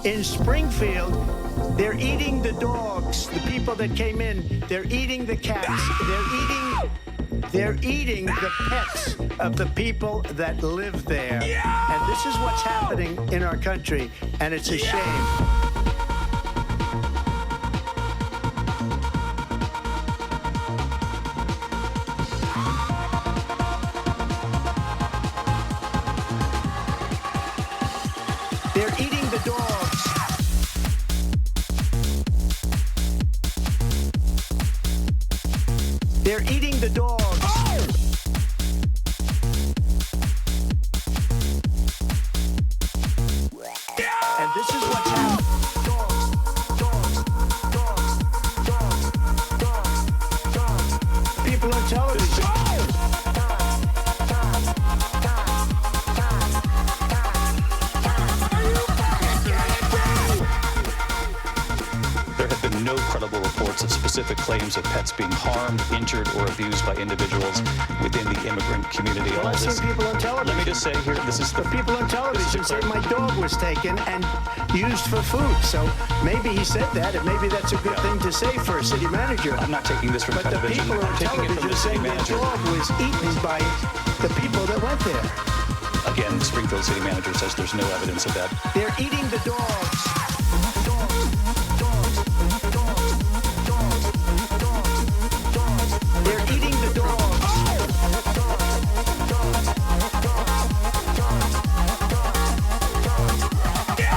In Springfield, they're eating the dogs, the people that came in. They're eating the cats. They're eating the pets of the people that live there. And this is what's happening in our country, and it's a shame. They're eating the dogs. They're eating the dogs. And this is what's happening. Dogs. People on television. No credible reports of specific claims of pets being harmed, injured, or abused by individuals within the immigrant community. Well, I've seen people on television. Let me just say here, this is the people on television say my dog was taken and used for food. So maybe he said that, and maybe that's a good thing to say for a city manager. I'm not taking this from but television. But the people on television saying their dog was eaten by the people that went there. Again, Springfield city manager says there's no evidence of that. They're eating the dogs. They're eating the dogs.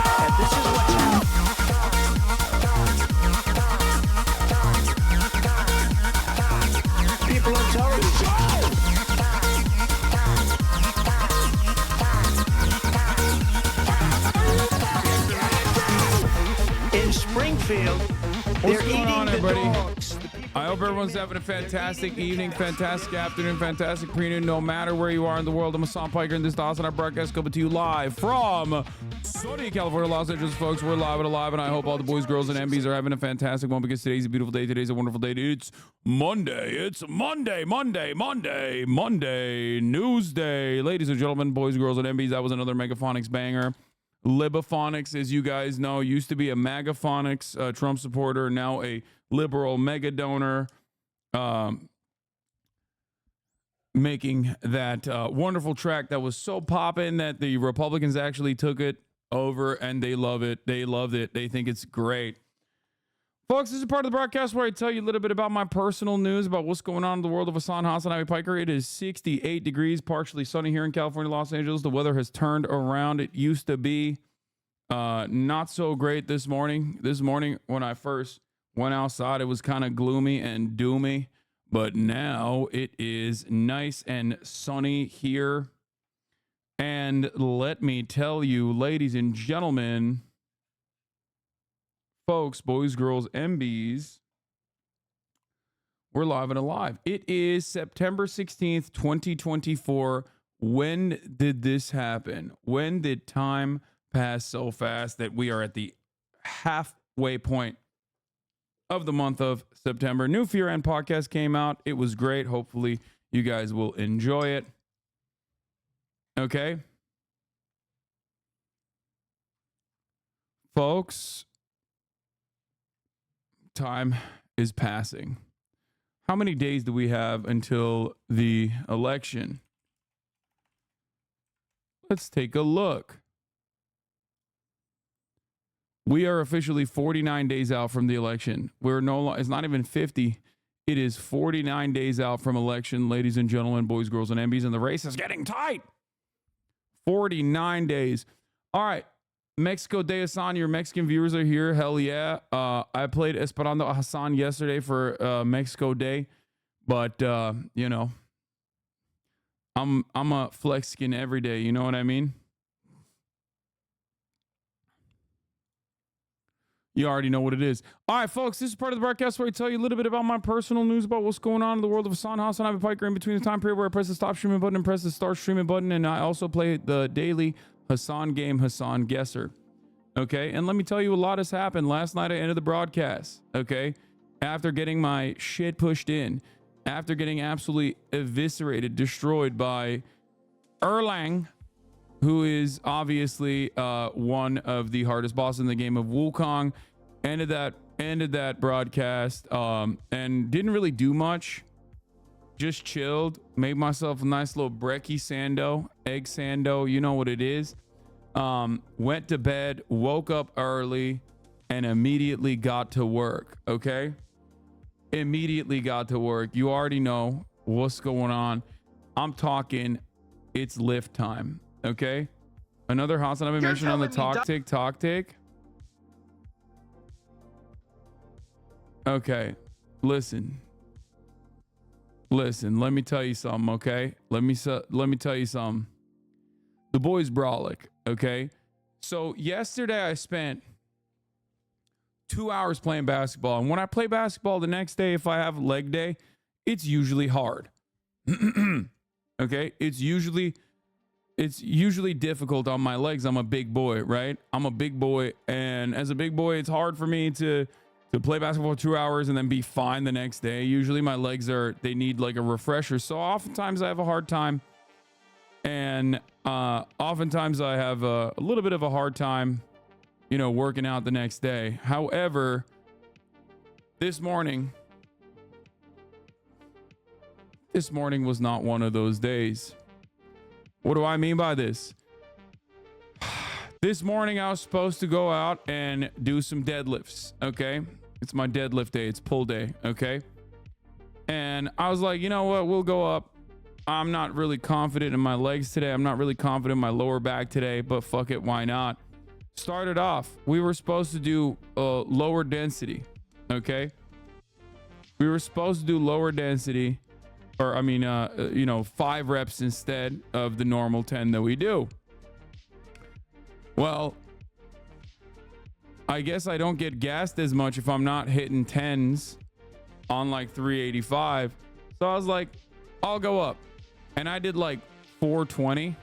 And this is what's happening. People on television. In Springfield, they're eating the dogs. I hope everyone's having a fantastic evening, fantastic afternoon, fantastic pre-noon, no matter where you are in the world. I'm Hassan Piker, and this is the HasanAbi broadcast coming to you live from sunny California, Los Angeles, folks. We're live and alive, and I hope all the boys, girls, and MBs are having a fantastic one because today's a beautiful day. Today's a wonderful day. It's Monday. It's Monday, News Day. Ladies and gentlemen, boys, girls, and MBs, that was another Megaphonics banger. Libophonics, as you guys know, used to be a MAGAphonics Trump supporter, now a liberal mega donor, making that wonderful track that was so poppin' that the Republicans actually took it over and they love it. They loved it. They think it's great. Folks, this is part of the broadcast where I tell you a little bit about my personal news about what's going on in the world of HasanAbi Piker. It is 68 degrees, partially sunny here in California, Los Angeles. The weather has turned around. It used to be not so great this morning. This morning, when I first went outside, it was kind of gloomy and doomy. But now it is nice and sunny here. And let me tell you, ladies and gentlemen, folks, boys, girls, MBs, we're live and alive. It is September 16th, 2024. When did this happen? When did time pass so fast that we are at the halfway point of the month of September? New Fear End podcast came out. It was great. Hopefully you guys will enjoy it. Okay. Folks, time is passing. How many days do we have until the election? Let's take a look. We are officially 49 days out from the election. We're no longer, it's not even 50. It is 49 days out from election, ladies and gentlemen, boys, girls, and MBs, and the race is getting tight. 49 days. All right. Mexico Day, Hasan. Your Mexican viewers are here. Hell yeah. I played Esperando a Hasan yesterday for Mexico Day, but you know, I'm a Flexican every day. You know what I mean? You already know what it is. All right, folks, this is part of the broadcast where I tell you a little bit about my personal news about what's going on in the world of HasanAbi Piker in between the time period where I press the stop streaming button and press the start streaming button. And I also play the daily Hasan game, HassanGuessr. Okay, and let me tell you, a lot has happened. Last night I ended the broadcast, okay, after getting my shit pushed in, after getting absolutely eviscerated, destroyed by Earlang, who is obviously one of the hardest bosses in the game of Wukong, ended that broadcast and didn't really do much. Just chilled, made myself a nice little brekkie sando, egg sando, you know what it is. Went to bed, woke up early, and immediately got to work. Okay, immediately got to work. You already know what's going on. I'm talking, it's lift time. Okay, another HasanAbi mentioned on the talk tick. Okay, listen, let me tell you something. Okay, let me tell you something. The boy's brolic. Okay, so yesterday I spent 2 hours playing basketball, and when I play basketball the next day, if I have leg day, it's usually hard. Okay, it's usually difficult on my legs. I'm a big boy, right? I'm a big boy, and as a big boy, it's hard for me to play basketball for 2 hours and then be fine the next day. Usually my legs they need like a refresher. So oftentimes I have a hard time, and oftentimes I have a little bit of a hard time, you know, working out the next day. However, this morning was not one of those days. What do I mean by this? This morning I was supposed to go out and do some deadlifts. Okay, it's my deadlift day, it's pull day. Okay, and I was like, you know what, we'll go up. I'm not really confident in my legs today, I'm not really confident in my lower back today, but fuck it, why not? Started off, we were supposed to do lower density. Okay, we were supposed to do lower density, or I mean you know, 5 reps instead of the normal 10 that we do. Well, I guess I don't get gassed as much if I'm not hitting 10s on like 385. So I was like, I'll go up. And I did like 420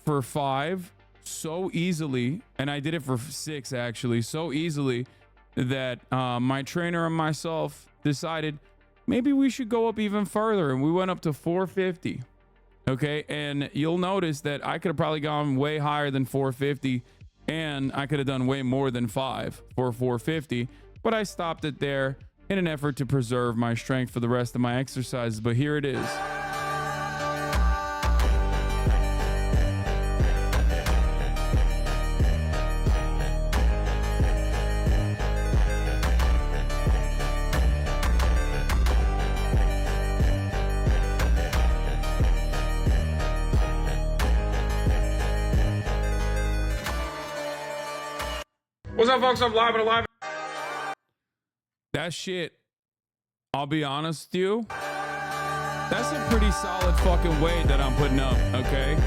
for 5 so easily. And I did it for 6 actually, so easily that my trainer and myself decided maybe we should go up even further. And we went up to 450. Okay, and you'll notice that I could have probably gone way higher than 450, and I could have done way more than 5 for 450, but I stopped it there in an effort to preserve my strength for the rest of my exercises. But here it is. What's up, folks? I'm live and alive. That shit, I'll be honest with you, that's a pretty solid fucking weight that I'm putting up, okay?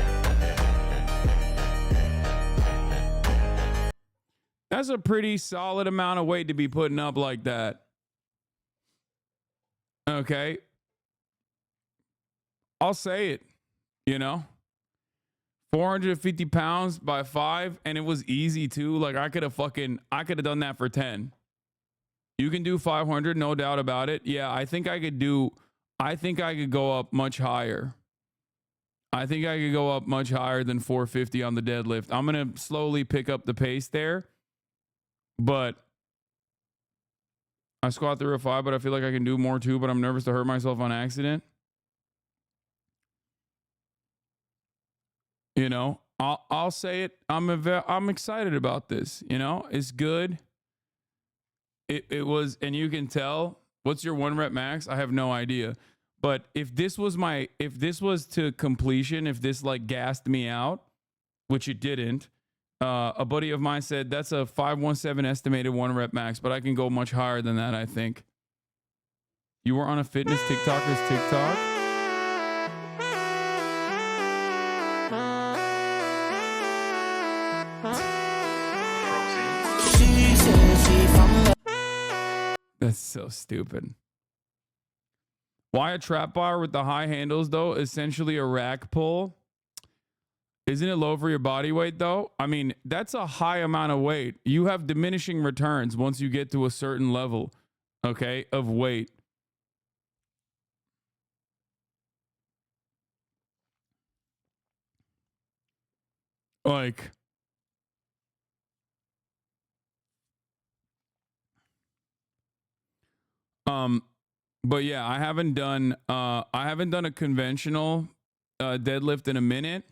That's a pretty solid amount of weight to be putting up like that. Okay? I'll say it, you know? 450 pounds by 5, and it was easy too. Like I could have done that for 10. You can do 500, no doubt about it. Yeah, I think I could go up much higher. I think I could go up much higher than 450 on the deadlift. I'm going to slowly pick up the pace there, but I squat 305, but I feel like I can do more too, but I'm nervous to hurt myself on accident. You know, I'll say it. I'm excited about this. You know, it's good. It was, and you can tell. What's your 1 rep max? I have no idea. But if this was to completion, if this like gassed me out, which it didn't, a buddy of mine said that's a 517 estimated 1 rep max, but I can go much higher than that, I think. You were on a fitness TikToker's TikTok? That's so stupid. Why a trap bar with the high handles though? Essentially a rack pull. Isn't it low for your body weight though? I mean, that's a high amount of weight. You have diminishing returns once you get to a certain level, okay, of weight. Like, but yeah, I haven't done a conventional deadlift in a minute.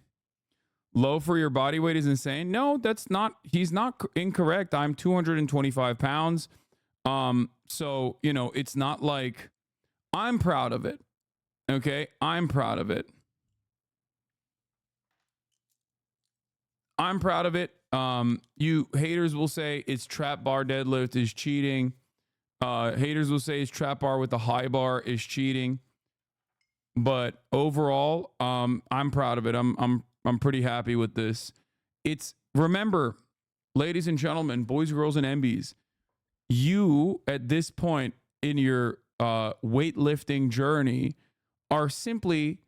Low for your body weight is insane. No, that's not, he's not incorrect. I'm 225 pounds. So, you know, it's not like, I'm proud of it. Okay. I'm proud of it. I'm proud of it. You haters will say it's trap bar deadlift is cheating. Haters will say it's trap bar with the high bar is cheating. But overall, I'm proud of it. I'm pretty happy with this. It's, remember, ladies and gentlemen, boys, girls, and MBs, you at this point in your weightlifting journey are simply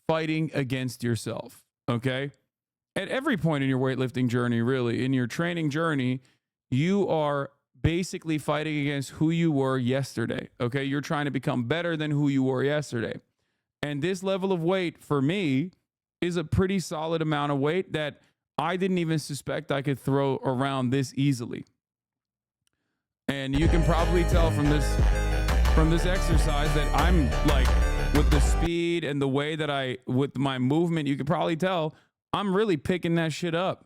fighting against yourself. Okay. At every point in your weightlifting journey, really, in your training journey, you are basically fighting against who you were yesterday. Okay. You're trying to become better than who you were yesterday. And this level of weight for me is a pretty solid amount of weight that I didn't even suspect I could throw around this easily. And you can probably tell from this exercise that I'm like, with the speed and the way that with my movement, you can probably tell I'm really picking that shit up.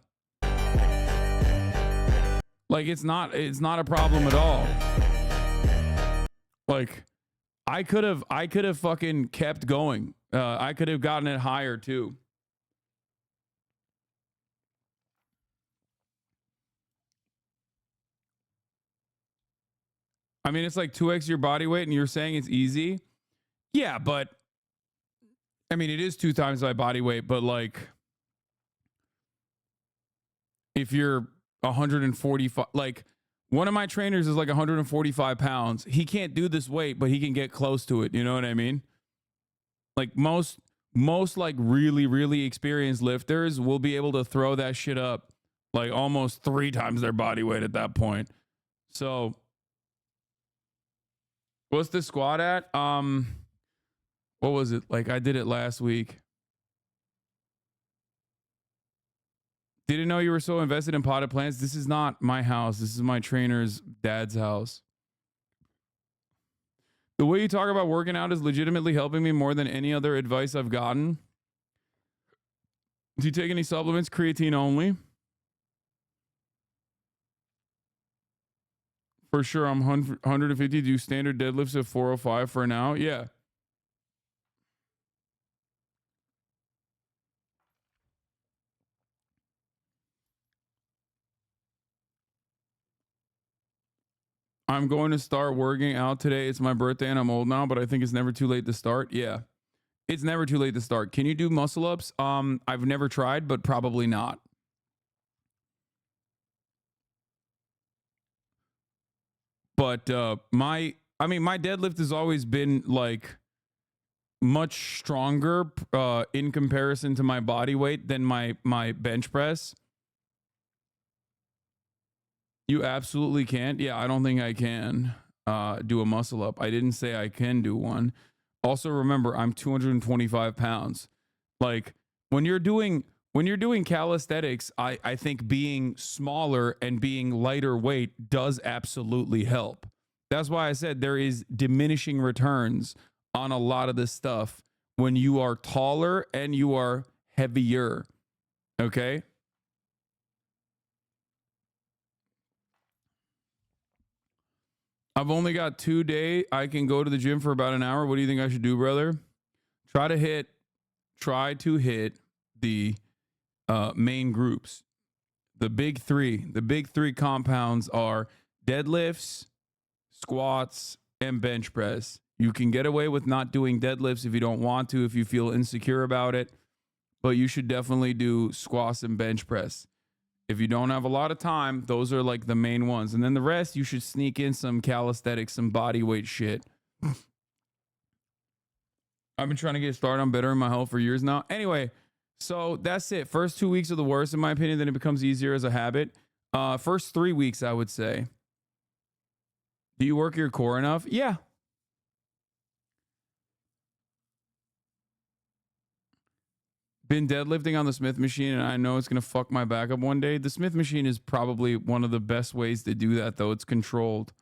Like, it's not a problem at all. Like, I could have fucking kept going. I could have gotten it higher too. I mean, it's like 2x your body weight and you're saying it's easy. Yeah, but I mean, it is 2 times my body weight, but like, if you're 145, like one of my trainers is like 145 pounds. He can't do this weight, but he can get close to it. You know what I mean? Like most like really, really experienced lifters will be able to throw that shit up like almost 3 times their body weight at that point. So what's the squat at? What was it? Like, I did it last week. Didn't know you were so invested in potted plants. This is not my house. This is my trainer's dad's house. The way you talk about working out is legitimately helping me more than any other advice I've gotten. Do you take any supplements? Creatine only. For sure, I'm 150. Do standard deadlifts at 405 for now? Yeah. I'm going to start working out today. It's my birthday and I'm old now, but I think it's never too late to start. Yeah. It's never too late to start. Can you do muscle ups? I've never tried, but probably not. But my deadlift has always been like much stronger in comparison to my body weight than my bench press. You absolutely can't. Yeah, I don't think I can do a muscle up. I didn't say I can do one. Also, remember, I'm 225 pounds. Like, when you're doing calisthenics, I think being smaller and being lighter weight does absolutely help. That's why I said there is diminishing returns on a lot of this stuff when you are taller and you are heavier. Okay? I've only got 2 days. I can go to the gym for about an hour. What do you think I should do, brother? Try to hit the main groups. The big three compounds are deadlifts, squats, and bench press. You can get away with not doing deadlifts if you don't want to, if you feel insecure about it, but you should definitely do squats and bench press. If you don't have a lot of time, those are like the main ones. And then the rest, you should sneak in some calisthenics, some body weight shit. I've been trying to get started on bettering my health for years now. Anyway, so that's it. First 2 weeks are the worst, in my opinion. Then it becomes easier as a habit. First 3 weeks, I would say. Do you work your core enough? Yeah. been deadlifting on the Smith machine, and I know it's gonna fuck my back up one day. The Smith machine is probably one of the best ways to do that, though. It's controlled.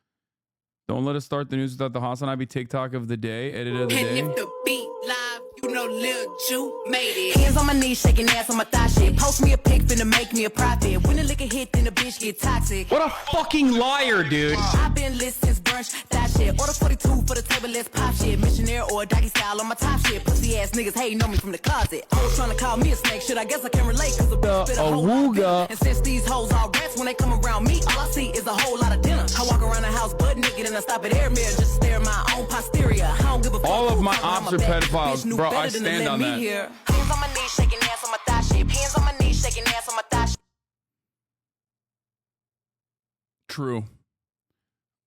Don't let us start the news without the HasanAbi TikTok of the day, edit of the day. And if the beat live, you know Lil Ju made it. Hands on my knees, shaking ass on my thigh shit. Post me a pic, finna make me a profit. When the liquor hit, then the bitch get toxic. What a fucking liar, dude. I've been lit since brunch, that shit. Order 42 for the table, let's pop shit. Missionary or doggy style on my top shit. Pussy ass niggas hating on me from the closet. Hoes trying to call me a snake, shit. I guess I can relate, cause the bitch spit a whole lot of dinner. And since these hoes all rats, when they come around me, all I see is a whole lot of dinner. I walk around the house butt naked and I stop at air mirror just to stare at my own posterior. I don't give a fuck. All of my ops are pedophiles, bro. I stand on that. Hands on my knees, shaking ass on my thigh shit. Hands on my knees, shaking ass on my thigh shit. True.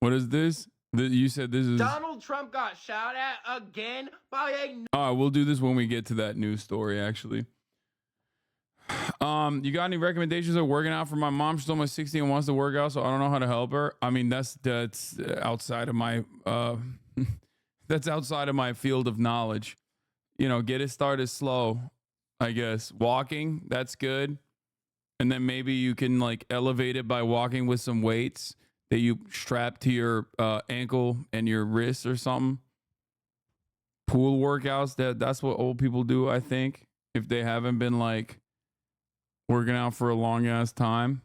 What is this? You said this is... Donald Trump got shot at again by a... All right, we'll do this when we get to that news story, actually. You got any recommendations of working out for my mom? She's almost 60 and wants to work out, so I don't know how to help her. I mean, that's outside of my... that's outside of my field of knowledge. You know, get it started slow, I guess. Walking, that's good. And then maybe you can like elevate it by walking with some weights that you strap to your ankle and your wrist or something. Pool workouts, that's what old people do, I think, if they haven't been like working out for a long ass time.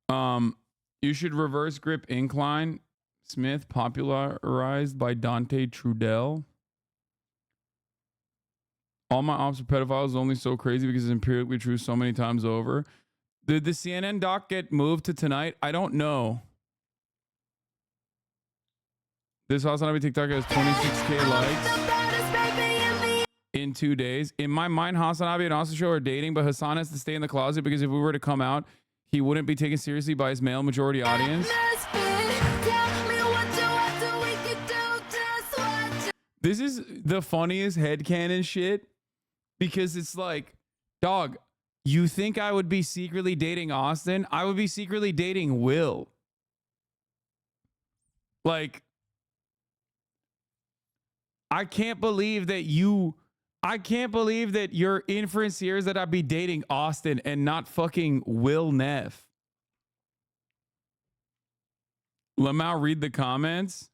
You should reverse grip incline. Smith, popularized by Dante Trudell. All my ops are pedophiles is only so crazy because it's empirically true so many times over. Did the CNN doc get moved to tonight? I don't know. This HasanAbi TikTok has 26K likes in 2 days. In my mind, HasanAbi and Asa Show are dating, but Hasan has to stay in the closet because if we were to come out, he wouldn't be taken seriously by his male majority audience. This is the funniest headcanon shit because it's like, dog, you think I would be secretly dating Austin? I would be secretly dating Will. Like, I can't believe that your inference here is that I'd be dating Austin and not fucking Will Neff. Lamau, read the comments.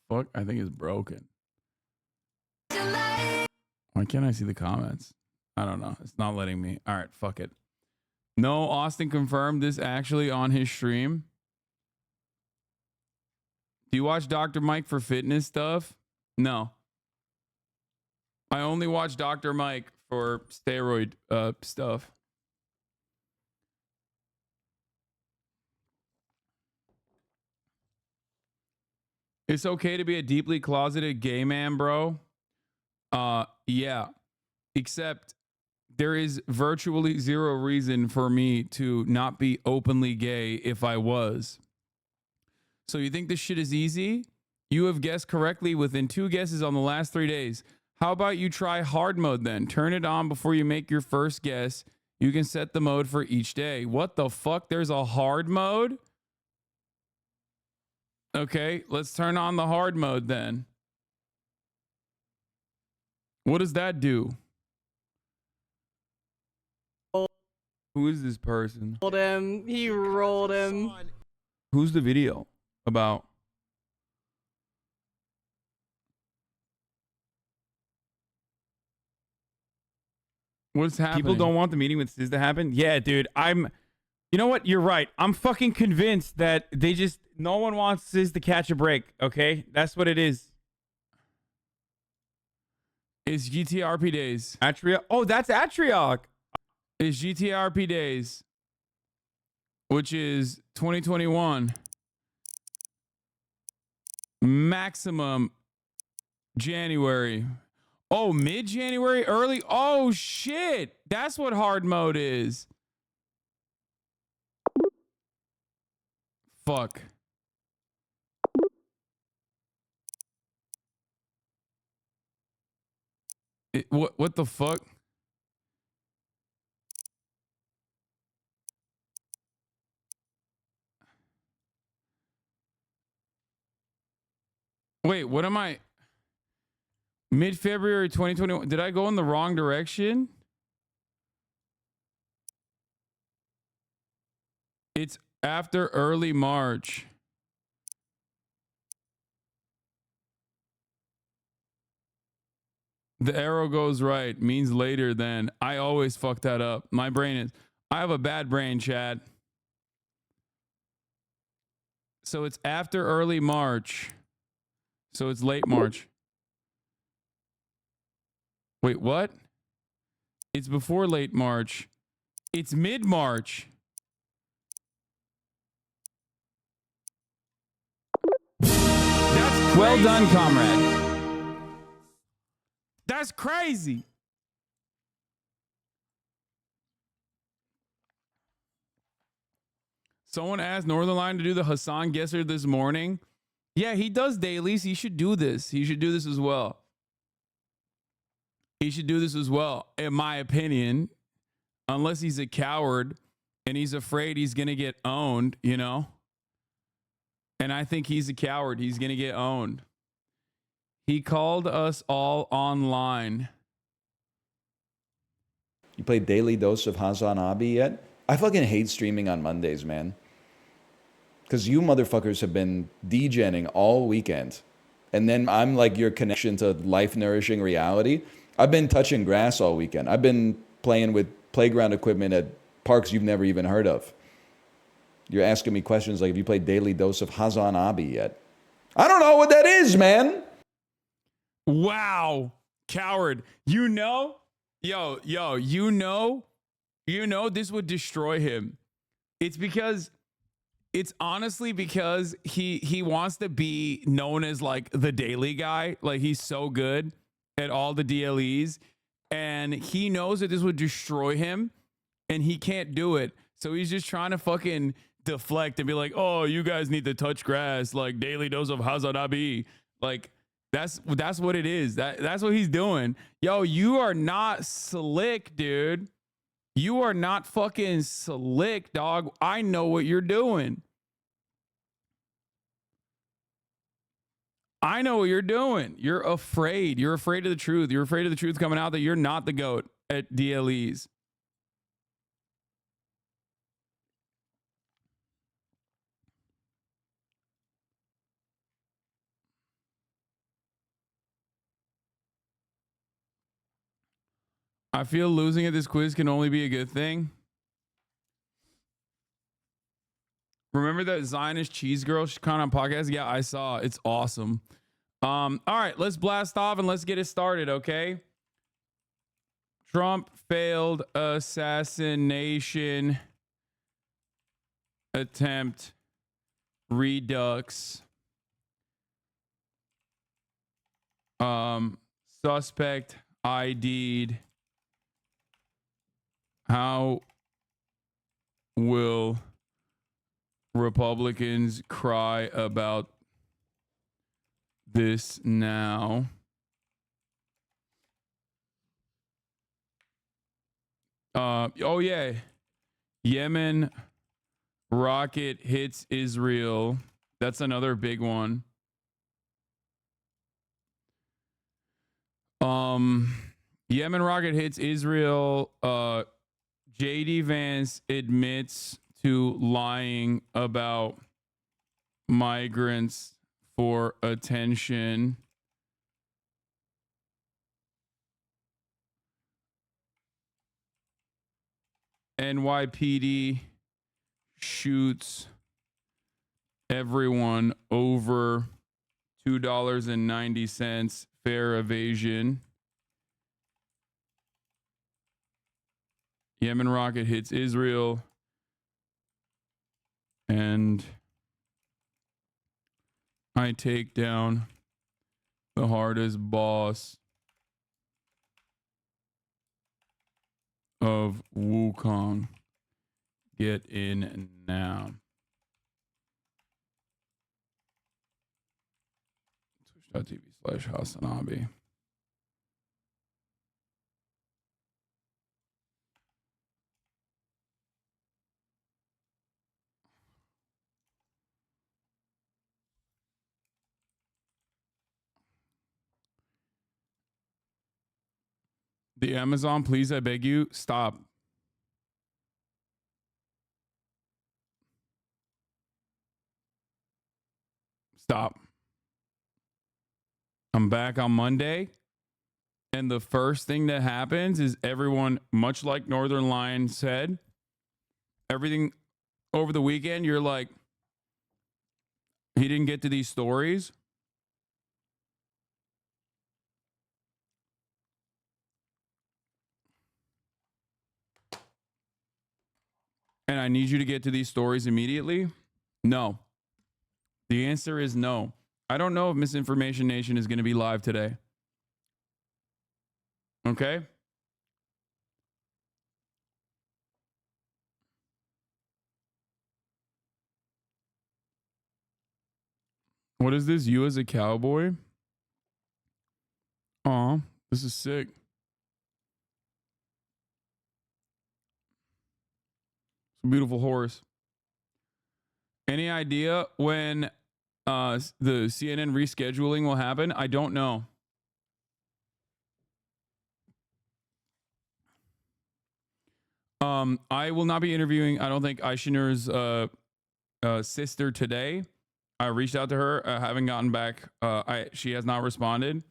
Fuck, I think it's broken. Why can't I see the comments? I don't know. It's not letting me. All right, fuck it. No, Austin confirmed this actually on his stream. Do you watch Dr. Mike for fitness stuff? No. I only watch Dr. Mike for steroid stuff. It's okay to be a deeply closeted gay man, bro. Yeah. Except there is virtually zero reason for me to not be openly gay if I was. So you think this shit is easy? You have guessed correctly within 2 guesses on the last 3 days. How about you try hard mode then? Turn it on before you make your first guess. You can set the mode for each day. What the fuck? There's a hard mode? Okay, let's turn on the hard mode then. What does that do? Who is this person? Rolled him. He rolled him. Who's the video about? What's happening? People don't want the meeting with Sis to happen? Yeah, dude. You know what? You're right. I'm fucking convinced that no one wants Sis to catch a break, okay? That's what it is. It's GTRP days. Oh, that's Atriarch. It's GTRP days, which is 2021. Maximum January. Oh, mid-January? Early? Oh, shit. That's what hard mode is. Fuck. What the fuck? Wait, what am I? Mid-February 2021. Did I go in the wrong direction? It's after early March. The arrow goes right, means later than. I always fuck that up. My brain is, I have a bad brain, Chad. So it's after early March. So it's late March. Wait, what? It's before late March. It's mid-March. That's crazy. Well done, comrade. That's crazy. Someone asked Northern Line to do the HassanGuessr this morning. Yeah, he does dailies. He should do this. He should do this as well. He should do this as well, in my opinion, unless he's a coward and he's afraid he's going to get owned, you know? And I think he's a coward. He's going to get owned. He called us all online. You played Daily Dose of HasanAbi yet? I fucking hate streaming on Mondays, man. Because you motherfuckers have been degenning all weekend. And then I'm like your connection to life-nourishing reality. I've been touching grass all weekend. I've been playing with playground equipment at parks you've never even heard of. You're asking me questions like, have you played Daily Dose of HasanAbi yet? I don't know what that is, man. Wow. Coward. You know? Yo, you know this would destroy him. It's honestly because he wants to be known as like the daily guy. Like he's so good at all the DLEs and he knows that this would destroy him and he can't do it. So he's just trying to fucking deflect and be like, oh, you guys need to touch grass, like Daily Dose of HassanAbi. Like that's what it is. That's what he's doing. Yo, you are not slick, dude. You are not fucking slick, dog. I know what you're doing. I know what you're doing. You're afraid. You're afraid of the truth. You're afraid of the truth coming out that you're not the GOAT at DLEs. I feel losing at this quiz can only be a good thing. Remember that Zionist cheese girl she caught on podcast? Yeah, I saw. It's awesome. All right, let's blast off and let's get it started, okay? Trump failed assassination attempt redux. Suspect ID'd. How will Republicans cry about this now? Oh yeah. Yemen rocket hits Israel. That's another big one. Yemen rocket hits Israel. JD Vance admits to lying about migrants for attention. NYPD shoots everyone over $2.90 fare evasion. Yemen rocket hits Israel. And I take down the hardest boss of Wukong. Get in now. Twitch.tv/HasanAbi. The Amazon, please, I beg you, stop. Stop. I'm back on Monday. And the first thing that happens is everyone, much like Northern Lion said, everything over the weekend, you're like, he didn't get to these stories. And I need you to get to these stories immediately. No. The answer is no. I don't know if Misinformation Nation is going to be live today. Okay? What is this? You as a cowboy? Aw, this is sick. It's a beautiful horse. Any idea when the CNN rescheduling will happen? I don't know. I will not be interviewing, I don't think, Aishinur's sister today. I reached out to her, haven't gotten back. She has not responded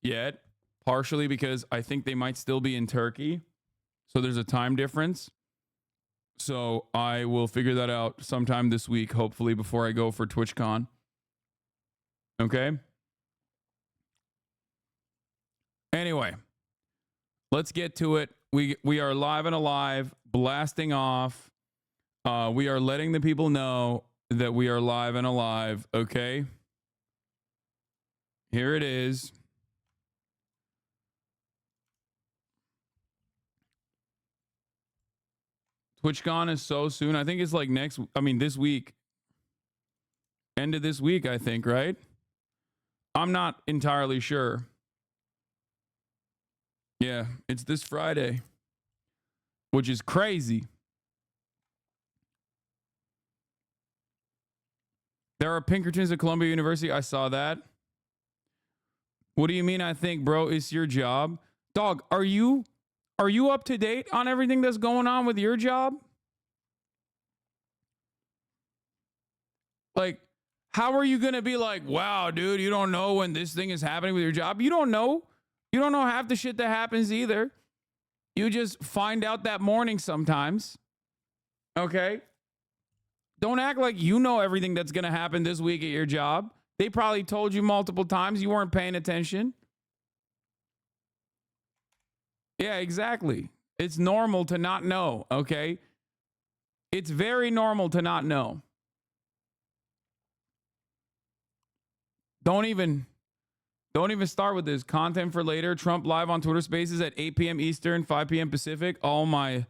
yet, partially because I think they might still be in Turkey. So there's a time difference. So I will figure that out sometime this week, hopefully before I go for TwitchCon. Okay? Anyway, let's get to it. We are live and alive, blasting off. We are letting the people know that we are live and alive, okay? Here it is. TwitchCon is so soon. I think it's like this week. End of this week, I think, right? I'm not entirely sure. Yeah, it's this Friday, which is crazy. There are Pinkertons at Columbia University. I saw that. What do you mean I think, bro? It's your job. Dog, are you up to date on everything that's going on with your job? Like, how are you going to be like, wow, dude, you don't know when this thing is happening with your job? You don't know. You don't know half the shit that happens either. You just find out that morning sometimes. Okay? Don't act like you know everything that's going to happen this week at your job. They probably told you multiple times. You weren't paying attention. Yeah, exactly. It's normal to not know, okay? It's very normal to not know. Don't even start with this. Content for later. Trump live on Twitter Spaces at 8 p.m. Eastern, 5 p.m. Pacific. Oh my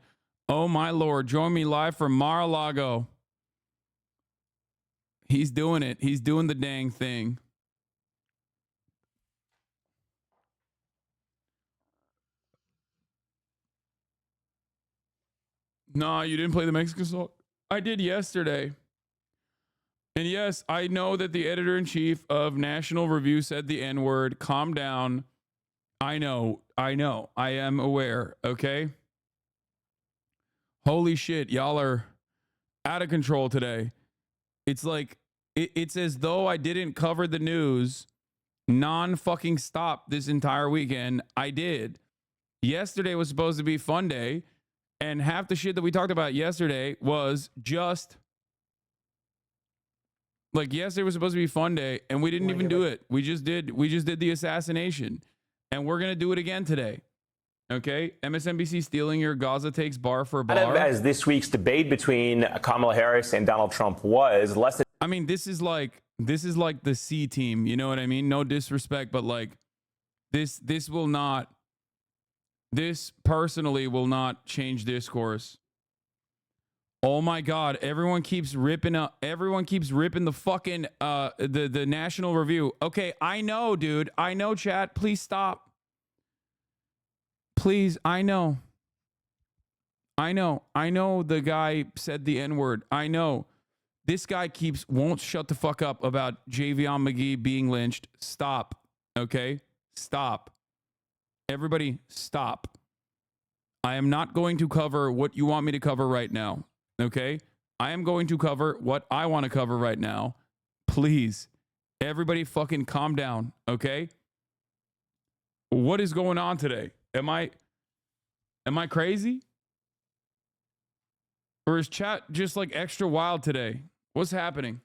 Lord. Join me live from Mar-a-Lago. He's doing it. He's doing the dang thing. Nah, you didn't play the Mexican song? I did yesterday. And yes, I know that the editor-in-chief of National Review said the N-word. Calm down. I know. I am aware, okay? Holy shit, y'all are out of control today. It's like, it's as though I didn't cover the news non-fucking stop this entire weekend. I did. Yesterday was supposed to be fun day, and half the shit that we talked about yesterday was just... Like, yesterday was supposed to be fun day, and we didn't even do it. We just did the assassination, and we're gonna do it again today. Okay, MSNBC stealing your Gaza takes bar for bar. As this week's debate between Kamala Harris and Donald Trump was less than. I mean, this is like the C team. You know what I mean? No disrespect, but like this personally will not change discourse. Oh my God! Everyone keeps ripping the fucking the National Review. Okay, I know, dude. I know, chat. Please stop. Please, I know. The guy said the N-word. I know. This guy won't shut the fuck up about Javion McGee being lynched. Stop. Okay, stop. Everybody, stop. I am not going to cover what you want me to cover right now. Okay? I am going to cover what I want to cover right now. Please, everybody fucking calm down, okay? What is going on today? Am I crazy? Or is chat just like extra wild today? What's happening?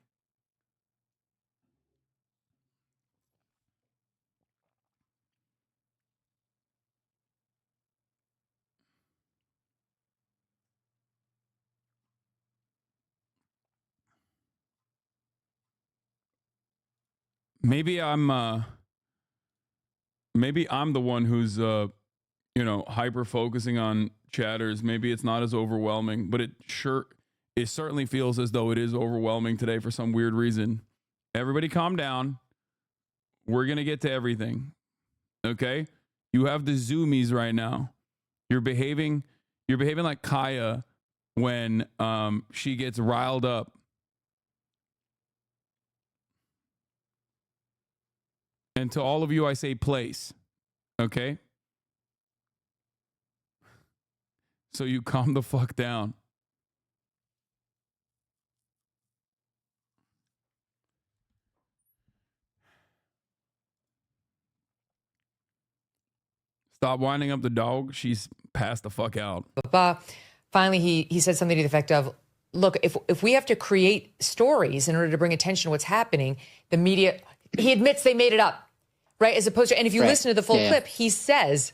Maybe I'm the one who's hyper focusing on chatters. Maybe it's not as overwhelming, but it certainly feels as though it is overwhelming today for some weird reason. Everybody calm down. We're going to get to everything. Okay? You have the zoomies right now. You're behaving like Kaya when she gets riled up. And to all of you, I say place. Okay? So you calm the fuck down. Stop winding up the dog. She's passed the fuck out. Finally, he said something to the effect of, look, if we have to create stories in order to bring attention to what's happening, the media, he admits they made it up, right? As opposed to, and if you listen to the full clip, he says,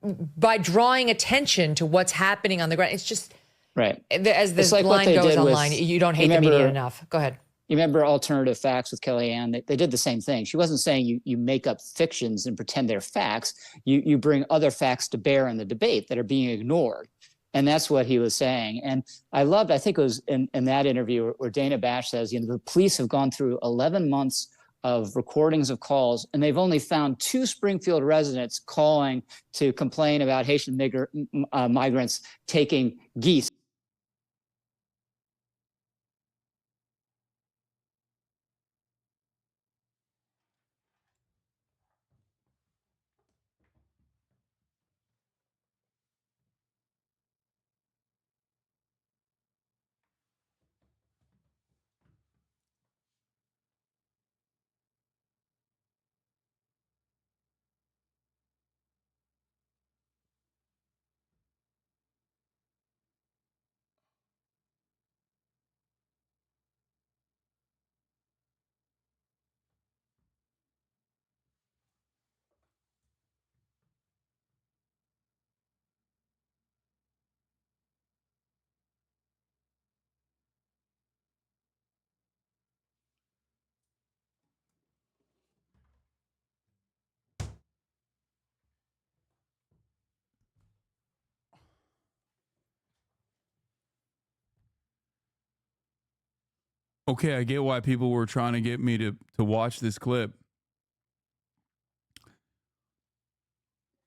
by drawing attention to what's happening on the ground, it's just, as this like line goes online, you don't hate the media enough. Go ahead. You remember Alternative Facts with Kellyanne? They did the same thing. She wasn't saying you make up fictions and pretend they're facts. You bring other facts to bear in the debate that are being ignored. And that's what he was saying. And I think it was in that interview where Dana Bash says, the police have gone through 11 months of recordings of calls, and they've only found 2 Springfield residents calling to complain about Haitian migrants taking geese. Okay, I get why people were trying to get me to watch this clip.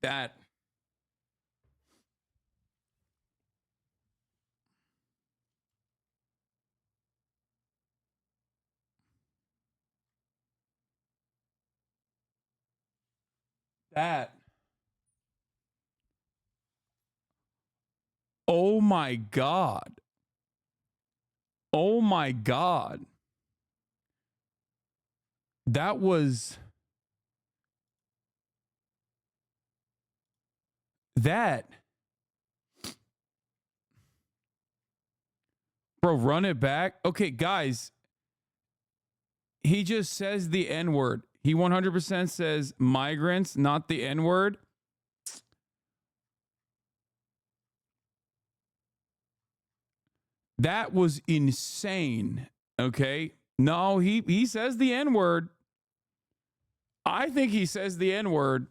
That oh my God. Oh my God. That was that. Bro, run it back. Okay, guys. He just says the N-word. He 100% says migrants, not the N-word. That was insane. Okay. No, he says the N-word. I think he says the N-word.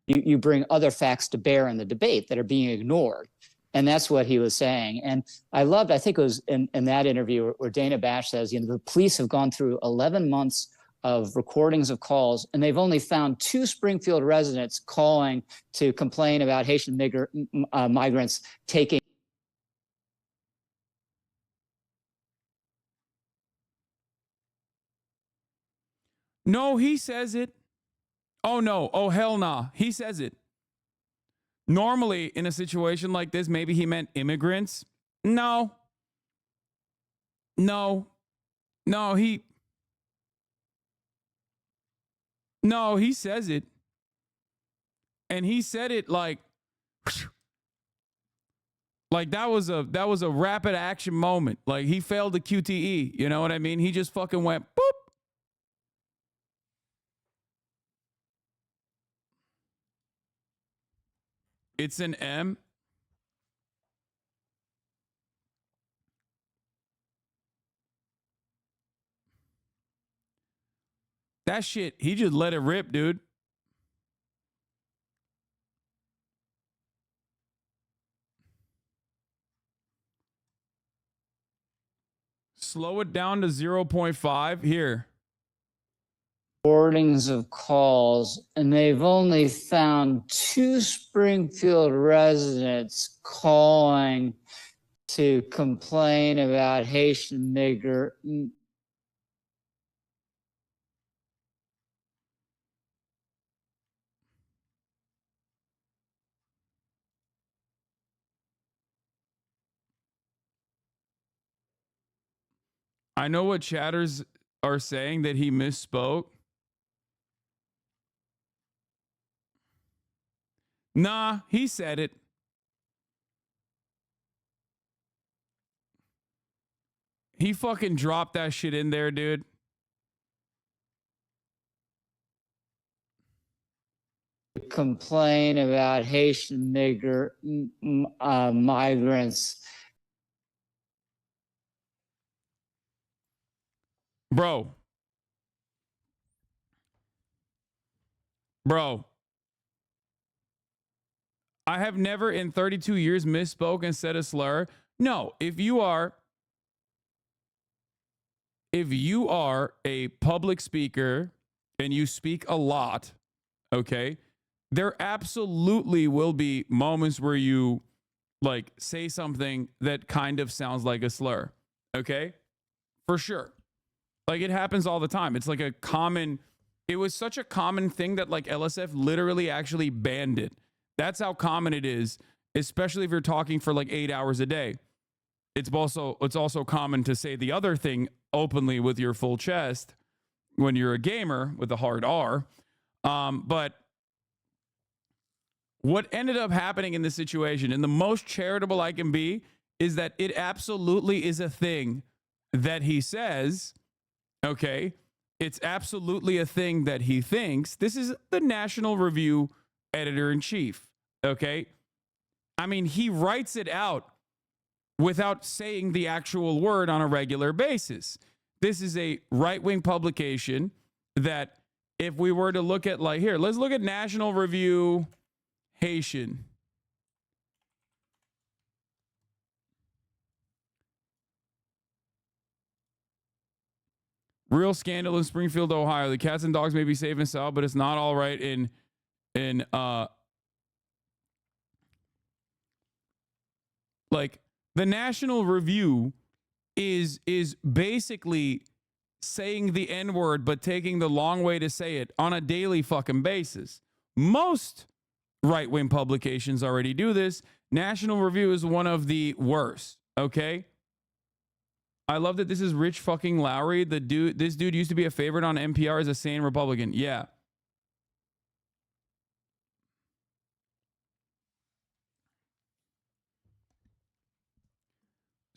You bring other facts to bear in the debate that are being ignored. And that's what he was saying. And I think it was in that interview where Dana Bash says, the police have gone through 11 months of recordings of calls, and they've only found 2 Springfield residents calling to complain about Haitian migrants taking. No, he says it. Oh, no. Oh, hell nah. He says it. Normally, in a situation like this, maybe he meant immigrants. No. No. No, he says it. And he said it like that was a rapid action moment. Like he failed the QTE. You know what I mean? He just fucking went boop. It's an M. That shit, he just let it rip, dude. Slow it down to 0.5 here. Recordings of calls, and they've only found 2 Springfield residents calling to complain about Haitian migrant. I know what chatters are saying, that he misspoke. Nah, he said it. He fucking dropped that shit in there, dude. Complain about Haitian migrants. Bro. I have never in 32 years misspoke and said a slur. No, if you are a public speaker and you speak a lot, okay, there absolutely will be moments where you like say something that kind of sounds like a slur, okay? For sure. Like it happens all the time. It's like it was such a common thing that like LSF literally actually banned it. That's how common it is, especially if you're talking for like 8 hours a day. It's also common to say the other thing openly with your full chest when you're a gamer with a hard R. But what ended up happening in this situation, and the most charitable I can be, is that it absolutely is a thing that he says, okay? It's absolutely a thing that he thinks. This is the National Review editor-in-chief, okay? I mean, he writes it out without saying the actual word on a regular basis. This is a right-wing publication that if we were to look at, like, here, let's look at National Review Haitian. Real scandal in Springfield, Ohio. The cats and dogs may be safe and sound, but it's not all right in like the National Review is basically saying the N-word, but taking the long way to say it on a daily fucking basis. Most right-wing publications already do this. National Review is one of the worst, okay? I love that this is Rich fucking Lowry. This dude used to be a favorite on NPR as a sane Republican. Yeah.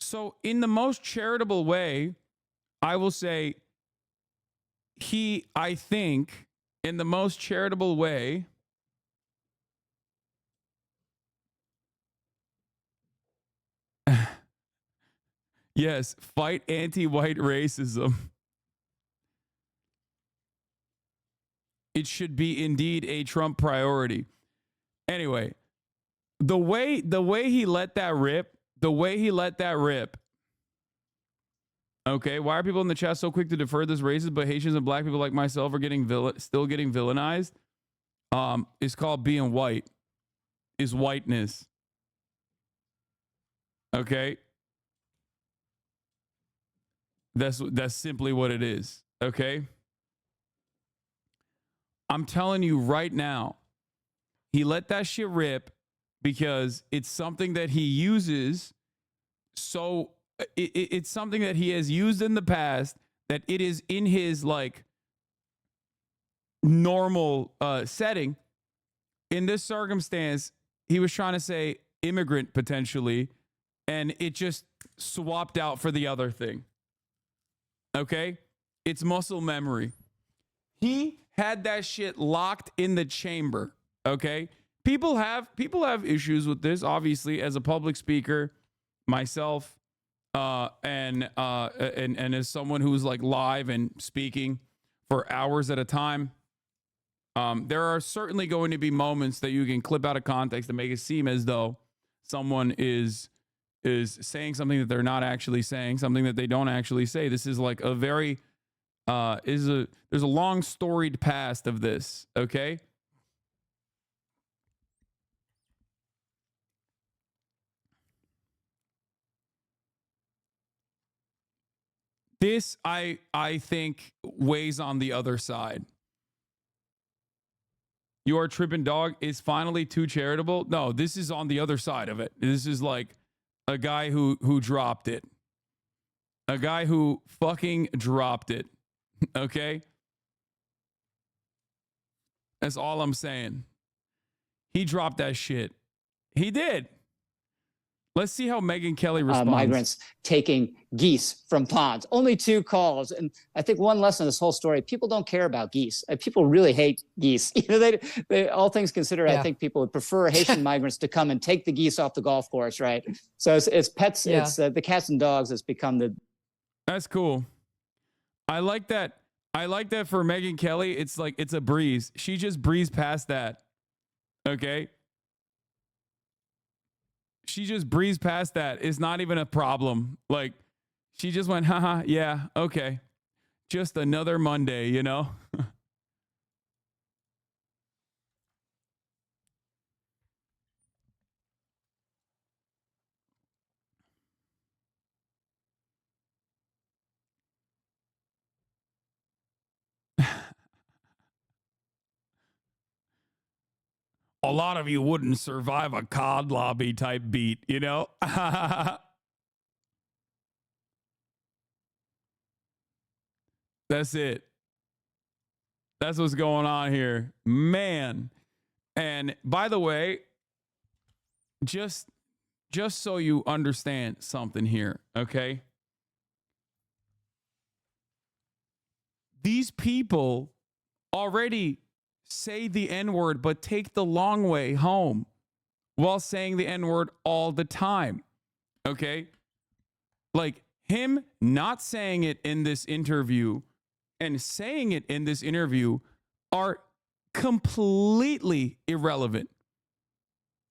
So in the most charitable way, I will say I think in the most charitable way, yes, fight anti-white racism. It should be indeed a Trump priority. Anyway, the way he let that rip, okay, why are people in the chat so quick to defer this racist, but Haitians and black people like myself are still getting villainized? It's called being white. Is whiteness. Okay? That's simply what it is. Okay? I'm telling you right now, he let that shit rip because it's something that he uses. So it's something that he has used in the past, that it is in his like normal setting. In this circumstance, he was trying to say immigrant potentially, and it just swapped out for the other thing. Okay? It's muscle memory. He had that shit locked in the chamber. Okay? People have issues with this, obviously, as a public speaker, myself, and as someone who's like live and speaking for hours at a time. There are certainly going to be moments that you can clip out of context to make it seem as though someone is saying something that they're not actually saying, something that they don't actually say. This is like a very there's a long storied past of this, okay? This I think weighs on the other side. Your tripping dog is finally too charitable. No, this is on the other side of it. This is like a guy who dropped it. A guy who fucking dropped it. Okay? That's all I'm saying. He dropped that shit. He did. Let's see how Megyn Kelly responds. Migrants taking geese from ponds. Only 2 calls. And I think one lesson of this whole story, people don't care about geese. People really hate geese. You know, they all things considered, I think people would prefer Haitian migrants to come and take the geese off the golf course, right? So it's pets, it's the cats and dogs has become the... That's cool. I like that. I like that for Megyn Kelly. It's like, it's a breeze. She just breezed past that. Okay? She just breezed past that. It's not even a problem. Like, she just went, haha, yeah, okay. Just another Monday, you know? A lot of you wouldn't survive a COD lobby type beat, you know? That's it. That's what's going on here. Man. And by the way, just so you understand something here, okay? These people already say the N-word, but take the long way home while saying the N-word all the time. Okay? Like, him not saying it in this interview and saying it in this interview are completely irrelevant.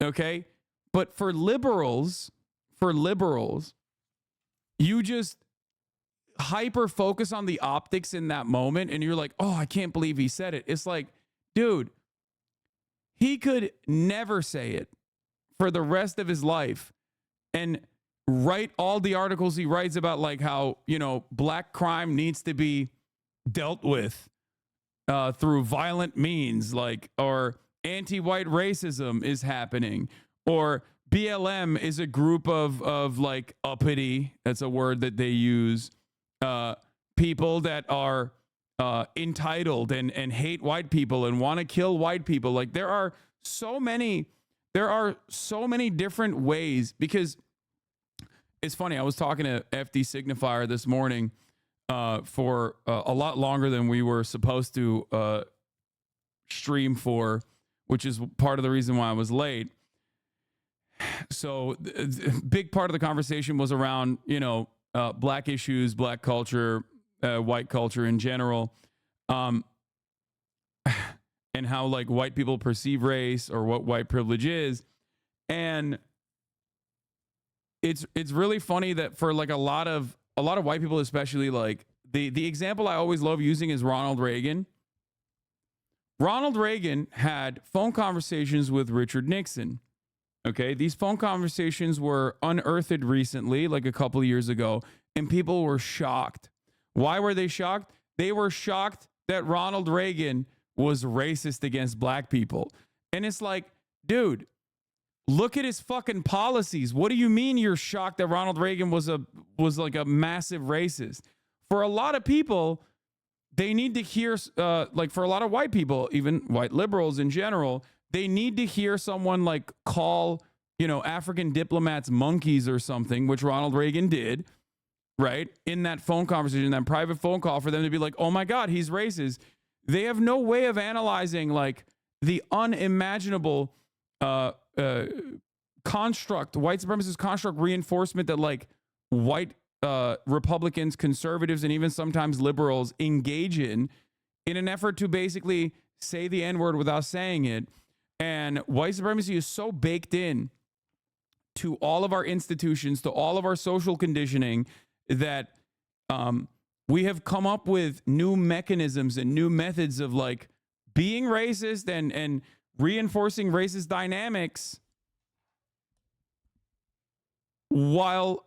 Okay? But for liberals, you just hyper focus on the optics in that moment and you're like, oh, I can't believe he said it. It's like, dude, he could never say it for the rest of his life and write all the articles he writes about, like how, you know, black crime needs to be dealt with through violent means, like, or anti-white racism is happening, or BLM is a group of like uppity, that's a word that they use, people that are entitled and hate white people and want to kill white people. Like, there are so many different ways, because it's funny. I was talking to FD Signifier this morning for a lot longer than we were supposed to stream for, which is part of the reason why I was late. So big part of the conversation was around, you know, black issues, black culture, white culture in general, and how like white people perceive race or what white privilege is. And it's really funny that for like a lot of white people, especially, like the example I always love using is Ronald Reagan. Ronald Reagan had phone conversations with Richard Nixon. Okay, these phone conversations were unearthed recently, like a couple of years ago, and people were shocked. Why were they shocked? They were shocked that Ronald Reagan was racist against black people. And it's like, dude, look at his fucking policies. What do you mean you're shocked that Ronald Reagan was like a massive racist? For a lot of people, they need to hear, like for a lot of white people, even white liberals in general, they need to hear someone like call, you know, African diplomats monkeys or something, which Ronald Reagan did, right? In that phone conversation, that private phone call, for them to be like, oh my God, he's racist. They have no way of analyzing like the unimaginable construct, white supremacist construct reinforcement that like white Republicans, conservatives, and even sometimes liberals engage in an effort to basically say the N-word without saying it. And white supremacy is so baked in to all of our institutions, to all of our social conditioning, that we have come up with new mechanisms and new methods of like being racist and reinforcing racist dynamics while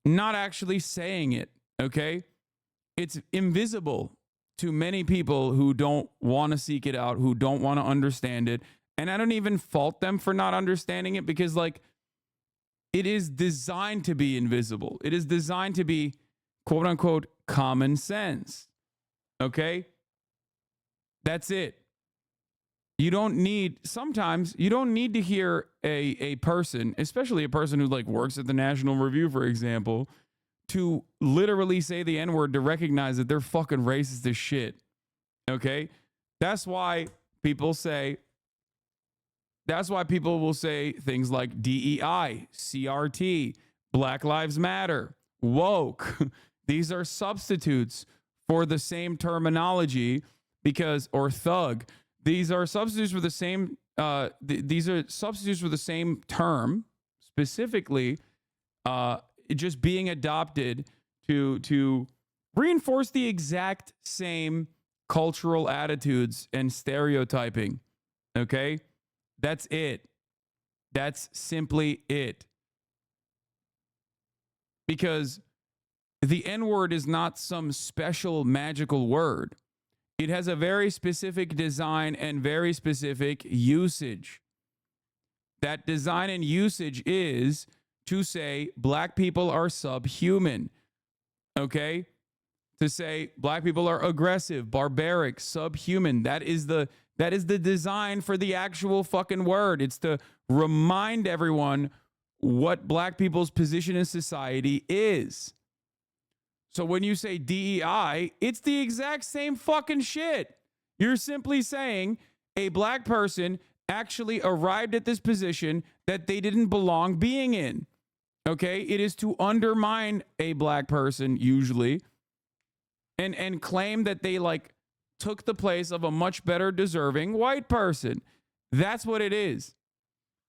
not actually saying it, okay? It's invisible to many people who don't want to seek it out, who don't want to understand it. And I don't even fault them for not understanding it, because like it is designed to be invisible. It is designed to be quote unquote common sense. Okay? That's it. Sometimes you don't need to hear a person, especially a person who like works at the National Review, for example, to literally say the N-word to recognize that they're fucking racist as shit. Okay? That's why people will say things like DEI, CRT, Black Lives Matter, woke. These are substitutes for the same terminology or thug. These are substitutes for the same these are substitutes for the same term, specifically just being adopted to reinforce the exact same cultural attitudes and stereotyping. Okay? That's it. That's simply it. Because the N-word is not some special magical word. It has a very specific design and very specific usage. That design and usage is to say black people are subhuman. Okay? To say black people are aggressive, barbaric, subhuman. That is the design for the actual fucking word. It's to remind everyone what black people's position in society is. So when you say DEI, it's the exact same fucking shit. You're simply saying a black person actually arrived at this position that they didn't belong being in. Okay? It is to undermine a black person usually and claim that they like took the place of a much better deserving white person. That's what it is.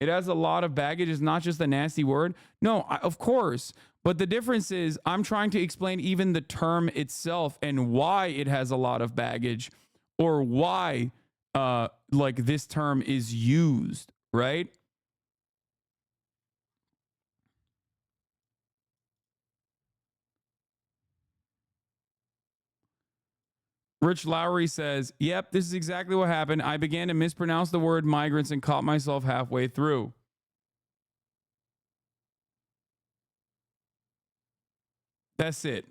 It has a lot of baggage. It's not just a nasty word. No, of course. But the difference is I'm trying to explain even the term itself and why it has a lot of baggage, or why like this term is used, right? Rich Lowry says, yep, this is exactly what happened. I began to mispronounce the word migrants and caught myself halfway through. That's it.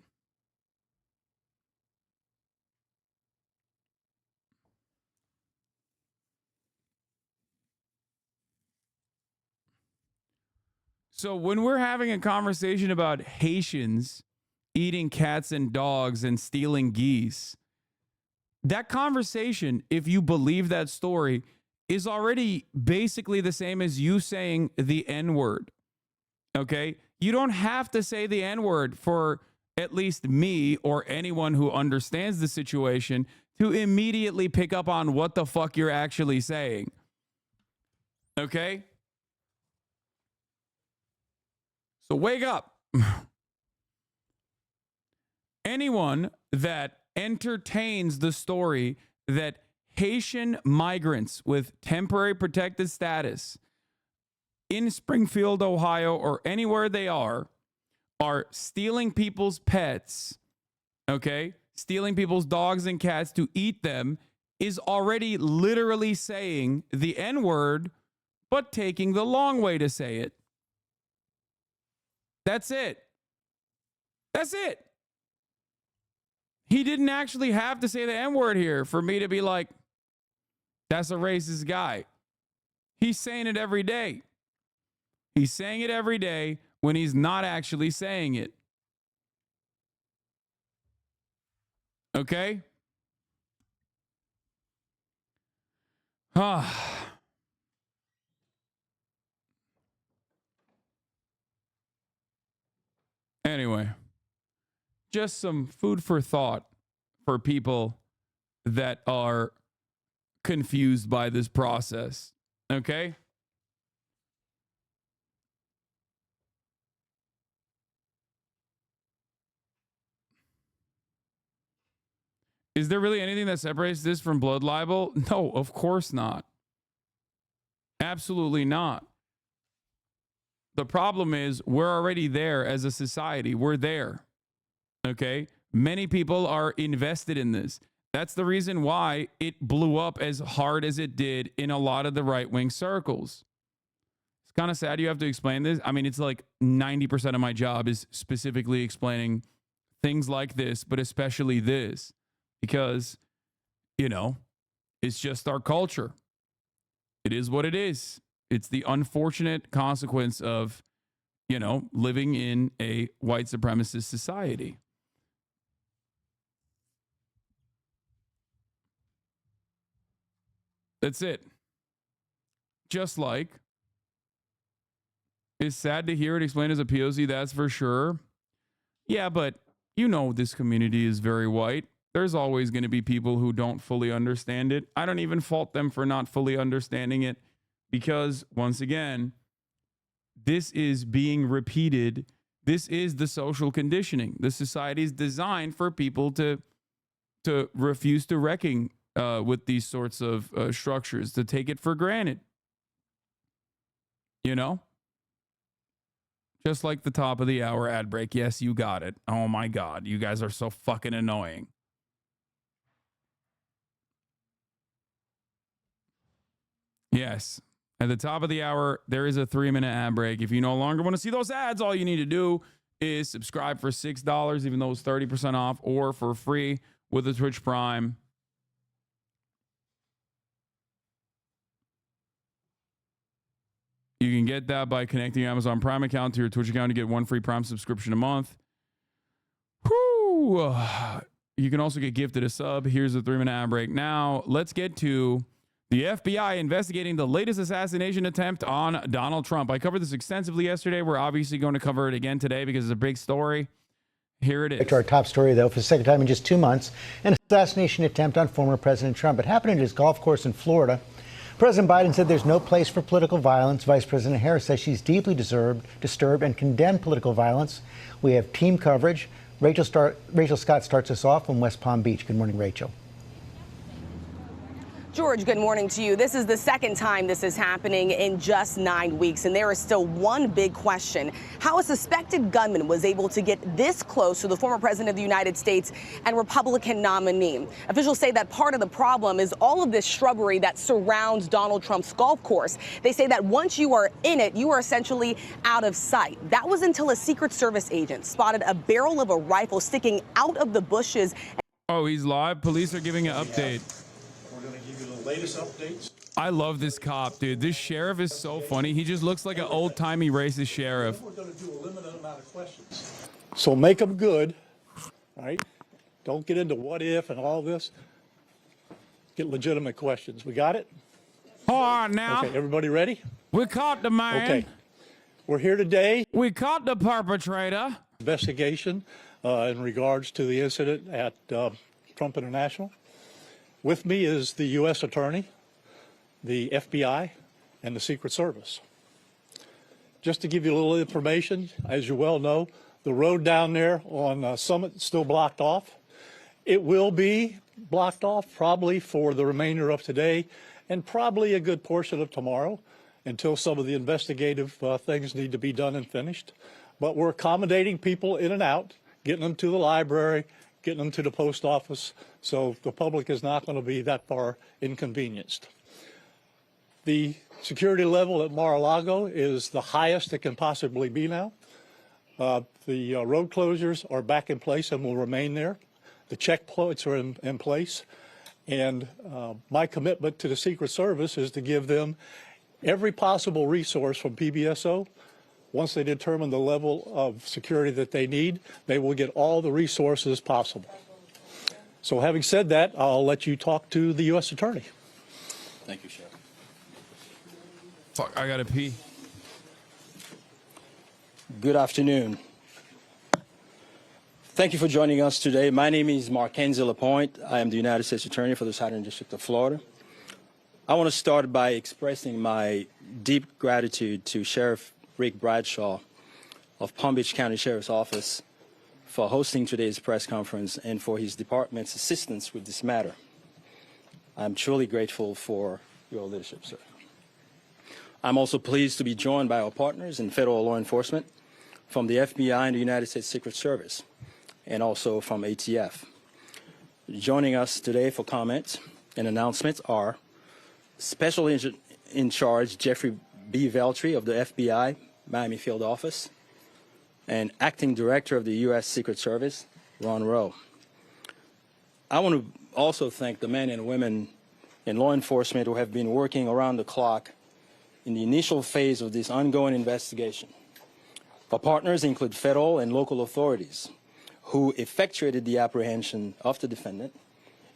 So when we're having a conversation about Haitians eating cats and dogs and stealing geese, that conversation, if you believe that story, is already basically the same as you saying the N-word. Okay? You don't have to say the N-word for at least me or anyone who understands the situation to immediately pick up on what the fuck you're actually saying. Okay? So wake up. Anyone that entertains the story that Haitian migrants with temporary protected status in Springfield, Ohio, or anywhere they are stealing people's pets, okay? Stealing people's dogs and cats to eat them is already literally saying the N-word, but taking the long way to say it. That's it. That's it. He didn't actually have to say the N-word here for me to be like, that's a racist guy. He's saying it every day. He's saying it every day when he's not actually saying it. Okay? Anyway, just some food for thought for people that are confused by this process. Okay? Is there really anything that separates this from blood libel? No, of course not. Absolutely not. The problem is we're already there as a society. We're there. Okay? Many people are invested in this. That's the reason why it blew up as hard as it did in a lot of the right-wing circles. It's kind of sad you have to explain this. I mean, it's like 90% of my job is specifically explaining things like this, but especially this. Because, you know, it's just our culture. It is what it is. It's the unfortunate consequence of, you know, living in a white supremacist society. That's it. Just like, it's sad to hear it explained as a POC, that's for sure. Yeah, but you know this community is very white. There's always going to be people who don't fully understand it. I don't even fault them for not fully understanding it because, once again, this is being repeated. This is the social conditioning. The society is designed for people to refuse to reckon with these sorts of structures, to take it for granted. You know? Just like the top of the hour ad break. Yes, you got it. Oh my God. You guys are so fucking annoying. Yes. At the top of the hour, there is a 3-minute ad break. If you no longer want to see those ads, all you need to do is subscribe for $6, even though it's 30% off, or for free with a Twitch Prime. You can get that by connecting your Amazon Prime account to your Twitch account to get 1 free Prime subscription a month. Whew. You can also get gifted a sub. Here's a 3-minute ad break. Now, let's get to the FBI investigating the latest assassination attempt on Donald Trump. I covered this extensively yesterday. We're obviously going to cover it again today because it's a big story. Here it is. To our top story, though, for the second time in just 2 months, an assassination attempt on former President Trump. It happened at his golf course in Florida. President Biden said there's no place for political violence. Vice President Harris says she's deeply disturbed and condemned political violence. We have team coverage. Rachel Scott starts us off from West Palm Beach. Good morning, Rachel. George, good morning to you. This is the second time this is happening in just 9 weeks, and there is still one big question: how a suspected gunman was able to get this close to the former president of the United States and Republican nominee. Officials say that part of the problem is all of this shrubbery that surrounds Donald Trump's golf course. They say that once you are in it, you are essentially out of sight. That was until a Secret Service agent spotted a barrel of a rifle sticking out of the bushes. Oh, he's live. Police are giving an update. We're going to give you the latest updates. I love this cop, dude. This sheriff is so funny. He just looks like an old-timey racist sheriff. We're going to do a limited amount of questions. So make them good, right? Don't get into what if and all this. Get legitimate questions. We got it? Hold on now. Okay, everybody ready? We caught the man. Okay. We're here today. We caught the perpetrator. Investigation in regards to the incident at Trump International. With me is the U.S. Attorney, the FBI, and the Secret Service. Just to give you a little information, as you well know, the road down there on Summit is still blocked off. It will be blocked off probably for the remainder of today and probably a good portion of tomorrow until some of the investigative things need to be done and finished. But we're accommodating people in and out, getting them to the library, getting them to the post office, so the public is not going to be that far inconvenienced. The security level at Mar-a-Lago is the highest it can possibly be now. The road closures are back in place and will remain there. The checkpoints are in place. And my commitment to the Secret Service is to give them every possible resource from PBSO. Once they determine the level of security that they need, they will get all the resources possible. So having said that, I'll let you talk to the U.S. Attorney. Thank you, Sheriff. Fuck, I gotta pee. Good afternoon. Thank you for joining us today. My name is Mackenzie Lapointe. I am the United States Attorney for the Southern District of Florida. I want to start by expressing my deep gratitude to Sheriff Rick Bradshaw of Palm Beach County Sheriff's Office for hosting today's press conference and for his department's assistance with this matter. I'm truly grateful for your leadership, sir. I'm also pleased to be joined by our partners in federal law enforcement from the FBI and the United States Secret Service, and also from ATF. Joining us today for comments and announcements are Special Agent in Charge Jeffrey B. Veltri of the FBI Miami Field Office, and Acting Director of the U.S. Secret Service, Ron Rowe. I want to also thank the men and women in law enforcement who have been working around the clock in the initial phase of this ongoing investigation. Our partners include federal and local authorities who effectuated the apprehension of the defendant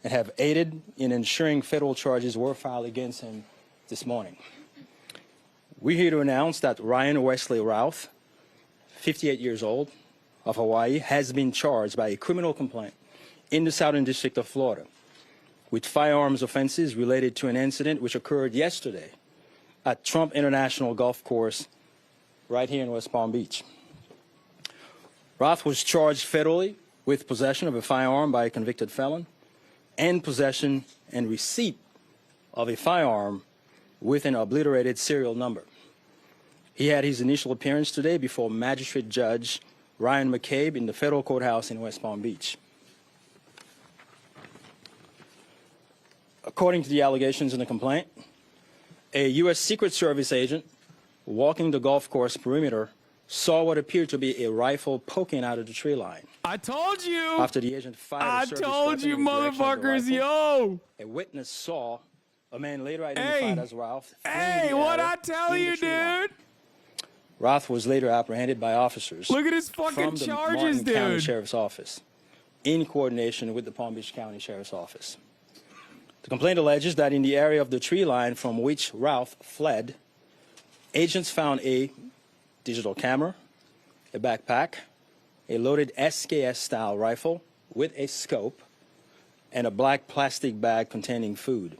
and have aided in ensuring federal charges were filed against him this morning. We're here to announce that Ryan Wesley Routh, 58 years old, of Hawaii, has been charged by a criminal complaint in the Southern District of Florida with firearms offenses related to an incident which occurred yesterday at Trump International Golf Course right here in West Palm Beach. Routh was charged federally with possession of a firearm by a convicted felon and possession and receipt of a firearm with an obliterated serial number. He had his initial appearance today before Magistrate Judge Ryan McCabe in the federal courthouse in West Palm Beach. According to the allegations in the complaint, a U.S. Secret Service agent walking the golf course perimeter saw what appeared to be a rifle poking out of the tree line. I told you. After the agent fired a service told you, weapon in the direction of the motherfuckers, rifle, yo. a witness saw a man later identified as Ralph. Hey, what I tell you, dude? Roth was later apprehended by officers. Look at his fucking from the charges, Martin County dude. Sheriff's Office, in coordination with the Palm Beach County Sheriff's Office. The complaint alleges that in the area of the tree line from which Ralph fled, agents found a digital camera, a backpack, a loaded SKS-style rifle with a scope, and a black plastic bag containing food.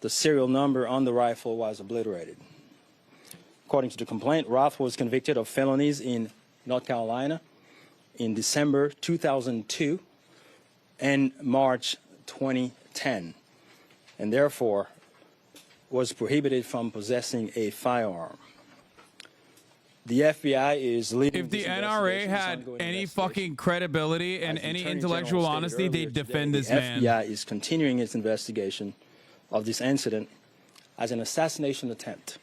The serial number on the rifle was obliterated. According to the complaint, Roth was convicted of felonies in North Carolina in December 2002 and March 2010, and therefore was prohibited from possessing a firearm. The FBI is leading. If the NRA had any fucking credibility and any intellectual honesty, they'd defend this man. The FBI is continuing its investigation of this incident as an assassination attempt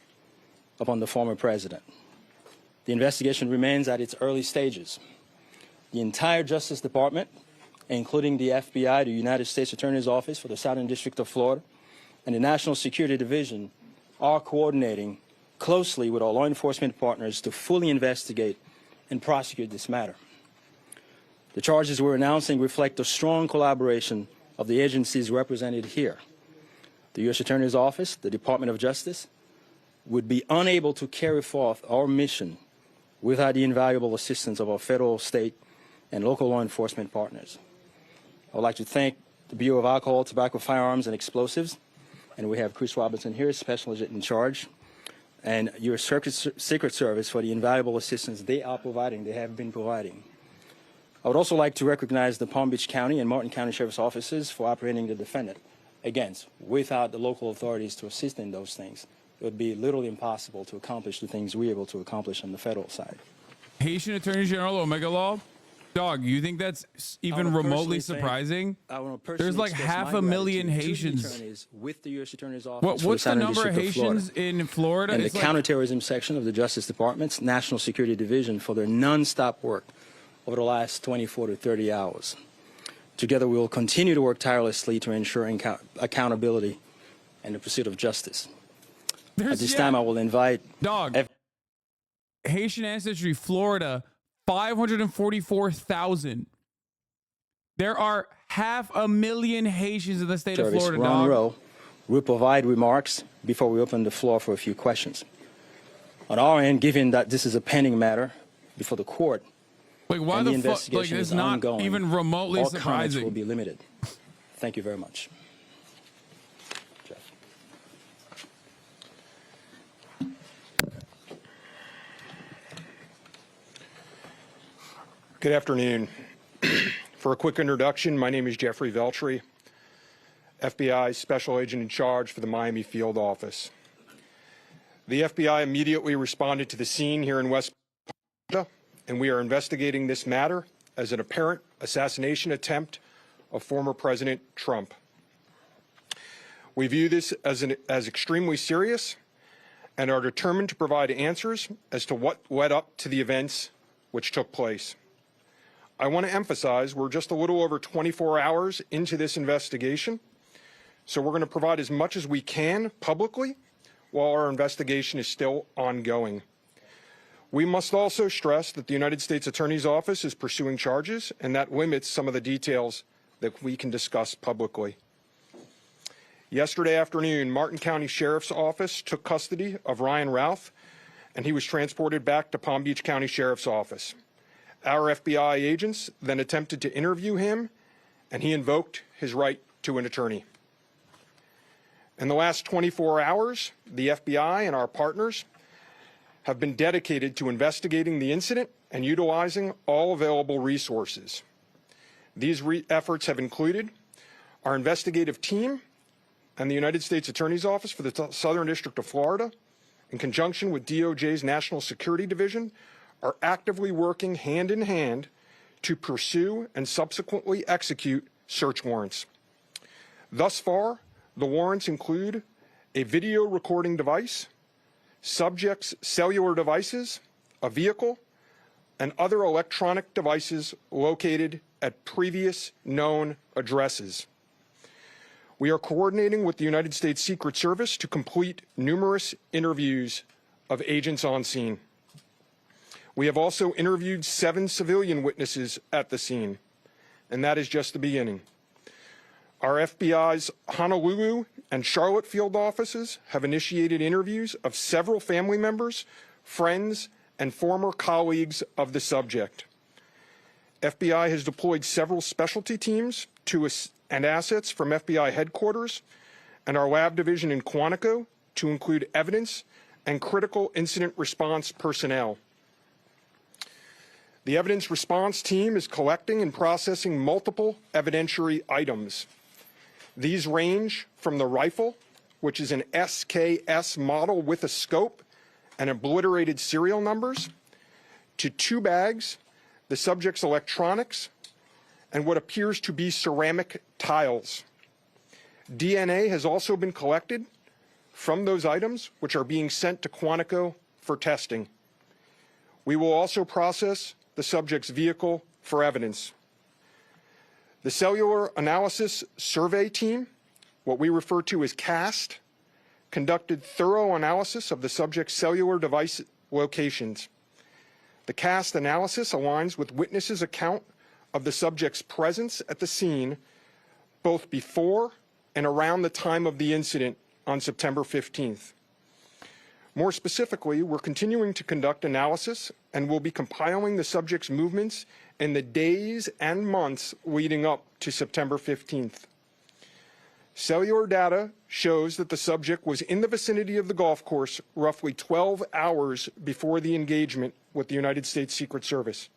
upon the former president. The investigation remains at its early stages. The entire Justice Department, including the FBI, the United States Attorney's Office for the Southern District of Florida, and the National Security Division are coordinating closely with our law enforcement partners to fully investigate and prosecute this matter. The charges we're announcing reflect the strong collaboration of the agencies represented here. The U.S. Attorney's Office, the Department of Justice, would be unable to carry forth our mission without the invaluable assistance of our federal, state, and local law enforcement partners. I would like to thank the Bureau of Alcohol, Tobacco, Firearms, and Explosives, and we have Chris Robinson here, Special Agent in Charge, and your Secret Service for the invaluable assistance they are providing, they have been providing. I would also like to recognize the Palm Beach County and Martin County Sheriff's Offices for apprehending the defendant. Again, without the local authorities to assist in those things, it would be literally impossible to accomplish the things we're able to accomplish on the federal side. Haitian Attorney General Omega Law, Dog, you think that's even remotely surprising? There's like 500,000 Haitians. With the U.S. Attorney's Office. What's the number of Haitians in Florida? And the counterterrorism section of the Justice Department's National Security Division for their nonstop work over the last 24 to 30 hours. Together, we will continue to work tirelessly to ensure accountability and the pursuit of justice. At this time, I will invite... Haitian ancestry, Florida, 544,000. There are 500,000 Haitians in the state of Florida, Ron Rowe will provide remarks before we open the floor for a few questions. On our end, given that this is a pending matter before the court, like, why and the fuck? Like, investigation it's is not ongoing, even remotely all comments surprising. will be limited. Thank you very much. Good afternoon. For a quick introduction, my name is Jeffrey Veltri, FBI Special Agent in charge for the Miami Field Office. The FBI immediately responded to the scene here in West Florida, and we are investigating this matter as an apparent assassination attempt of former President Trump. We view this as extremely serious and are determined to provide answers as to what led up to the events which took place. I want to emphasize we're just a little over 24 hours into this investigation, so we're going to provide as much as we can publicly while our investigation is still ongoing. We must also stress that the United States Attorney's Office is pursuing charges, and that limits some of the details that we can discuss publicly. Yesterday afternoon, Martin County Sheriff's Office took custody of Ryan Ralph, and he was transported back to Palm Beach County Sheriff's Office. Our FBI agents then attempted to interview him, and he invoked his right to an attorney. In the last 24 hours, the FBI and our partners have been dedicated to investigating the incident and utilizing all available resources. These efforts have included our investigative team and the United States Attorney's Office for the Southern District of Florida, in conjunction with DOJ's National Security Division, are actively working hand in hand to pursue and subsequently execute search warrants. Thus far, the warrants include a video recording device, subjects' cellular devices, a vehicle, and other electronic devices located at previous known addresses. We are coordinating with the United States Secret Service to complete numerous interviews of agents on scene. We have also interviewed 7 civilian witnesses at the scene, and that is just the beginning. Our FBI's Honolulu and Charlotte field offices have initiated interviews of several family members, friends, and former colleagues of the subject. FBI has deployed several specialty teams and assets from FBI headquarters and our lab division in Quantico to include evidence and critical incident response personnel. The evidence response team is collecting and processing multiple evidentiary items. These range from the rifle, which is an SKS model with a scope and obliterated serial numbers, to 2 bags, the subject's electronics, and what appears to be ceramic tiles. DNA has also been collected from those items, which are being sent to Quantico for testing. We will also process the subject's vehicle for evidence. The Cellular Analysis Survey Team, what we refer to as CAST, conducted thorough analysis of the subject's cellular device locations. The CAST analysis aligns with witnesses' account of the subject's presence at the scene both before and around the time of the incident on September 15th. More specifically, we're continuing to conduct analysis and will be compiling the subject's movements in the days and months leading up to September 15th. Cellular data shows that the subject was in the vicinity of the golf course roughly 12 hours before the engagement with the United States Secret Service.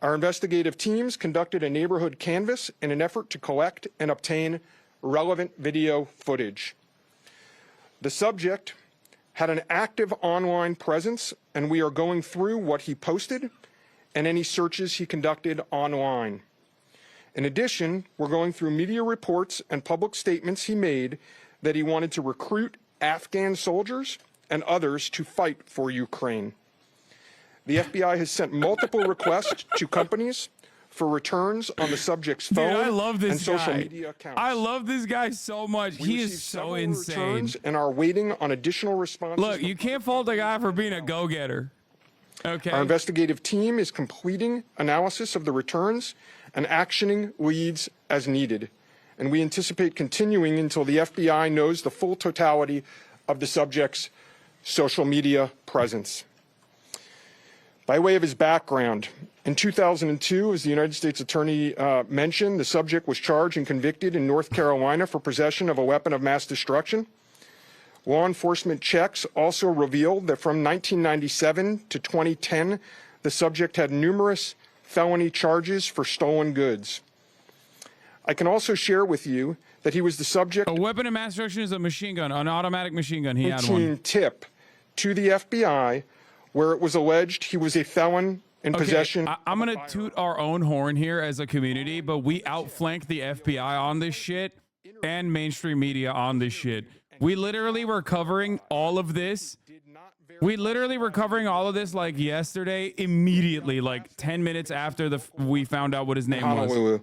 Our investigative teams conducted a neighborhood canvass in an effort to collect and obtain relevant video footage. The subject had an active online presence, and we are going through what he posted and any searches he conducted online. In addition, we're going through media reports and public statements he made that he wanted to recruit Afghan soldiers and others to fight for Ukraine. The FBI has sent multiple requests to companies for returns on the subject's phone Dude, I love this and social guy. media accounts. I love this guy so much. We He received is so several insane. returns and are waiting on additional responses. Look, you can't fault a guy for being a go-getter. Okay. Our investigative team is completing analysis of the returns and actioning leads as needed. And we anticipate continuing until the FBI knows the full totality of the subject's social media presence. By way of his background, in 2002, as the United States Attorney mentioned, the subject was charged and convicted in North Carolina for possession of a weapon of mass destruction. Law enforcement checks also revealed that from 1997 to 2010, the subject had numerous felony charges for stolen goods. I can also share with you that he was the subject A weapon of mass destruction is a machine gun, an automatic machine gun. He had routine one. tip to the FBI where it was alleged he was a felon in possession. I'm going to toot our own horn here as a community, but we outflanked the FBI on this shit and mainstream media on this shit. We literally were covering all of this. We literally were covering all of this like yesterday, immediately, like 10 minutes after we found out what his name was. Honolulu.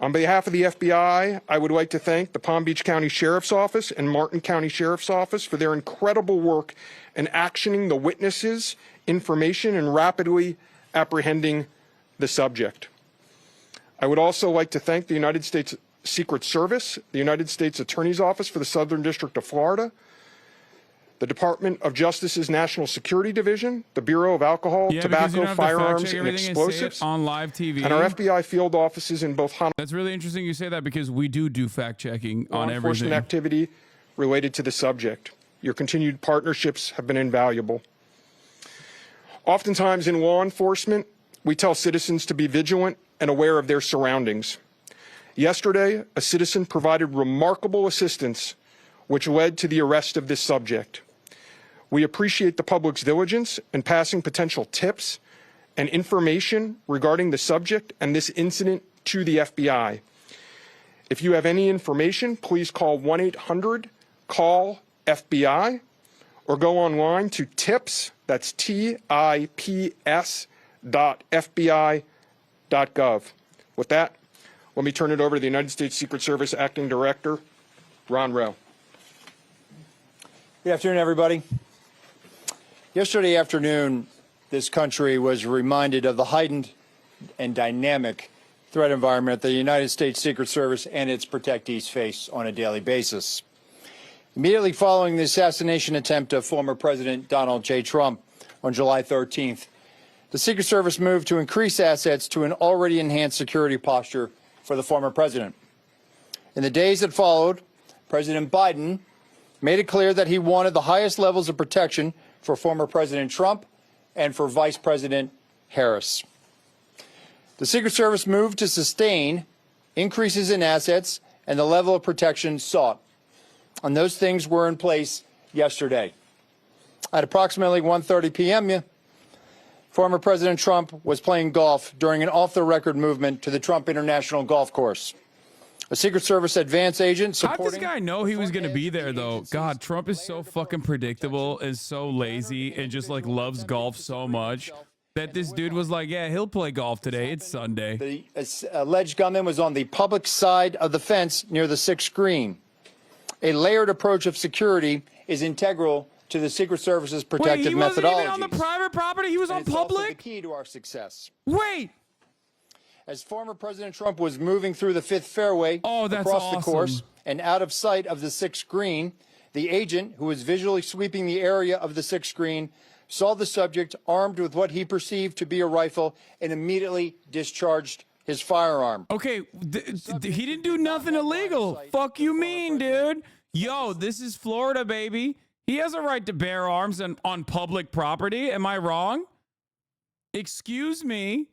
On behalf of the FBI, I would like to thank the Palm Beach County Sheriff's Office and Martin County Sheriff's Office for their incredible work in actioning the witnesses, information, and rapidly apprehending the subject. I would also like to thank the United States Secret Service, the United States Attorney's Office for the Southern District of Florida, the Department of Justice's National Security Division, the Bureau of Alcohol, Tobacco, Firearms, and Explosives, on live TV, and our FBI field offices in both Honolulu. That's really interesting you say that because we do fact checking on law enforcement everything. activity related to the subject. Your continued partnerships have been invaluable. Oftentimes in law enforcement, we tell citizens to be vigilant and aware of their surroundings. Yesterday, a citizen provided remarkable assistance, which led to the arrest of this subject. We appreciate the public's diligence in passing potential tips and information regarding the subject and this incident to the FBI. If you have any information, please call 1-800-CALL-FBI or go online to tips, that's tips.fbi.gov. With that, let me turn it over to the United States Secret Service Acting Director, Ron Rowe. Good afternoon, everybody. Yesterday afternoon, this country was reminded of the heightened and dynamic threat environment that the United States Secret Service and its protectees face on a daily basis. Immediately following the assassination attempt of former President Donald J. Trump on July 13th, the Secret Service moved to increase assets to an already enhanced security posture for the former president. In the days that followed, President Biden made it clear that he wanted the highest levels of protection for former President Trump and for Vice President Harris. The Secret Service moved to sustain increases in assets and the level of protection sought. And those things were in place yesterday. At approximately 1:30 p.m., former President Trump was playing golf during an off-the-record movement to the Trump International Golf Course. A Secret Service advance agent supporting... How'd this guy know he was going to be there, though? God, Trump is so fucking predictable and so lazy and just, like, loves golf so much that this dude was like, yeah, he'll play golf today. It's Sunday. The alleged gunman was on the public side of the fence near the sixth green. A layered approach of security is integral to the Secret Service's protective methodology. Wait, he wasn't even on the private property? He was on public? It's the key to our success. Wait! As former President Trump was moving through the fifth fairway across the course and out of sight of the sixth green, the agent, who was visually sweeping the area of the sixth green, saw the subject armed with what he perceived to be a rifle and immediately discharged his firearm. Okay, he didn't do nothing illegal. Fuck you mean, dude? Yo, this is Florida, baby. He has a right to bear arms on public property. Am I wrong? Excuse me.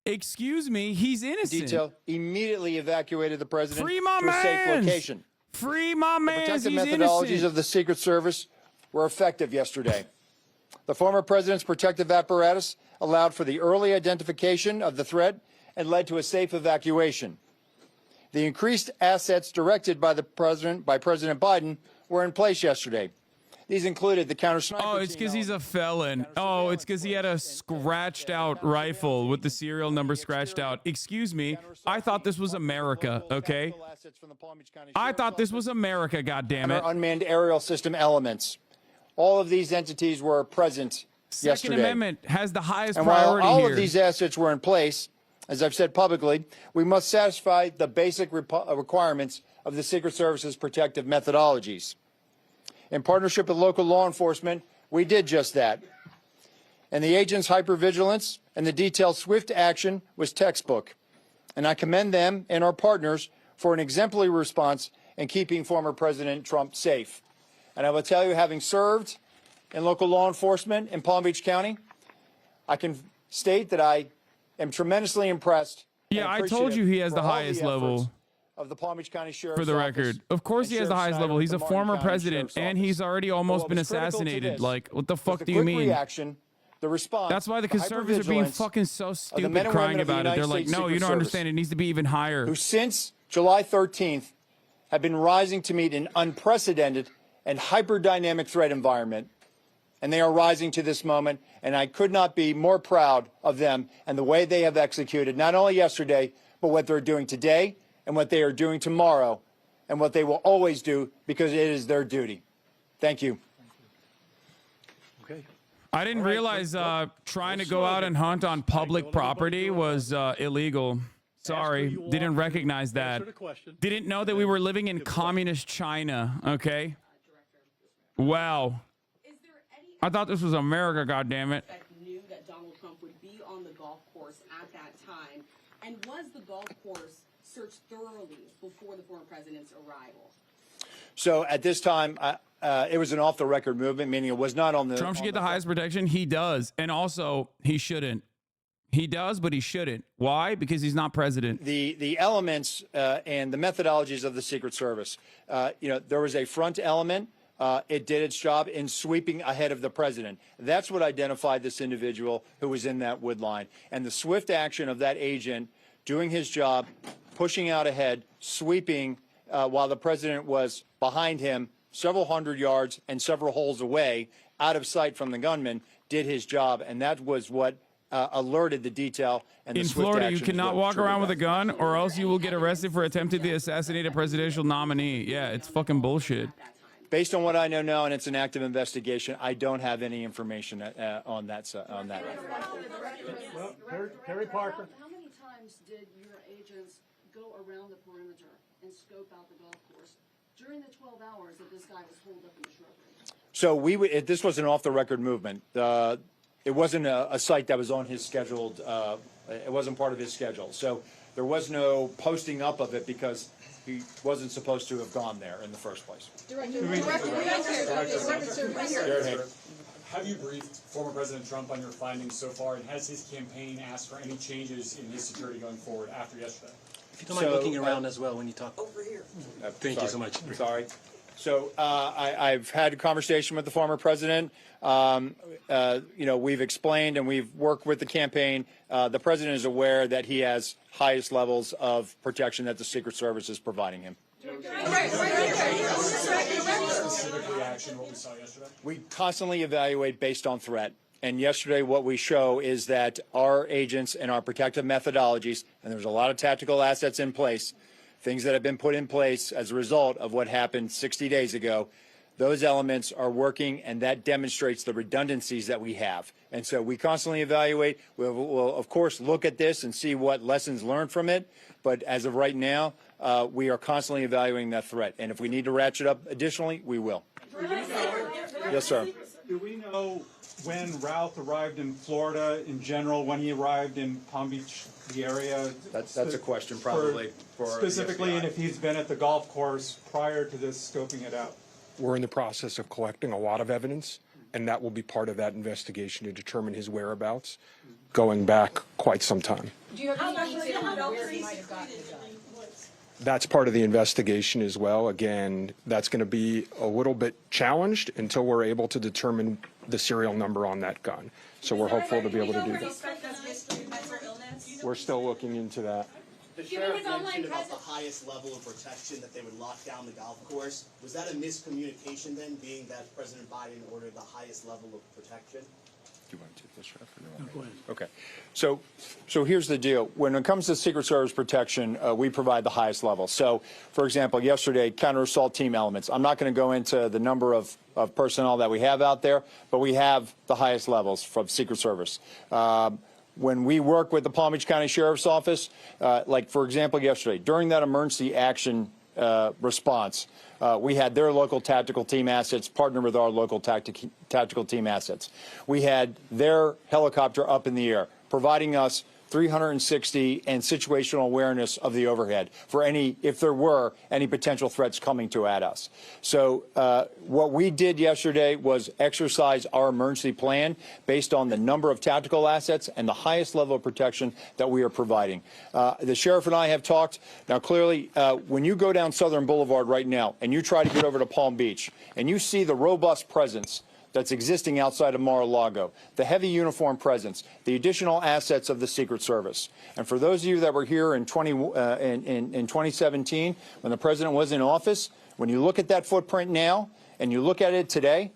Excuse me, he's innocent. Detail immediately evacuated the president Free my to a safe location. Free my man. The protective methodologies of the Secret Service were effective yesterday. The former president's protective apparatus allowed for the early identification of the threat and led to a safe evacuation. The increased assets directed by President Biden were in place yesterday. These included the counter-sniper. Oh, it's because he's a felon. Oh, it's because he had a scratched out rifle with the serial number scratched out. Excuse me. I thought this was America, okay? I thought this was America, goddammit. Unmanned aerial system elements. All of these entities were present yesterday. Second Amendment has the highest and priority while all here. of these assets were in place, as I've said publicly, we must satisfy the basic requirements of the Secret Service's protective methodologies. In partnership with local law enforcement, we did just that. And the agents' hypervigilance and the detailed swift action was textbook. And I commend them and our partners for an exemplary response in keeping former President Trump safe. And I will tell you, having served in local law enforcement in Palm Beach County, I can state that I am tremendously impressed. Yeah, I told you he has the highest level. Of the Palm Beach County Sheriff's For the record, of course he has the highest level. He's a former president, and he's already almost been assassinated. Like, what the fuck do you mean? Reaction, the response, that's why the conservatives are being fucking so stupid crying about it. They're like, no, you don't understand. It needs to be even higher. Who since July 13th have been rising to meet an unprecedented and hyper-dynamic threat environment. And they are rising to this moment, and I could not be more proud of them and the way they have executed, not only yesterday, but what they're doing today, and what they are doing tomorrow, and what they will always do, because it is their duty. Thank you. Okay. I didn't realize trying to go out and hunt on public property was illegal. Sorry, didn't recognize that. Didn't know that we were living in communist China, okay? Wow. I thought this was America, goddammit. Knew that Donald Trump would be on the golf course at that time, and was the golf course searched thoroughly before the former president's arrival? So at this time, it was an off-the-record movement, meaning it was not on the. Trump should get the highest protection. He does, and also he shouldn't. He does, but he shouldn't. Why? Because he's not president. The elements and the methodologies of the Secret Service. There was a front element. It did its job in sweeping ahead of the president. That's what identified this individual who was in that wood line. And the swift action of that agent doing his job, pushing out ahead, sweeping while the president was behind him several hundred yards and several holes away, out of sight from the gunman, did his job. And that was what alerted the detail. And the in swift Florida, you action cannot walk around with a gun, or else you will get arrested for attempting to assassinate a presidential nominee. Yeah, it's fucking bullshit. Based on what I know now, and it's an active investigation, I don't have any information on that. Well, Perry Parker. How many times did your agents go around the perimeter and scope out the golf course during the 12 hours that this guy was holed up in the shrubbery? So this was an off-the-record movement. It wasn't a site that was on his scheduled. It wasn't part of his schedule. So there was no posting up of it because he wasn't supposed to have gone there in the first place. Have you briefed former President Trump on your findings so far, and has his campaign asked for any changes in his security going forward after yesterday? If you don't mind looking around as well when you talk. Over here. Thank you so much. Sorry. So I've had a conversation with the former president. We've explained and we've worked with the campaign. The president is aware that he has highest levels of protection that the Secret Service is providing him. Specific reaction, what we saw yesterday? We constantly evaluate based on threat. And yesterday what we show is that our agents and our protective methodologies, and there's a lot of tactical assets in place, things that have been put in place as a result of what happened 60 days ago, those elements are working, and that demonstrates the redundancies that we have. And so we constantly evaluate. We'll of course, look at this and see what lessons learned from it. But as of right now, we are constantly evaluating that threat. And if we need to ratchet up additionally, we will. Yes, sir. Do we know when Ralph arrived in Florida in general, when he arrived in Palm Beach, the area? That's a question probably for specifically, and if he's been at the golf course prior to this scoping it out. We're in the process of collecting a lot of evidence, and that will be part of that investigation to determine his whereabouts going back quite some time. Do you have any detail on where he might have gotten the gun? That's part of the investigation as well. Again, that's going to be a little bit challenged until we're able to determine the serial number on that gun. So we're hopeful to be able to do that. We're still looking into that. The sheriff mentioned about the highest level of protection that they would lock down the golf course. Was that a miscommunication then, being that President Biden ordered the highest level of protection? Do you want to take this, Sheriff? Go ahead. Okay. So here's the deal. When it comes to Secret Service protection, we provide the highest level. So, for example, yesterday, counter-assault team elements. I'm not going to go into the number of personnel that we have out there, but we have the highest levels from Secret Service. When we work with the Palm Beach County Sheriff's Office, like, for example, yesterday, during that emergency action response, we had their local tactical team assets partner with our local tactical team assets. We had their helicopter up in the air, providing us 360 and situational awareness of the overhead for if there were any potential threats coming at us. So what we did yesterday was exercise our emergency plan based on the number of tactical assets and the highest level of protection that we are providing. The sheriff and I have talked. Now, clearly, when you go down Southern Boulevard right now and you try to get over to Palm Beach and you see the robust presence that's existing outside of Mar-a-Lago, the heavy uniform presence, the additional assets of the Secret Service. And for those of you that were here in 2017, when the president was in office, when you look at that footprint now and you look at it today,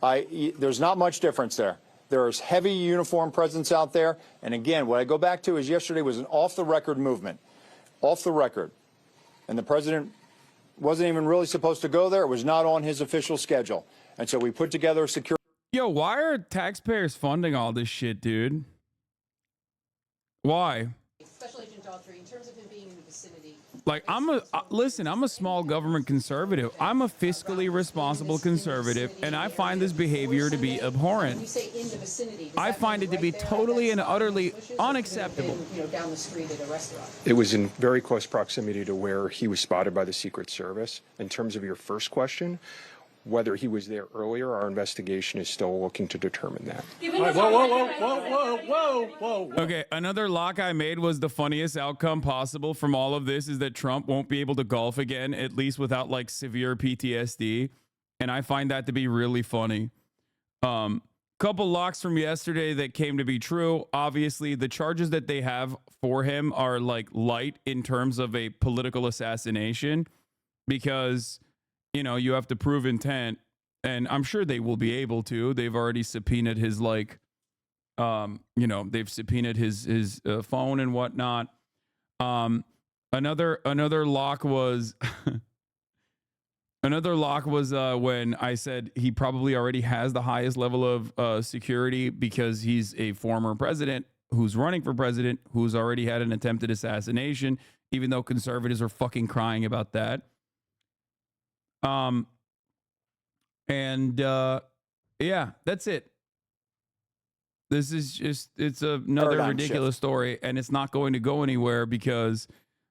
there's not much difference there. There's heavy uniform presence out there. And again, what I go back to is yesterday was an off-the-record movement, off the record. And the president wasn't even really supposed to go there. It was not on his official schedule. And so we put together a security. Yo, why are taxpayers funding all this shit, dude? Why? Special Agent Daughtry, in terms of him being in the vicinity. Like, listen, I'm a small government conservative. I'm a fiscally responsible conservative, and I find this behavior to be abhorrent. You say in the vicinity. I find it to be totally and utterly unacceptable. Down the street at a restaurant. It was in very close proximity to where he was spotted by the Secret Service. In terms of your first question, whether he was there earlier, our investigation is still looking to determine that. Whoa. Okay, another lock I made was the funniest outcome possible from all of this is that Trump won't be able to golf again, at least without like severe PTSD. And I find that to be really funny. Couple locks from yesterday that came to be true. Obviously, the charges that they have for him are like light in terms of a political assassination because, you know, you have to prove intent, and I'm sure they will be able to. They've already subpoenaed his they've subpoenaed his phone and whatnot. Another lock was when I said he probably already has the highest level of security because he's a former president who's running for president who's already had an attempted assassination, even though conservatives are fucking crying about that. Yeah, that's it. This is just, it's another ridiculous story, and it's not going to go anywhere because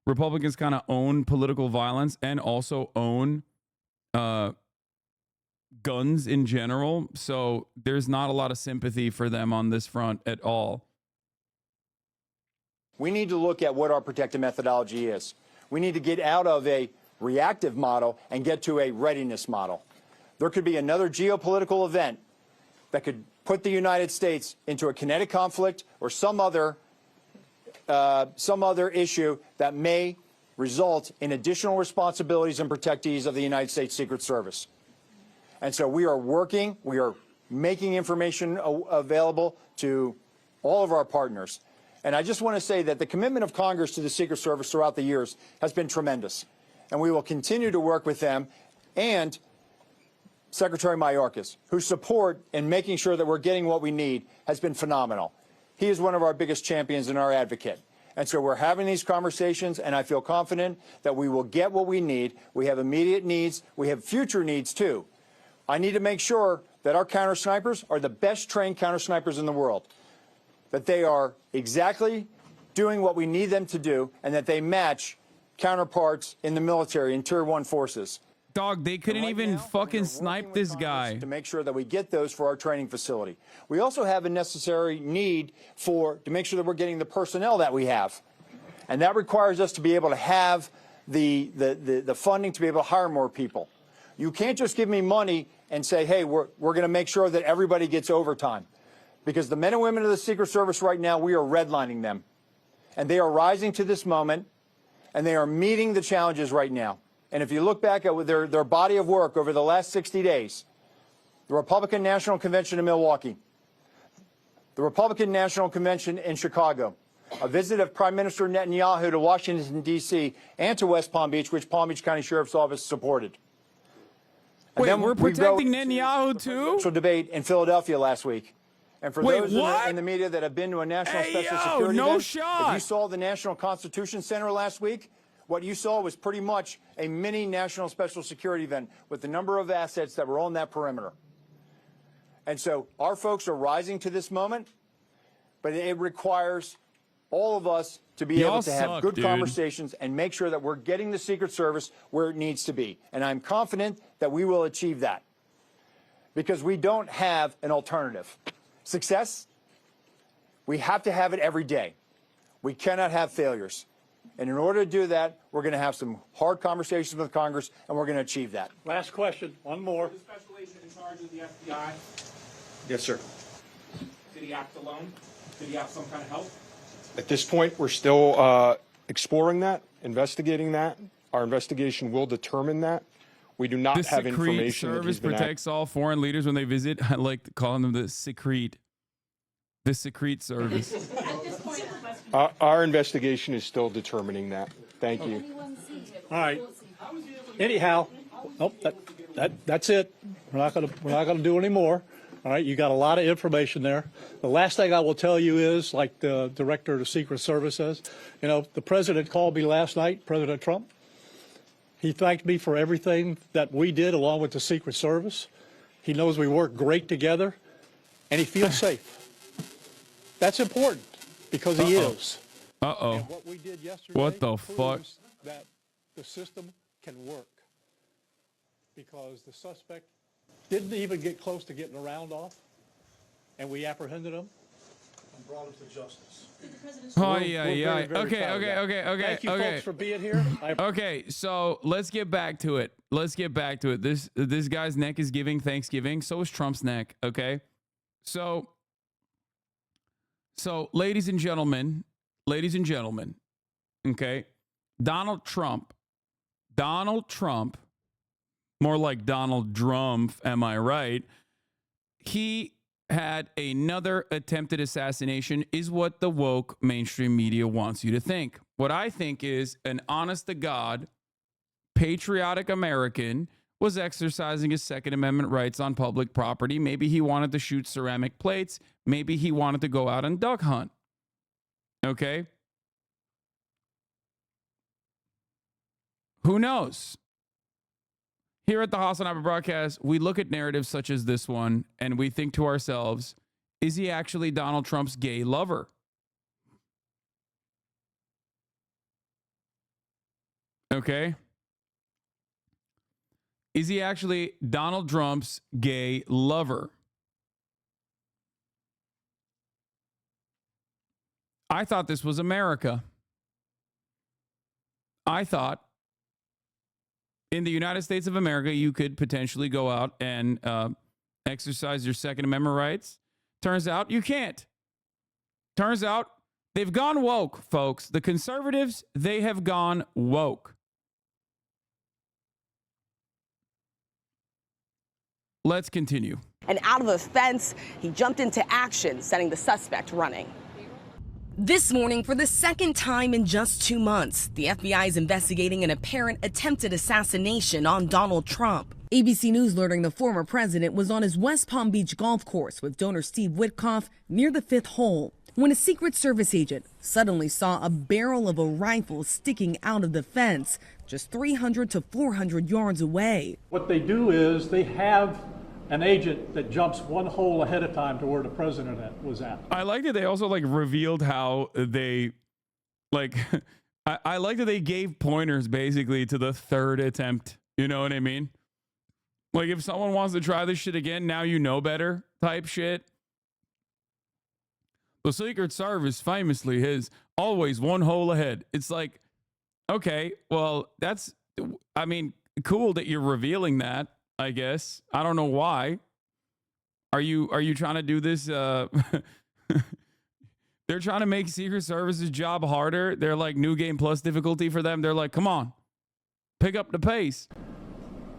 Republicans kind of own political violence and also own guns in general. So there's not a lot of sympathy for them on this front at all. We need to look at what our protective methodology is. We need to get out of a reactive model and get to a readiness model. There could be another geopolitical event that could put the United States into a kinetic conflict or some other issue that may result in additional responsibilities and protectees of the United States Secret Service. And so we are working, we are making information available to all of our partners. And I just want to say that the commitment of Congress to the Secret Service throughout the years has been tremendous. And we will continue to work with them and Secretary Mayorkas, whose support in making sure that we're getting what we need has been phenomenal. He is one of our biggest champions and our advocate. And so we're having these conversations, and I feel confident that we will get what we need. We have immediate needs. We have future needs, too. I need to make sure that our counter snipers are the best trained counter snipers in the world, that they are exactly doing what we need them to do, and that they match counterparts in the military in Tier 1 forces. Dog, they couldn't even fucking snipe this guy. To make sure that we get those for our training facility. We also have a necessary need to make sure that we're getting the personnel that we have. And that requires us to be able to have the funding to be able to hire more people. You can't just give me money and say, hey, we're going to make sure that everybody gets overtime. Because the men and women of the Secret Service right now, we are redlining them. And they are rising to this moment, and they are meeting the challenges right now. And if you look back at their body of work over the last 60 days, the Republican National Convention in Milwaukee, the Republican National Convention in Chicago, a visit of Prime Minister Netanyahu to Washington, D.C., and to West Palm Beach, which Palm Beach County Sheriff's Office supported. And Wait, then we're protecting Netanyahu too? Debate in Philadelphia last week. And for those what? in the media that have been to a national special yo, security no event, shot. if you saw the National Constitution Center last week, what you saw was pretty much a mini national special security event with the number of assets that were on that perimeter. And so our folks are rising to this moment, but it requires all of us to be able to have good conversations and make sure that we're getting the Secret Service where it needs to be. And I'm confident that we will achieve that because we don't have an alternative. Success, we have to have it every day. We cannot have failures. And in order to do that, we're going to have some hard conversations with Congress, and we're going to achieve that. Last question, one more. The special agent in charge of the FBI, Yes, sir. did he act alone? Did he have some kind of help? At this point, we're still exploring that, investigating that. Our investigation will determine that. We do not The have Secret information that Service he's been protects all foreign leaders when they visit. I like calling them the Secret. The Secret Service. Our investigation is still determining that. Thank you. All right. Anyhow, nope, that's it. We're not gonna do any more. All right, you got a lot of information there. The last thing I will tell you is, like the director of the Secret Service says, you know, the president called me last night, President Trump. He thanked me for everything that we did along with the Secret Service. He knows we work great together, and he feels safe. That's important because he is. Uh-oh. And what we did yesterday What the fuck? proves that the system can work because the suspect didn't even get close to getting a round off, and we apprehended him and brought him to justice. Oh, We're yeah. very, very Okay. proud of that. Thank you, folks, for being here. Okay, so let's get back to it. This guy's neck is giving Thanksgiving. So is Trump's neck. Okay, so ladies and gentlemen. Okay, Donald Trump, more like Donald Trump. Am I right? He had another attempted assassination, is what the woke mainstream media wants you to think. What I think is an honest-to-God, patriotic American was exercising his Second Amendment rights on public property. Maybe he wanted to shoot ceramic plates. Maybe he wanted to go out and duck hunt. Okay? Who knows? Here at the HasanAbi broadcast, we look at narratives such as this one, and we think to ourselves, is he actually Donald Trump's gay lover? Okay? Is he actually Donald Trump's gay lover? I thought this was America. I thought in the United States of America, you could potentially go out and exercise your Second Amendment rights. Turns out you can't. Turns out they've gone woke, folks. The conservatives, they have gone woke. Let's continue. And out of a fence, he jumped into action, sending the suspect running. This morning, for the second time in just 2 months, the FBI is investigating an apparent attempted assassination on Donald Trump. ABC News learning the former president was on his West Palm Beach golf course with donor Steve Witkoff near the 5th hole when a Secret Service agent suddenly saw a barrel of a rifle sticking out of the fence just 300 to 400 yards away. What they do is they have an agent that jumps one hole ahead of time to where the president was at. I like that they also revealed how they I like that they gave pointers basically to the third attempt. You know what I mean? Like if someone wants to try this shit again, now you know better type shit. The Secret Service famously is always one hole ahead. It's like, okay, well, that's, I mean, cool that you're revealing that. I guess. I don't know why. Are you trying to do this? They're trying to make Secret Service's job harder. They're like new game plus difficulty for them. They're like, come on, pick up the pace.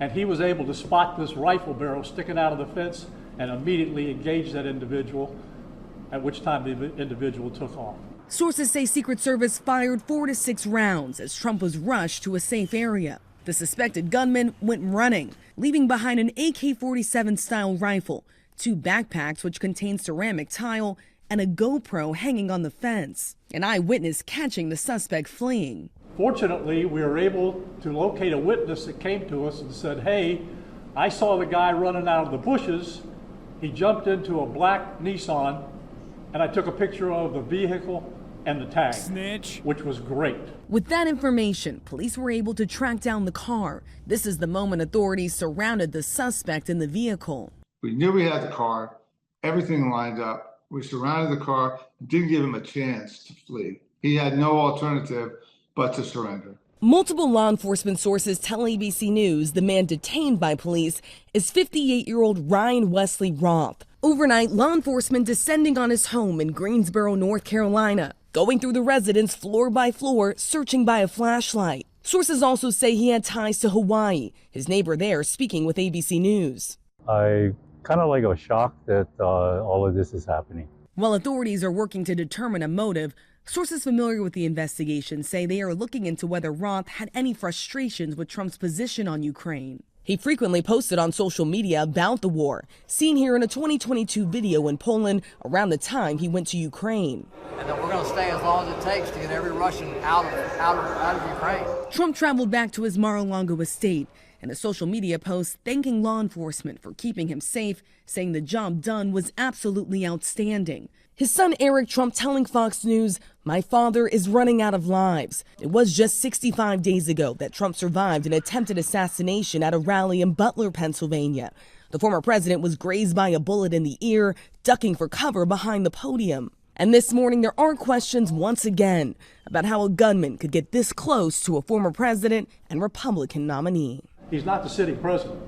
And he was able to spot this rifle barrel sticking out of the fence and immediately engage that individual, at which time the individual took off. Sources say Secret Service fired 4 to 6 rounds as Trump was rushed to a safe area. The suspected gunman went running, leaving behind an AK-47 style rifle, 2 backpacks which contain ceramic tile, and a GoPro hanging on the fence. An eyewitness catching the suspect fleeing. Fortunately, we were able to locate a witness that came to us and said, hey, I saw the guy running out of the bushes. He jumped into a black Nissan, and I took a picture of the vehicle and the tag. Snitch. Which was great. With that information, police were able to track down the car. This is the moment authorities surrounded the suspect in the vehicle. We knew we had the car, everything lined up. We surrounded the car, didn't give him a chance to flee. He had no alternative but to surrender. Multiple law enforcement sources tell ABC News the man detained by police is 58-year-old Ryan Wesley Roth. Overnight, law enforcement descending on his home in Greensboro, North Carolina, going through the residence floor by floor, searching by a flashlight. Sources also say he had ties to Hawaii, his neighbor there speaking with ABC News. I kind of like a shock that all of this is happening. While authorities are working to determine a motive, sources familiar with the investigation say they are looking into whether Roth had any frustrations with Trump's position on Ukraine. He frequently posted on social media about the war, seen here in a 2022 video in Poland around the time he went to Ukraine. And that we're going to stay as long as it takes to get every Russian out of Ukraine. Trump traveled back to his Mar-a-Lago estate in a social media post thanking law enforcement for keeping him safe, saying the job done was absolutely outstanding. His son Eric Trump telling Fox News, "My father is running out of lives." It was just 65 days ago that Trump survived an attempted assassination at a rally in Butler, Pennsylvania. The former president was grazed by a bullet in the ear, ducking for cover behind the podium. And this morning, there are questions once again about how a gunman could get this close to a former president and Republican nominee. He's not the sitting president.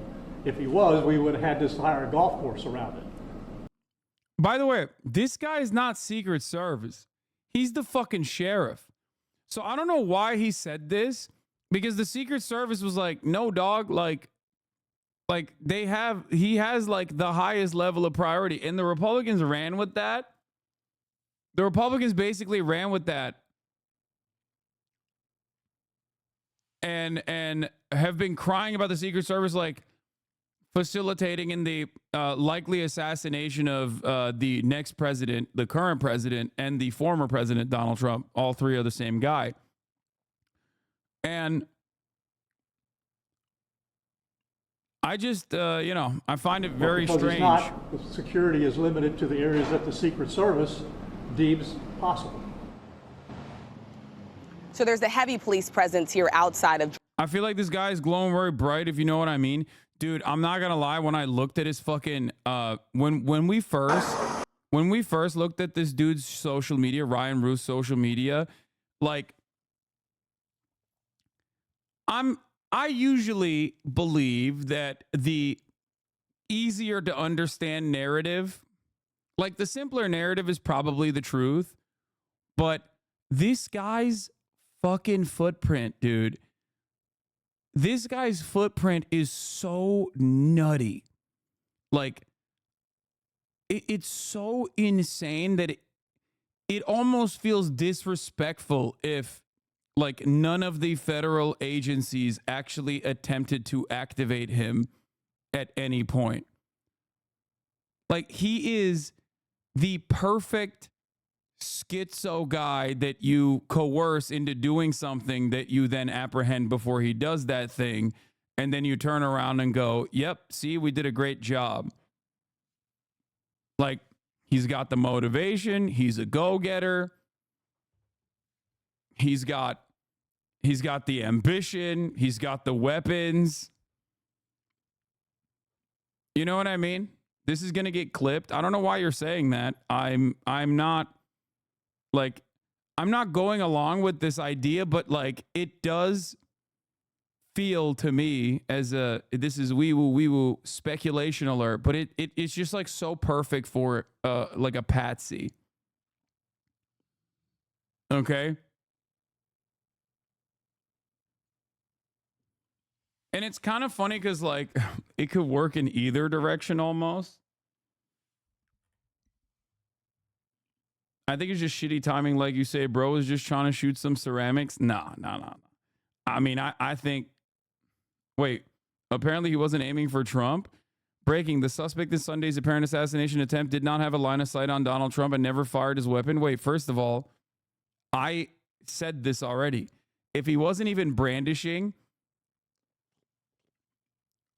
If he was, we would have had this entire golf course around it. By the way, this guy is not Secret Service. He's the fucking sheriff. So I don't know why he said this, because the Secret Service was like, no, dog, like he has like the highest level of priority. And the Republicans ran with that. The Republicans basically ran with that and have been crying about the Secret Service, like facilitating in the likely assassination of the next president, the current president, and the former president, Donald Trump. All three are the same guy. And I just, I find it very strange. The security is limited to the areas that the Secret Service deems possible. So there's a heavy police presence here outside of. I feel like this guy is glowing very bright, if you know what I mean. Dude, I'm not gonna lie, when I looked at his fucking when we first looked at this dude's social media, Ryan Ruth's social media, like I usually believe that the easier to understand narrative, like the simpler narrative, is probably the truth. But this guy's fucking footprint, dude. This guy's footprint is so nutty. Like, it's so insane that it almost feels disrespectful if, like, none of the federal agencies actually attempted to activate him at any point. Like, he is the perfect schizo guy that you coerce into doing something that you then apprehend before he does that thing, and then you turn around and go, yep, see, we did a great job. Like, he's got the motivation, he's a go-getter, he's got the ambition, he's got the weapons. You know what I mean? This is gonna get clipped. I don't know why you're saying that. I'm not going along with this idea, but like, it does feel to me as a, this is wee woo speculation alert, but it's just like so perfect for like a patsy. Okay. And it's kind of funny because like it could work in either direction almost. I think it's just shitty timing, like you say, bro was just trying to shoot some ceramics. No. I mean, I think, wait, apparently he wasn't aiming for Trump. Breaking, the suspect in Sunday's apparent assassination attempt did not have a line of sight on Donald Trump and never fired his weapon. Wait, first of all, I said this already. If he wasn't even brandishing,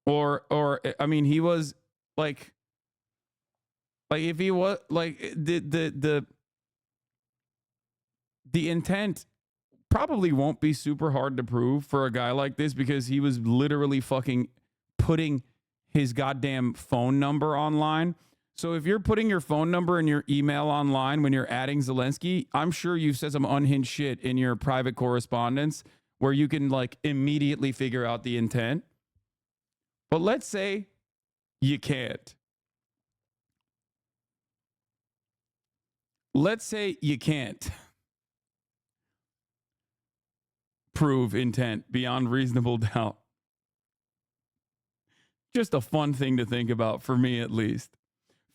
or I mean, he was like if he was like the intent probably won't be super hard to prove for a guy like this, because he was literally fucking putting his goddamn phone number online. So if you're putting your phone number and your email online when you're adding Zelensky, I'm sure you've said some unhinged shit in your private correspondence where you can like immediately figure out the intent. But let's say you can't. Let's say you can't prove intent beyond reasonable doubt. Just a fun thing to think about for me, at least.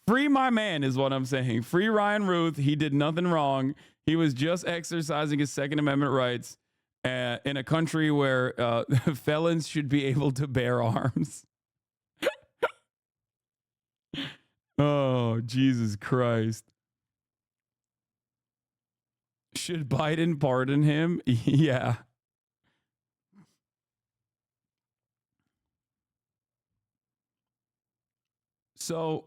Free my man is what I'm saying. Free Ryan Ruth. He did nothing wrong. He was just exercising his Second Amendment rights in a country where felons should be able to bear arms. Oh, Jesus Christ. Should Biden pardon him? Yeah. So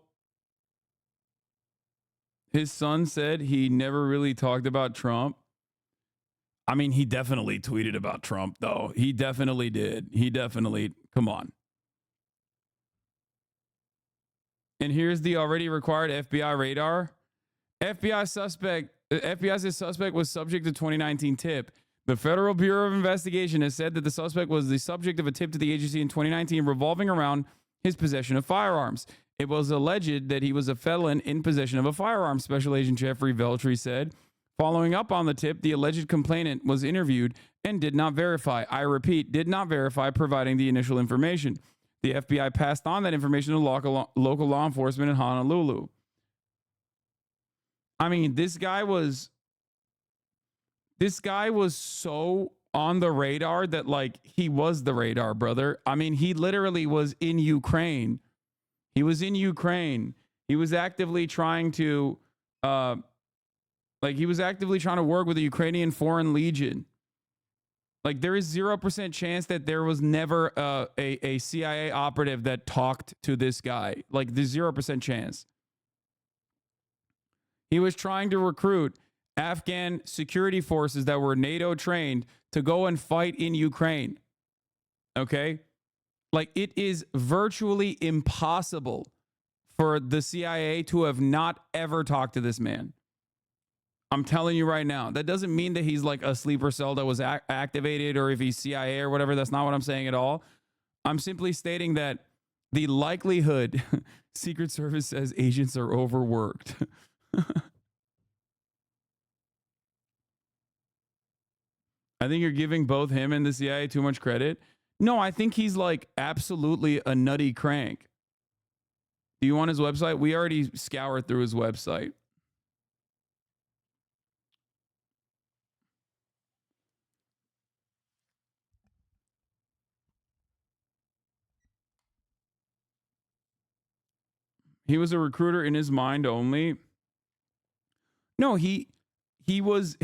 his son said he never really talked about Trump. I mean, he definitely tweeted about Trump, though. He definitely did. He definitely, come on. And here's the already required FBI radar. FBI says suspect was subject to 2019 tip. The Federal Bureau of Investigation has said that the suspect was the subject of a tip to the agency in 2019 revolving around his possession of firearms. It was alleged that he was a felon in possession of a firearm, Special Agent Jeffrey Veltri said. Following up on the tip, the alleged complainant was interviewed and did not verify. I repeat, did not verify providing the initial information. The FBI passed on that information to local law enforcement in Honolulu. I mean, this guy was so on the radar that, like, he was the radar, brother. I mean, he literally was in Ukraine. He was in Ukraine. He was actively trying to, work with the Ukrainian Foreign Legion. Like, there is 0% chance that there was never a CIA operative that talked to this guy. Like, there's 0% chance. He was trying to recruit Afghan security forces that were NATO trained to go and fight in Ukraine. Okay? Like, it is virtually impossible for the CIA to have not ever talked to this man. I'm telling you right now. That doesn't mean that he's like a sleeper cell that was activated, or if he's CIA or whatever. That's not what I'm saying at all. I'm simply stating that the likelihood, Secret Service says agents are overworked. I think you're giving both him and the CIA too much credit. No, I think he's like absolutely a nutty crank. Do you want his website? We already scoured through his website. He was a recruiter in his mind only. No, he was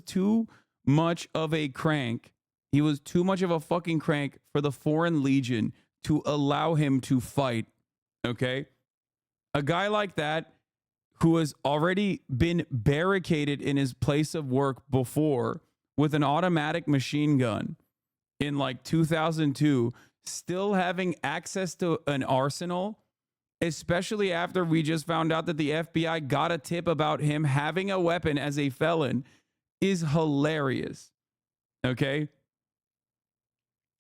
too much of a crank. He was too much of a fucking crank for the Foreign Legion to allow him to fight. Okay? A guy like that who has already been barricaded in his place of work before with an automatic machine gun in like 2002, still having access to an arsenal, especially after we just found out that the FBI got a tip about him having a weapon as a felon, is hilarious. Okay?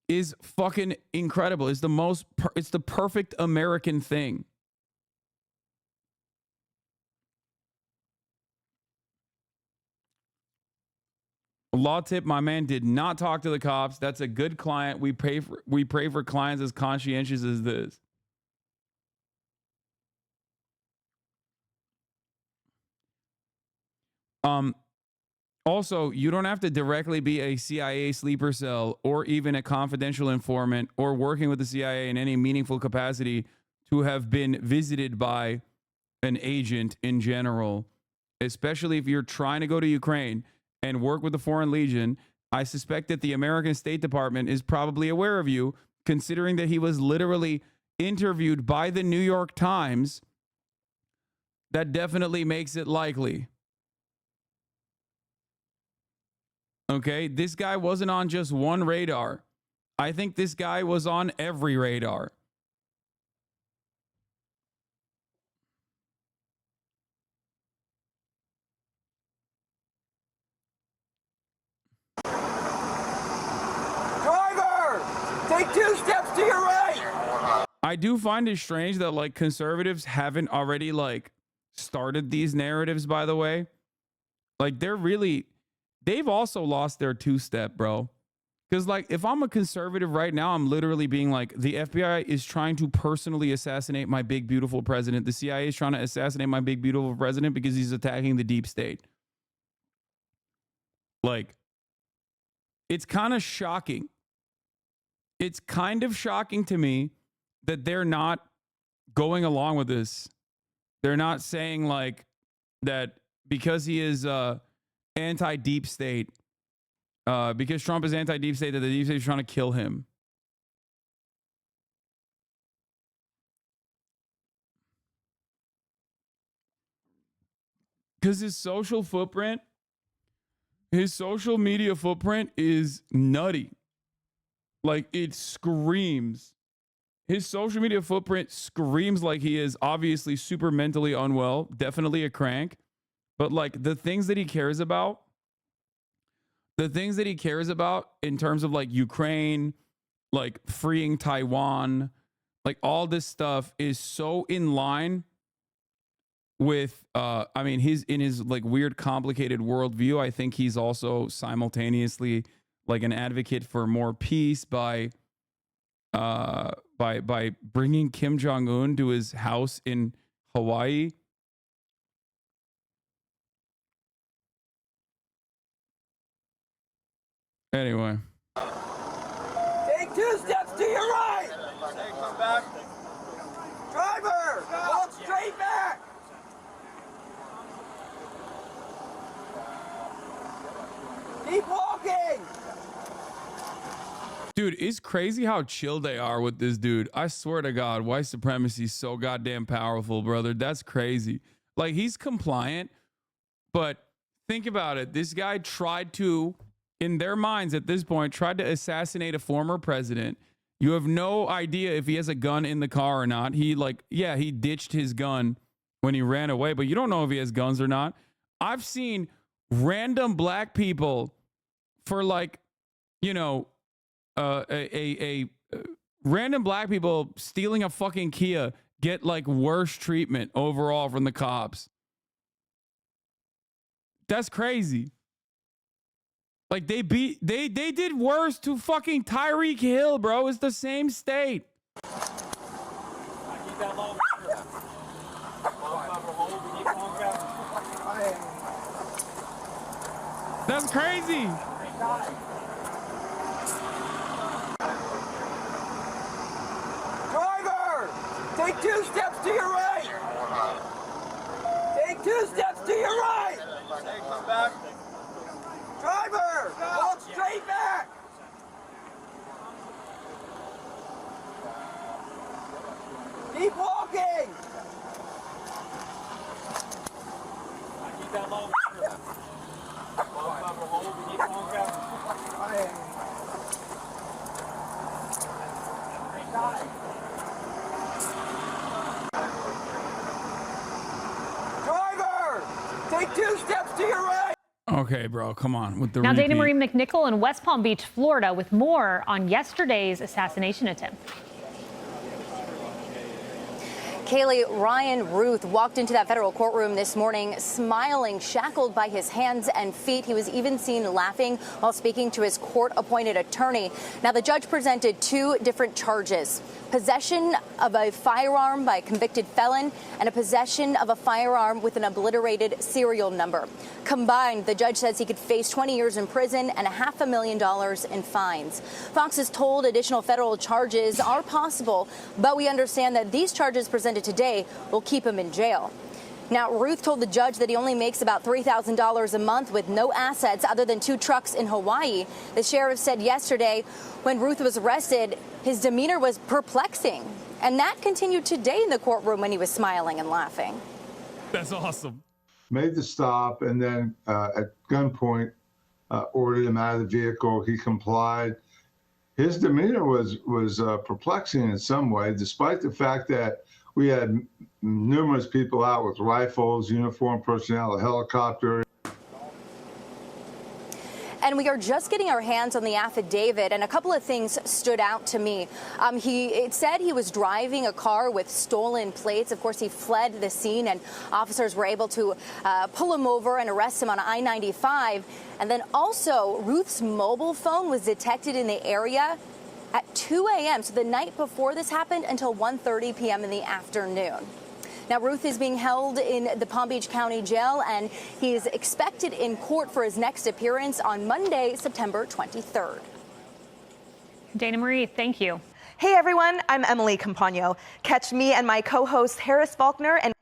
is fucking incredible. It's the perfect American thing. Law tip, my man did not talk to the cops. That's a good client. We pray for clients as conscientious as this. Also, you don't have to directly be a CIA sleeper cell or even a confidential informant or working with the CIA in any meaningful capacity to have been visited by an agent in general, especially if you're trying to go to Ukraine and work with the Foreign Legion. I suspect that the American State Department is probably aware of you, considering that he was literally interviewed by the New York Times. That definitely makes it likely. Okay, this guy wasn't on just one radar. I think this guy was on every radar. Driver, take 2 steps to your right. I do find it strange that like conservatives haven't already like started these narratives, by the way. Like they've also lost their 2-step, bro. Because like if I'm a conservative right now, I'm literally being like, the FBI is trying to personally assassinate my big, beautiful president. The CIA is trying to assassinate my big, beautiful president because he's attacking the deep state. Like, it's kind of shocking. It's kind of shocking to me that they're not going along with this. They're not saying like that because he is anti-deep state, because Trump is anti-deep state, that the deep state is trying to kill him. Because his social media footprint is nutty. Like, it screams. His social media footprint screams like he is obviously super mentally unwell, definitely a crank. But like the things that he cares about in terms of like Ukraine, like freeing Taiwan, like all this stuff is so in line with, I mean, in his like weird, complicated worldview. I think he's also simultaneously like an advocate for more peace by bringing Kim Jong-un to his house in Hawaii. Anyway. Take 2 steps to your right. Come back. Driver, walk straight back. Keep walking. Dude, it's crazy how chill they are with this dude. I swear to God, white supremacy is so goddamn powerful, brother. That's crazy. Like, he's compliant, but think about it. This guy tried to, in their minds at this point, tried to assassinate a former president. You have no idea if he has a gun in the car or not. He he ditched his gun when he ran away, but you don't know if he has guns or not. I've seen random black people for like, you know, random black people stealing a fucking Kia get like worse treatment overall from the cops. That's crazy. Like they did worse to fucking Tyreek Hill, bro. It's the same state. That's crazy. Driver, take 2 steps to your right. Take 2 steps to your right. Come back. Driver, walk straight back. Keep walking. Keep that long. Driver, take 2 steps to your right. Okay, bro, come on with the Now, Dana repeat. Marie McNichol in West Palm Beach, Florida, with more on yesterday's assassination attempt. Kaylee, Ryan Ruth walked into that federal courtroom this morning smiling, shackled by his hands and feet. He was even seen laughing while speaking to his court-appointed attorney. Now, the judge presented two different charges: possession of a firearm by a convicted felon and a possession of a firearm with an obliterated serial number. Combined, the judge says he could face 20 years in prison and $500,000 in fines. Fox is told additional federal charges are possible, but we understand that these charges presented today will keep him in jail. Now, Ruth told the judge that he only makes about $3,000 a month with no assets other than 2 trucks in Hawaii. The sheriff said yesterday when Ruth was arrested, his demeanor was perplexing. And that continued today in the courtroom when he was smiling and laughing. That's awesome. Made the stop and then at gunpoint ordered him out of the vehicle. He complied. His demeanor was perplexing in some way, despite the fact that we had numerous people out with rifles, uniformed personnel, a helicopter. And we are just getting our hands on the affidavit, and a couple of things stood out to me. It said he was driving a car with stolen plates. Of course, he fled the scene, and officers were able to pull him over and arrest him on I-95. And then also, Ruth's mobile phone was detected in the area at 2 a.m., so the night before this happened, until 1:30 p.m. in the afternoon. Now, Ruth is being held in the Palm Beach County Jail, and he is expected in court for his next appearance on Monday, September 23rd. Dana Marie, thank you. Hey, everyone. I'm Emily Campagno. Catch me and my co-host Harris Faulkner and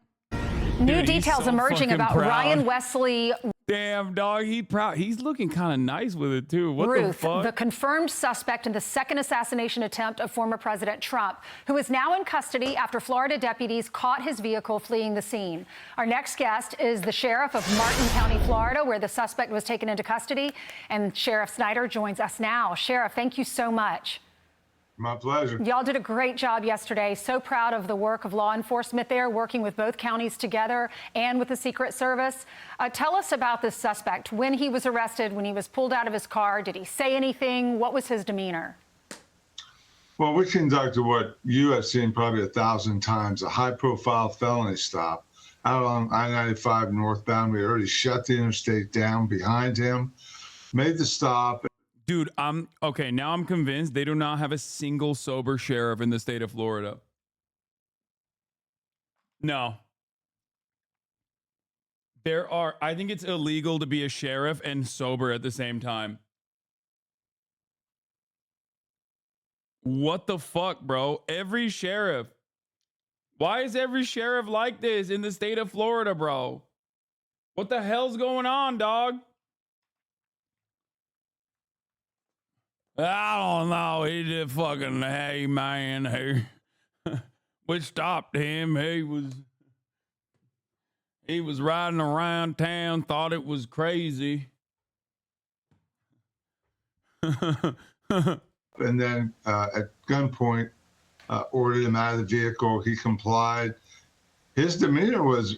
New details so emerging about fucking proud. Ryan Wesley. Damn, dog, he proud. He's looking kind of nice with it, too. What Ruth, the fuck? the confirmed suspect in the second assassination attempt of former President Trump, who is now in custody after Florida deputies caught his vehicle fleeing the scene. Our next guest is the sheriff of Martin County, Florida, where the suspect was taken into custody. And Sheriff Snyder joins us now. Sheriff, thank you so much. My pleasure. Y'all did a great job yesterday. So proud of the work of law enforcement there, working with both counties together and with the Secret Service. Tell us about this suspect. When he was arrested, when he was pulled out of his car, did he say anything? What was his demeanor? Well, we conducted what you have seen probably 1,000 times, a high-profile felony stop out on I-95 northbound. We already shut the interstate down behind him, made the stop. Dude, okay. Now I'm convinced they do not have a single sober sheriff in the state of Florida. No. There are, I think it's illegal to be a sheriff and sober at the same time. What the fuck, bro? Every sheriff. Why is every sheriff like this in the state of Florida, bro? What the hell's going on, dog? I don't know. He did fucking, hey, man. Hey. We stopped him. He was riding around town, thought it was crazy. And then at gunpoint, ordered him out of the vehicle. He complied. His demeanor was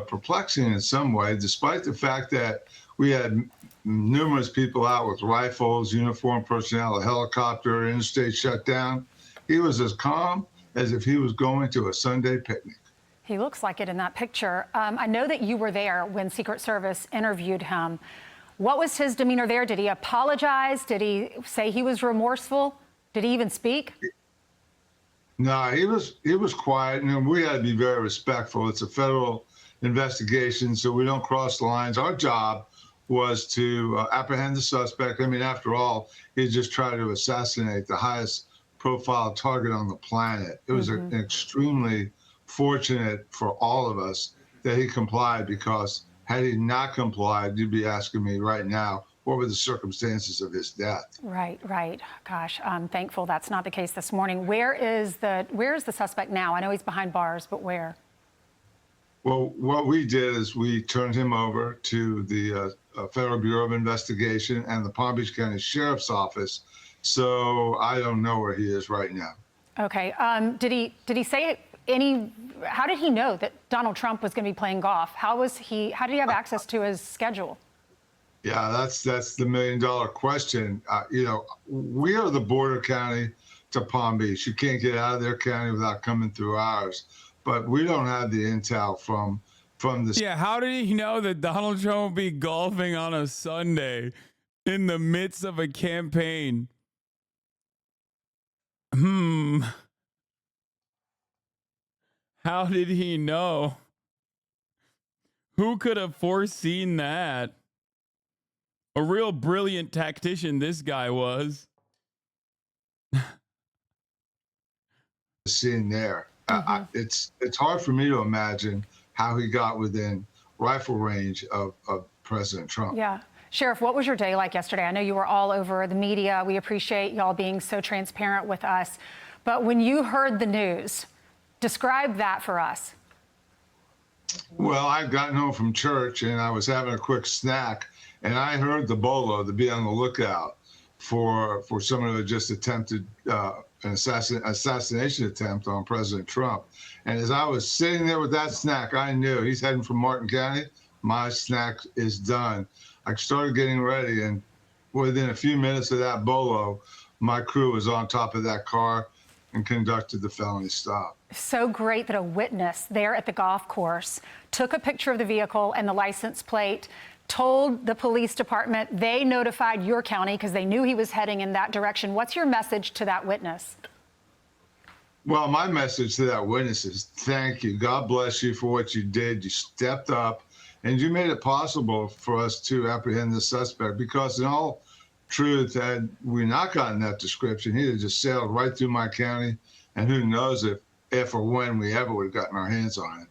perplexing in some way, despite the fact that we had numerous people out with rifles, uniformed personnel, a helicopter, interstate shut down. He was as calm as if he was going to a Sunday picnic. He looks like it in that picture. I know that you were there when Secret Service interviewed him. What was his demeanor there? Did he apologize? Did he say he was remorseful? Did he even speak? No, he was quiet, and we had to be very respectful. It's a federal investigation, so we don't cross the lines. Our job was to apprehend the suspect. I mean, after all, he just tried to assassinate the highest profile target on the planet. It was extremely fortunate for all of us that he complied, because had he not complied, you'd be asking me right now, what were the circumstances of his death? Right. Gosh, I'm thankful that's not the case this morning. Where is the suspect now? I know he's behind bars, but where? Well, what we did is we turned him over to the Federal Bureau of Investigation and the Palm Beach County Sheriff's Office. So I don't know where he is right now. Okay. Did he say any? How did he know that Donald Trump was going to be playing golf? How did he have access to his schedule? Yeah, that's the $1 million question. You know, we are the border county to Palm Beach. You can't get out of their county without coming through ours. But we don't have the intel from the. Yeah, how did he know that Donald Trump will be golfing on a Sunday in the midst of a campaign? How did he know? Who could have foreseen that? A real brilliant tactician this guy was. Scene there. It's hard for me to imagine how he got within rifle range of President Trump. Yeah. Sheriff, what was your day like yesterday? I know you were all over the media. We appreciate y'all being so transparent with us. But when you heard the news, describe that for us. Well, I'd gotten home from church and I was having a quick snack, and I heard the bolo to be on the lookout for someone who had just attempted an assassination attempt on President Trump. And as I was sitting there with that snack, I knew he's heading for Martin County. My snack is done. I started getting ready, and within a few minutes of that bolo, my crew was on top of that car and conducted the felony stop. So great that a witness there at the golf course took a picture of the vehicle and the license plate, told the police department, they notified your county because they knew he was heading in that direction. What's your message to that witness? Well, my message to that witness is thank you. God bless you for what you did. You stepped up and you made it possible for us to apprehend the suspect, because in all truth, had we not gotten that description, he'd have just sailed right through my county, and who knows if or when we ever would have gotten our hands on it.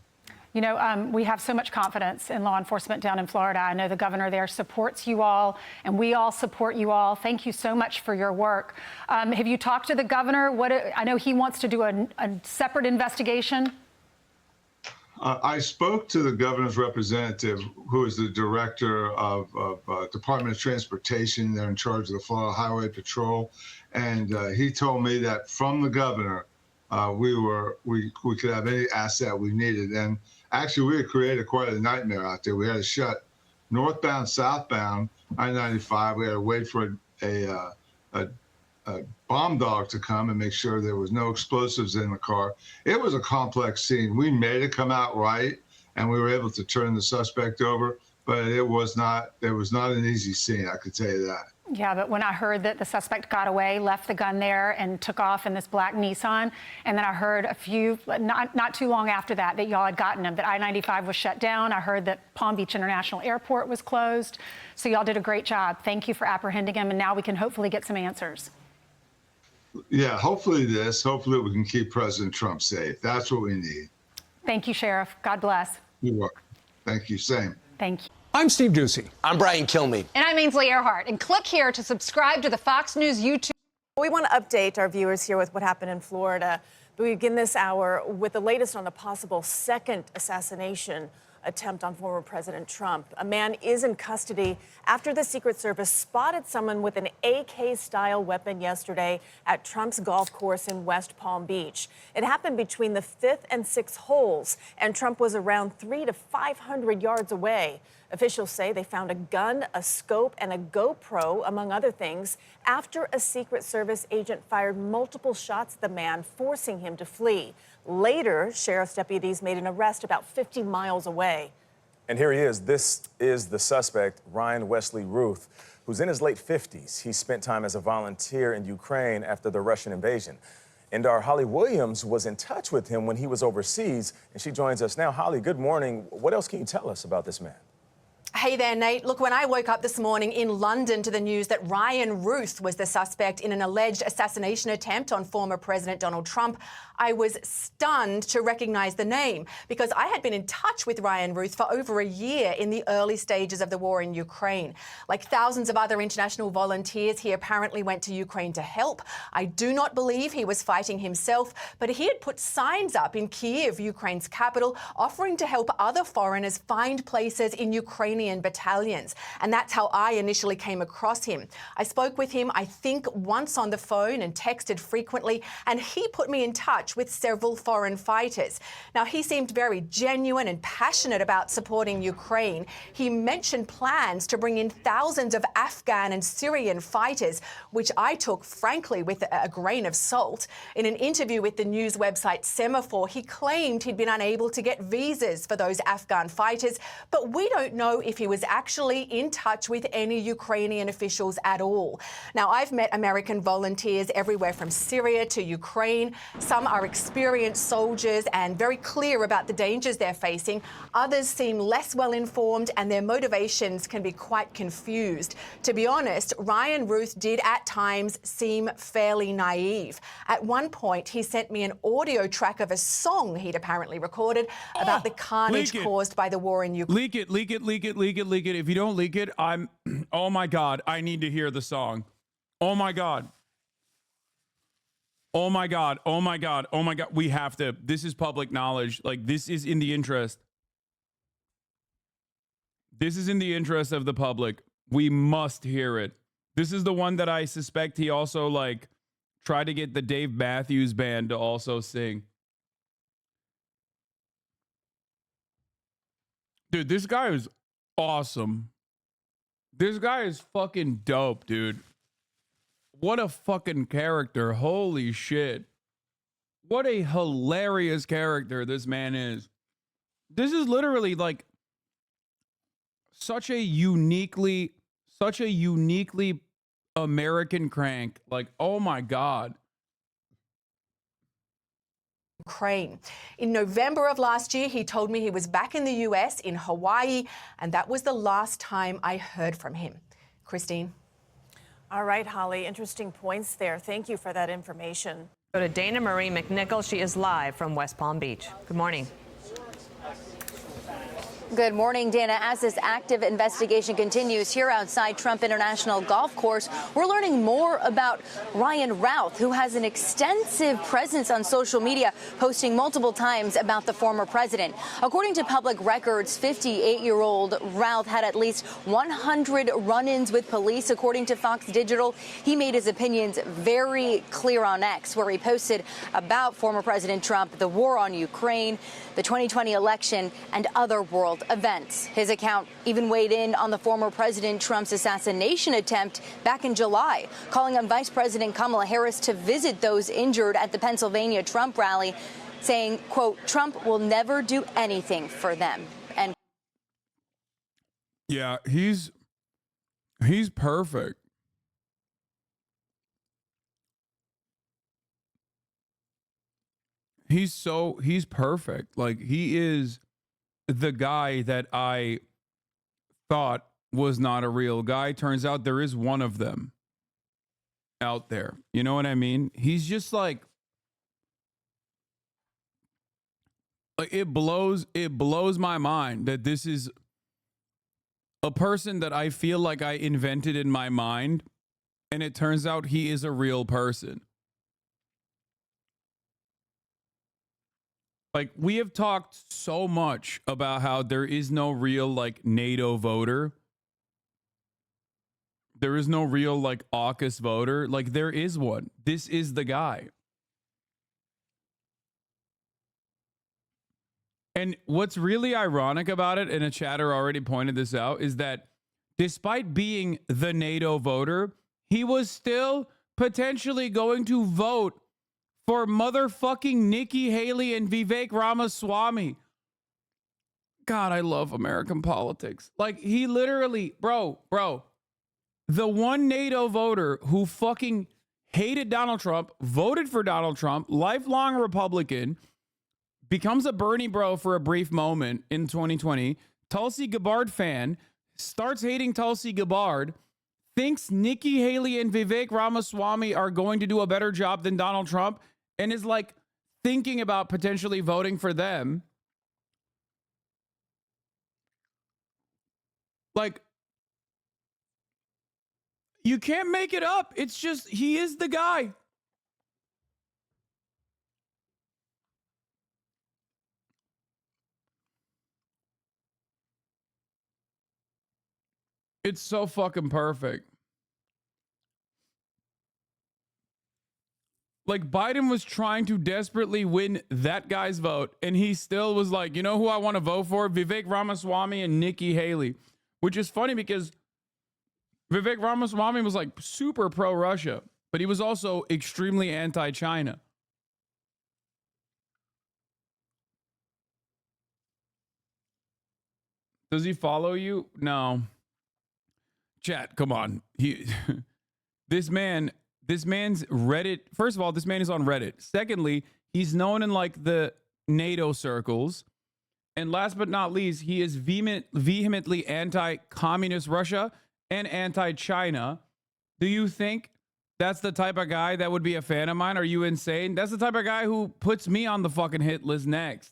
You know, we have so much confidence in law enforcement down in Florida. I know the governor there supports you all, and we all support you all. Thank you so much for your work. Have you talked to the governor? I know he wants to do a separate investigation. I spoke to the governor's representative, who is the director of Department of Transportation. They're in charge of the Florida Highway Patrol, and he told me that from the governor, we could have any asset we needed. And actually, we had created quite a nightmare out there. We had to shut northbound, southbound I-95. We had to wait for a bomb dog to come and make sure there was no explosives in the car. It was a complex scene. We made it come out right, and we were able to turn the suspect over, but it was not an easy scene, I could tell you that. Yeah, but when I heard that the suspect got away, left the gun there and took off in this black Nissan, and then I heard not too long after that y'all had gotten him, that I-95 was shut down. I heard that Palm Beach International Airport was closed. So y'all did a great job. Thank you for apprehending him, and now we can hopefully get some answers. Yeah, hopefully we can keep President Trump safe. That's what we need. Thank you, Sheriff. God bless. You're welcome. Thank you. Same. Thank you. I'm Steve Ducey. I'm Brian Kilmeade. And I'm Ainsley Earhart. And click here to subscribe to the Fox News YouTube. We want to update our viewers here with what happened in Florida. We begin this hour with the latest on a possible second assassination attempt on former President Trump. A man is in custody after the Secret Service spotted someone with an AK-style weapon yesterday at Trump's golf course in West Palm Beach. It happened between the 5th and 6th holes, and Trump was around 300 to 500 yards away. Officials say they found a gun, a scope, and a GoPro, among other things, after a Secret Service agent fired multiple shots at the man, forcing him to flee. Later, sheriff's deputies made an arrest about 50 miles away. And here he is. This is the suspect, Ryan Wesley Ruth, who's in his late 50s. He spent time as a volunteer in Ukraine after the Russian invasion. And our Holly Williams was in touch with him when he was overseas, and she joins us now. Holly, good morning. What else can you tell us about this man? Hey there, Nate. Look, when I woke up this morning in London to the news that Ryan Ruth was the suspect in an alleged assassination attempt on former President Donald Trump, I was stunned to recognize the name, because I had been in touch with Ryan Ruth for over a year in the early stages of the war in Ukraine. Like thousands of other international volunteers, he apparently went to Ukraine to help. I do not believe he was fighting himself, but he had put signs up in Kyiv, Ukraine's capital, offering to help other foreigners find places in Ukrainian battalions. And that's how I initially came across him. I spoke with him, I think, once on the phone and texted frequently, and he put me in touch touch with several foreign fighters. Now, he seemed very genuine and passionate about supporting Ukraine. He mentioned plans to bring in thousands of Afghan and Syrian fighters, which I took, frankly, with a grain of salt. In an interview with the news website Semaphore, he claimed he'd been unable to get visas for those Afghan fighters, but we don't know if he was actually in touch with any Ukrainian officials at all. Now, I've met American volunteers everywhere from Syria to Ukraine. Some are experienced soldiers and very clear about the dangers they're facing. Others seem less well informed and their motivations can be quite confused. To be honest, Ryan Ruth did at times seem fairly naive. At one point, he sent me an audio track of a song he'd apparently recorded about the carnage caused by the war in Ukraine. Leak it, leak it, leak it, leak it, leak it. If you don't leak it, I'm, oh my God, I need to hear the song. Oh my God. Oh my God. Oh my God. Oh my God. We have to. This is public knowledge. Like, this is in the interest. This is in the interest of the public. We must hear it. This is the one that I suspect he also, like, tried to get the Dave Matthews Band to also sing. Dude, this guy is awesome. This guy is fucking dope, dude. What a fucking character. Holy shit. What a hilarious character this man is. This is literally like such a uniquely American crank. Like, oh my God. Ukraine. In November of last year, he told me he was back in the US, in Hawaii, and that was the last time I heard from him. Christine. All right, Holly, interesting points there. Thank you for that information. Go to Dana Marie McNichol. She is live from West Palm Beach. Good morning. Good morning, Dana. As this active investigation continues here outside Trump International Golf Course, we're learning more about Ryan Routh, who has an extensive presence on social media, posting multiple times about the former president. According to public records, 58-year-old Routh had at least 100 run-ins with police, according to Fox Digital. He made his opinions very clear on X, where he posted about former President Trump, the war on Ukraine, the 2020 election, and other world events. His account even weighed in on the former President Trump's assassination attempt back in July, calling on Vice President Kamala Harris to visit those injured at the Pennsylvania Trump rally, saying, quote, Trump will never do anything for them. And yeah, he's perfect. He's perfect. Like, he is the guy that I thought was not a real guy. Turns out there is one of them out there. You know what I mean? He's just like it blows my mind that this is a person that I feel like I invented in my mind, and it turns out he is a real person. Like, we have talked so much about how there is no real, like, NATO voter. There is no real, like, AUKUS voter. Like, there is one. This is the guy. And what's really ironic about it, and a chatter already pointed this out, is that despite being the NATO voter, he was still potentially going to vote for motherfucking Nikki Haley and Vivek Ramaswamy. God, I love American politics. Like, he literally, bro, the one NATO voter who fucking hated Donald Trump, voted for Donald Trump, lifelong Republican, becomes a Bernie bro for a brief moment in 2020, Tulsi Gabbard fan, starts hating Tulsi Gabbard, thinks Nikki Haley and Vivek Ramaswamy are going to do a better job than Donald Trump, and is like thinking about potentially voting for them. Like, you can't make it up. It's just, he is the guy. It's so fucking perfect. Like, Biden was trying to desperately win that guy's vote, and he still was like, you know who I want to vote for? Vivek Ramaswamy and Nikki Haley, which is funny because Vivek Ramaswamy was like super pro-Russia, but he was also extremely anti-China. Does he follow you? No. Chat, come on. This man's Reddit. First of all, this man is on Reddit. Secondly, he's known in like the NATO circles. And last but not least, he is vehemently anti-communist Russia and anti-China. Do you think that's the type of guy that would be a fan of mine? Are you insane? That's the type of guy who puts me on the fucking hit list next.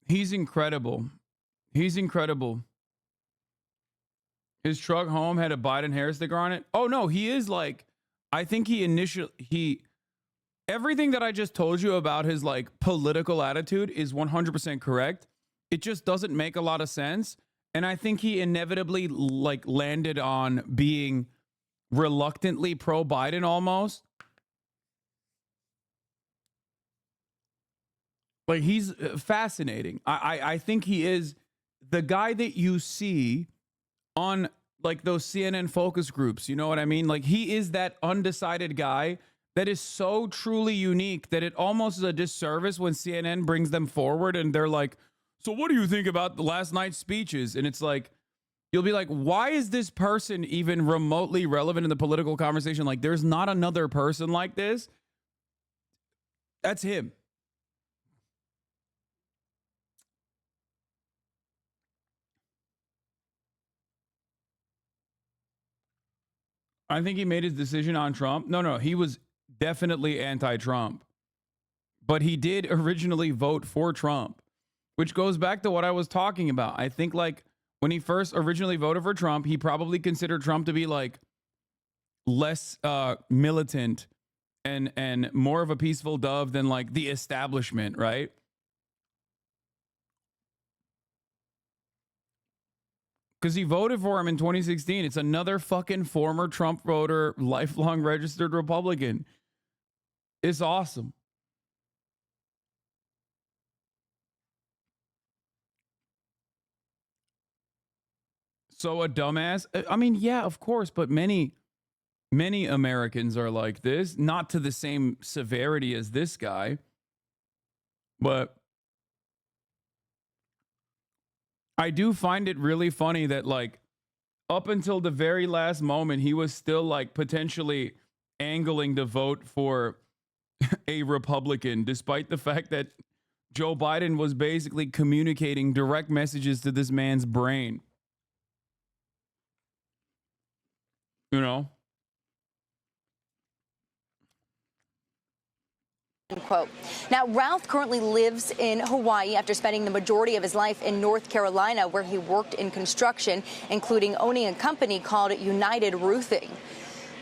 He's incredible. He's incredible. His truck home had a Biden hair sticker on it. Oh no, he is like, I think everything that I just told you about his like political attitude is 100% correct. It just doesn't make a lot of sense. And I think he inevitably like landed on being reluctantly pro-Biden almost. Like, he's fascinating. I think he is the guy that you see on like those CNN focus groups. You know what I mean? Like, he is that undecided guy that is so truly unique that it almost is a disservice when CNN brings them forward and they're like, so what do you think about the last night's speeches? And it's like, you'll be like, why is this person even remotely relevant in the political conversation? Like, there's not another person like this. That's him. I think he made his decision on Trump. No, he was definitely anti-Trump. But he did originally vote for Trump, which goes back to what I was talking about. I think like when he first originally voted for Trump, he probably considered Trump to be like less militant and more of a peaceful dove than like the establishment, right? Because he voted for him in 2016. It's another fucking former Trump voter, lifelong registered Republican. It's awesome. So a dumbass? I mean, yeah, of course, but many Americans are like this. Not to the same severity as this guy. But I do find it really funny that like up until the very last moment, he was still like potentially angling to vote for a Republican, despite the fact that Joe Biden was basically communicating direct messages to this man's brain. You know? Quote. Now, Ralph currently lives in Hawaii after spending the majority of his life in North Carolina, where he worked in construction, including owning a company called United Roofing.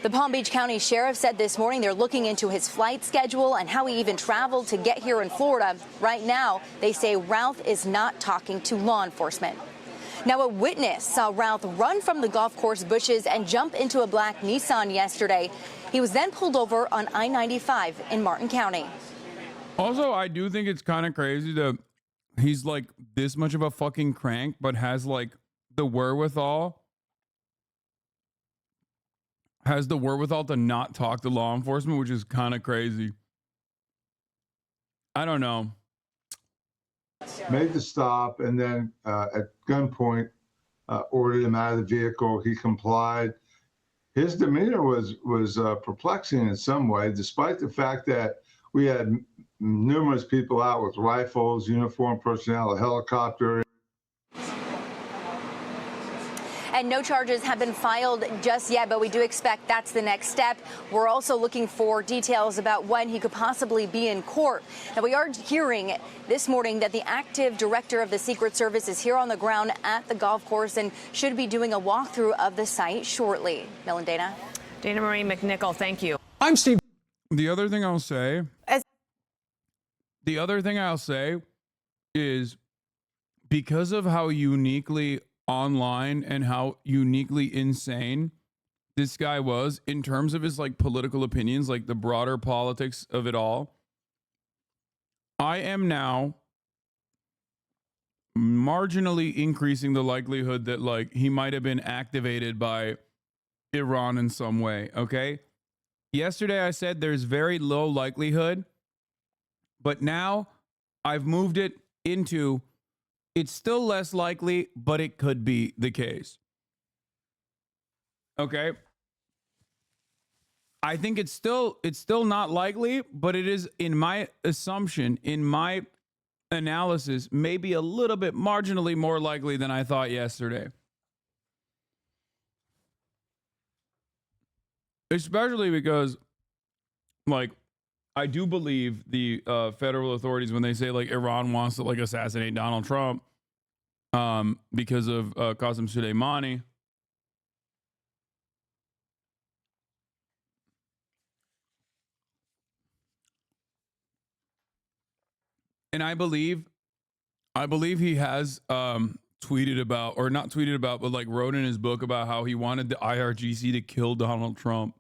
The Palm Beach County Sheriff said this morning they're looking into his flight schedule and how he even traveled to get here in Florida. Right now, they say Ralph is not talking to law enforcement. Now, a witness saw Ralph run from the golf course bushes and jump into a black Nissan yesterday. He was then pulled over on I-95 in Martin County. Also, I do think it's kind of crazy that he's like this much of a fucking crank, but has like the wherewithal. Has the wherewithal to not talk to law enforcement, which is kind of crazy. I don't know. Made the stop and then at gunpoint ordered him out of the vehicle. He complied. His demeanor was perplexing in some way, despite the fact that we had numerous people out with rifles, uniformed personnel, a helicopter. And no charges have been filed just yet, but we do expect that's the next step. We're also looking for details about when he could possibly be in court. Now, we are hearing this morning that the active director of the Secret Service is here on the ground at the golf course and should be doing a walkthrough of the site shortly. Mel and Dana. Dana Marie McNichol, thank you. I'm Steve. The other thing I'll say, the other thing I'll say is because of how uniquely online and how uniquely insane this guy was in terms of his like political opinions, like the broader politics of it all, I am now marginally increasing the likelihood that like he might have been activated by Iran in some way. Okay. Yesterday I said there's very low likelihood, but now I've moved it into it's still less likely, but it could be the case. Okay. I think it's still not likely, but it is, in my assumption, in my analysis, maybe a little bit marginally more likely than I thought yesterday. Especially because, like, I do believe the federal authorities when they say like Iran wants to like assassinate Donald Trump because of Qasem Soleimani. And I believe he has tweeted about, or not tweeted about, but like wrote in his book about how he wanted the IRGC to kill Donald Trump.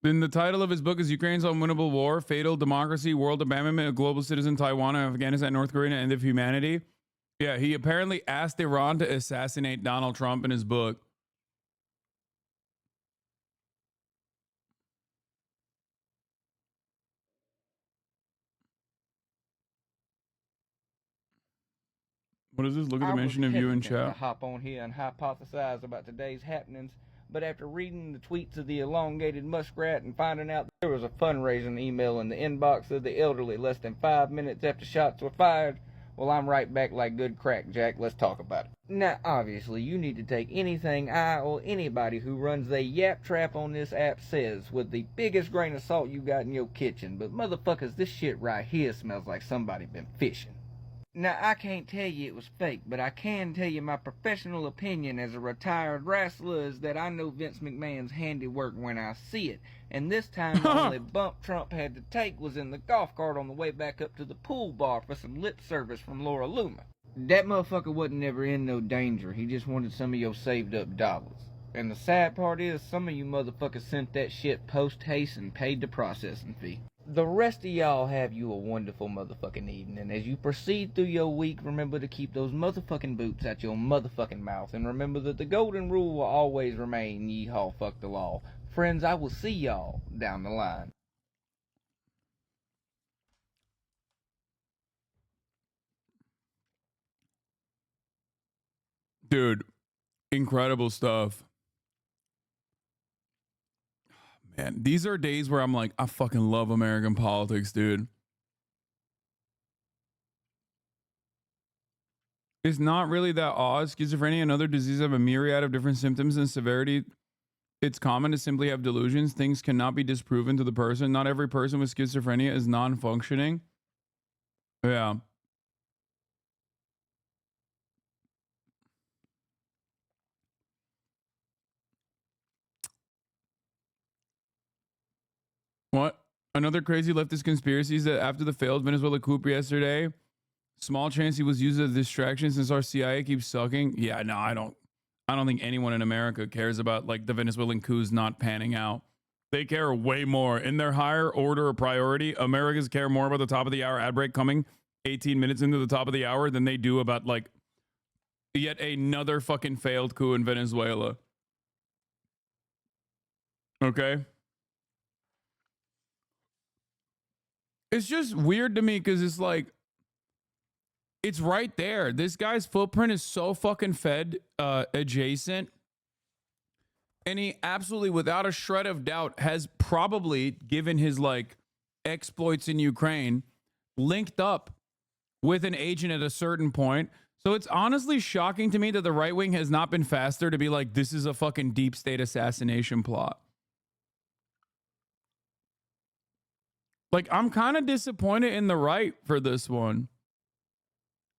Then the title of his book is Ukraine's Unwinnable War, Fatal Democracy, World Abandonment of Global Citizen, Taiwan, Afghanistan, North Korea, and End of Humanity. Yeah, he apparently asked Iran to assassinate Donald Trump in his book. What is this? Look at the mention of you in chat. To hop on here and hypothesize about today's happenings, but after reading the tweets of the elongated muskrat and finding out there was a fundraising email in the inbox of the elderly less than 5 minutes after shots were fired, well, I'm right back like good crack, Jack. Let's talk about it. Now, obviously, you need to take anything I or anybody who runs a yap trap on this app says with the biggest grain of salt you got in your kitchen, but motherfuckers, this shit right here smells like somebody been fishing. Now, I can't tell you it was fake, but I can tell you my professional opinion as a retired wrestler is that I know Vince McMahon's handiwork when I see it. And this time, the only bump Trump had to take was in the golf cart on the way back up to the pool bar for some lip service from Laura Loomer. That motherfucker wasn't never in no danger. He just wanted some of your saved up dollars. And the sad part is, some of you motherfuckers sent that shit post-haste and paid the processing fee. The rest of y'all have you a wonderful motherfucking evening. As you proceed through your week, remember to keep those motherfucking boots out your motherfucking mouth. And remember that the golden rule will always remain, yeehaw, fuck the law. Friends, I will see y'all down the line. Dude, incredible stuff. Man, these are days where I'm like, I fucking love American politics, dude. It's not really that odd. Schizophrenia and other diseases have a myriad of different symptoms and severity. It's common to simply have delusions. Things cannot be disproven to the person. Not every person with schizophrenia is non-functioning. Yeah. What? Another crazy leftist conspiracy is that after the failed Venezuela coup yesterday, small chance he was used as a distraction since our CIA keeps sucking. Yeah, no, I don't think anyone in America cares about like the Venezuelan coups not panning out. They care way more. In their higher order of priority, Americans care more about the top of the hour ad break coming 18 minutes into the top of the hour than they do about like yet another fucking failed coup in Venezuela. Okay? It's just weird to me because it's like, it's right there. This guy's footprint is so fucking Fed adjacent. And he absolutely, without a shred of doubt, has probably, given his like exploits in Ukraine, linked up with an agent at a certain point. So it's honestly shocking to me that the right wing has not been faster to be like, this is a fucking deep state assassination plot. Like, I'm kind of disappointed in the right for this one.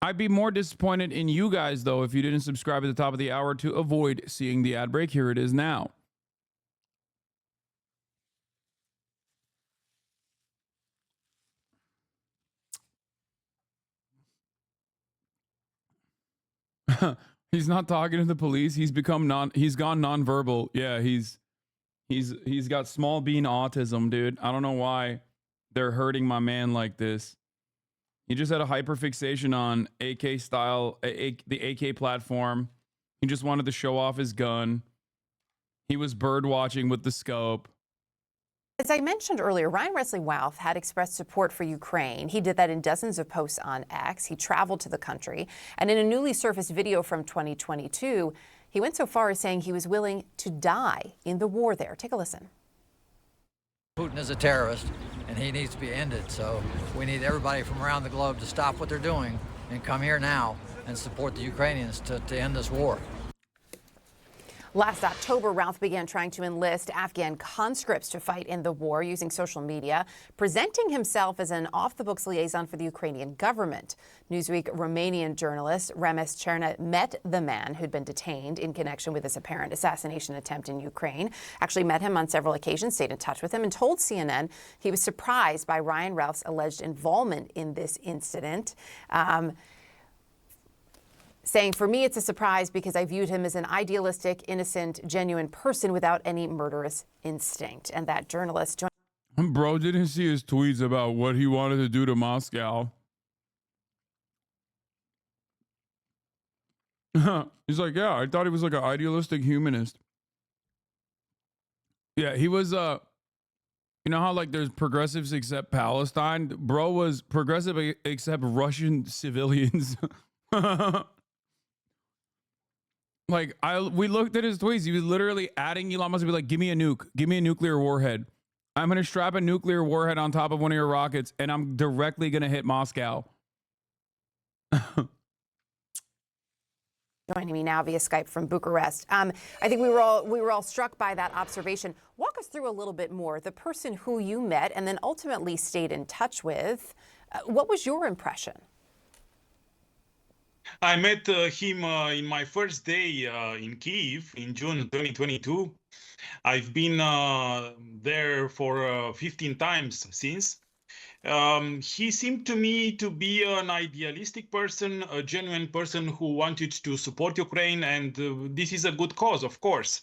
I'd be more disappointed in you guys, though, if you didn't subscribe at the top of the hour to avoid seeing the ad break. Here it is now. He's not talking to the police. He's gone nonverbal. Yeah, he's got small bean autism, dude. I don't know why they're hurting my man like this. He just had a hyperfixation on AK style, the AK platform. He just wanted to show off his gun. He was bird watching with the scope. As I mentioned earlier, Ryan Wesley Routh had expressed support for Ukraine. He did that in dozens of posts on X. He traveled to the country. And in a newly surfaced video from 2022, he went so far as saying he was willing to die in the war there. Take a listen. Putin is a terrorist, and he needs to be ended. So we need everybody from around the globe to stop what they're doing and come here now and support the Ukrainians to end this war. Last October, Routh began trying to enlist Afghan conscripts to fight in the war using social media, presenting himself as an off-the-books liaison for the Ukrainian government. Newsweek Romanian journalist Remes Cherna met the man who'd been detained in connection with this apparent assassination attempt in Ukraine, actually met him on several occasions, stayed in touch with him, and told CNN he was surprised by Ryan Routh's alleged involvement in this incident. Saying, for me, it's a surprise because I viewed him as an idealistic, innocent, genuine person without any murderous instinct. And that journalist joined. Bro didn't see his tweets about what he wanted to do to Moscow. He's like, yeah, I thought he was like an idealistic humanist. Yeah, he was, you know how like there's progressives except Palestine? Bro was progressive except Russian civilians. Like, we looked at his tweets. He was literally adding Elon Musk to be like, give me a nuke. Give me a nuclear warhead. I'm going to strap a nuclear warhead on top of one of your rockets, and I'm directly going to hit Moscow. Joining me now via Skype from Bucharest. I think we were all struck by that observation. Walk us through a little bit more. The person who you met and then ultimately stayed in touch with, what was your impression? I met him in my first day in Kyiv in June 2022. I've been there for 15 times since. He seemed to me to be an idealistic person, a genuine person who wanted to support Ukraine, and this is a good cause, of course.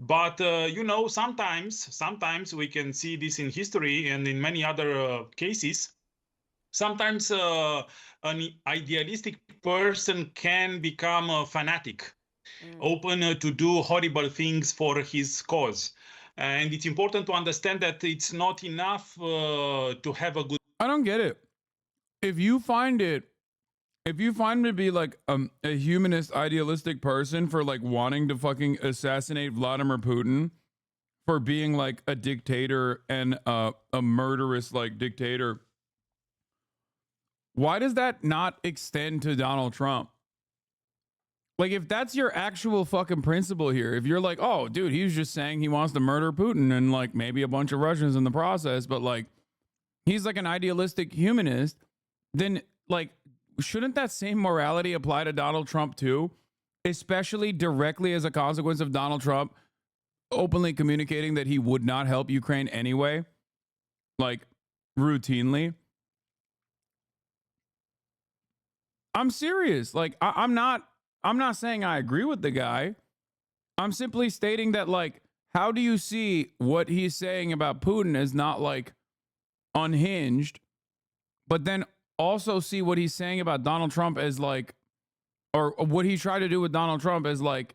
But, you know, sometimes we can see this in history and in many other cases. Sometimes an idealistic person can become a fanatic, open to do horrible things for his cause. And it's important to understand that it's not enough to have a good... I don't get it. If you find me to be like a humanist, idealistic person for like wanting to fucking assassinate Vladimir Putin, for being like a dictator and a murderous like dictator, why does that not extend to Donald Trump? Like, if that's your actual fucking principle here, if you're like, oh, dude, he was just saying he wants to murder Putin and like maybe a bunch of Russians in the process, but like he's like an idealistic humanist, then like shouldn't that same morality apply to Donald Trump too? Especially directly as a consequence of Donald Trump openly communicating that he would not help Ukraine anyway, like routinely. I'm serious. Like, I'm not saying I agree with the guy. I'm simply stating that, like, how do you see what he's saying about Putin as not like unhinged, but then also see what he's saying about Donald Trump as like, or what he tried to do with Donald Trump as like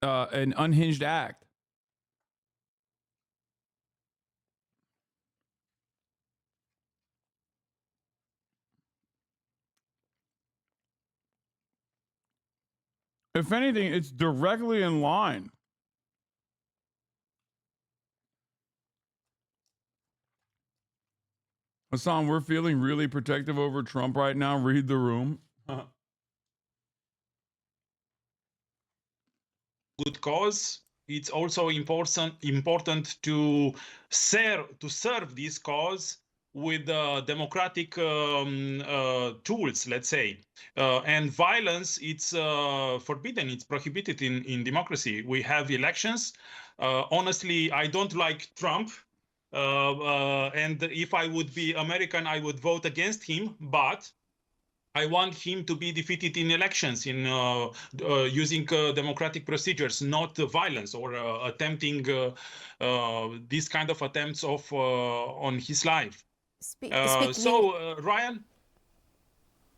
an unhinged act? If anything, it's directly in line. Hasan, we're feeling really protective over Trump right now. Read the room. Good cause. It's also important to serve this cause with democratic tools, let's say. And violence, it's forbidden, it's prohibited in democracy. We have elections. Honestly, I don't like Trump. And if I would be American, I would vote against him. But I want him to be defeated in elections in using democratic procedures, not violence or attempting these kind of attempts of on his life.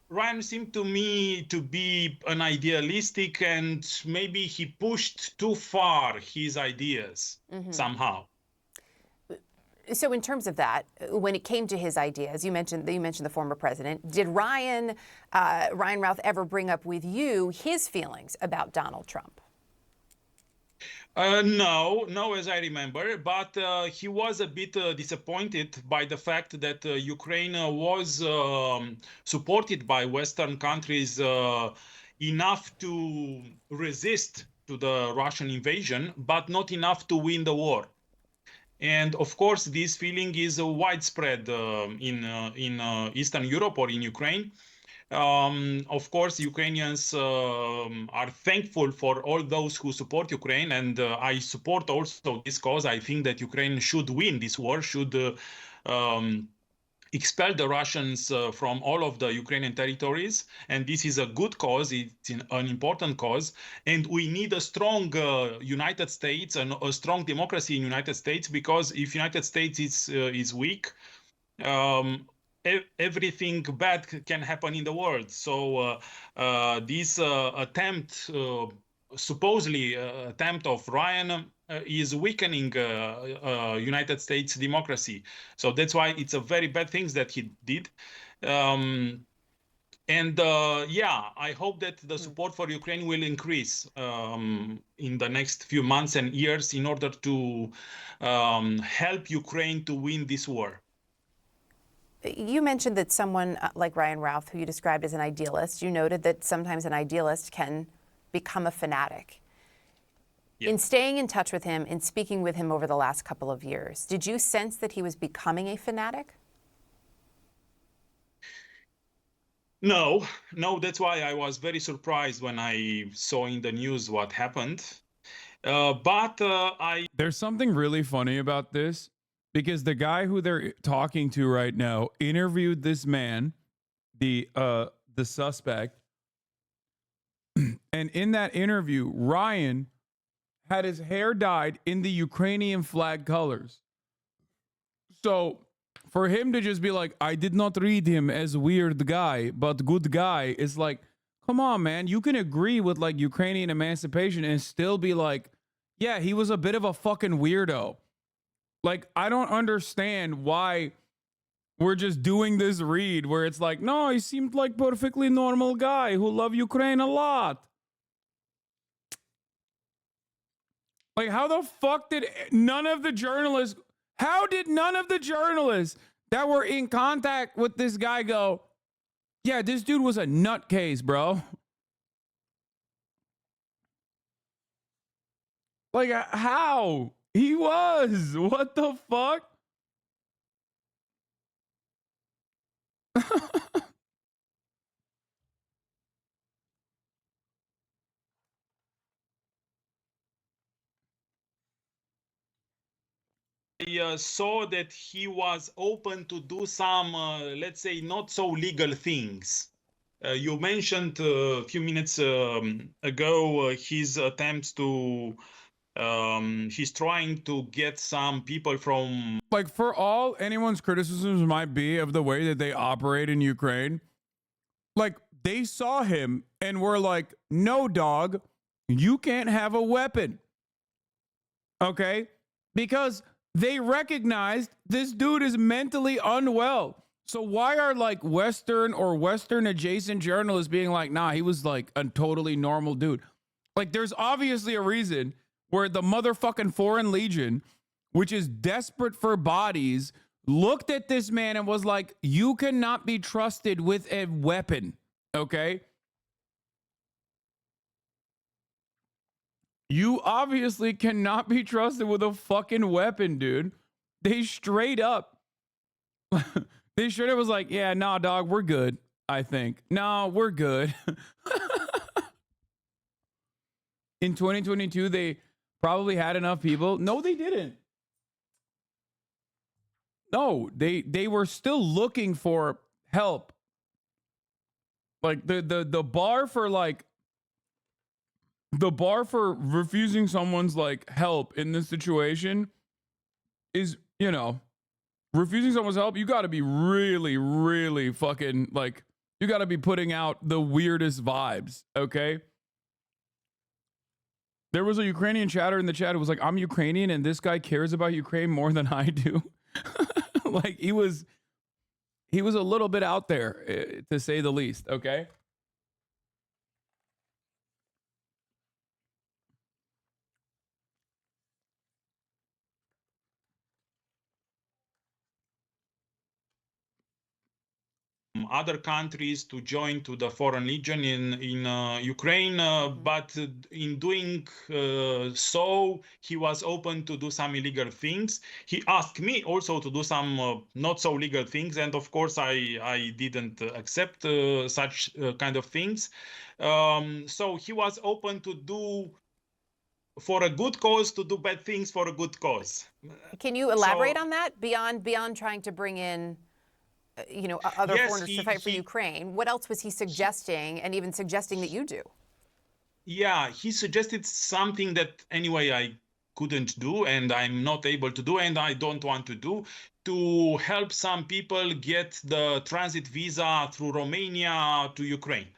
Ryan seemed to me to be an idealistic, and maybe he pushed too far his ideas somehow. So in terms of that, when it came to his ideas, you mentioned the former president. Did Ryan Routh ever bring up with you his feelings about Donald Trump? No, as I remember, but he was a bit disappointed by the fact that Ukraine was supported by Western countries enough to resist to the Russian invasion, but not enough to win the war. And of course, this feeling is widespread in Eastern Europe or in Ukraine. Of course, Ukrainians are thankful for all those who support Ukraine, and I support also this cause. I think that Ukraine should win this war, should expel the Russians from all of the Ukrainian territories, and this is a good cause. It's an important cause, and we need a strong United States and a strong democracy in United States, because if United States is weak, everything bad can happen in the world. So this attempt, supposedly attempt of Ryan, is weakening United States democracy. So that's why it's a very bad thing that he did. Yeah, I hope that the support for Ukraine will increase in the next few months and years in order to help Ukraine to win this war. You mentioned that someone like Ryan Routh, who you described as an idealist, you noted that sometimes an idealist can become a fanatic. Yeah. In staying in touch with him, in speaking with him over the last couple of years, did you sense that he was becoming a fanatic? No, that's why I was very surprised when I saw in the news what happened. There's something really funny about this, because the guy who they're talking to right now interviewed this man, the suspect, and in that interview, Ryan had his hair dyed in the Ukrainian flag colors. So for him to just be like, I did not read him as weird guy, but good guy, is like, come on, man. You can agree with like Ukrainian emancipation and still be like, yeah, he was a bit of a fucking weirdo. Like, I don't understand why we're just doing this read where it's like, no, he seemed like perfectly normal guy who loved Ukraine a lot. Like, how the fuck did none of the journalists that were in contact with this guy go, yeah, this dude was a nutcase, bro? Like, how? He was. What the fuck? I saw that he was open to do some, let's say, not so legal things. You mentioned a few minutes ago his attempts to, he's trying to get some people from... Like, for all anyone's criticisms might be of the way that they operate in Ukraine, like, they saw him and were like, no, dog, you can't have a weapon. Okay? Because they recognized this dude is mentally unwell. So why are like Western or Western adjacent journalists being like, nah, he was like a totally normal dude? Like, there's obviously a reason where the motherfucking Foreign Legion, which is desperate for bodies, looked at this man and was like, you cannot be trusted with a weapon. Okay? You obviously cannot be trusted with a fucking weapon, dude. They straight up was like, yeah, nah, dog, we're good, I think. No, we're good. In 2022, they probably had enough people. No, they didn't. No, they were still looking for help. Like the bar for like the bar for refusing someone's like help in this situation is, you know, refusing someone's help. You got to be really, really fucking like, you got to be putting out the weirdest vibes. Okay. There was a Ukrainian chatter in the chat. It was like, I'm Ukrainian and this guy cares about Ukraine more than I do. Like he was a little bit out there, to say the least. Okay. Other countries to join to the Foreign Legion in Ukraine, but in doing so, he was open to do some illegal things. He asked me also to do some not so legal things, and of course I didn't accept such kind of things. So he was open to do for a good cause, to do bad things for a good cause. Can you elaborate on that beyond trying to bring in other foreigners to fight for Ukraine? What else was he suggesting, and even suggesting that you do? Yeah, he suggested something that anyway I couldn't do and I'm not able to do and I don't want to do, to help some people get the transit visa through Romania to Ukraine.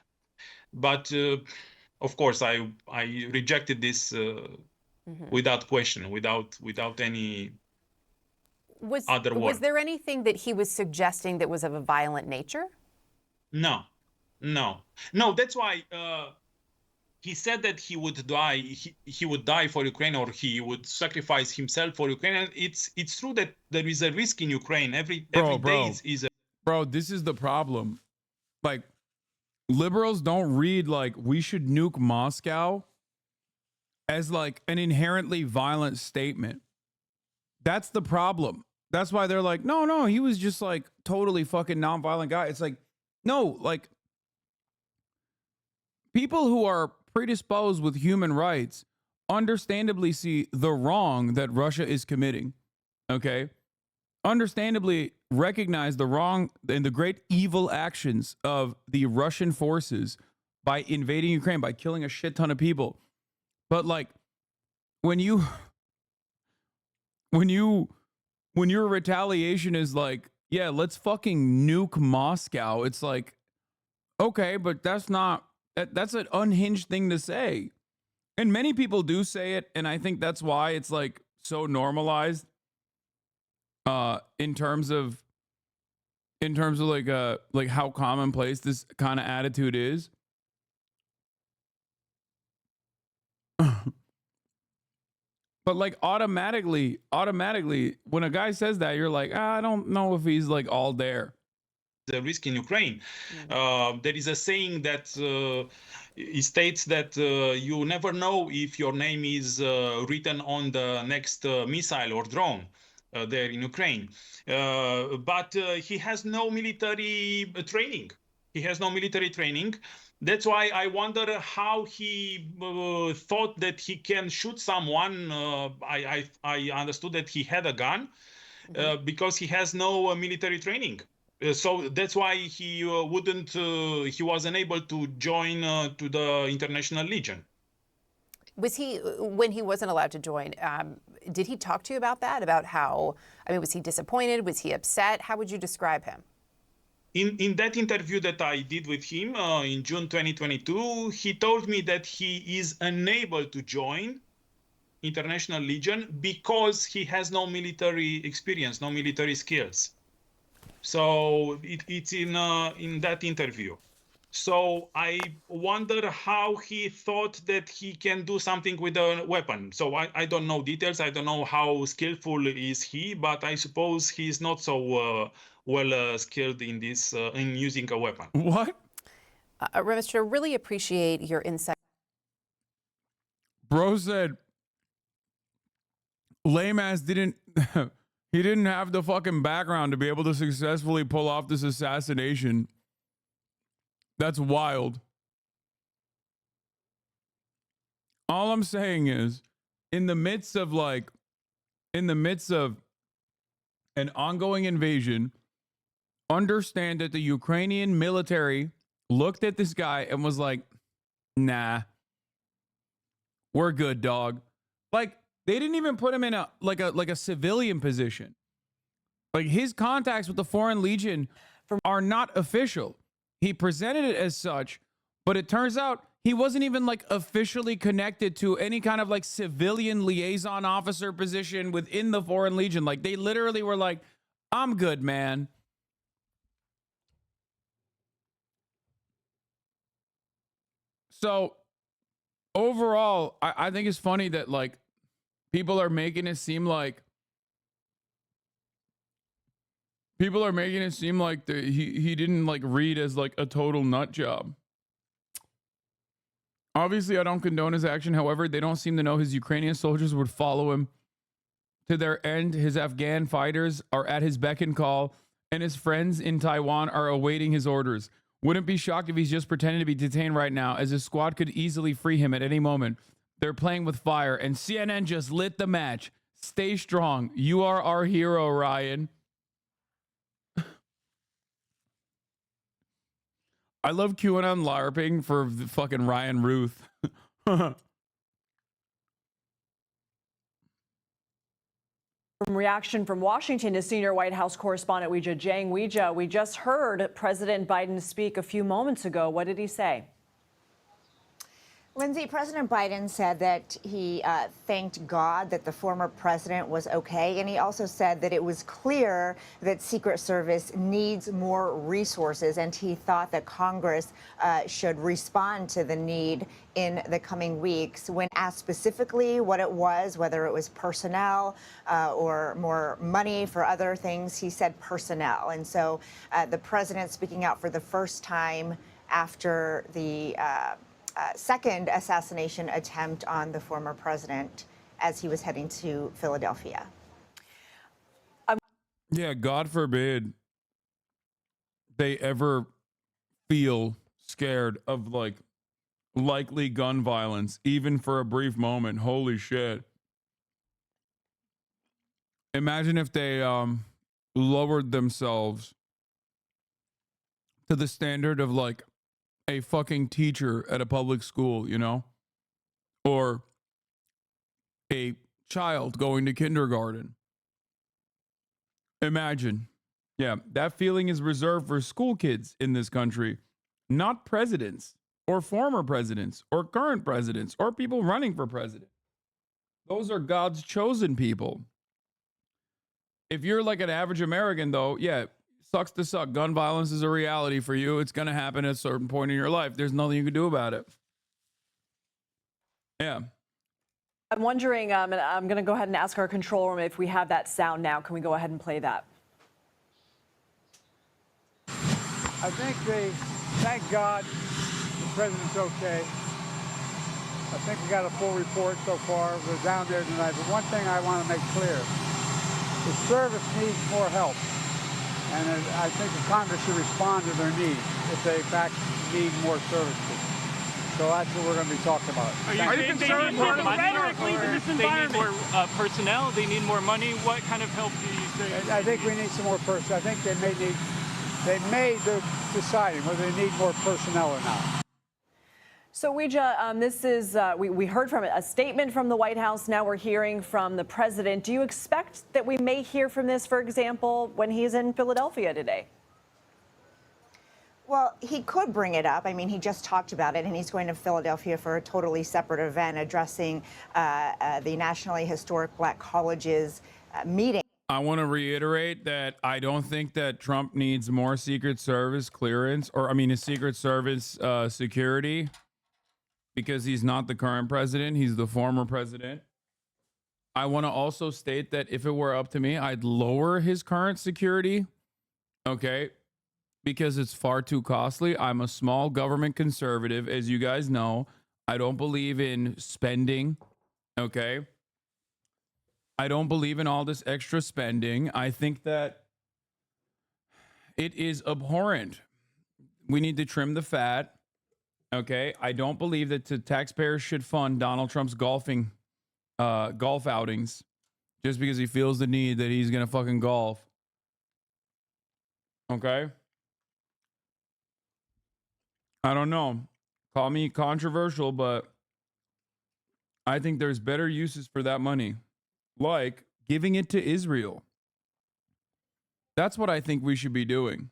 But of course, I rejected this without question, without any other word. Was there anything that he was suggesting that was of a violent nature? No. That's why he said that he would die. He would die for Ukraine, or he would sacrifice himself for Ukraine. And it's true that there is a risk in Ukraine. Every day is a... Bro, this is the problem. Like, liberals don't read like we should nuke Moscow as like an inherently violent statement. That's the problem. That's why they're like, no, he was just like totally fucking nonviolent guy. It's like, no, like people who are predisposed with human rights understandably see the wrong that Russia is committing. Okay. Understandably recognize the wrong and the great evil actions of the Russian forces by invading Ukraine, by killing a shit ton of people. But like when your retaliation is like, yeah, let's fucking nuke Moscow. It's like, okay, but that's an unhinged thing to say. And many people do say it. And I think that's why it's like so normalized in terms of like how commonplace this kind of attitude is. But like automatically, when a guy says that, you're like, I don't know if he's like all there. The risk in Ukraine. There is a saying that it states that you never know if your name is written on the next missile or drone there in Ukraine. But he has no military training. That's why I wonder how he thought that he can shoot someone. I understood that he had a gun because he has no military training. So that's why he wasn't able to join to the International Legion. Was he, when he wasn't allowed to join, did he talk to you about that? About how, was he disappointed? Was he upset? How would you describe him? In that interview that I did with him in June 2022, he told me that he is unable to join International Legion because he has no military experience, no military skills. So it's in that interview. So I wonder how he thought that he can do something with a weapon. So I don't know details. I don't know how skillful is he, but I suppose he's not so well skilled in this in using a weapon. What? Remister, really appreciate your insight. Bro said lame ass didn't he didn't have the fucking background to be able to successfully pull off this assassination. That's wild. All I'm saying is, in the midst of an ongoing invasion, understand that the Ukrainian military looked at this guy and was like, nah, we're good, dog. Like, they didn't even put him in a civilian position. Like, his contacts with the Foreign Legion are not official. He presented it as such, but it turns out he wasn't even like officially connected to any kind of like civilian liaison officer position within the Foreign Legion. Like, they literally were like, I'm good, man. So overall, I think it's funny that like people are making it seem like he didn't like read as like a total nut job. Obviously, I don't condone his action. However, they don't seem to know his Ukrainian soldiers would follow him to their end. His Afghan fighters are at his beck and call, and his friends in Taiwan are awaiting his orders. Wouldn't be shocked if he's just pretending to be detained right now, as his squad could easily free him at any moment. They're playing with fire, and CNN just lit the match. Stay strong. You are our hero, Ryan. I love QAnon LARPing for the fucking Ryan Ruth. Reaction from Washington to senior White House correspondent Weijia Jiang. Weijia, we just heard President Biden speak a few moments ago. What did he say? Lindsay, President Biden said that he thanked God that the former president was okay. And he also said that it was clear that Secret Service needs more resources. And he thought that Congress should respond to the need in the coming weeks. When asked specifically what it was, whether it was personnel or more money for other things, he said personnel. And so the president speaking out for the first time after the second assassination attempt on the former president as he was heading to Philadelphia. Yeah, God forbid they ever feel scared of like likely gun violence, even for a brief moment. Holy shit. Imagine if they lowered themselves to the standard of like a fucking teacher at a public school, you know, or a child going to kindergarten. Imagine. Yeah, that feeling is reserved for school kids in this country, not presidents or former presidents or current presidents or people running for president. Those are God's chosen people. If you're like an average American, though, yeah, sucks to suck. Gun violence is a reality for you. It's going to happen at a certain point in your life. There's nothing you can do about it. Yeah. I'm wondering, and I'm going to go ahead and ask our control room if we have that sound now. Can we go ahead and play that? I think thank God the president's okay. I think we got a full report so far. We're down there tonight. But one thing I want to make clear, the service needs more help. And I think the Congress should respond to their needs if they, in fact, need more services. So that's what we're going to be talking about. Are you concerned more rhetorically in this environment? They need more personnel. They need more money. What kind of help do you think? I think we need some more personnel. I think they're deciding whether they need more personnel or not. So, Weijia, this is, we heard from a statement from the White House. Now we're hearing from the president. Do you expect that we may hear from this, for example, when he's in Philadelphia today? Well, he could bring it up. I mean, he just talked about it, and he's going to Philadelphia for a totally separate event addressing the Nationally Historic Black Colleges meeting. I want to reiterate that I don't think that Trump needs more Secret Service clearance, or I mean, a Secret Service security, because he's not the current president. He's the former president. I want to also state that if it were up to me, I'd lower his current security. Okay. Because it's far too costly. I'm a small government conservative, as you guys know. I don't believe in spending. Okay. I don't believe in all this extra spending. I think that it is abhorrent. We need to trim the fat. Okay. I don't believe that the taxpayers should fund Donald Trump's golf outings just because he feels the need that he's going to fucking golf. Okay. I don't know. Call me controversial, but I think there's better uses for that money, like giving it to Israel. That's what I think we should be doing.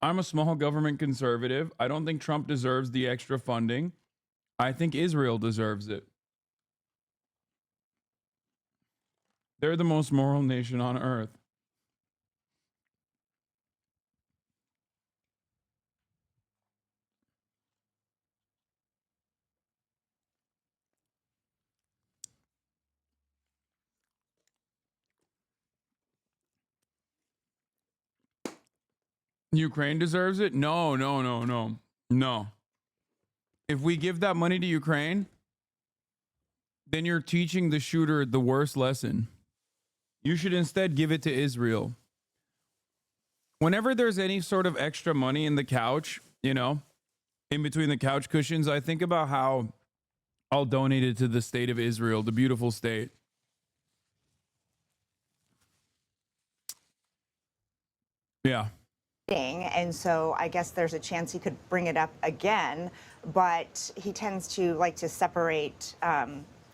I'm a small government conservative. I don't think Trump deserves the extra funding. I think Israel deserves it. They're the most moral nation on earth. Ukraine deserves it? No. If we give that money to Ukraine, then you're teaching the shooter the worst lesson. You should instead give it to Israel. Whenever there's any sort of extra money in the couch, you know, in between the couch cushions, I think about how I'll donate it to the state of Israel, the beautiful state. Yeah. And so I guess there's a chance he could bring it up again, but he tends to like to separate,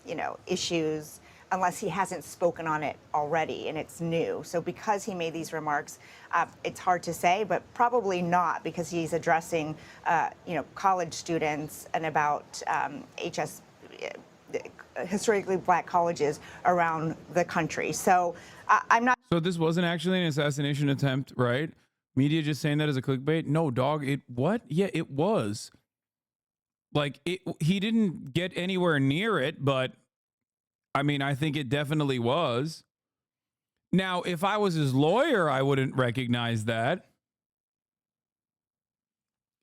you know, issues unless he hasn't spoken on it already and it's new. So because he made these remarks, it's hard to say, but probably not, because he's addressing, you know, college students and about historically black colleges around the country. So I'm not. So this wasn't actually an assassination attempt, right? Media just saying that as a clickbait? No, dog. It what? Yeah, it was. Like he didn't get anywhere near it, but I mean, I think it definitely was. Now, if I was his lawyer, I wouldn't recognize that.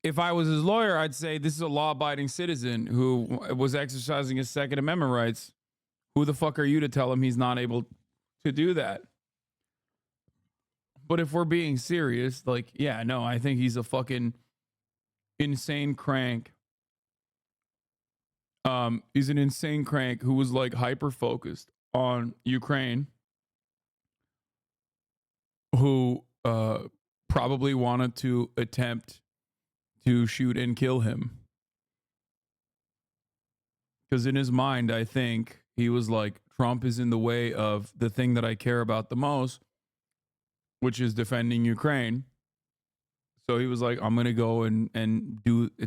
If I was his lawyer, I'd say this is a law-abiding citizen who was exercising his Second Amendment rights. Who the fuck are you to tell him he's not able to do that? But if we're being serious, like, yeah, no, I think he's a fucking insane crank. He's an insane crank who was like hyper-focused on Ukraine, who probably wanted to attempt to shoot and kill him. Because in his mind, I think he was like, Trump is in the way of the thing that I care about the most, which is defending Ukraine. So he was like, I'm going to go and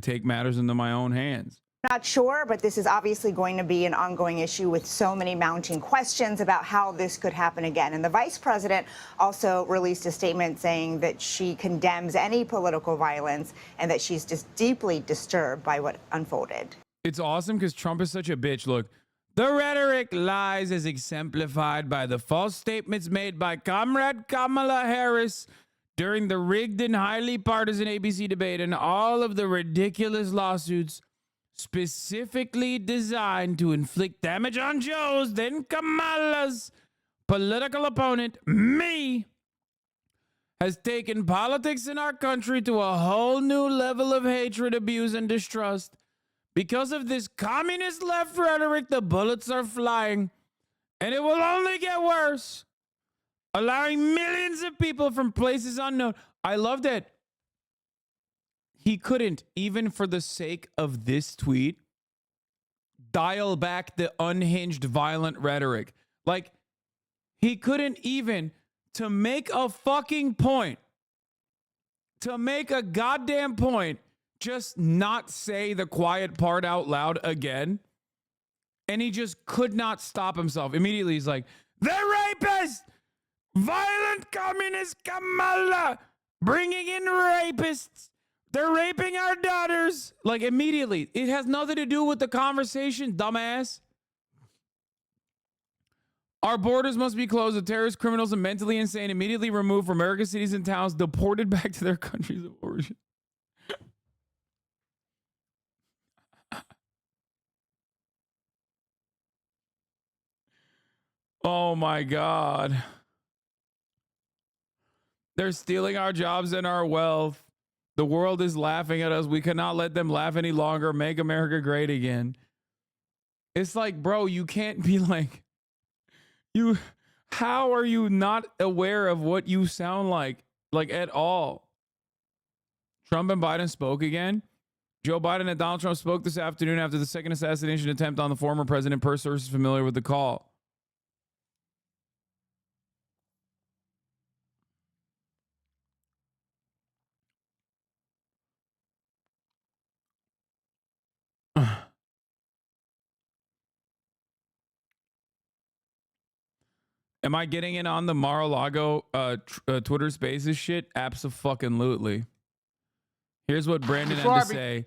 take matters into my own hands. Not sure, but this is obviously going to be an ongoing issue with so many mounting questions about how this could happen again. And the vice president also released a statement saying that she condemns any political violence and that she's just deeply disturbed by what unfolded. It's awesome because Trump is such a bitch. Look, the rhetoric lies as exemplified by the false statements made by Comrade Kamala Harris during the rigged and highly partisan ABC debate and all of the ridiculous lawsuits specifically designed to inflict damage on Joe's, then Kamala's political opponent, me, has taken politics in our country to a whole new level of hatred, abuse, and distrust. Because of this communist left rhetoric, the bullets are flying, and it will only get worse, allowing millions of people from places unknown. I loved it. He couldn't, even for the sake of this tweet, dial back the unhinged violent rhetoric. Like, he couldn't even, to make a fucking point, to make a goddamn point, just not say the quiet part out loud again. And he just could not stop himself. Immediately, he's like, the rapist! Violent communist Kamala! Bringing in rapists! They're raping our daughters. Like, immediately. It has nothing to do with the conversation, dumbass. Our borders must be closed. The terrorists, criminals, and mentally insane immediately removed from America's cities and towns, deported back to their countries of origin. Oh, my God. They're stealing our jobs and our wealth. The world is laughing at us. We cannot let them laugh any longer. Make America great again. It's like, bro, you can't be like, How are you not aware of what you sound like at all? Trump and Biden spoke again. Joe Biden and Donald Trump spoke this afternoon after the second assassination attempt on the former president, per sources familiar with the call. Am I getting in on the Mar-a-Lago Twitter Spaces shit? Abso-fucking-lutely. Here's what Brandon had to say.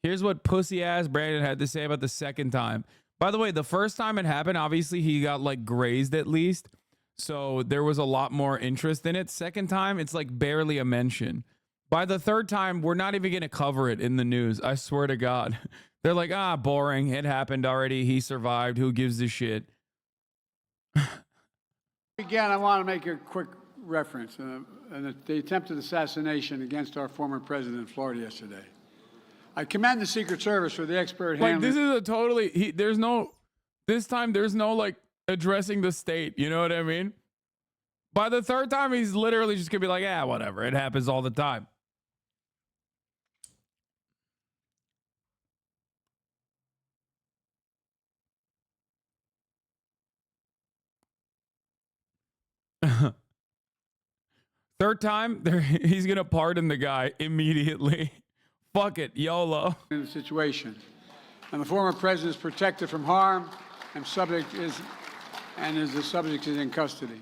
Here's what pussy-ass Brandon had to say about the second time. By the way, the first time it happened, obviously he got like grazed at least. So there was a lot more interest in it. Second time, it's like barely a mention. By the third time, we're not even going to cover it in the news. I swear to God. They're like, boring. It happened already. He survived. Who gives a shit? Again, I want to make a quick reference. The attempted assassination against our former president in Florida yesterday. I commend the Secret Service for the expert handling. This is a totally, this time there's no like addressing the state. You know what I mean? By the third time, he's literally just gonna be like, whatever. It happens all the time. Third time, he's gonna pardon the guy immediately. Fuck it, YOLO. In the situation, and the former president is protected from harm, and the subject is in custody.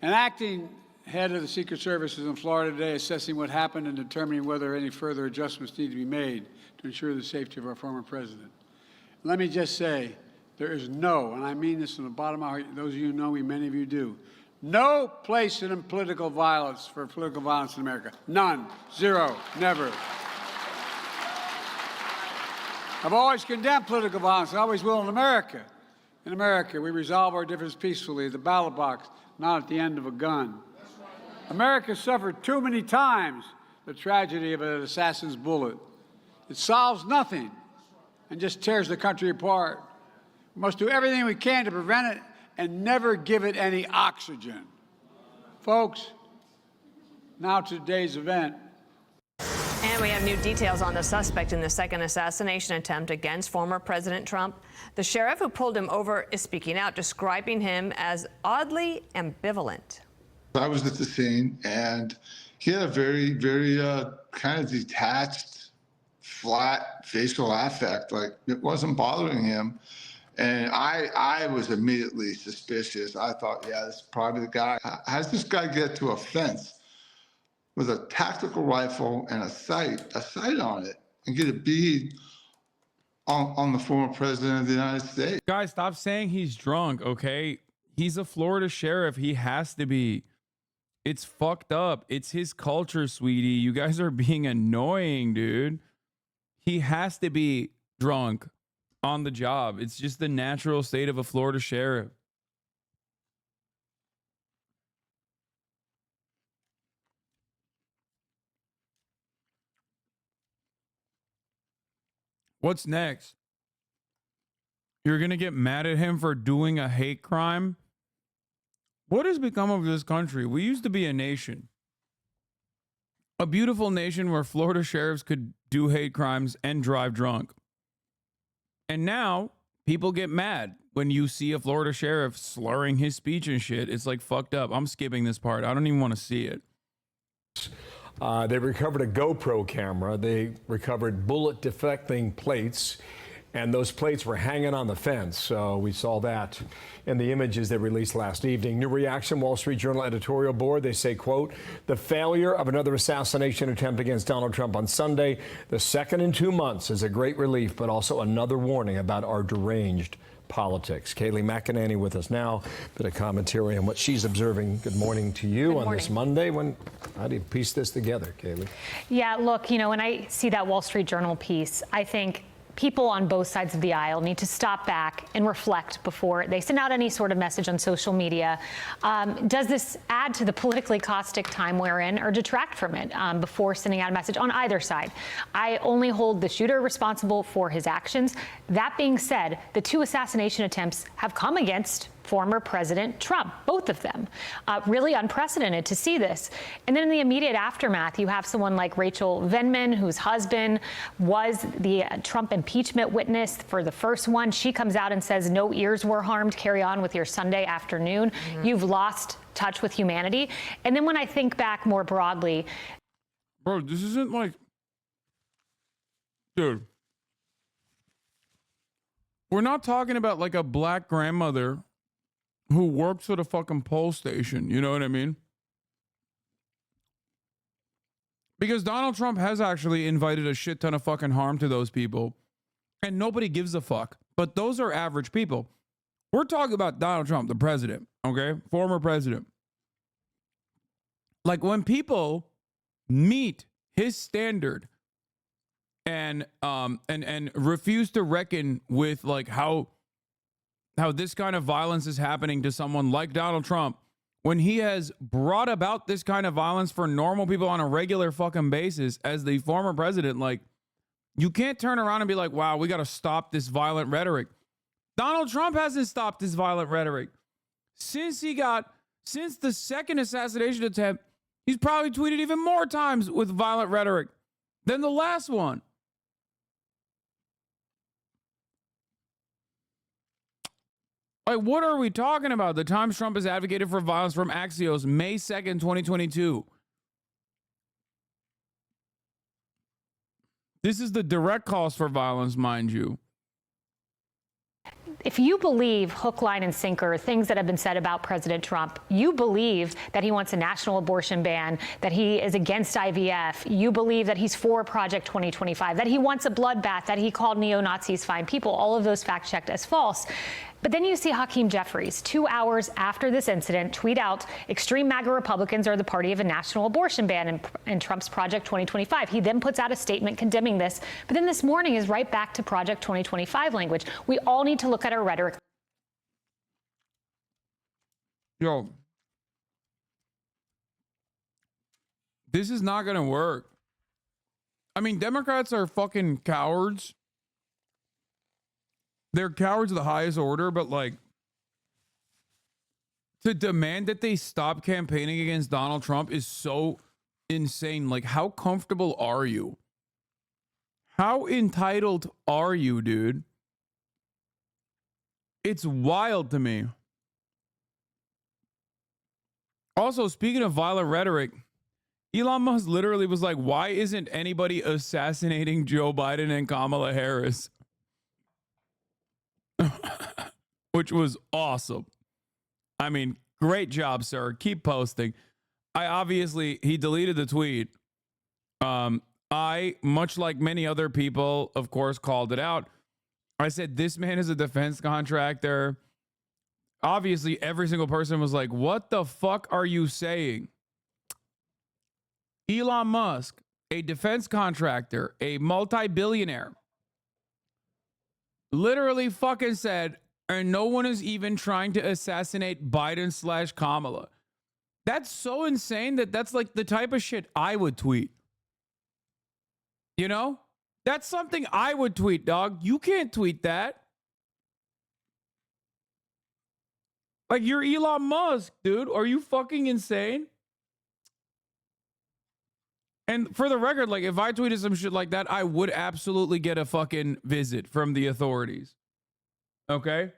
An acting head of the Secret Service is in Florida today, assessing what happened and determining whether any further adjustments need to be made to ensure the safety of our former president. Let me just say, there is no, and I mean this from the bottom of my heart. Those of you who know me, many of you do. No place in political violence for political violence in America. None. Zero. Never. I've always condemned political violence. I always will in America. In America, we resolve our differences peacefully at the ballot box, not at the end of a gun. America suffered too many times the tragedy of an assassin's bullet. It solves nothing and just tears the country apart. We must do everything we can to prevent it and never give it any oxygen. Folks, now to today's event. And we have new details on the suspect in the second assassination attempt against former President Trump. The sheriff who pulled him over is speaking out, describing him as oddly ambivalent. I was at the scene, and he had a very, very kind of detached, flat facial affect. Like, it wasn't bothering him. And I was immediately suspicious. I thought, this is probably the guy. How does this guy get to a fence with a tactical rifle and a sight on it, and get a bead on the former president of the United States? Guys, stop saying he's drunk, okay? He's a Florida sheriff. He has to be. It's fucked up. It's his culture, sweetie. You guys are being annoying, dude. He has to be drunk on the job. It's just the natural state of a Florida sheriff. What's next? You're going to get mad at him for doing a hate crime? What has become of this country? We used to be a nation. A beautiful nation where Florida sheriffs could do hate crimes and drive drunk. And now people get mad when you see a Florida sheriff slurring his speech and shit. It's like fucked up. I'm skipping this part. I don't even want to see it. They recovered a GoPro camera. They recovered bullet deflecting plates, and those plates were hanging on the fence. So we saw that in the images they released last evening. New reaction, Wall Street Journal editorial board. They say, quote, the failure of another assassination attempt against Donald Trump on Sunday, the second in 2 months, is a great relief, but also another warning about our deranged politics. Kayleigh McEnany with us now. Bit of commentary on what she's observing. Good morning to you on this Monday. How do you piece this together, Kayleigh? Yeah, look, when I see that Wall Street Journal piece, I think people on both sides of the aisle need to stop back and reflect before they send out any sort of message on social media. Does this add to the politically caustic time we're in or detract from it before sending out a message on either side? I only hold the shooter responsible for his actions. That being said, the two assassination attempts have come against former President Trump, both of them. Really unprecedented to see this. And then in the immediate aftermath, you have someone like Rachel Vennman, whose husband was the Trump impeachment witness for the first one. She comes out and says, no ears were harmed. Carry on with your Sunday afternoon. Mm-hmm. You've lost touch with humanity. And then when I think back more broadly, bro, this isn't like, dude, we're not talking about like a black grandmother who works at a fucking poll station. You know what I mean? Because Donald Trump has actually invited a shit ton of fucking harm to those people, and nobody gives a fuck. But those are average people. We're talking about Donald Trump, the president, okay? Former president. Like, when people meet his standard and refuse to reckon with like how this kind of violence is happening to someone like Donald Trump, when he has brought about this kind of violence for normal people on a regular fucking basis as the former president, like, you can't turn around and be like, wow, we got to stop this violent rhetoric. Donald Trump hasn't stopped this violent rhetoric. Since the second assassination attempt, he's probably tweeted even more times with violent rhetoric than the last one. Like, what are we talking about? The times Trump has advocated for violence from Axios, May 2nd, 2022. This is the direct cause for violence, mind you. if you believe hook, line, and sinker, things that have been said about President Trump, you believe that he wants a national abortion ban, that he is against IVF, you believe that he's for Project 2025, that he wants a bloodbath, that he called neo-Nazis fine people, all of those fact-checked as false. But then you see Hakeem Jeffries, 2 hours after this incident, tweet out, extreme MAGA Republicans are the party of a national abortion ban in Trump's Project 2025. He then puts out a statement condemning this. But then this morning is right back to Project 2025 language. We all need to look at our rhetoric. Yo, this is not going to work. I mean, Democrats are fucking cowards. They're cowards of the highest order, but like, to demand that they stop campaigning against Donald Trump is so insane. Like, how comfortable are you? How entitled are you, dude? It's wild to me. Also, speaking of violent rhetoric, Elon Musk literally was like, why isn't anybody assassinating Joe Biden and Kamala Harris? Which was awesome. I mean, great job, sir. Keep posting. He deleted the tweet. I, much like many other people, of course, called it out. I said, this man is a defense contractor. Obviously, every single person was like, what the fuck are you saying? Elon Musk, a defense contractor, a multi-billionaire, literally fucking said, and no one is even trying to assassinate Biden / Kamala. That's so insane that's like the type of shit I would tweet. You know? That's something I would tweet, dog. You can't tweet that. Like, you're Elon Musk, dude. Are you fucking insane? And for the record, like, if I tweeted some shit like that, I would absolutely get a fucking visit from the authorities. Okay?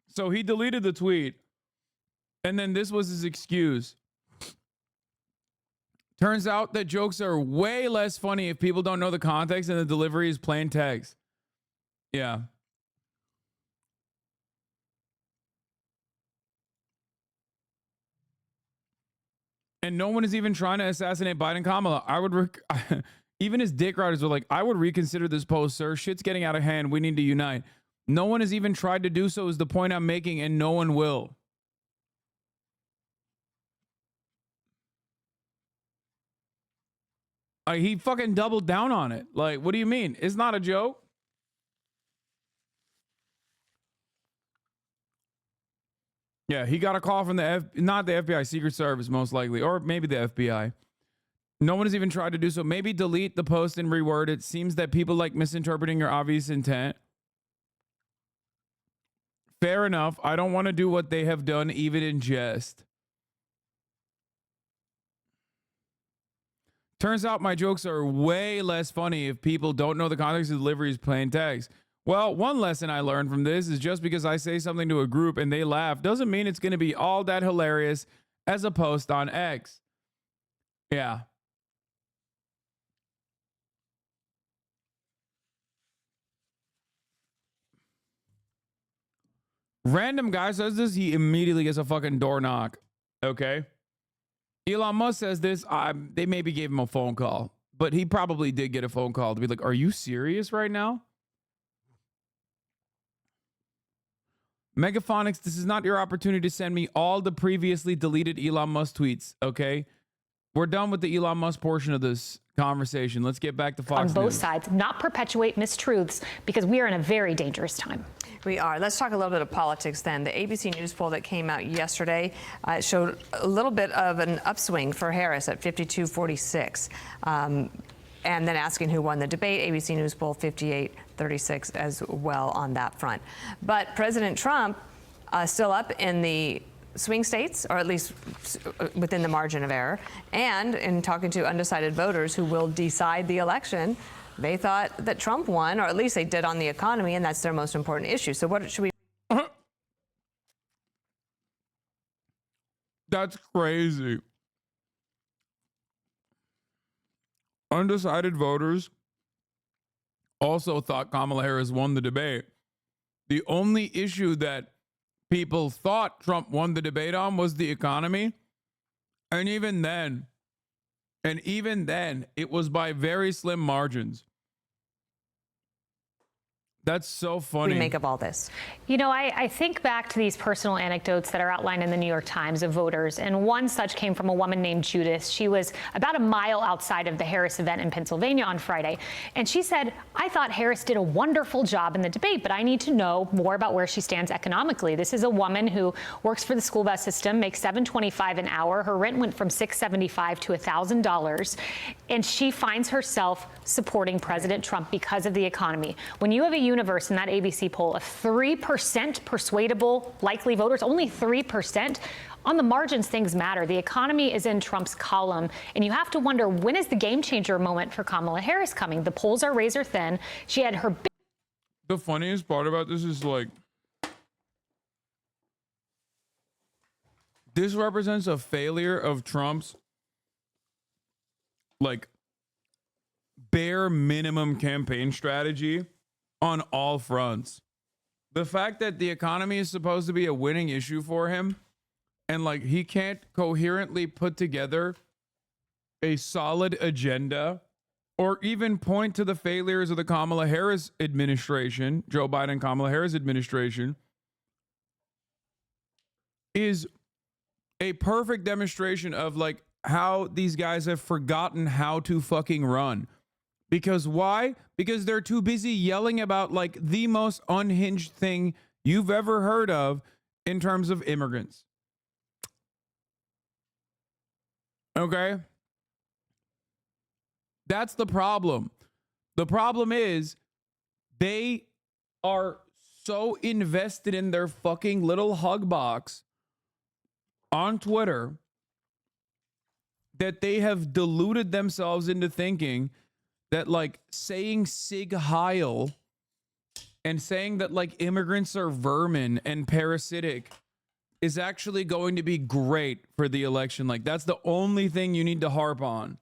So he deleted the tweet, and then this was his excuse. Turns out that jokes are way less funny if people don't know the context and the delivery is plain text. Yeah. And no one is even trying to assassinate Biden Kamala. I would, even his dick riders were like, I would reconsider this post, sir. Shit's getting out of hand. We need to unite. No one has even tried to do so is the point I'm making, and no one will. He fucking doubled down on it. Like, what do you mean? It's not a joke. Yeah, he got a call from not the FBI, Secret Service, most likely, or maybe the FBI. No one has even tried to do so. Maybe delete the post and reword it. Seems that people like misinterpreting your obvious intent. Fair enough. I don't want to do what they have done, even in jest. Turns out my jokes are way less funny if people don't know the context of delivery's plain text. Well, one lesson I learned from this is just because I say something to a group and they laugh doesn't mean it's going to be all that hilarious as a post on X. Yeah. Random guy says this, he immediately gets a fucking door knock. Okay. Elon Musk says this, they maybe gave him a phone call, but he probably did get a phone call to be like, are you serious right now? Megaphonics, this is not your opportunity to send me all the previously deleted Elon Musk tweets, okay? We're done with the Elon Musk portion of this conversation. Let's get back to Fox on both News. sides, not perpetuate mistruths, because we are in a very dangerous time. We are. Let's talk a little bit of politics then. The ABC News poll that came out yesterday showed a little bit of an upswing for Harris at 52-46. And then asking who won the debate, ABC News poll 58-36 as well on that front. But President Trump still up in the swing states, or at least within the margin of error. And in talking to undecided voters who will decide the election, they thought that Trump won, or at least they did on the economy, and that's their most important issue. So what should we... That's crazy. Undecided voters also thought Kamala Harris won the debate. The only issue that people thought Trump won the debate on was the economy. And even then, it was by very slim margins. That's so funny. We make of all this. You know, I think back to these personal anecdotes that are outlined in the New York Times of voters, and one such came from a woman named Judith. She was about a mile outside of the Harris event in Pennsylvania on Friday, and she said, I thought Harris did a wonderful job in the debate, but I need to know more about where she stands economically. This is a woman who works for the school bus system, makes $7.25 an hour. Her rent went from $675 to $1,000, and she finds herself supporting President Trump because of the economy. When you have a universe in that ABC poll of 3% persuadable likely voters, only 3%, on the margins things matter. The economy is in Trump's column, and you have to wonder, when is the game changer moment for Kamala Harris coming? The polls are razor thin. She had her... The funniest part about this is, like, this represents a failure of Trump's, like, bare minimum campaign strategy on all fronts. The fact that the economy is supposed to be a winning issue for him, and like he can't coherently put together a solid agenda or even point to the failures of the Kamala Harris administration, Joe Biden, Kamala Harris administration, is a perfect demonstration of like how these guys have forgotten how to fucking run. Because why? Because they're too busy yelling about like the most unhinged thing you've ever heard of in terms of immigrants. Okay? That's the problem. The problem is they are so invested in their fucking little hug box on Twitter that they have deluded themselves into thinking that like saying Sig Heil and saying that like immigrants are vermin and parasitic is actually going to be great for the election. Like that's the only thing you need to harp on.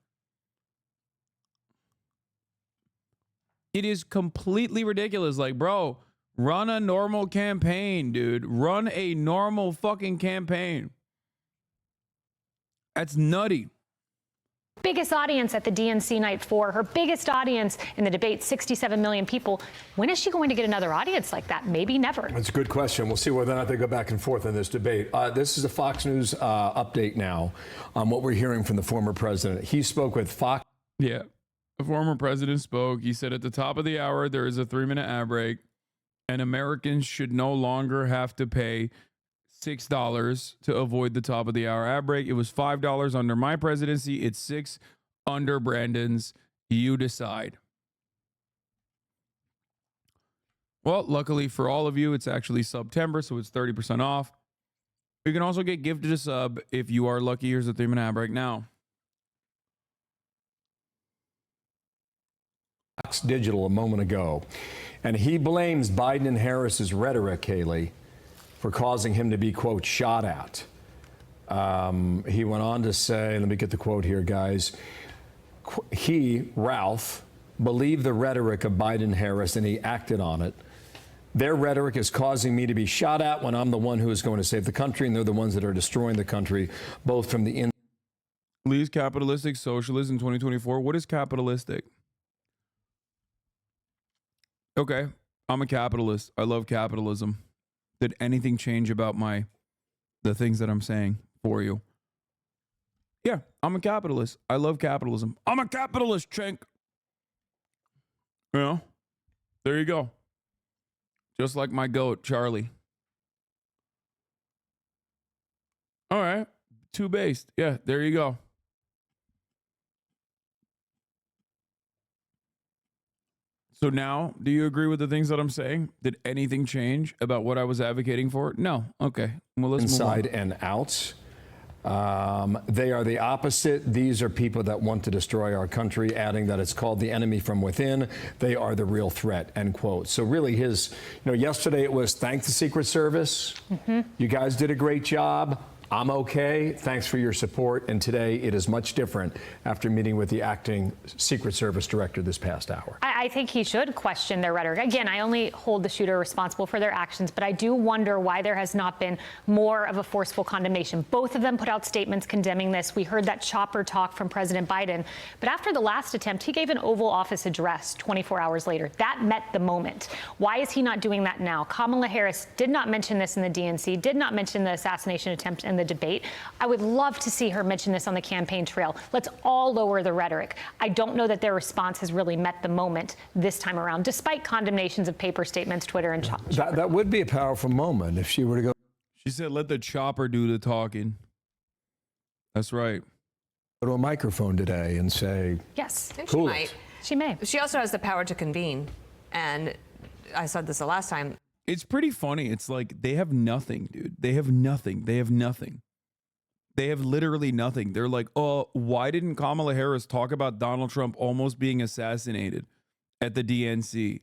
It is completely ridiculous. Like, bro, run a normal campaign, dude. Run a normal fucking campaign. That's nutty. Biggest audience at the DNC night 4, her biggest audience in the debate, 67 million people. When is she going to get another audience like that? Maybe never. That's a good question. We'll see whether or not they go back and forth in this debate. This is a Fox News update now on what we're hearing from the former president. He spoke with Fox. Yeah, the former president spoke. He said at the top of the hour, there is a 3-minute ad break, and Americans should no longer have to pay $6 to avoid the top of the hour ad break. It was $5 under my presidency. It's $6 under Brandon's. You decide. Well, luckily for all of you, it's actually September, so it's 30% off. You can also get gifted a sub if you are lucky. Here's the thing I'm gonna have right now. Digital a moment ago, and he blames Biden and Harris's rhetoric, Haley, for causing him to be, quote, shot at. He went on to say, let me get the quote here, guys. He, Ralph, believed the rhetoric of Biden and Harris, and he acted on it. Their rhetoric is causing me to be shot at when I'm the one who is going to save the country, and they're the ones that are destroying the country, both from the inside. Lee's capitalistic socialist in 2024. What is capitalistic? Okay, I'm a capitalist. I love capitalism. Did anything change about the things that I'm saying for you? Yeah, I'm a capitalist. I love capitalism. I'm a capitalist, Chink. You know, there you go. Just like my goat, Charlie. All right, two-based. Yeah, there you go. So now, do you agree with the things that I'm saying? Did anything change about what I was advocating for? No. Okay. Well, let's move on. Inside and out. They are the opposite. These are people that want to destroy our country, adding that it's called the enemy from within. They are the real threat, end quote. So really yesterday it was thank the Secret Service. You guys did a great job. I'm okay. Thanks for your support. And today it is much different after meeting with the acting Secret Service director this past hour. I think he should question their rhetoric. Again, I only hold the shooter responsible for their actions, but I do wonder why there has not been more of a forceful condemnation. Both of them put out statements condemning this. We heard that chopper talk from President Biden. But after the last attempt, he gave an Oval Office address 24 hours later. That met the moment. Why is he not doing that now? Kamala Harris did not mention this in the DNC, did not mention the assassination attempt in the debate. I would love to see her mention this on the campaign trail. Let's all lower the rhetoric. I don't know that their response has really met the moment this time around, despite condemnations of paper statements, Twitter, and chopper. That would be a powerful moment if she were to go. She said, let the chopper do the talking. That's right. Go to a microphone today and say, yes, cool. She may. She also has the power to convene. And I said this the last time. It's pretty funny. It's like they have nothing, dude. They have nothing. They have nothing. They have literally nothing. They're like, oh, why didn't Kamala Harris talk about Donald Trump almost being assassinated at the DNC?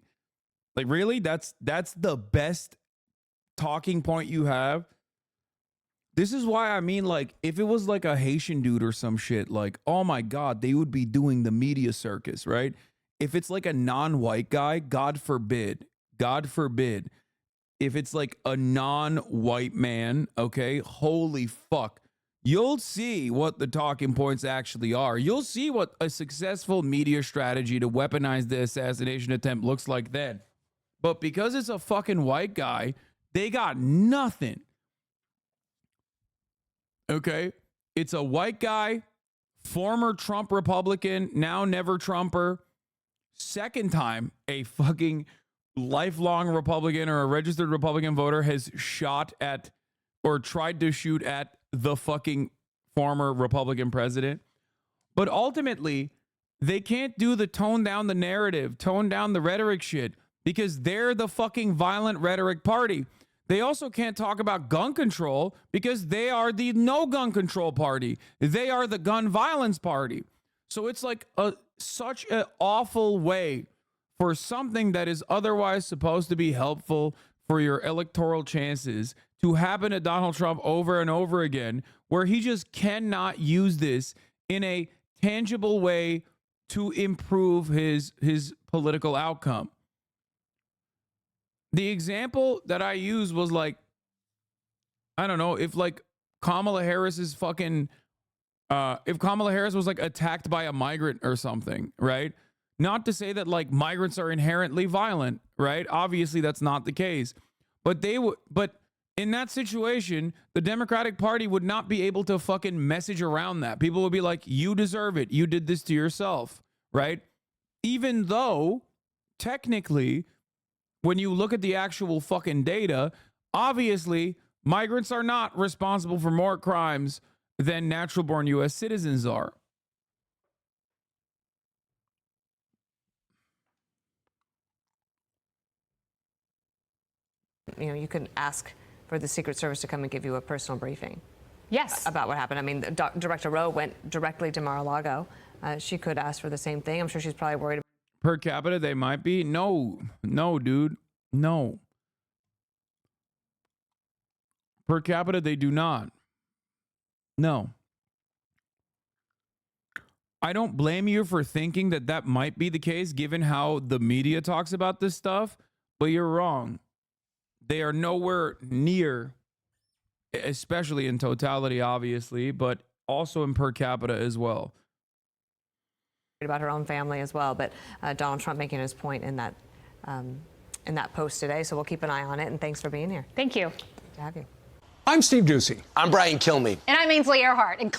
Like, really? That's the best talking point you have? This is why I mean, like, if it was like a Haitian dude or some shit, like, oh my God, they would be doing the media circus, right? If it's like a non-white guy, God forbid, if it's like a non-white man, okay, holy fuck, you'll see what the talking points actually are. You'll see what a successful media strategy to weaponize the assassination attempt looks like then. But because it's a fucking white guy, they got nothing. Okay? It's a white guy, former Trump Republican, now never Trumper. Second time a fucking lifelong Republican or a registered Republican voter has shot at or tried to shoot at the fucking former Republican president. But ultimately, they can't do the tone down the narrative, tone down the rhetoric shit because they're the fucking violent rhetoric party. They also can't talk about gun control because they are the no gun control party. They are the gun violence party. So it's like such an awful way for something that is otherwise supposed to be helpful for your electoral chances to happen to Donald Trump over and over again, where he just cannot use this in a tangible way to improve his political outcome. The example that I used was like, I don't know, if like Kamala Harris is fucking, if Kamala Harris was like attacked by a migrant or something, right? Not to say that like migrants are inherently violent, right? Obviously that's not the case. But in that situation, the Democratic Party would not be able to fucking message around that. People would be like, you deserve it. You did this to yourself, right? Even though technically, when you look at the actual fucking data, obviously migrants are not responsible for more crimes than natural born U.S. citizens are. you could ask for the Secret Service to come and give you a personal briefing. Yes. About what happened. I mean, Director Rowe went directly to Mar-a-Lago. She could ask for the same thing. I'm sure she's probably worried. Per capita, they might be. No, dude. No. Per capita, they do not. No. I don't blame you for thinking that that might be the case, given how the media talks about this stuff, but you're wrong. They are nowhere near, especially in totality, obviously, but also in per capita as well. About her own family as well, but Donald Trump making his point in that post today. So we'll keep an eye on it. And thanks for being here. Thank you. Good to have you. I'm Steve Ducey. I'm Brian Kilmeade. And I'm Ainsley Earhart. And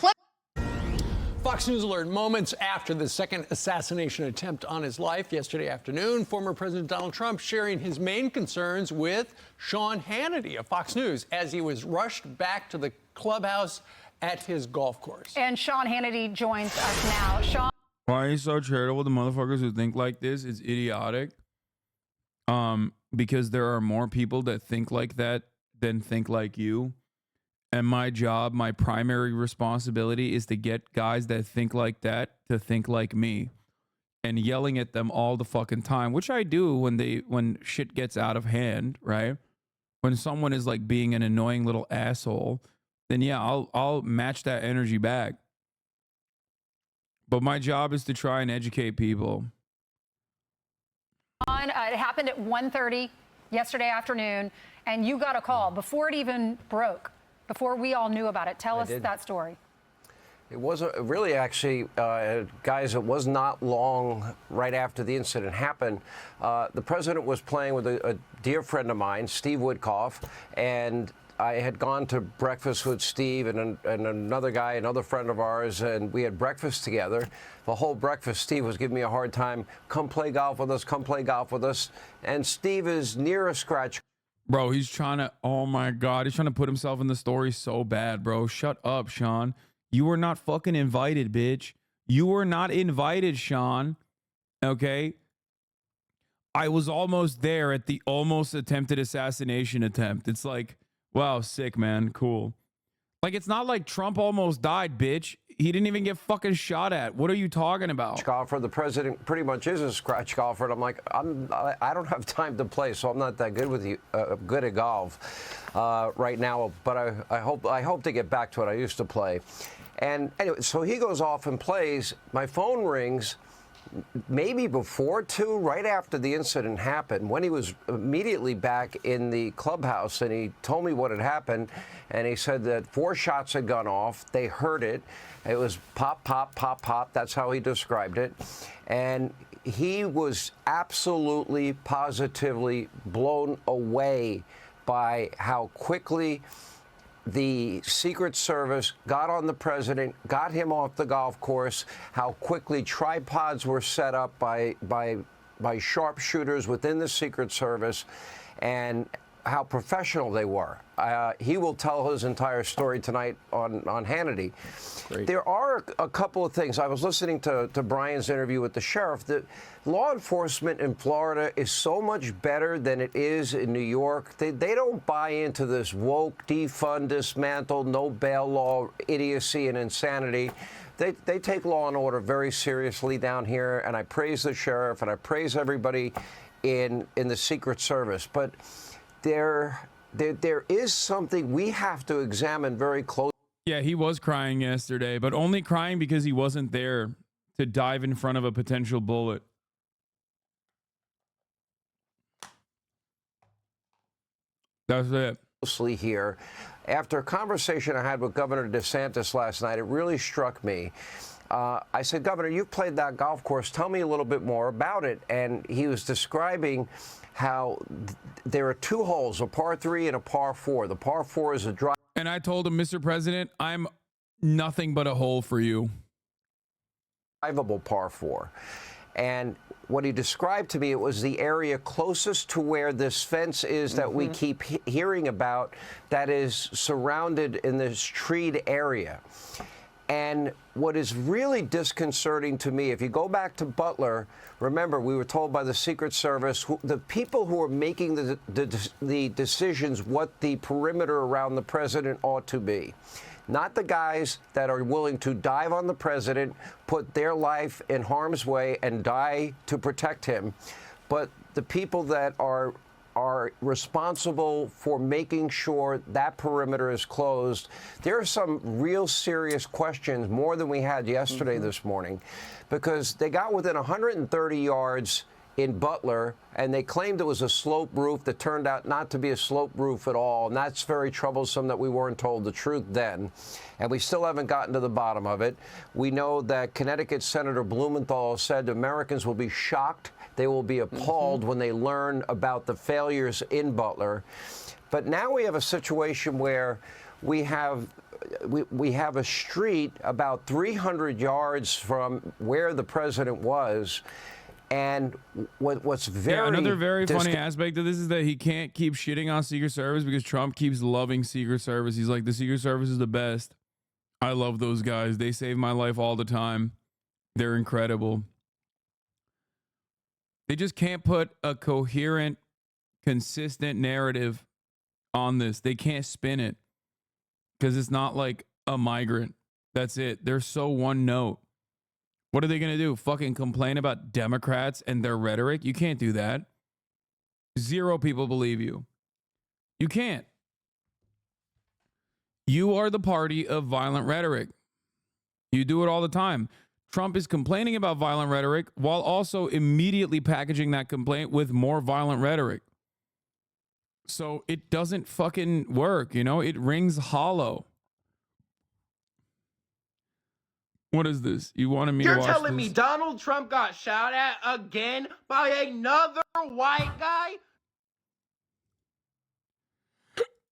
Fox News alert moments after the second assassination attempt on his life yesterday afternoon. Former President Donald Trump sharing his main concerns with Sean Hannity of Fox News as he was rushed back to the clubhouse at his golf course. And Sean Hannity joins us now. Sean. Why are you so charitable to motherfuckers who think like this? It's idiotic. Because there are more people that think like that than think like you. And my job, my primary responsibility is to get guys that think like that to think like me. And yelling at them all the fucking time, which I do when shit gets out of hand, right? When someone is like being an annoying little asshole, then yeah, I'll match that energy back. But my job is to try and educate people. It happened at 1:30 yesterday afternoon, and you got a call before it even broke, before we all knew about it. Tell us that story. It wasn't really, actually, guys, it was not long right after the incident happened. The president was playing with a dear friend of mine, Steve Woodcoff, and I had gone to breakfast with Steve and another guy, another friend of ours, and we had breakfast together. The whole breakfast, Steve was giving me a hard time. Come play golf with us, come play golf with us. And Steve is near a scratch. Bro, he's trying to, oh my God, he's trying to put himself in the story so bad, bro. Shut up, Sean. You were not fucking invited, bitch. You were not invited, Sean. Okay? I was almost there at the almost attempted assassination attempt. It's like, wow, sick, man. Cool. Like, it's not like Trump almost died, bitch. He didn't even get fucking shot at. What are you talking about? Golfer, the president pretty much is a scratch golfer, and I'm like, I don't have time to play, so I'm not that good with you, good at golf right now. But I hope to get back to it. I used to play, and anyway, so he goes off and plays. My phone rings. Maybe before 2, right after the incident happened, when he was immediately back in the clubhouse, and he told me what had happened, and he said that 4 shots had gone off. They heard it. It was pop, pop, pop, pop. That's how he described it. And he was absolutely, positively blown away by how quickly the Secret Service got on the president, got him off the golf course, how quickly tripods were set up by sharpshooters within the Secret Service, and how professional they were. He will tell his entire story tonight on Hannity. Great. There are a couple of things. I was listening to Brian's interview with the sheriff. The law enforcement in Florida is so much better than it is in New York. They don't buy into this woke, defund, dismantle, no bail law idiocy and insanity. They take law and order very seriously down here, and I praise the sheriff and I praise everybody in the Secret Service. But there is something we have to examine very closely. Yeah, he was crying yesterday, but only crying because he wasn't there to dive in front of a potential bullet. That's it. Closely here. After a conversation I had with Governor DeSantis last night, it really struck me. I said, Governor, you've played that golf course. Tell me a little bit more about it. And he was describing how there are 2 holes, a par 3 and a par 4. The par 4 is a drive. And I told him, Mr. President, I'm nothing but a hole for you. Drivable par 4. And what he described to me, it was the area closest to where this fence is that we keep hearing about, that is surrounded in this treed area. And what is really disconcerting to me, if you go back to Butler, remember, we were told by the Secret Service, the people who are making the decisions what the perimeter around the president ought to be. Not the guys that are willing to dive on the president, put their life in harm's way and die to protect him, but the people that are responsible for making sure that perimeter is closed. There are some real serious questions, more than we had yesterday this morning, because they got within 130 yards in Butler, and they claimed it was a slope roof that turned out not to be a slope roof at all, and that's very troublesome that we weren't told the truth then, and we still haven't gotten to the bottom of it. We know that Connecticut Senator Blumenthal said Americans will be shocked, they will be appalled when they learn about the failures in Butler. But now we have a situation where we have a street about 300 yards from where the president was. And what's very another very funny aspect of this is that he can't keep shitting on Secret Service because Trump keeps loving Secret Service. He's like, the Secret Service is the best. I love those guys. They save my life all the time. They're incredible. They just can't put a coherent, consistent narrative on this. They can't spin it because it's not like a migrant. That's it. They're so one note. What are they going to do? Fucking complain about Democrats and their rhetoric? You can't do that. 0 people believe you. You can't. You are the party of violent rhetoric. You do it all the time. Trump is complaining about violent rhetoric while also immediately packaging that complaint with more violent rhetoric. So it doesn't fucking work, you know? It rings hollow. What is this? You wanted me to watch this? You're telling me Donald Trump got shot at again by another white guy?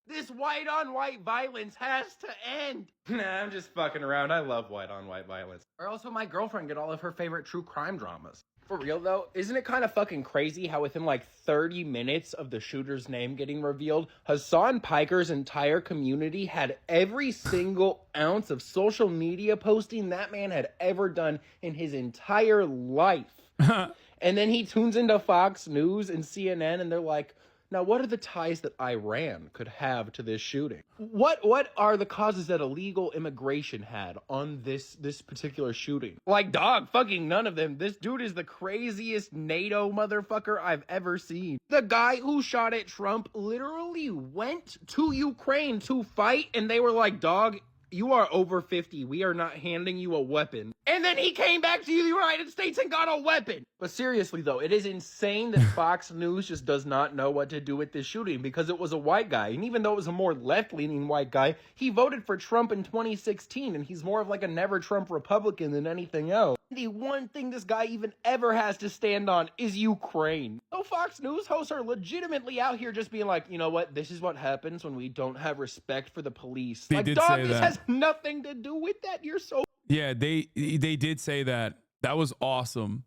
This white-on-white violence has to end. Nah, I'm just fucking around. I love white-on-white violence. Or else will my girlfriend get all of her favorite true crime dramas. For real, though, isn't it kind of fucking crazy how within like 30 minutes of the shooter's name getting revealed, Hasan Piker's entire community had every single ounce of social media posting that man had ever done in his entire life. And then he tunes into Fox News and CNN and they're like, now, what are the ties that Iran could have to this shooting? What are the causes that illegal immigration had on this particular shooting? Like, dog, fucking none of them. This dude is the craziest NATO motherfucker I've ever seen. The guy who shot at Trump literally went to Ukraine to fight, and they were like, dog, you are over 50. We are not handing you a weapon. And then he came back to the United States and got a weapon. But seriously, though, it is insane that Fox News just does not know what to do with this shooting because it was a white guy. And even though it was a more left-leaning white guy, he voted for Trump in 2016. And he's more of like a never-Trump Republican than anything else. The one thing this guy even ever has to stand on is Ukraine. So Fox News hosts are legitimately out here just being like, you know what? This is what happens when we don't have respect for the police. They like, did dog, say this that. has nothing to do with that. You're so... Yeah, they did say that. That was awesome.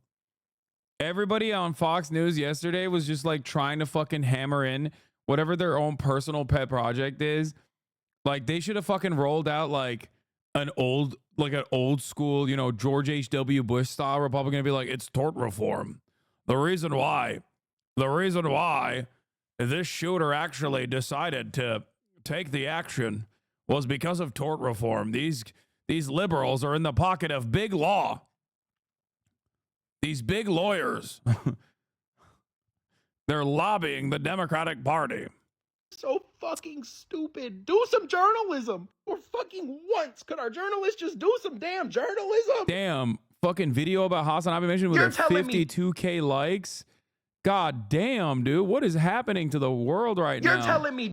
Everybody on Fox News yesterday was just like trying to fucking hammer in whatever their own personal pet project is. Like they should have fucking rolled out like an old school, you know, George H.W. Bush style Republican to be like, it's tort reform. The reason why this shooter actually decided to take the action was because of tort reform. These liberals are in the pocket of big law. These big lawyers. They're lobbying the Democratic Party. So fucking stupid. Do some journalism. For fucking once, could our journalists just do some damn journalism? Damn, fucking video about HasanAbi mentioned with 52K likes. God damn, dude. What is happening to the world right now? You're telling me.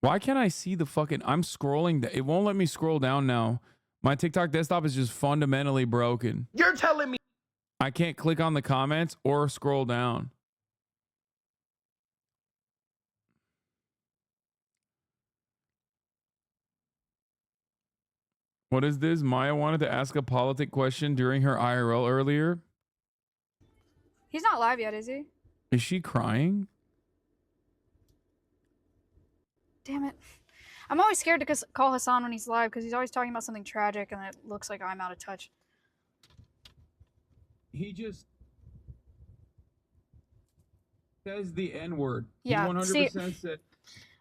Why can't I see the fucking... I'm scrolling. It won't let me scroll down now. My TikTok desktop is just fundamentally broken. You're telling me. I can't click on the comments or scroll down. What is this? Maya wanted to ask a politic question during her IRL earlier. He's not live yet, is he? Is she crying? Damn it. I'm always scared to call Hasan when he's live because he's always talking about something tragic and it looks like I'm out of touch. He just says the N-word. Yeah, He 100% said.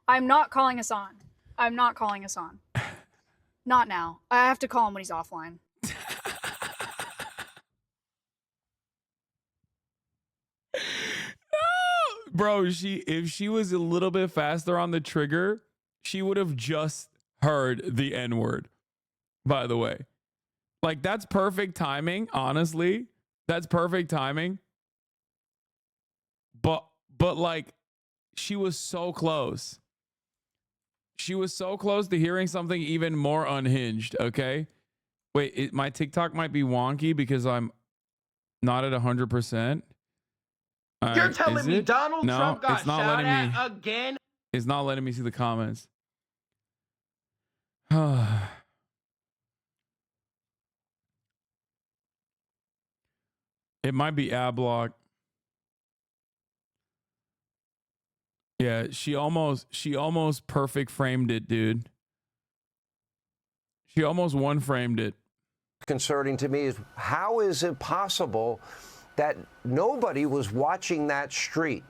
I'm not calling Hasan. I'm not calling Hasan. Not now. I have to call him when he's offline. Bro, if she was a little bit faster on the trigger, she would have just heard the N-word, by the way. Like, that's perfect timing, honestly. That's perfect timing. But like, she was so close. She was so close to hearing something even more unhinged, okay? Wait, my TikTok might be wonky because I'm not at 100%. You're telling me Donald No, Trump got it's not shot letting me. at again? It's not letting me see the comments. It might be ad block. Yeah, she almost perfect framed it, dude. She almost one framed it. Concerning to me is, how is it possible that nobody was watching that street?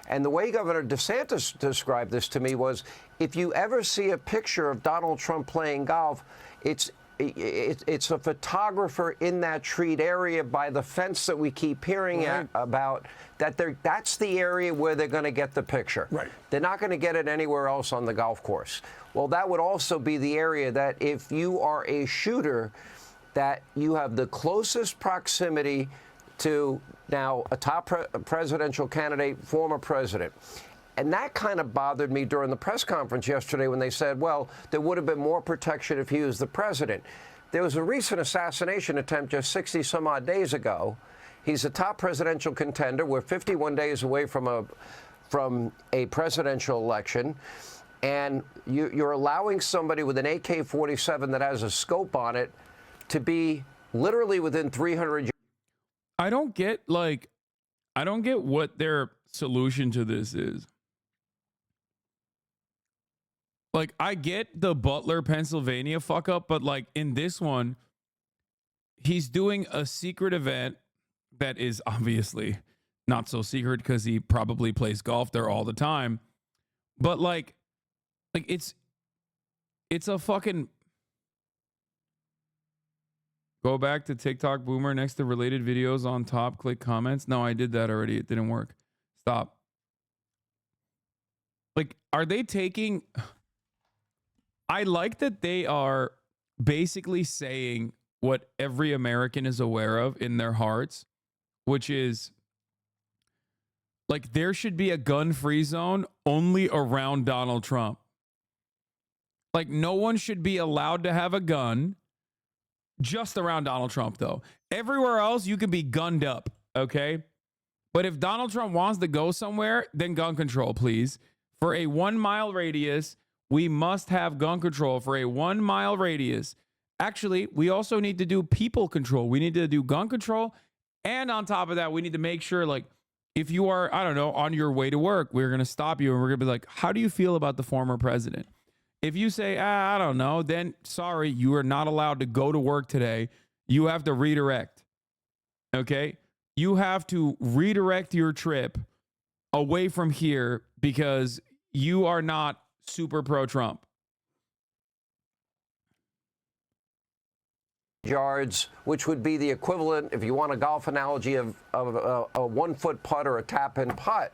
And the way Governor DeSantis described this to me was, if you ever see a picture of Donald Trump playing golf, it's a photographer in that treat area by the fence that we keep hearing about, that's the area where they're going to get the picture. Right. They're not going to get it anywhere else on the golf course. Well, that would also be the area that if you are a shooter, that you have the closest proximity to now a top presidential candidate, former president. And that kind of bothered me during the press conference yesterday when they said, well, there would have been more protection if he was the president. There was a recent assassination attempt just 60 some odd days ago. He's a top presidential contender. We're 51 days away from a presidential election. And you're allowing somebody with an AK-47 that has a scope on it to be literally within 300 yards. I don't get what their solution to this is. Like, I get the Butler, Pennsylvania fuck up, but like in this one, he's doing a secret event that is obviously not so secret because he probably plays golf there all the time. But like it's a fucking. Go back to TikTok Boomer next to related videos on top. Click comments. No, I did that already. It didn't work. Stop. Like, are they taking... I like that they are basically saying what every American is aware of in their hearts, which is, like, there should be a gun-free zone only around Donald Trump. Like, no one should be allowed to have a gun just around Donald Trump, though. Everywhere else, you can be gunned up, okay? But if Donald Trump wants to go somewhere, then gun control, please. For a 1 mile radius, we must have gun control for a 1 mile radius. Actually, we also need to do people control. We need to do gun control. And on top of that, we need to make sure, like, if you are, I don't know, on your way to work, we're going to stop you and we're going to be like, how do you feel about the former president? If you say, I don't know, then sorry, you are not allowed to go to work today. You have to redirect. Okay? You have to redirect your trip away from here because you are not super pro-Trump. Yards, which would be the equivalent, if you want a golf analogy, of a 1 foot putt or a tap-in putt.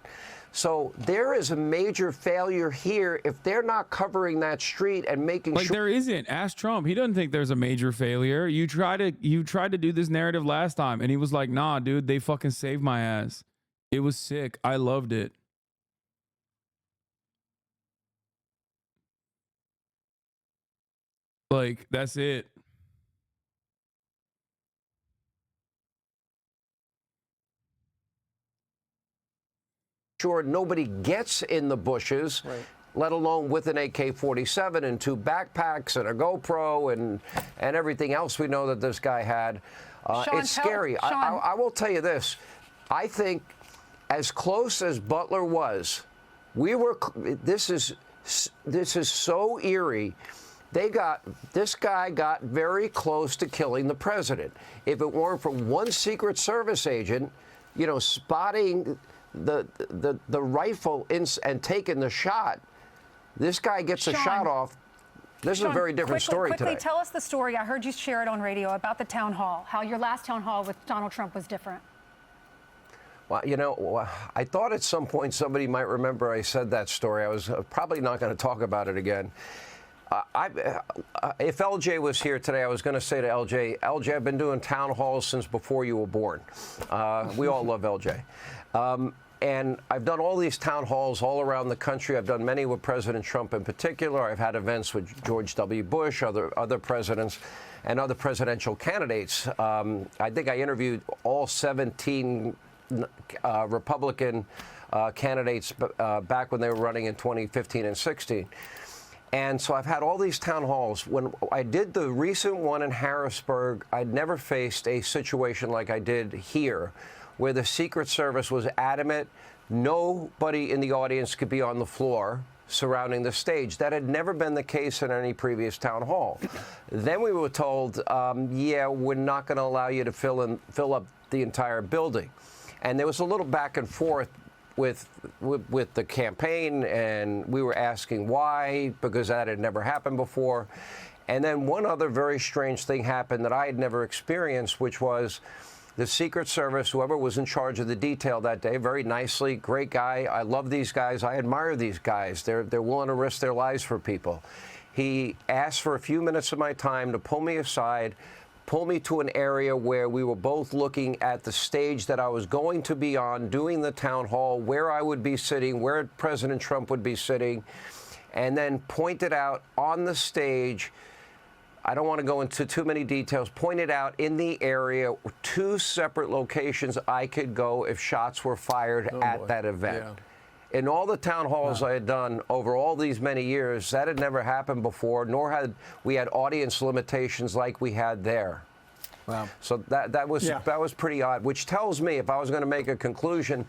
So there is a major failure here if they're not covering that street and making sure. Like, there isn't. Ask Trump. He doesn't think there's a major failure. You tried to do this narrative last time, and he was like, nah, dude, they fucking saved my ass. It was sick. I loved it. Like, that's it. Sure, nobody gets in the bushes, let alone with an AK-47 and 2 backpacks and a GoPro and everything else we know that this guy had. It's scary. I will tell you this. I think as close as Butler was, This is so eerie. This guy got very close to killing the president. If it weren't for one Secret Service agent, you know, spotting the rifle and taking the shot, this guy gets a shot off. This is a very different story today. Quickly, tell us the story. I heard you share it on radio about the town hall, how your last town hall with Donald Trump was different. Well, you know, I thought at some point somebody might remember I said that story. I was probably not going to talk about it again. If LJ was here today, I was going to say to LJ, I've been doing town halls since before you were born. We all love LJ. And I've done all these town halls all around the country. I've done many with President Trump in particular. I've had events with George W. Bush, other presidents, and other presidential candidates. I think I interviewed all 17 Republican candidates back when they were running in 2015 and 16. And so I've had all these town halls. When I did the recent one in Harrisburg, I'd never faced a situation like I did here, where the Secret Service was adamant nobody in the audience could be on the floor surrounding the stage. That had never been the case in any previous town hall. Then we were told, yeah, we're not going to allow you to fill up the entire building. And there was a little back and forth with the campaign, and we were asking why, because that had never happened before. And then one other very strange thing happened that I had never experienced, which was the Secret Service, whoever was in charge of the detail that day, very nicely, great guy. I love these guys. I admire these guys. They're willing to risk their lives for people. He asked for a few minutes of my time to pull me aside, pull me to an area where we were both looking at the stage that I was going to be on, doing the town hall, where I would be sitting, where President Trump would be sitting, and then pointed out on the stage, I don't want to go into too many details, pointed out in the area 2 separate locations I could go if shots were fired at that event. Yeah. In all the town halls I had done over all these many years, that had never happened before, nor had we had audience limitations like we had there. Wow. So that was pretty odd, which tells me, if I was going to make a conclusion,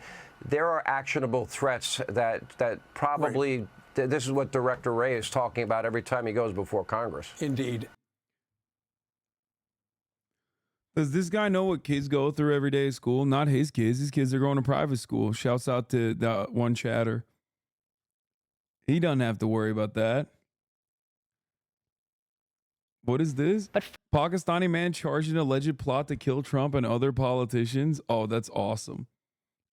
there are actionable threats that probably, this is what Director Wray is talking about every time he goes before Congress. Indeed. Does this guy know what kids go through every day at school? Not his kids. His kids are going to private school. Shouts out to that one chatter. He doesn't have to worry about that. What is this? Pakistani man charged in alleged plot to kill Trump and other politicians. Oh, that's awesome.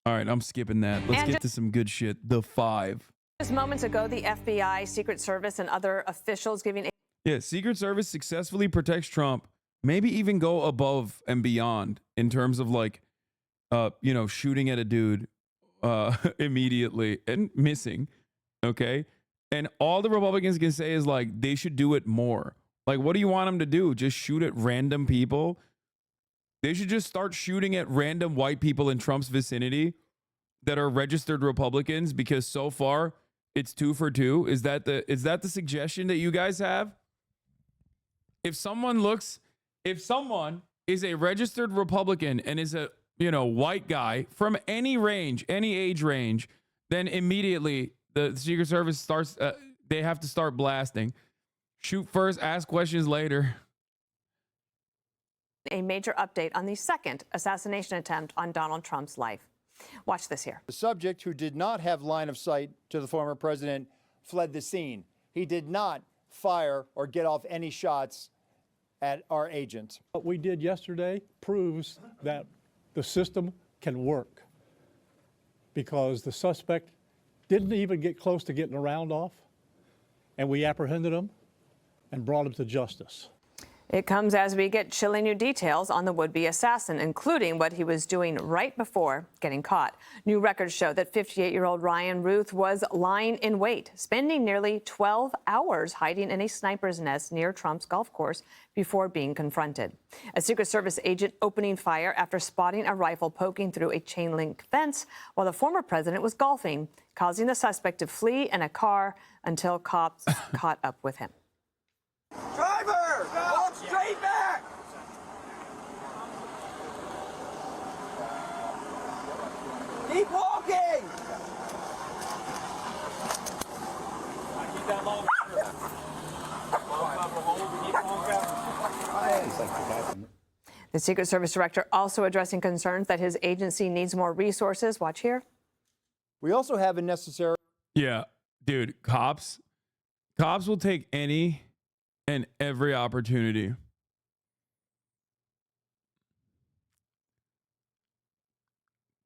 All right, I'm skipping that. Let's get to some good shit. The 5. Just moments ago, the FBI, Secret Service, and other officials giving... Yeah, Secret Service successfully protects Trump. Maybe even go above and beyond in terms of, like, you know, shooting at a dude immediately and missing. Okay. And all the Republicans can say is, like, they should do it more. Like, what do you want them to do? Just shoot at random people? They should just start shooting at random white people in Trump's vicinity that are registered Republicans, because so far it's 2 for 2. Is that the suggestion that you guys have? If someone is a registered Republican and is a, you know, white guy from any range, any age range, then immediately the Secret Service starts, they have to start blasting. Shoot first, ask questions later. A major update on the second assassination attempt on Donald Trump's life. Watch this here. The subject, who did not have line of sight to the former president, fled the scene. He did not fire or get off any shots at our agent. What we did yesterday proves that the system can work, because the suspect didn't even get close to getting a round off, and we apprehended him and brought him to justice. It comes as we get chilling new details on the would-be assassin, including what he was doing right before getting caught. New records show that 58-year-old Ryan Ruth was lying in wait, spending nearly 12 hours hiding in a sniper's nest near Trump's golf course before being confronted. A Secret Service agent opening fire after spotting a rifle poking through a chain-link fence while the former president was golfing, causing the suspect to flee in a car until cops caught up with him. Driver! Walk straight back! Keep walking! The Secret Service director also addressing concerns that his agency needs more resources. Watch here. We also have a necessary. Yeah, dude, cops will take any and every opportunity.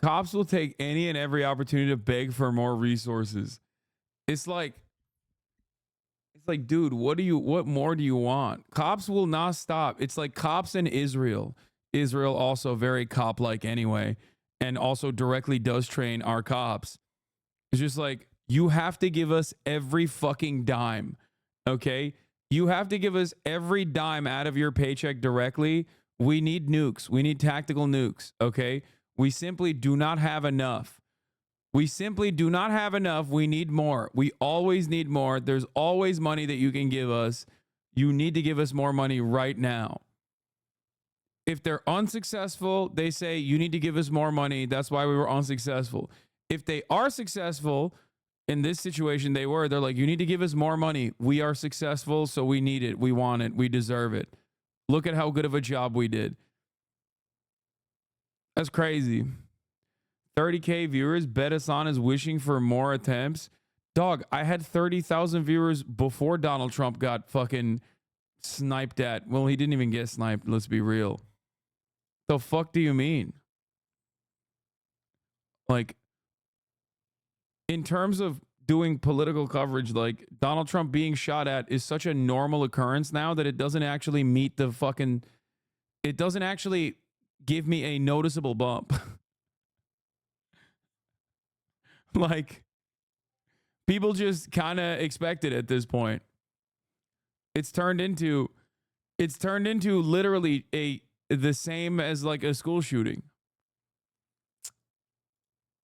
Cops will take any and every opportunity to beg for more resources. It's like, dude, what more do you want? Cops will not stop. It's like cops in Israel. Israel also very cop-like anyway, and also directly does train our cops. It's just like, you have to give us every fucking dime, okay? You have to give us every dime out of your paycheck directly. We need nukes. We need tactical nukes, okay? We simply do not have enough. We simply do not have enough. We need more. We always need more. There's always money that you can give us. You need to give us more money right now. If they're unsuccessful, they say, you need to give us more money. That's why we were unsuccessful. If they are successful, in this situation they're like, you need to give us more money. We are successful, so we need it. We want it. We deserve it. Look at how good of a job we did. That's crazy. 30K viewers. Bet Hasan is wishing for more attempts. Dog, I had 30,000 viewers before Donald Trump got fucking sniped at. Well, he didn't even get sniped. Let's be real. The fuck do you mean? Like, in terms of doing political coverage, like Donald Trump being shot at is such a normal occurrence now that it doesn't actually meet the fucking, it doesn't actually give me a noticeable bump. Like, people just kind of expect it at this point. It's turned into literally the same as like a school shooting.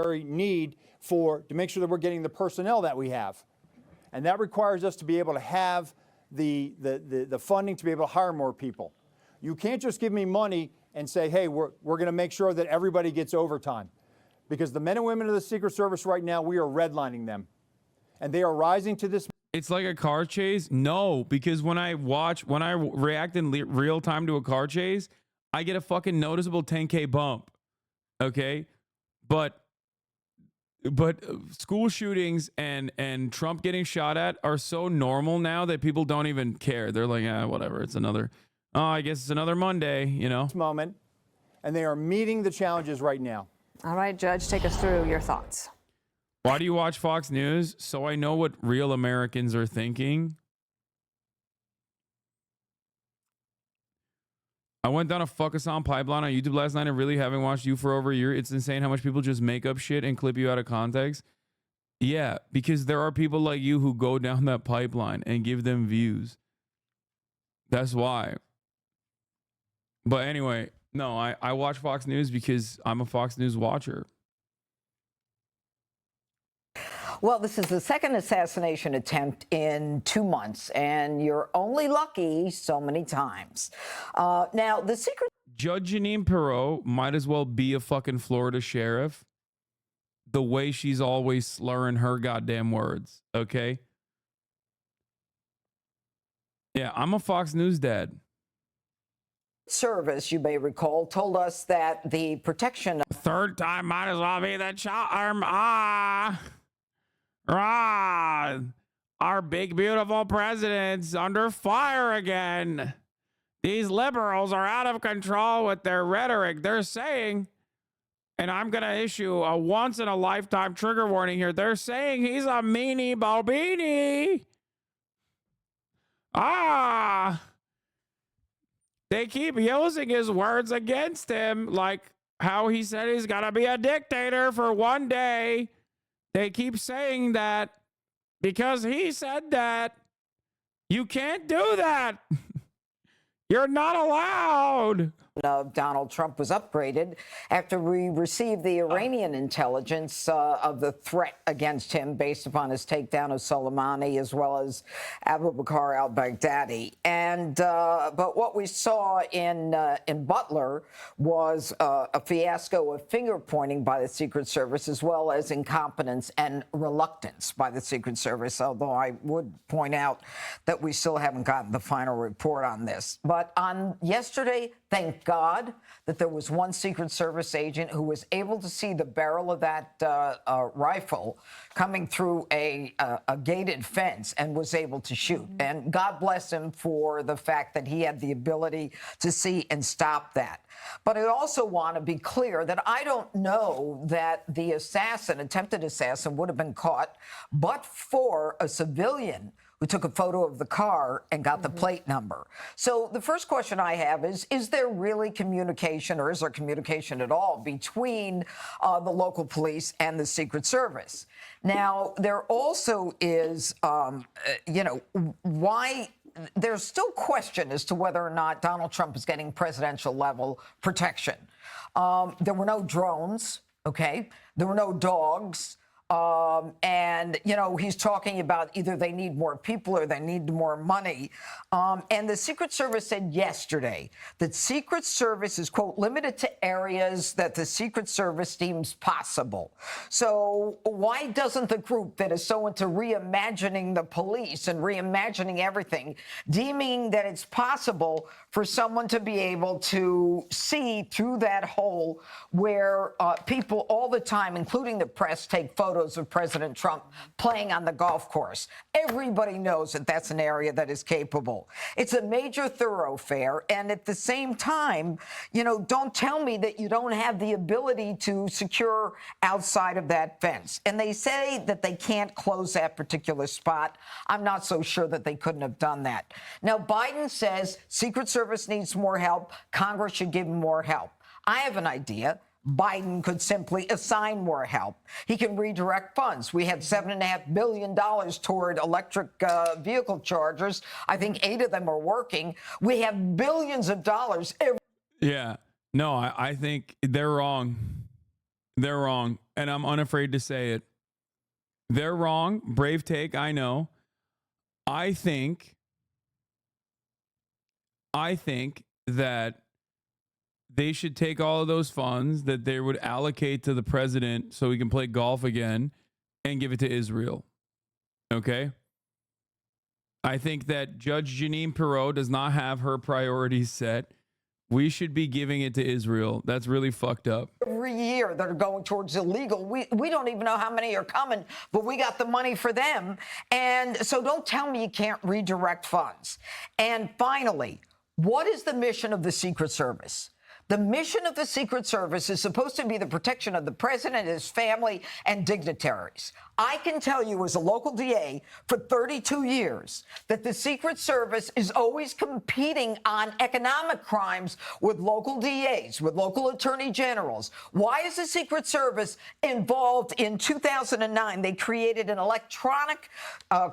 Need to make sure that we're getting the personnel that we have. And that requires us to be able to have the funding to be able to hire more people. You can't just give me money and say, hey, we're going to make sure that everybody gets overtime. Because the men and women of the Secret Service right now, we are redlining them. And they are rising to this. It's like a car chase? No, because when I react in real time to a car chase, I get a fucking noticeable 10K bump. Okay? But school shootings and Trump getting shot at are so normal now that people don't even care. They're like, whatever, it's another, I guess it's another Monday, you know? Moment, and they are meeting the challenges right now. All right, Judge, take us through your thoughts. Why do you watch Fox News? So I know what real Americans are thinking. I went down a fuck Hasan pipeline on YouTube last night and really haven't watched you for over a year. It's insane how much people just make up shit and clip you out of context. Yeah, because there are people like you who go down that pipeline and give them views. That's why. But anyway, no, I watch Fox News because I'm a Fox News watcher. Well, this is the second assassination attempt in 2 months, and you're only lucky so many times. Now, the secret... Judge Jeanine Pirro might as well be a fucking Florida sheriff the way she's always slurring her goddamn words, okay? Yeah, I'm a Fox News dad. Service, you may recall, told us that the protection... Third time might as well be the charm. Our big, beautiful president's under fire again. These liberals are out of control with their rhetoric. They're saying, and I'm going to issue a once-in-a-lifetime trigger warning here. They're saying he's a meanie bobini. They keep using his words against him, like how he said he's going to be a dictator for one day. They keep saying that because he said that. You can't do that. You're not allowed. of Donald Trump was upgraded after we received the Iranian intelligence of the threat against him based upon his takedown of Soleimani as well as Abu Bakr al-Baghdadi. And but what we saw in Butler was a fiasco of finger pointing by the Secret Service as well as incompetence and reluctance by the Secret Service, although I would point out that we still haven't gotten the final report on this. But on yesterday, thank God that there was one Secret Service agent who was able to see the barrel of that rifle coming through a gated fence and was able to shoot. And God bless him for the fact that he had the ability to see and stop that. But I also want to be clear that I don't know that the attempted assassin, would have been caught, but for a civilian who took a photo of the car and got the plate number. So the first question I have is there really communication, or is there communication at all, between the local police and the Secret Service? Now, there also is, why there's still question as to whether or not Donald Trump is getting presidential level protection. There were no drones, okay? There were no dogs. And, he's talking about either they need more people or they need more money. And the Secret Service said yesterday that Secret Service is, quote, limited to areas that the Secret Service deems possible. So why doesn't the group that is so into reimagining the police and reimagining everything, deeming that it's possible for someone to be able to see through that hole where people all the time, including the press, take photos of President Trump playing on the golf course? Everybody knows that that's an area that is capable. It's a major thoroughfare. And at the same time, don't tell me that you don't have the ability to secure outside of that fence. And they say that they can't close that particular spot. I'm not so sure that they couldn't have done that. Now, Biden says Secret Service needs more help. Congress should give him more help. I have an idea. Biden could simply assign more help. He can redirect funds. We had $7.5 billion toward electric vehicle chargers. I think 8 of them are working. We have billions of dollars. Yeah. No, I think they're wrong. They're wrong. And I'm unafraid to say it. They're wrong. Brave take, I know. I think that they should take all of those funds that they would allocate to the president so he can play golf again and give it to Israel. Okay? I think that Judge Jeanine Pirro does not have her priorities set. We should be giving it to Israel. That's really fucked up. Every year that are going towards illegal. We don't even know how many are coming, but we got the money for them. And so don't tell me you can't redirect funds. And finally, what is the mission of the Secret Service? The mission of the Secret Service is supposed to be the protection of the president, his family, and dignitaries. I can tell you as a local DA for 32 years that the Secret Service is always competing on economic crimes with local DAs, with local attorney generals. Why is the Secret Service involved in 2009? They created an electronic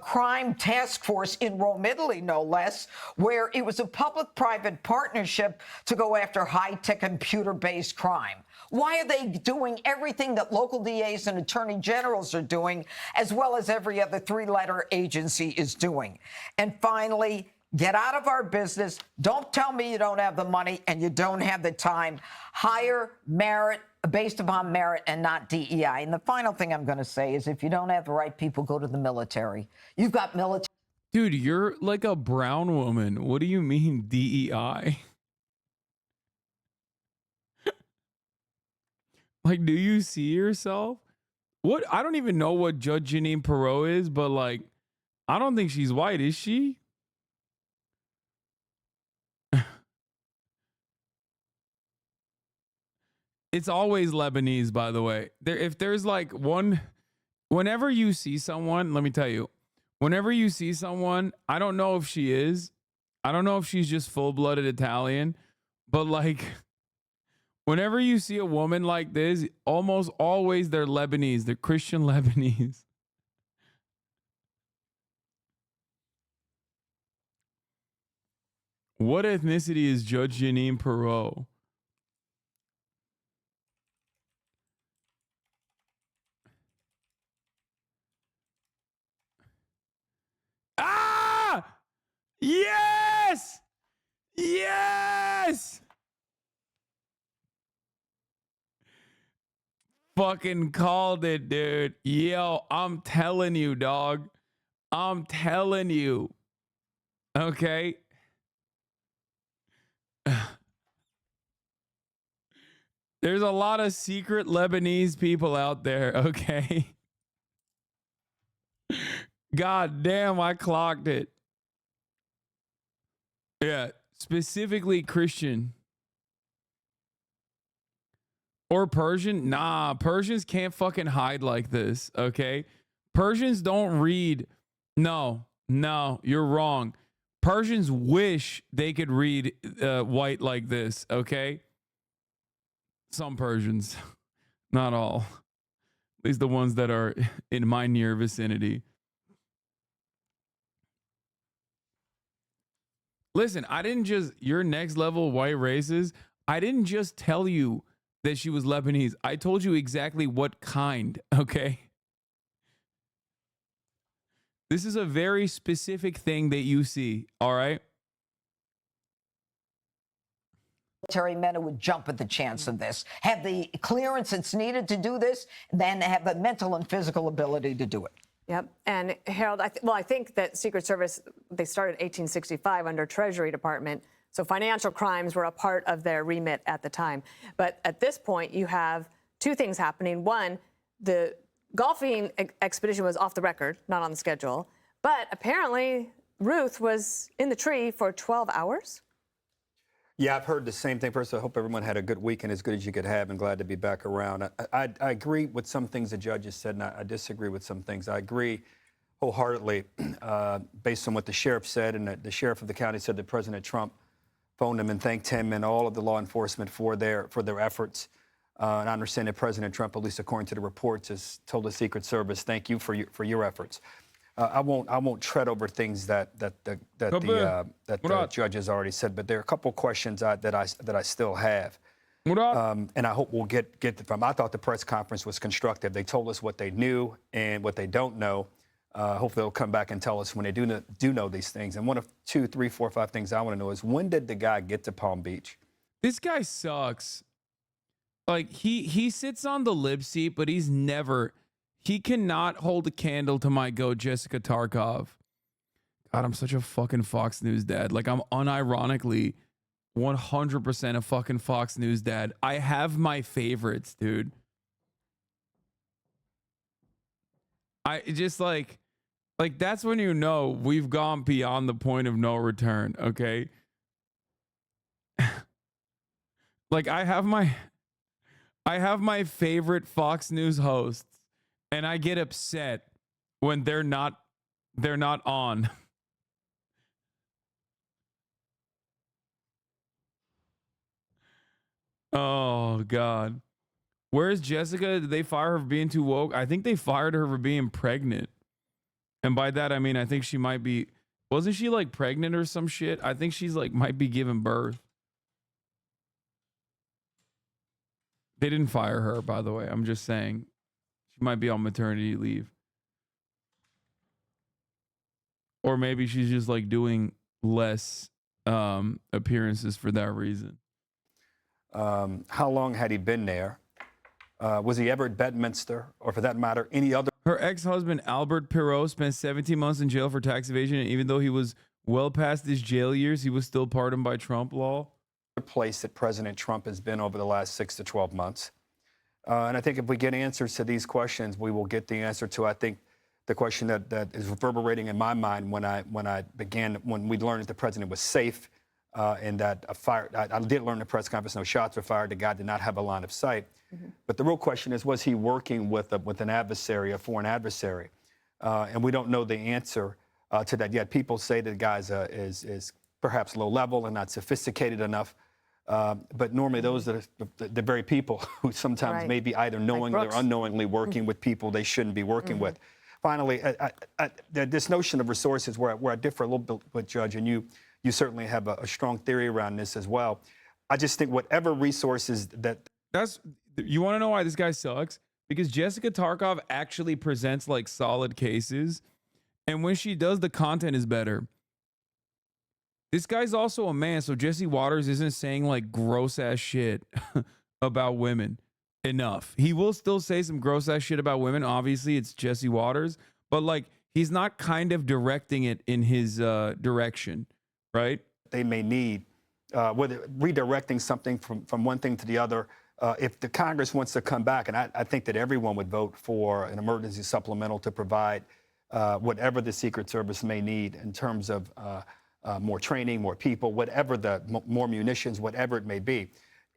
crime task force in Rome, Italy, no less, where it was a public-private partnership to go after high-tech computer-based crime. Why are they doing everything that local DAs and attorney generals are doing, as well as every other 3-letter agency is doing? And finally, get out of our business. Don't tell me you don't have the money and you don't have the time. Hire merit, based upon merit and not DEI. And the final thing I'm going to say is if you don't have the right people, go to the military. You've got military. Dude, you're like a brown woman. What do you mean DEI? Like, do you see yourself? What? I don't even know what Judge Jeanine Pirro is, but like, I don't think she's white, is she? It's always Lebanese, by the way. If there's like one, whenever you see someone, let me tell you, whenever you see someone, I don't know if she is, I don't know if she's just full-blooded Italian, but like, whenever you see a woman like this, almost always they're Lebanese. They're Christian Lebanese. What ethnicity is Judge Jeanine Pirro? Yes! Yes! Fucking called it, dude. Yo, I'm telling you, dog. I'm telling you. Okay. There's a lot of secret Lebanese people out there, okay? God damn, I clocked it. Yeah, specifically Christian. Or Persian? Nah, Persians can't fucking hide like this, okay? Persians don't read. No, you're wrong. Persians wish they could read white like this, okay? Some Persians, not all. At least the ones that are in my near vicinity. Listen, I didn't just, your next level white races, I didn't just tell you that she was Lebanese. I told you exactly what kind, okay? This is a very specific thing that you see, all right? Military men who would jump at the chance of this, have the clearance that's needed to do this, then have the mental and physical ability to do it. Yep. And Harold, I think that Secret Service, they started 1865 under Treasury Department. So financial crimes were a part of their remit at the time. But at this point, you have two things happening. One, the golfing expedition was off the record, not on the schedule. But apparently, Ruth was in the tree for 12 hours. Yeah, I've heard the same thing. First, I hope everyone had a good weekend, as good as you could have, and glad to be back around. I agree with some things the judges said, and I disagree with some things. I agree wholeheartedly, based on what the sheriff said, and the sheriff of the county said that President Trump phoned him and thanked him and all of the law enforcement for their efforts. And I understand that President Trump, at least according to the reports, has told the Secret Service, "Thank you for your efforts." I won't tread over things that the judge has already said, but there are a couple questions that I still have, and I hope we'll get from. I thought the press conference was constructive. They told us what they knew and what they don't know. Hopefully they'll come back and tell us when they do know these things. And one of 2, 3, 4, 5 things I want to know is, when did the guy get to Palm Beach? This guy sucks. Like, he sits on the lip seat, but he cannot hold a candle to my goat, Jessica Tarkov. God, I'm such a fucking Fox News dad. Like, I'm unironically 100% a fucking Fox News dad. I have my favorites, dude. I just like that's when you know we've gone beyond the point of no return, okay? Like, I have my favorite Fox News hosts, and I get upset when they're not on. Oh God. Where's Jessica? Did they fire her for being too woke? I think they fired her for being pregnant. And by that I mean I think she might be, wasn't she like pregnant or some shit? I think she's like might be giving birth. They didn't fire her, by the way. I'm just saying. She might be on maternity leave. Or maybe she's just like doing less appearances for that reason. How long had he been there? Was he ever at Bedminster, or for that matter, any other? Her ex-husband, Albert Pirot, spent 17 months in jail for tax evasion. And even though he was well past his jail years, he was still pardoned by Trump law. Place that President Trump has been over the last 6 to 12 months. And I think if we get answers to these questions, we will get the answer to, I think, the question that is reverberating in my mind when we learned that the president was safe, and that a fire, I did learn in the press conference, no shots were fired, the guy did not have a line of sight. Mm-hmm. But the real question is, was he working with an adversary, a foreign adversary? And we don't know the answer to that yet. People say that the guy is perhaps low level and not sophisticated enough. But normally those are the very people who sometimes may be either knowingly or unknowingly working with people they shouldn't be working with. Finally, this notion of resources, where I differ a little bit with Judge, and you certainly have a strong theory around this as well. I just think whatever resources you want to know why this guy sucks? Because Jessica Tarkov actually presents like solid cases, and when she does, the content is better. this guy's also a man, so Jesse Waters isn't saying like gross ass shit about women enough. He will still say some gross ass shit about women. Obviously, it's Jesse Waters, but like he's not kind of directing it in his direction, right? They may need, whether redirecting something from one thing to the other. If the Congress wants to come back, and I think that everyone would vote for an emergency supplemental to provide whatever the Secret Service may need in terms of more training, more people, whatever more munitions, whatever it may be.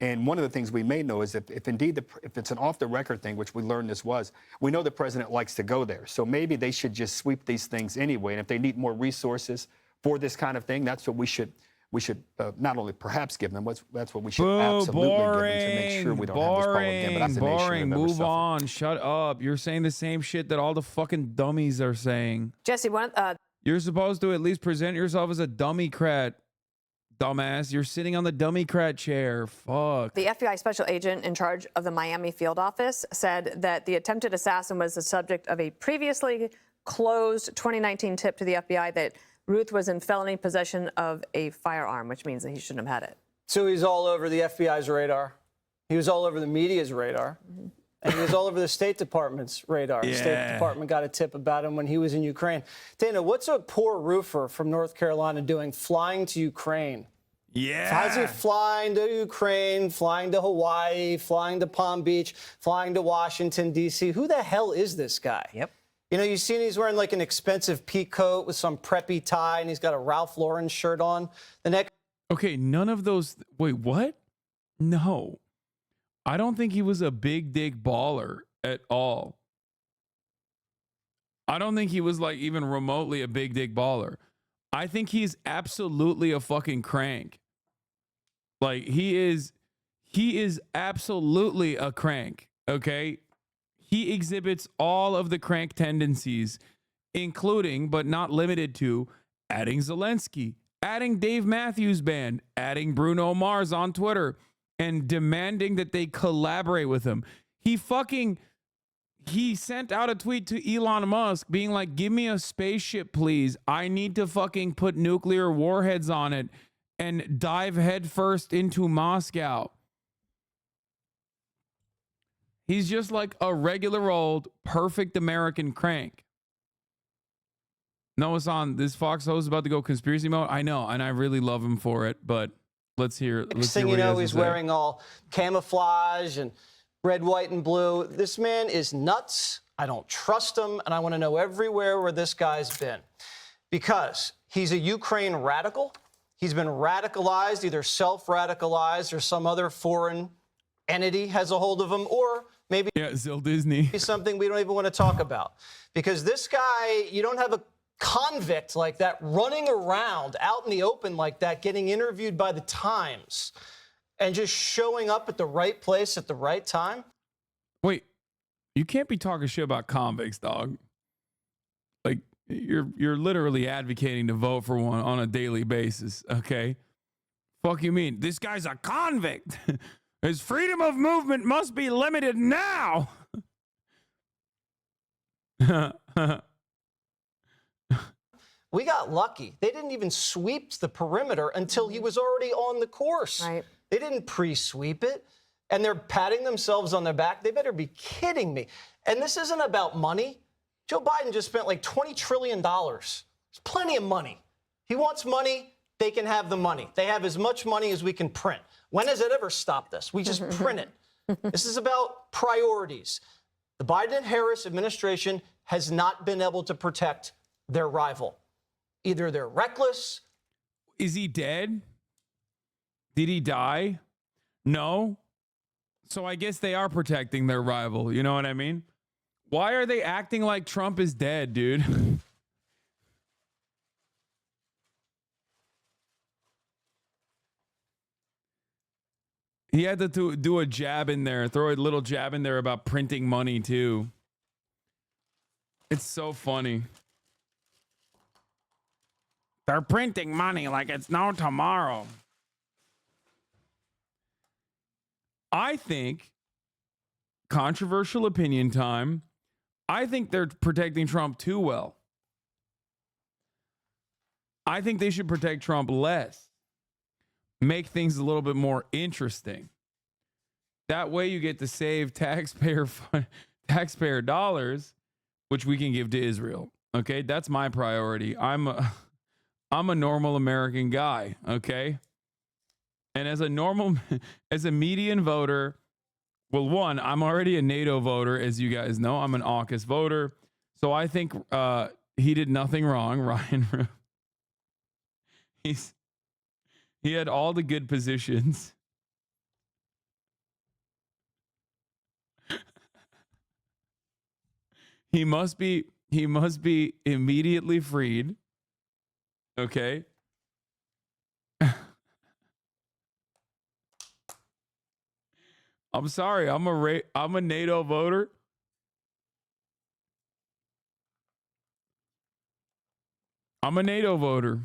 And one of the things we may know is if indeed, if it's an off-the-record thing, which we learned this was, we know the president likes to go there. So maybe they should just sweep these things anyway. And if they need more resources for this kind of thing, that's what we should not only perhaps give them, that's what we should absolutely give them to make sure we don't have this problem again. But that's the nation Boring. we've ever Move suffered. on. Shut up. You're saying the same shit that all the fucking dummies are saying. Jesse, You're supposed to at least present yourself as a dummy-crat, dumbass. You're sitting on the dummy-crat chair. Fuck. the FBI special agent in charge of the Miami field office said that the attempted assassin was the subject of a previously closed 2019 tip to the FBI that Ruth was in felony possession of a firearm, which means that he shouldn't have had it. So he's all over the FBI's radar. He was all over the media's radar. And he was all over the State Department's radar. The State Department got a tip about him when he was in Ukraine. Dana, what's a poor roofer from North Carolina doing flying to Ukraine? Yeah. How's he flying to Ukraine, flying to Hawaii, flying to Palm Beach, flying to Washington, D.C.? Who the hell is this guy? Yep. You know, you've seen he's wearing like an expensive pea coat with some preppy tie, and he's got a Ralph Lauren shirt on. The next. Okay, none of those. Wait, what? No. I don't think he was a big dick baller at all. I don't think he was like even remotely a big dick baller. I think he's absolutely a fucking crank. Like he is absolutely a crank, okay? He exhibits all of the crank tendencies, including but not limited to adding Zelensky, adding Dave Matthews Band, adding Bruno Mars on Twitter, and demanding that they collaborate with him. He sent out a tweet to Elon Musk being like, give me a spaceship, please. I need to fucking put nuclear warheads on it and dive headfirst into Moscow. He's just like a regular old perfect American crank. No, Hasan, this Fox host is about to go conspiracy mode. I know, and I really love him for it, but let's hear. Next thing you know, he's wearing all camouflage and red, white, and blue. This man is nuts. I don't trust him, and I want to know everywhere where this guy's been. Because he's a Ukraine radical. He's been radicalized, either self-radicalized or some other foreign entity has a hold of him, or maybe Zil Disney. Something we don't even want to talk about. Because this guy, you don't have a convict like that running around out in the open like that, getting interviewed by the Times and just showing up at the right place at the right time. Wait, you can't be talking shit about convicts, dog. Like you're literally advocating to vote for one on a daily basis, okay? Fuck you mean? This guy's a convict. His freedom of movement must be limited now. We got lucky. They didn't even sweep the perimeter until he was already on the course. Right. They didn't pre-sweep it, and they're patting themselves on their back. They better be kidding me. And this isn't about money. Joe Biden just spent like $20 trillion. There's plenty of money. He wants money. They can have the money. They have as much money as we can print. When has it ever stopped this? We just print it. This is about priorities. The Biden-Harris administration has not been able to protect their rival. Either they're reckless. Is he dead? Did he die? No. So I guess they are protecting their rival. You know what I mean? Why are they acting like Trump is dead, dude? He had to do a jab in there, throw a little jab in there about printing money too. It's so funny. They're printing money like it's no tomorrow. I think, controversial opinion time, I think they're protecting Trump too well. I think they should protect Trump less. Make things a little bit more interesting. That way you get to save taxpayer dollars, which we can give to Israel. Okay, that's my priority. I'm a normal American guy, okay? And as a median voter, well, one, I'm already a NATO voter, as you guys know. I'm an AUKUS voter. So I think he did nothing wrong, Ryan. He had all the good positions. He must be immediately freed. Okay? I'm sorry. I'm a NATO voter. I'm a NATO voter.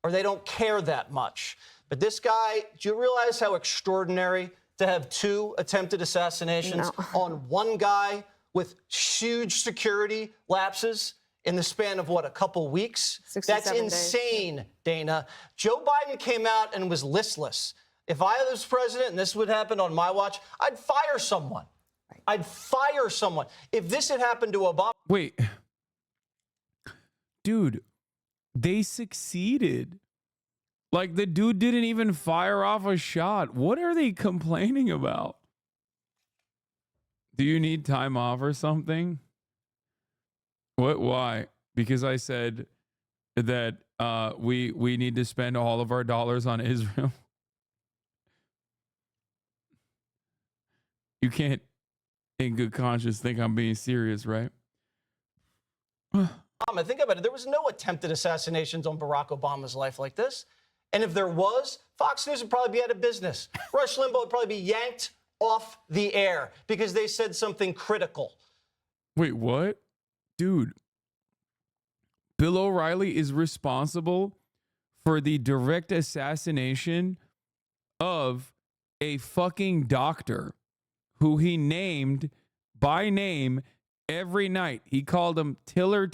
Or they don't care that much. But this guy, do you realize how extraordinary to have 2 attempted assassinations on one guy with huge security lapses in the span of, what, a couple weeks? That's insane, Dana. Joe Biden came out and was listless. If I was president and this would happen on my watch, I'd fire someone. I'd fire someone. If this had happened to Obama. Wait. Dude, they succeeded. Like, the dude didn't even fire off a shot. What are they complaining about? Do you need time off or something? What? Why? Because I said that we need to spend all of our dollars on Israel. You can't, in good conscience, think I'm being serious, right? Think about it. There was no attempted assassinations on Barack Obama's life like this. And if there was, Fox News would probably be out of business. Rush Limbaugh would probably be yanked off the air because they said something critical. Wait, what? Dude, Bill O'Reilly is responsible for the direct assassination of a fucking doctor who he named by name every night. He called him Tiller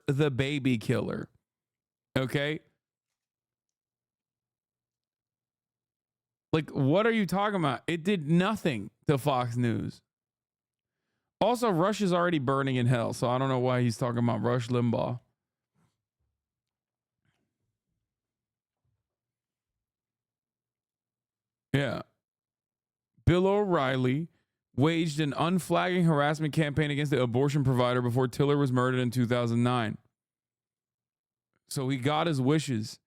the baby killer. Okay? Like, what are you talking about? It did nothing to Fox News. Also, Rush is already burning in hell, so I don't know why he's talking about Rush Limbaugh. Yeah. Bill O'Reilly waged an unflagging harassment campaign against the abortion provider before Tiller was murdered in 2009. So he got his wishes.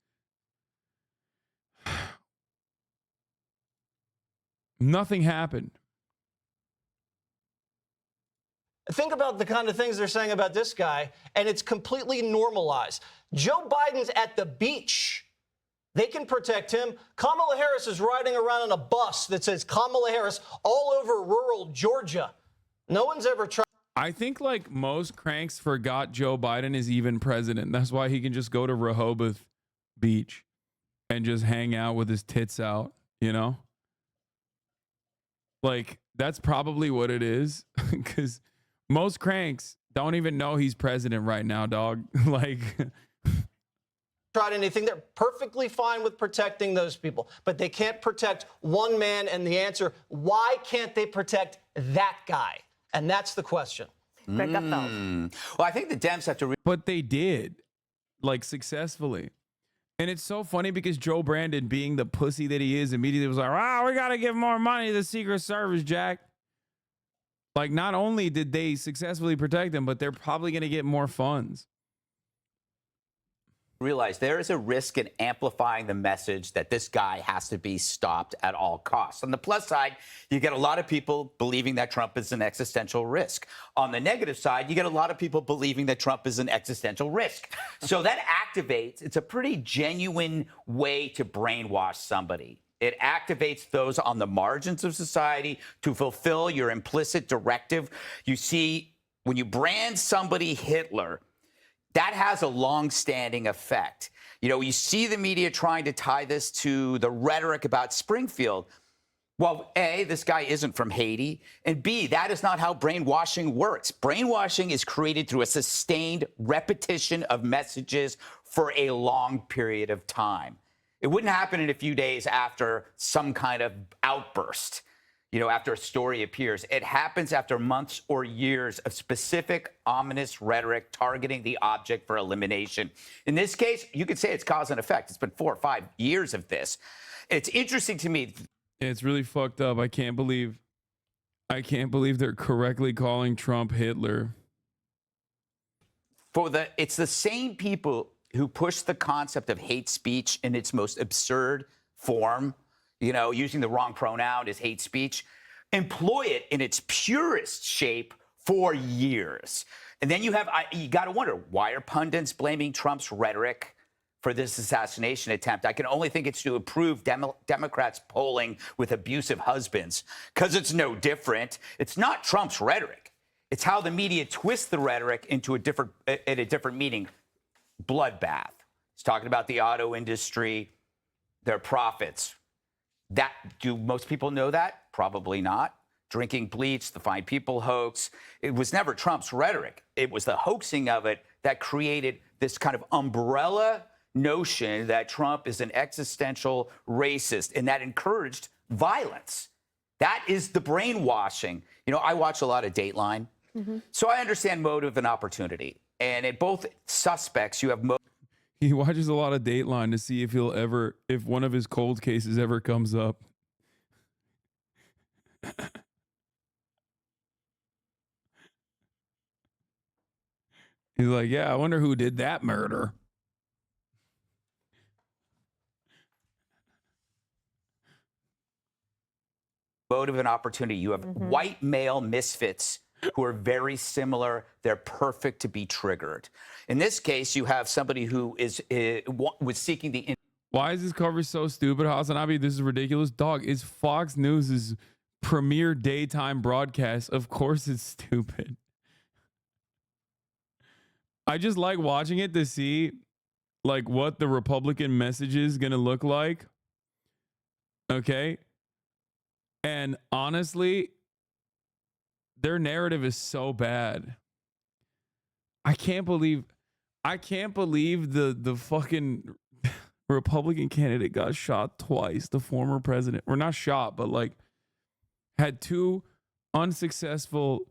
Nothing happened. Think about the kind of things they're saying about this guy, and it's completely normalized. Joe Biden's at the beach. They can protect him. Kamala Harris is riding around on a bus that says Kamala Harris all over rural Georgia. No one's ever tried. I think like most cranks forgot Joe Biden is even president. That's why he can just go to Rehoboth Beach and just hang out with his tits out, you know? Like, that's probably what it is, because most cranks don't even know he's president right now, dog. Like, tried anything. They're perfectly fine with protecting those people, but they can't protect one man. And the answer, why can't they protect that guy? And that's the question. Well, I think the Dems have to. But they did, like, successfully. And it's so funny because Joe Brandon, being the pussy that he is, immediately was like, we got to give more money to the Secret Service, Jack. Like, not only did they successfully protect him, but they're probably going to get more funds. Realize there is a risk in amplifying the message that this guy has to be stopped at all costs. On the plus side, you get a lot of people believing that Trump is an existential risk. On the negative side, you get a lot of people believing that Trump is an existential risk. So that activates, it's a pretty genuine way to brainwash somebody. It activates those on the margins of society to fulfill your implicit directive. You see, when you brand somebody Hitler, that has a long-standing effect. You know, you see the media trying to tie this to the rhetoric about Springfield. Well, A, this guy isn't from Haiti. And B, that is not how brainwashing works. Brainwashing is created through a sustained repetition of messages for a long period of time. It wouldn't happen in a few days after some kind of outburst, after a story appears. It happens after months or years of specific ominous rhetoric targeting the object for elimination. In this case, you could say it's cause and effect. It's been 4 or 5 years of this. It's interesting to me. It's really fucked up. I can't believe they're correctly calling Trump Hitler. It's the same people who push the concept of hate speech in its most absurd form, using the wrong pronoun as hate speech, employ it in its purest shape for years. And then you got to wonder, why are pundits blaming Trump's rhetoric for this assassination attempt? I can only think it's to improve Democrats polling with abusive husbands, because it's no different. It's not Trump's rhetoric. It's how the media twists the rhetoric into a different meaning. Bloodbath. He's talking about the auto industry, their profits. Do most people know that? Probably not. Drinking bleach, the fine people hoax. It was never Trump's rhetoric. It was the hoaxing of it that created this kind of umbrella notion that Trump is an existential racist, and that encouraged violence. That is the brainwashing. I watch a lot of Dateline, so I understand motive and opportunity. And in both suspects, you have He watches a lot of Dateline to see if one of his cold cases ever comes up. He's like, yeah, I wonder who did that murder. motive and opportunity. You have white male misfits who are very similar. They're perfect to be triggered. In this case, you have somebody who was seeking the. Why is this coverage so stupid, HasanAbi? This is ridiculous. Dog, it's Fox News' premier daytime broadcast. Of course it's stupid. I just like watching it to see like what the Republican message is going to look like. Okay? And honestly, their narrative is so bad. I can't believe the fucking Republican candidate got shot twice, the former president. Or not shot, but like had two unsuccessful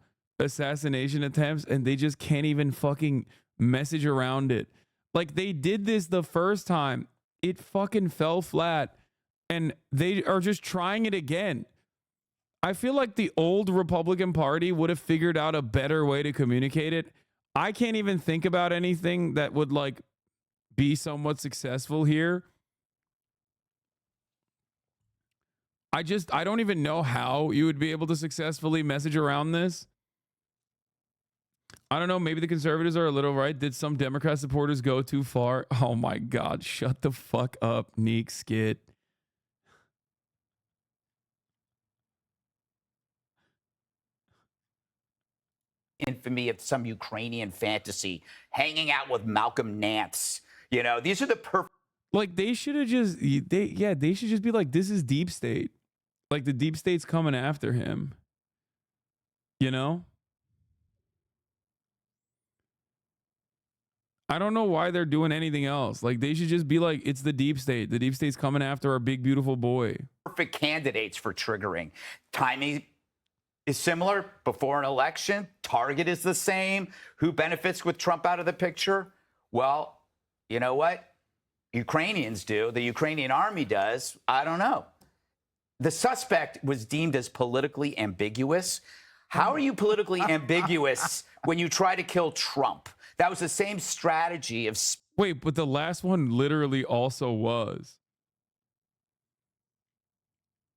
assassination attempts, and they just can't even fucking message around it. Like, they did this the first time. It fucking fell flat, and they are just trying it again. I feel like the old Republican Party would have figured out a better way to communicate it. I can't even think about anything that would like be somewhat successful here. I don't even know how you would be able to successfully message around this. I don't know. Maybe the conservatives are a little right. Did some Democrat supporters go too far? Oh my God. Shut the fuck up, Neek Skit. Infamy of some Ukrainian fantasy, hanging out with Malcolm Nance. You know, these are the perfect. Like, they should have just, they should just be like, this is deep state. Like, the deep state's coming after him. You know? I don't know why they're doing anything else. Like, they should just be like, it's the deep state. The deep state's coming after our big, beautiful boy. Perfect candidates for triggering. Timing is similar before an election. Target is the same. Who benefits with Trump out of the picture? Well, you know what? Ukrainians do. The Ukrainian army does. I don't know. The suspect was deemed as politically ambiguous. How are you politically ambiguous when you try to kill Trump? That was the same strategy of. Wait, but the last one literally also was.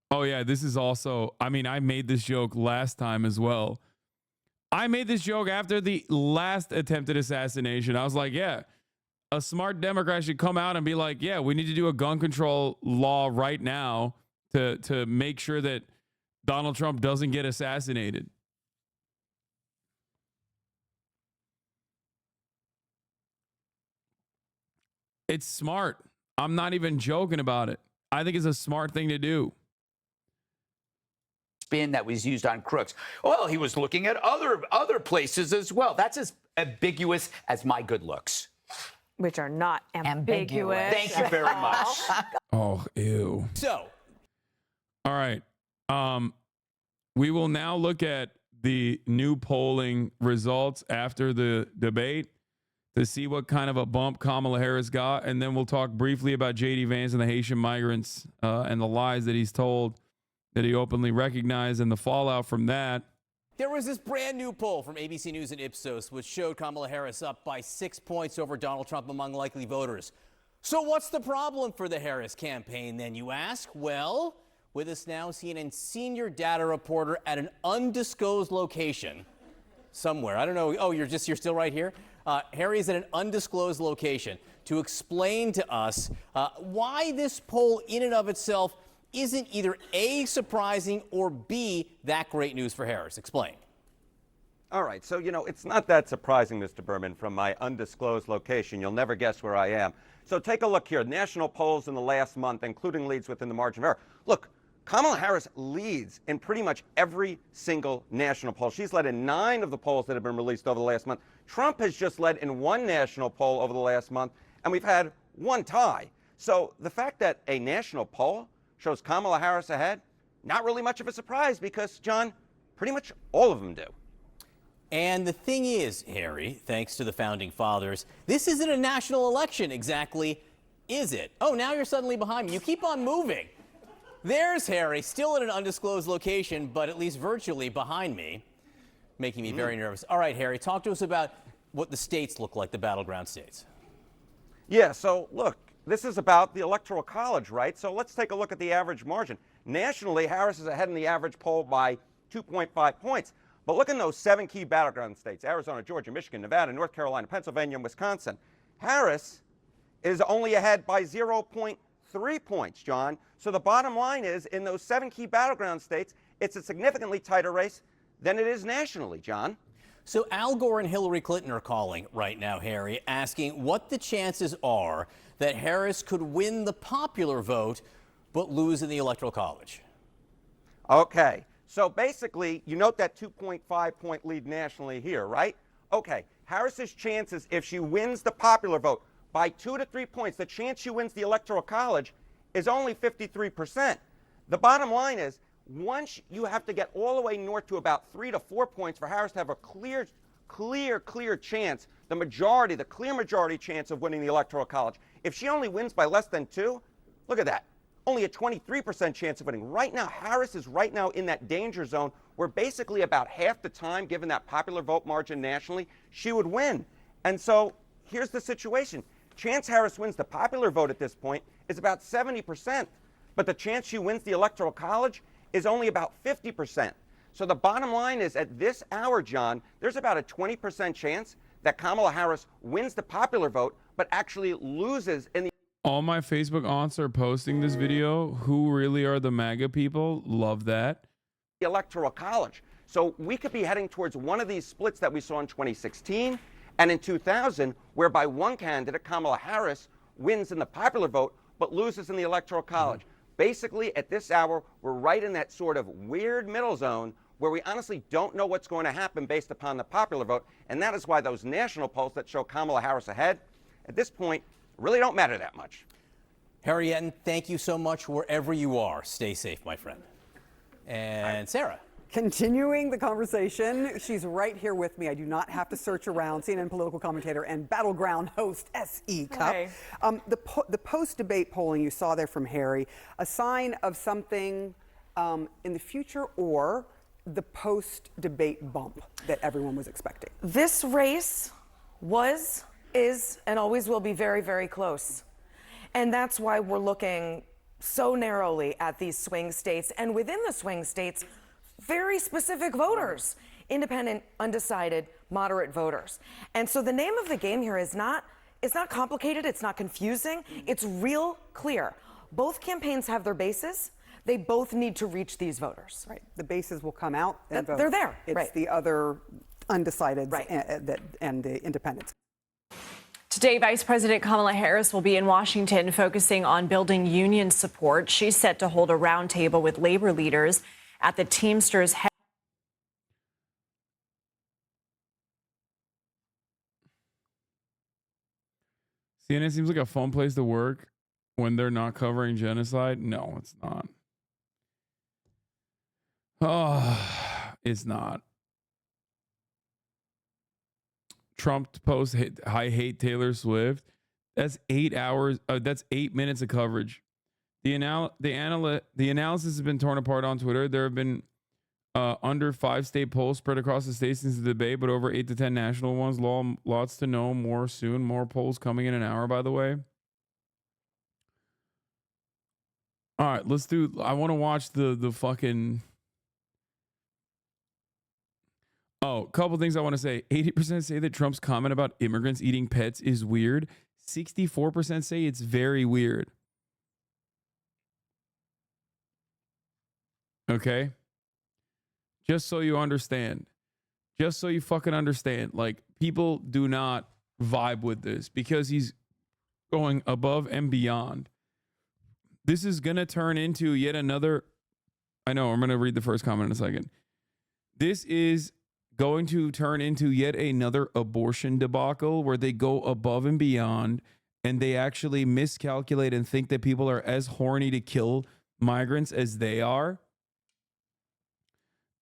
Oh, yeah, this is also, I mean, I made this joke last time as well. I made this joke after the last attempted assassination. I was like, yeah, a smart Democrat should come out and be like, yeah, we need to do a gun control law right now to make sure that Donald Trump doesn't get assassinated. It's smart. I'm not even joking about it. I think it's a smart thing to do. spin that was used on crooks. Well, he was looking at other places as well. That's as ambiguous as my good looks. Which are not ambiguous. Thank you very much. Oh, ew. So, all right. We will now look at the new polling results after the debate to see what kind of a bump Kamala Harris got. And then we'll talk briefly about J.D. Vance and the Haitian migrants and the lies that he's told that he openly recognized and the fallout from that. there was this brand new poll from ABC News and Ipsos, which showed Kamala Harris up by 6 points over Donald Trump among likely voters. So what's the problem for the Harris campaign, then, you ask? Well, with us now, CNN senior data reporter at an undisclosed location somewhere. I don't know. Oh, you're still right here? Harry is at an undisclosed location to explain to us why this poll in and of itself isn't either A, surprising, or B, that great news for Harris. Explain. All right. So, it's not that surprising, Mr. Berman, from my undisclosed location. You'll never guess where I am. So take a look here. National polls in the last month, including leads within the margin of error. Look, Kamala Harris leads in pretty much every single national poll. She's led in 9 of the polls that have been released over the last month. Trump has just led in 1 national poll over the last month, and we've had 1 tie. So the fact that a national poll shows Kamala Harris ahead, not really much of a surprise because, John, pretty much all of them do. And the thing is, Harry, thanks to the founding fathers, this isn't a national election exactly, is it? Oh, now you're suddenly behind me. You keep on moving. There's Harry, still at an undisclosed location, but at least virtually behind me, making me very nervous. All right, Harry, talk to us about what the states look like, the battleground states. Yeah, so look, this is about the Electoral College, right? So let's take a look at the average margin. Nationally, Harris is ahead in the average poll by 2.5 points. But look in those 7 key battleground states, Arizona, Georgia, Michigan, Nevada, North Carolina, Pennsylvania, and Wisconsin. Harris is only ahead by 0.3 points, John. So the bottom line is, in those 7 key battleground states, it's a significantly tighter race than it is nationally, John. So Al Gore and Hillary Clinton are calling right now, Harry, asking what the chances are that Harris could win the popular vote but lose in the Electoral College. Okay. So basically, you note that 2.5-point lead nationally here, right? Okay. Harris's chances, if she wins the popular vote by 2 to 3 points, the chance she wins the Electoral College is only 53%. The bottom line is, once you have to get all the way north to about 3 to 4 points for Harris to have a clear chance, the clear majority chance of winning the Electoral College. If she only wins by less than 2, look at that. Only a 23% chance of winning. Right now, Harris is right now in that danger zone where basically about half the time, given that popular vote margin nationally, she would win. And so here's the situation. Chance Harris wins the popular vote at this point is about 70%, but the chance she wins the Electoral College is only about 50%. So the bottom line is, at this hour, John, there's about a 20% chance that Kamala Harris wins the popular vote, but actually loses in the... All my Facebook aunts are posting this video. Who really are the MAGA people? Love that. Electoral College. So we could be heading towards one of these splits that we saw in 2016 and in 2000, whereby one candidate, Kamala Harris, wins in the popular vote but loses in the Electoral College. Basically, at this hour, we're right in that sort of weird middle zone where we honestly don't know what's going to happen based upon the popular vote, and that is why those national polls that show Kamala Harris ahead, at this point, really don't matter that much. Harry Etten, thank you so much wherever you are. Stay safe, my friend. And Sarah. Continuing the conversation, she's right here with me. I do not have to search around. CNN political commentator and battleground host S.E. Cup. Hey. The post-debate polling you saw there from Harry, a sign of something in the future, or the post-debate bump that everyone was expecting? This race was, is, and always will be very, very close. And that's why we're looking so narrowly at these swing states, and within the swing states, very specific voters, independent, undecided, moderate voters. And so the name of the game here is it's not complicated, it's not confusing, it's real clear. Both campaigns have their bases. They both need to reach these voters. Right. The bases will come out and vote. They're there. It's right. the other undecideds and the independents. Today, Vice President Kamala Harris will be in Washington focusing on building union support. She's set to hold a roundtable with labor leaders at the Teamsters CNN seems like a fun place to work when they're not covering genocide. No, it's not. Oh, it's not. Trump posts, I hate Taylor Swift. That's 8 hours. That's 8 minutes of coverage. The analysis has been torn apart on Twitter. There have been under 5 state polls spread across the states since the debate, but over 8 to 10 national ones. Lots to know more soon. More polls coming in an hour, by the way. All right, let's do. I want to watch the fucking. Oh, a couple things I want to say. 80% say that Trump's comment about immigrants eating pets is weird. 64% say it's very weird. Okay? Just so you understand. Just so you fucking understand. Like, people do not vibe with this because he's going above and beyond. This is going to turn into yet another. I know, I'm going to read the first comment in a second. This is going to turn into yet another abortion debacle where they go above and beyond and they actually miscalculate and think that people are as horny to kill migrants as they are.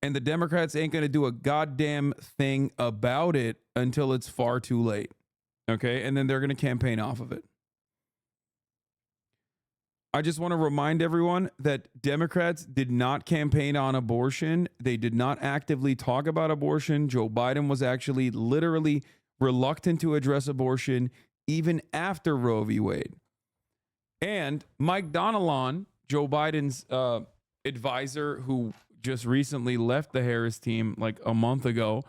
And the Democrats ain't going to do a goddamn thing about it until it's far too late. Okay? And then they're going to campaign off of it. I just want to remind everyone that Democrats did not campaign on abortion. They did not actively talk about abortion. Joe Biden was actually literally reluctant to address abortion even after Roe v. Wade. And Mike Donilon, Joe Biden's advisor who just recently left the Harris team like a month ago,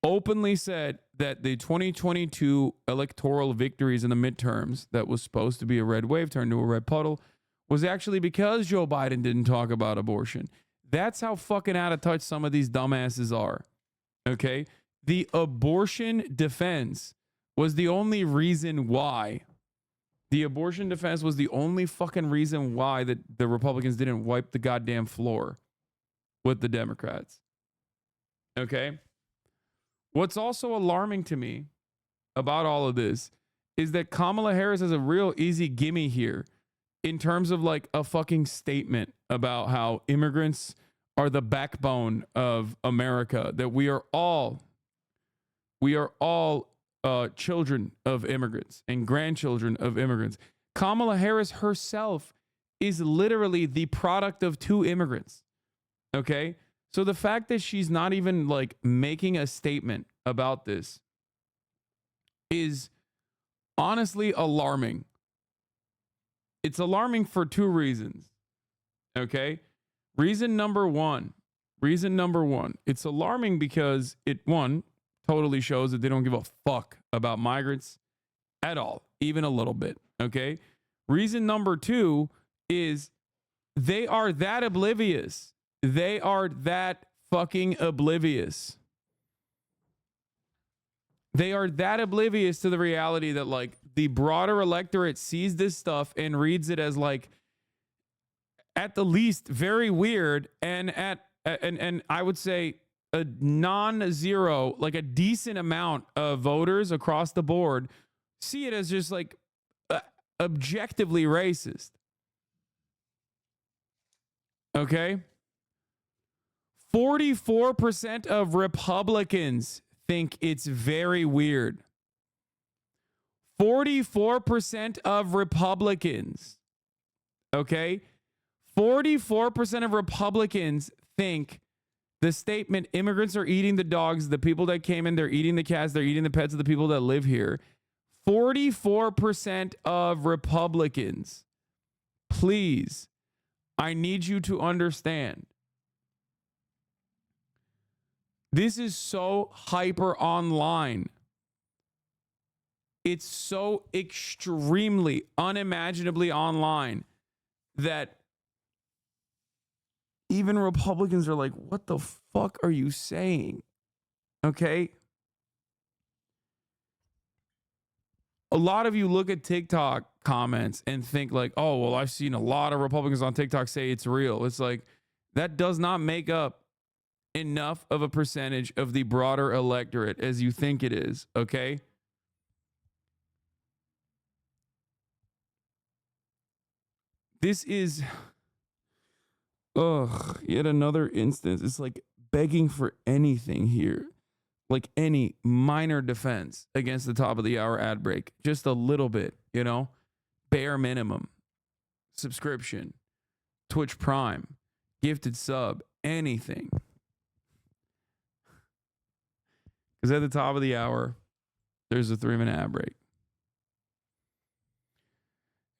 openly said that the 2022 electoral victories in the midterms that was supposed to be a red wave turned to a red puddle was actually because Joe Biden didn't talk about abortion. That's how fucking out of touch some of these dumbasses are. Okay? The abortion defense was the only reason why. The abortion defense was the only fucking reason why that the Republicans didn't wipe the goddamn floor with the Democrats. Okay? What's also alarming to me about all of this is that Kamala Harris has a real easy gimme here in terms of like a fucking statement about how immigrants are the backbone of America, that we are all children of immigrants and grandchildren of immigrants. Kamala Harris herself is literally the product of 2 immigrants. Okay? So the fact that she's not even like making a statement about this is honestly alarming. It's alarming for 2 reasons. Okay? Reason number one, it's alarming because it, one, totally shows that they don't give a fuck about migrants at all, even a little bit. Okay? Reason number 2 is they are that oblivious. They are that fucking oblivious. They are that oblivious to the reality that like the broader electorate sees this stuff and reads it as like at the least very weird and and I would say a non-zero, like a decent amount of voters across the board see it as just like objectively racist. Okay? 44% of Republicans think it's very weird. 44% of Republicans, okay? 44% of Republicans think the statement, immigrants are eating the dogs, the people that came in, they're eating the cats, they're eating the pets of the people that live here. 44% of Republicans, please, I need you to understand. This is so hyper online. It's so extremely unimaginably online that even Republicans are like, what the fuck are you saying? Okay? A lot of you look at TikTok comments and think like, oh, well, I've seen a lot of Republicans on TikTok say it's real. It's like, That does not make up enough of a percentage of the broader electorate as you think it is, okay? This is, yet another instance. It's like begging for anything here. Like any minor defense against the top of the hour ad break. Just a little bit, you know? Bare minimum. Subscription. Twitch Prime. Gifted sub. Anything. Because at the top of the hour, there's a 3-minute ad break.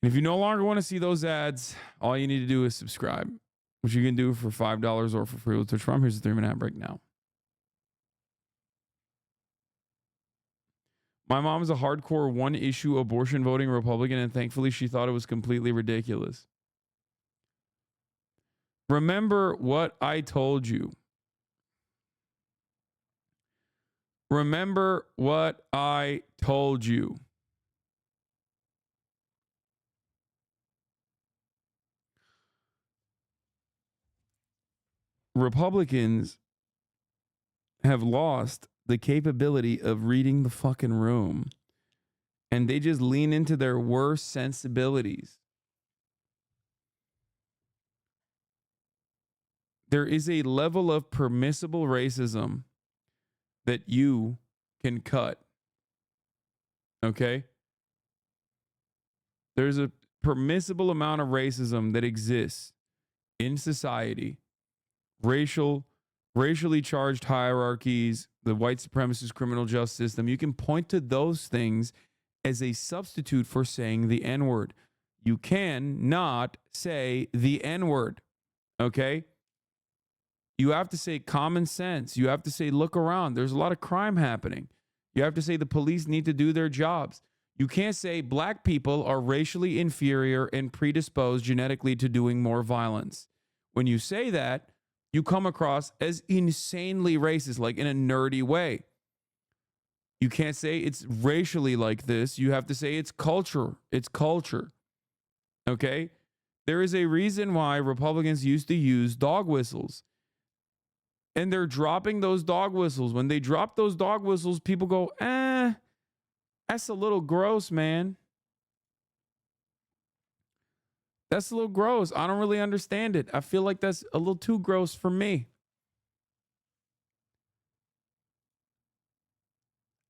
And if you no longer want to see those ads, all you need to do is subscribe, which you can do for $5 or for free with Twitch Prime. Here's a 3-minute ad break now. My mom is a hardcore one-issue abortion voting Republican, and thankfully she thought it was completely ridiculous. Remember what I told you. Remember what I told you. Republicans have lost the capability of reading the fucking room, and they just lean into their worst sensibilities. There is a level of permissible racism that you can cut. Okay? There's a permissible amount of racism that exists in society. Racially charged hierarchies, the white supremacist criminal justice system. You can point to those things as a substitute for saying the N-word. You can not say the N-word. Okay? You have to say common sense. You have to say look around. There's a lot of crime happening. You have to say the police need to do their jobs. You can't say black people are racially inferior and predisposed genetically to doing more violence. When you say that, you come across as insanely racist, like in a nerdy way. You can't say it's racially like this. You have to say it's culture. It's culture. Okay? There is a reason why Republicans used to use dog whistles. And they're dropping those dog whistles. When they drop those dog whistles, people go, that's a little gross, man. That's a little gross. I don't really understand it. I feel like that's a little too gross for me.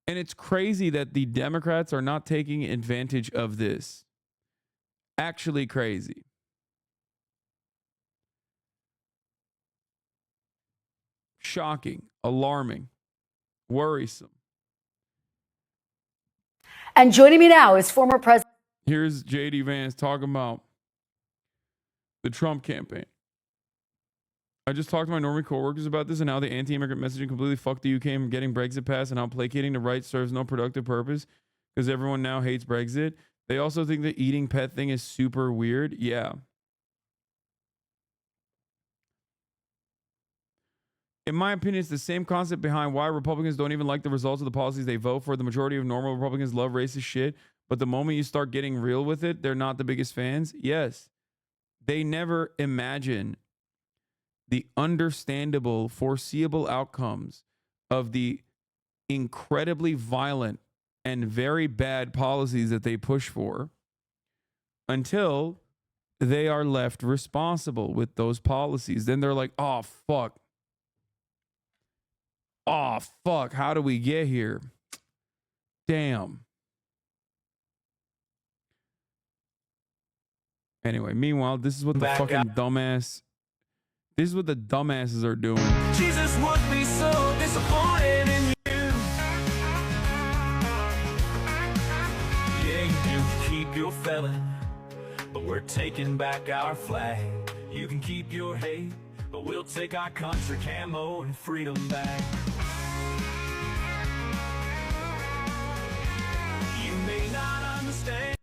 And it's crazy that the Democrats are not taking advantage of this. Actually crazy. Shocking, alarming, worrisome. And joining me now is former President. Here's JD Vance talking about the Trump campaign. I just talked to my normie coworkers about this and how the anti-immigrant messaging completely fucked the UK from getting Brexit passed, and how placating the right serves no productive purpose because everyone now hates Brexit. They also think the eating pet thing is super weird. Yeah. In my opinion, it's the same concept behind why Republicans don't even like the results of the policies they vote for. The majority of normal Republicans love racist shit, but the moment you start getting real with it, they're not the biggest fans. Yes. They never imagine the understandable, foreseeable outcomes of the incredibly violent and very bad policies that they push for until they are left responsible with those policies. Then they're like, oh, fuck. Oh, fuck. How do we get here? Damn. Anyway, meanwhile, this is what the fucking dumbass... This is what the dumbasses are doing. Jesus would be so disappointed in you. Yeah, you can keep your felon, but we're taking back our flag. You can keep your hate, but we'll take our country camo and freedom back. You may not understand.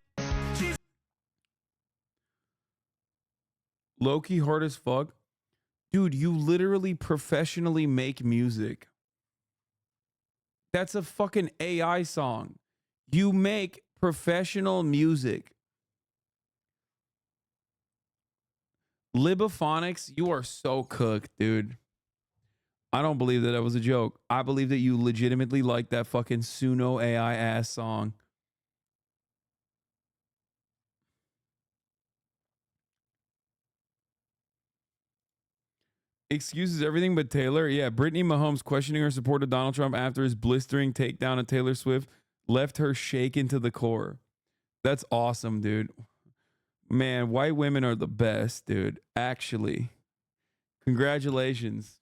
Low-key hard as fuck. Dude, you literally professionally make music. That's a fucking AI song. You make professional music. Libophonics, you are so cooked, dude. I don't believe that was a joke. I believe that you legitimately like that fucking Suno AI ass song. Excuses everything but Taylor. Yeah, Brittany Mahomes questioning her support of Donald Trump after his blistering takedown of Taylor Swift left her shaken to the core. That's awesome, dude. Man, white women are the best, dude. Actually. Congratulations.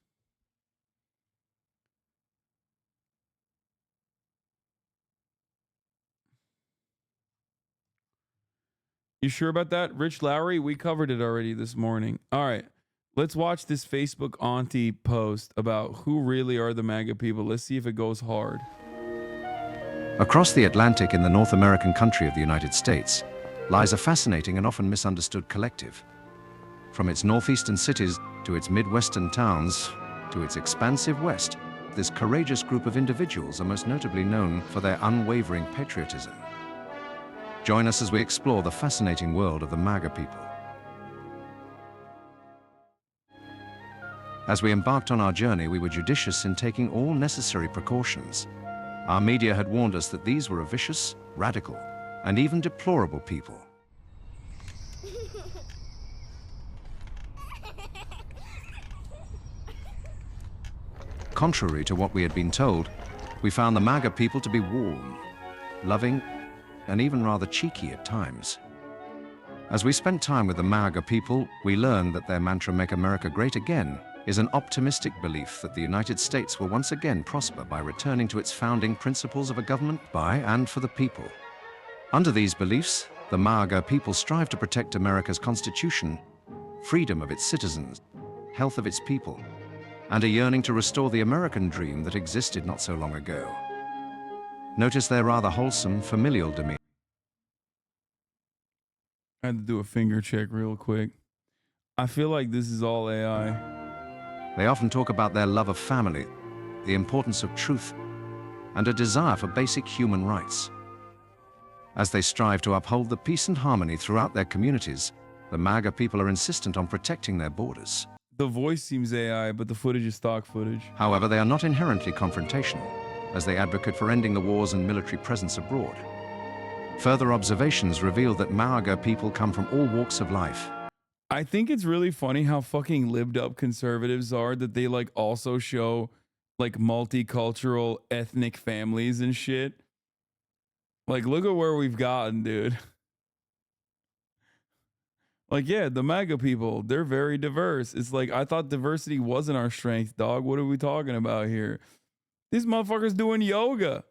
You sure about that? Rich Lowry, we covered it already this morning. All right. Let's watch this Facebook auntie post about who really are the MAGA people. Let's see if it goes hard. Across the Atlantic in the North American country of the United States lies a fascinating and often misunderstood collective. From its northeastern cities to its midwestern towns to its expansive west, this courageous group of individuals are most notably known for their unwavering patriotism. Join us as we explore the fascinating world of the MAGA people. As we embarked on our journey, we were judicious in taking all necessary precautions. Our media had warned us that these were a vicious, radical, and even deplorable people. Contrary to what we had been told, we found the MAGA people to be warm, loving, and even rather cheeky at times. As we spent time with the MAGA people, we learned that their mantra, "Make America Great Again," is an optimistic belief that the United States will once again prosper by returning to its founding principles of a government by and for the people. Under these beliefs, the MAGA people strive to protect America's Constitution, freedom of its citizens, health of its people, and a yearning to restore the American dream that existed not so long ago. Notice their rather wholesome, familial demeanor. I had to do a finger check real quick. I feel like this is all AI. They often talk about their love of family, the importance of truth, and a desire for basic human rights. As they strive to uphold the peace and harmony throughout their communities, the MAGA people are insistent on protecting their borders. The voice seems AI, but the footage is stock footage. However, they are not inherently confrontational, as they advocate for ending the wars and military presence abroad. Further observations reveal that MAGA people come from all walks of life. I think it's really funny how fucking lived up conservatives are, that they like also show like multicultural ethnic families and shit. Like, look at where we've gotten, dude. Like, yeah, the MAGA people, they're very diverse. It's like, I thought diversity wasn't our strength, dog. What are we talking about here? These motherfuckers doing yoga.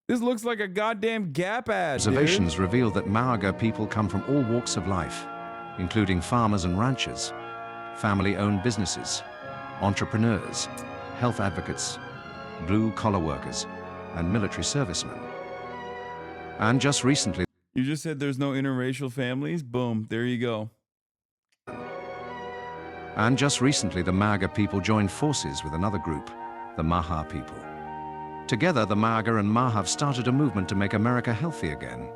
This looks like a goddamn Gap ad, Observations dude. reveal that MAGA people come from all walks of life, including farmers and ranchers, family-owned businesses, entrepreneurs, health advocates, blue-collar workers, and military servicemen. And just recently... You just said there's no interracial families? Boom, there you go. And just recently, the MAGA people joined forces with another group, the Maha people. Together, the MAGA and Maha have started a movement to make America healthy again.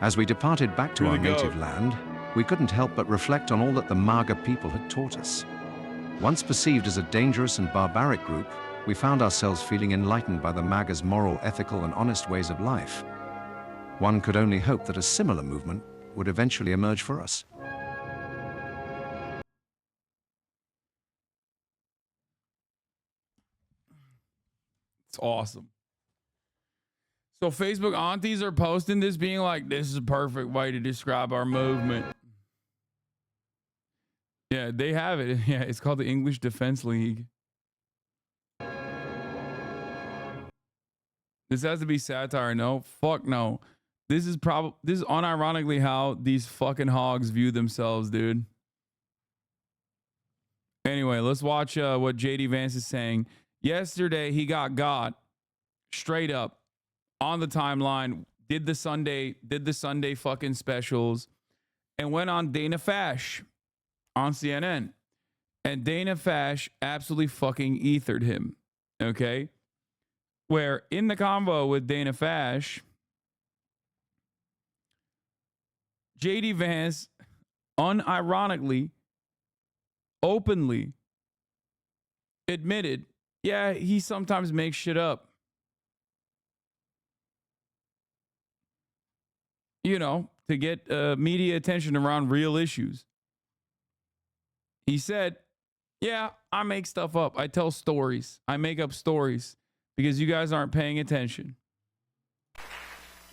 As we departed back to our native land, we couldn't help but reflect on all that the MAGA people had taught us. Once perceived as a dangerous and barbaric group, we found ourselves feeling enlightened by the MAGA's moral, ethical, and honest ways of life. One could only hope that a similar movement would eventually emerge for us. It's awesome. So Facebook aunties are posting this, being like, this is a perfect way to describe our movement. Yeah, they have it. Yeah, it's called the English Defense League. This has to be satire. No, fuck no. This is unironically how these fucking hogs view themselves, dude. Anyway, let's watch what JD Vance is saying. Yesterday, he got straight up on the timeline, did the Sunday fucking specials, and went on Dana Fash on CNN. And Dana Fash absolutely fucking ethered him. Okay? Where in the convo with Dana Fash, JD Vance unironically, openly admitted, yeah, he sometimes makes shit up. You know, to get media attention around real issues. He said, yeah, I make stuff up. I tell stories. I make up stories because you guys aren't paying attention.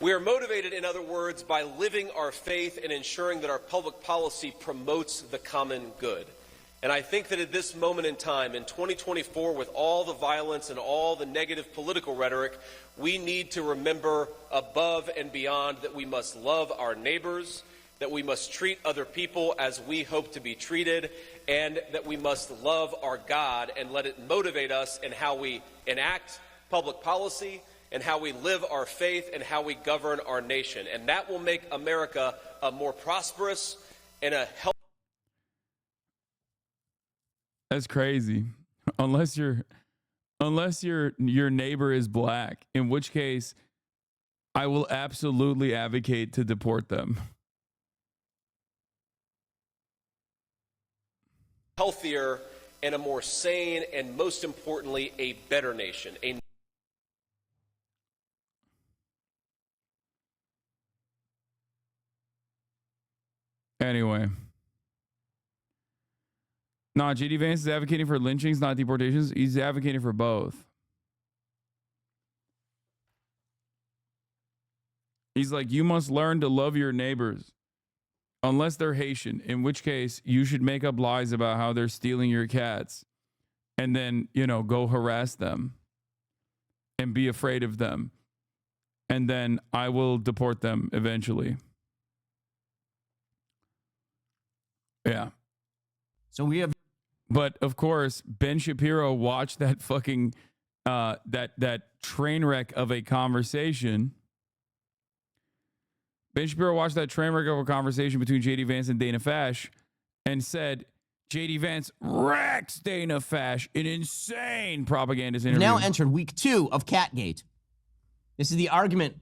We are motivated, in other words, by living our faith and ensuring that our public policy promotes the common good. And I think that at this moment in time, in 2024, with all the violence and all the negative political rhetoric, we need to remember above and beyond that we must love our neighbors, that we must treat other people as we hope to be treated, and that we must love our God and let it motivate us in how we enact public policy and how we live our faith and how we govern our nation. And that will make America a more prosperous and a healthy. That's crazy. Unless your neighbor is black, in which case I will absolutely advocate to deport them. Healthier and a more sane and, most importantly, a better nation. Anyway. No, J.D. Vance is advocating for lynchings, not deportations. He's advocating for both. He's like, you must learn to love your neighbors. Unless they're Haitian, in which case you should make up lies about how they're stealing your cats. And then, go harass them. And be afraid of them. And then I will deport them eventually. Yeah. So we have. But of course, Ben Shapiro watched that fucking that train wreck of a conversation. Ben Shapiro watched that train wreck of a conversation between J.D. Vance and Dana Fash and said J.D. Vance wrecks Dana Fash, an insane propagandist interview. Now entered week 2 of Catgate. This is the argument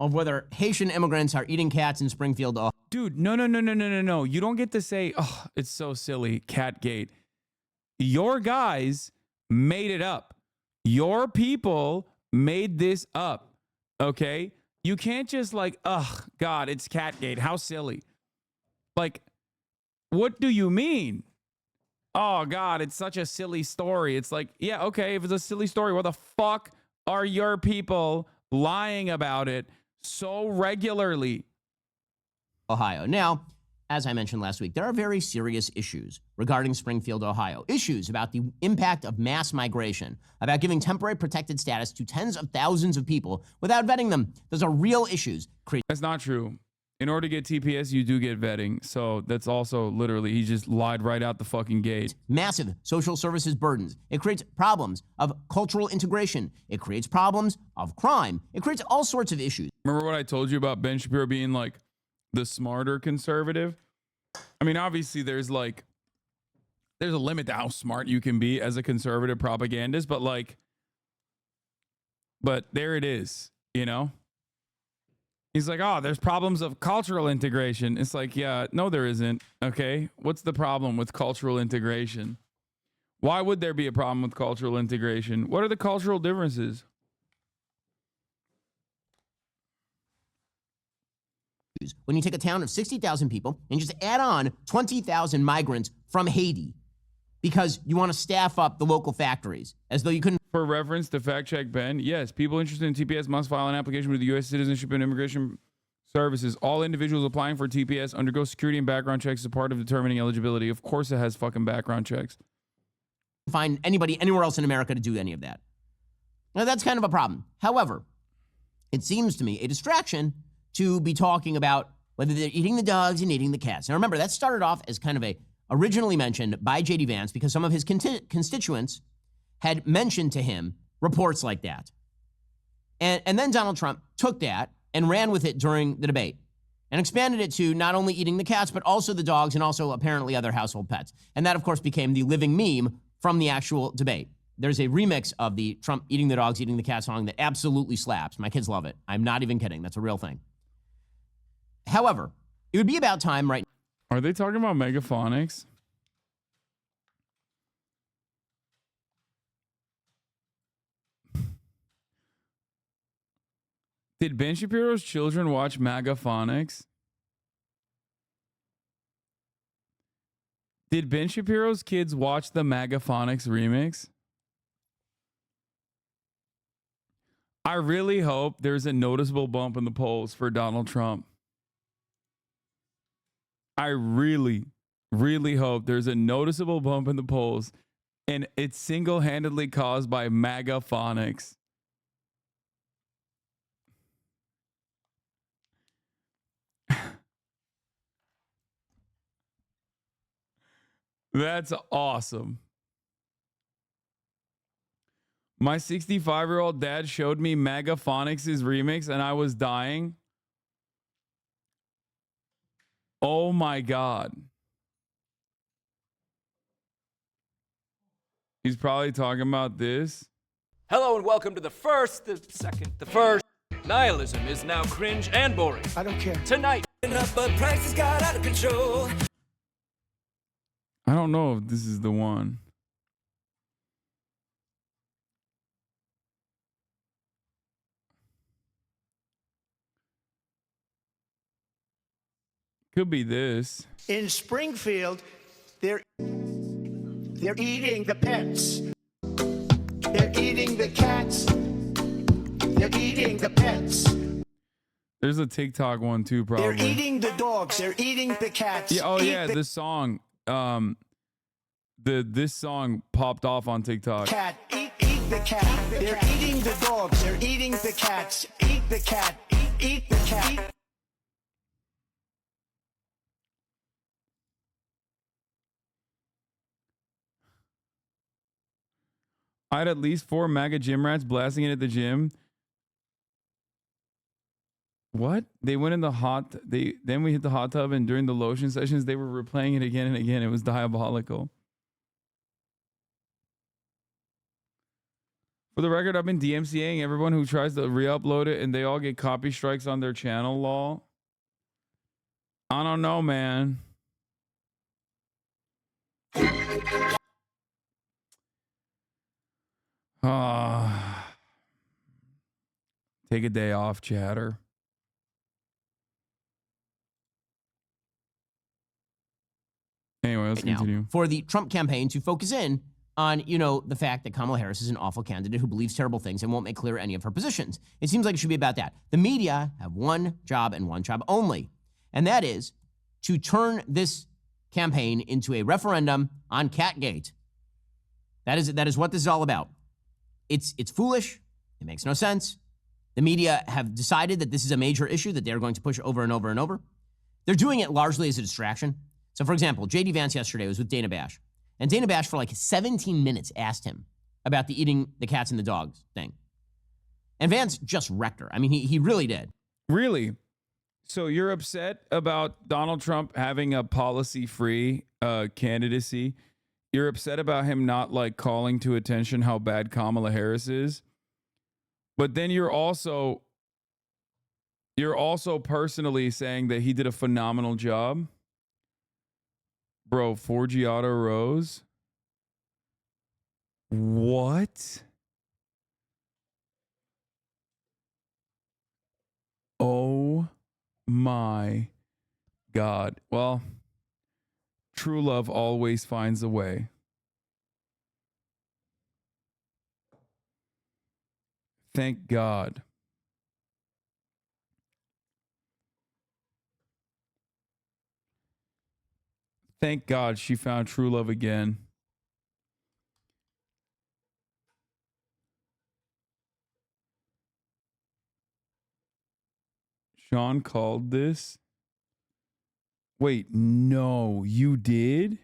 of whether Haitian immigrants are eating cats in Springfield. Dude, no. You don't get to say, oh, it's so silly, Catgate. Your guys made it up. Your people made this up, okay? You can't just God, it's Catgate. How silly. Like, what do you mean? Oh, God, it's such a silly story. It's like, yeah, okay, if it's a silly story, why the fuck are your people lying about it so regularly? Ohio. Now, as I mentioned last week, there are very serious issues regarding Springfield, Ohio. Issues about the impact of mass migration, about giving temporary protected status to tens of thousands of people without vetting them. Those are real issues. That's not true. In order to get TPS, you do get vetting. So that's also literally, he just lied right out the fucking gate. Massive social services burdens. It creates problems of cultural integration. It creates problems of crime. It creates all sorts of issues. Remember what I told you about Ben Shapiro being like the smarter conservative? I mean, obviously there's a limit to how smart you can be as a conservative propagandist, but there it is, He's like, oh, there's problems of cultural integration. It's like, yeah, no, there isn't. Okay. What's the problem with cultural integration? Why would there be a problem with cultural integration? What are the cultural differences? When you take a town of 60,000 people and just add on 20,000 migrants from Haiti because you want to staff up the local factories as though you couldn't. For reference to fact check Ben, yes, people interested in TPS must file an application with the U.S. Citizenship and Immigration Services. All individuals applying for TPS undergo security and background checks as part of determining eligibility. Of course it has fucking background checks. Find anybody anywhere else in America to do any of that. Now that's kind of a problem. However, it seems to me a distraction to be talking about whether they're eating the dogs and eating the cats. Now remember, that started off as kind of originally mentioned by J.D. Vance because some of his constituents had mentioned to him reports like that. And then Donald Trump took that and ran with it during the debate and expanded it to not only eating the cats, but also the dogs and also apparently other household pets. And that, of course, became the living meme from the actual debate. There's a remix of the Trump eating the dogs, eating the cat song that absolutely slaps. My kids love it. I'm not even kidding. That's a real thing. However, it would be about time right Are they talking about megaphonics? Did Ben Shapiro's children watch MAGAphonics? Did Ben Shapiro's kids watch the MAGAphonics remix? I really hope there's a noticeable bump in the polls for Donald Trump. I really, really hope there's a noticeable bump in the polls, and it's single-handedly caused by MAGAphonics. That's awesome. My 65-year-old dad showed me MAGAphonics' remix and I was dying. Oh my God. He's probably talking about this. Hello and welcome to the first, the second, the first. Nihilism is now cringe and boring. I don't care. Tonight. But prices got out of control. I don't know if this is the one. Could be this. In Springfield, they're eating the pets. They're eating the cats. They're eating the pets. There's a TikTok one too, probably. They're eating the dogs. They're eating the cats. Yeah, oh yeah, this song. This song popped off on TikTok. Cat, eat the cat. They're eating the dogs. They're eating the cats. Eat the cat. Eat the cat. I had at least 4 MAGA gym rats blasting it at the gym. What? They went in the hot. Then we hit the hot tub, and during the lotion sessions, they were replaying it again and again. It was diabolical. For the record, I've been DMCAing everyone who tries to re-upload it, and they all get copy strikes on their channel. Lol. I don't know, man. Take a day off, chatter. Anyway, let's continue. For the Trump campaign to focus in on, the fact that Kamala Harris is an awful candidate who believes terrible things and won't make clear any of her positions. It seems like it should be about that. The media have one job and one job only, and that is to turn this campaign into a referendum on Catgate. That is what this is all about. It's foolish. It makes no sense. The media have decided that this is a major issue that they're going to push over and over and over. They're doing it largely as a distraction. So, for example, J.D. Vance yesterday was with Dana Bash. And Dana Bash, for like 17 minutes, asked him about the eating the cats and the dogs thing. And Vance just wrecked her. I mean, he really did. Really? So you're upset about Donald Trump having a policy-free candidacy? You're upset about him not calling to attention how bad Kamala Harris is? But then you're also personally saying that he did a phenomenal job. Bro, Forgiato Rose? What? Oh my God. Well, true love always finds a way. Thank God. Thank God she found true love again. Sean called this. Wait, no, you did?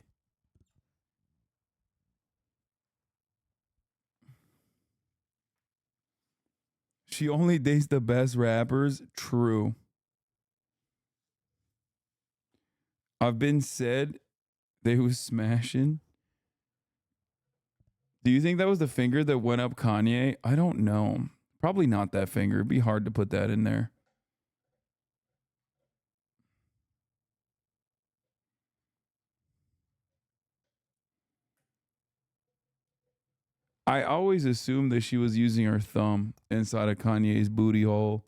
She only dates the best rappers? True. I've been said they was smashing. Do you think that was the finger that went up Kanye? I don't know. Probably not that finger. It'd be hard to put that in there. I always assumed that she was using her thumb inside of Kanye's booty hole.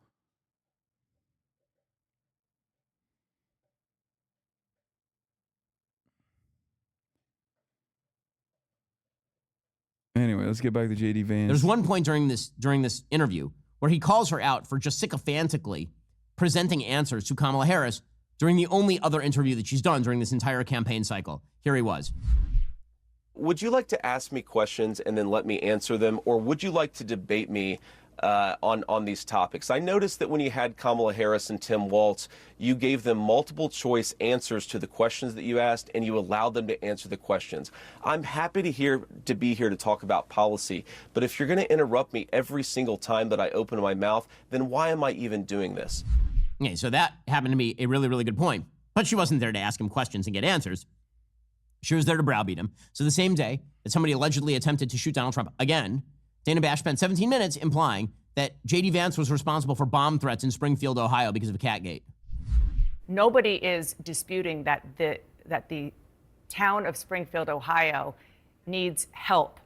Anyway, let's get back to JD Vance. There's one point during this interview where he calls her out for just sycophantically presenting answers to Kamala Harris during the only other interview that she's done during this entire campaign cycle. Here he was. Would you like to ask me questions and then let me answer them, or would you like to debate me on these topics? I noticed that when you had Kamala Harris and Tim Walz, you gave them multiple choice answers to the questions that you asked, and you allowed them to answer the questions. I'm happy to be here to talk about policy, but if you're going to interrupt me every single time that I open my mouth, then why am I even doing this? Okay, so that happened to be a really, really good point. But she wasn't there to ask him questions and get answers. She was there to browbeat him. So the same day that somebody allegedly attempted to shoot Donald Trump again, Dana Bash spent 17 minutes implying that JD Vance was responsible for bomb threats in Springfield, Ohio because of Catgate. Nobody is disputing that the town of Springfield, Ohio needs help.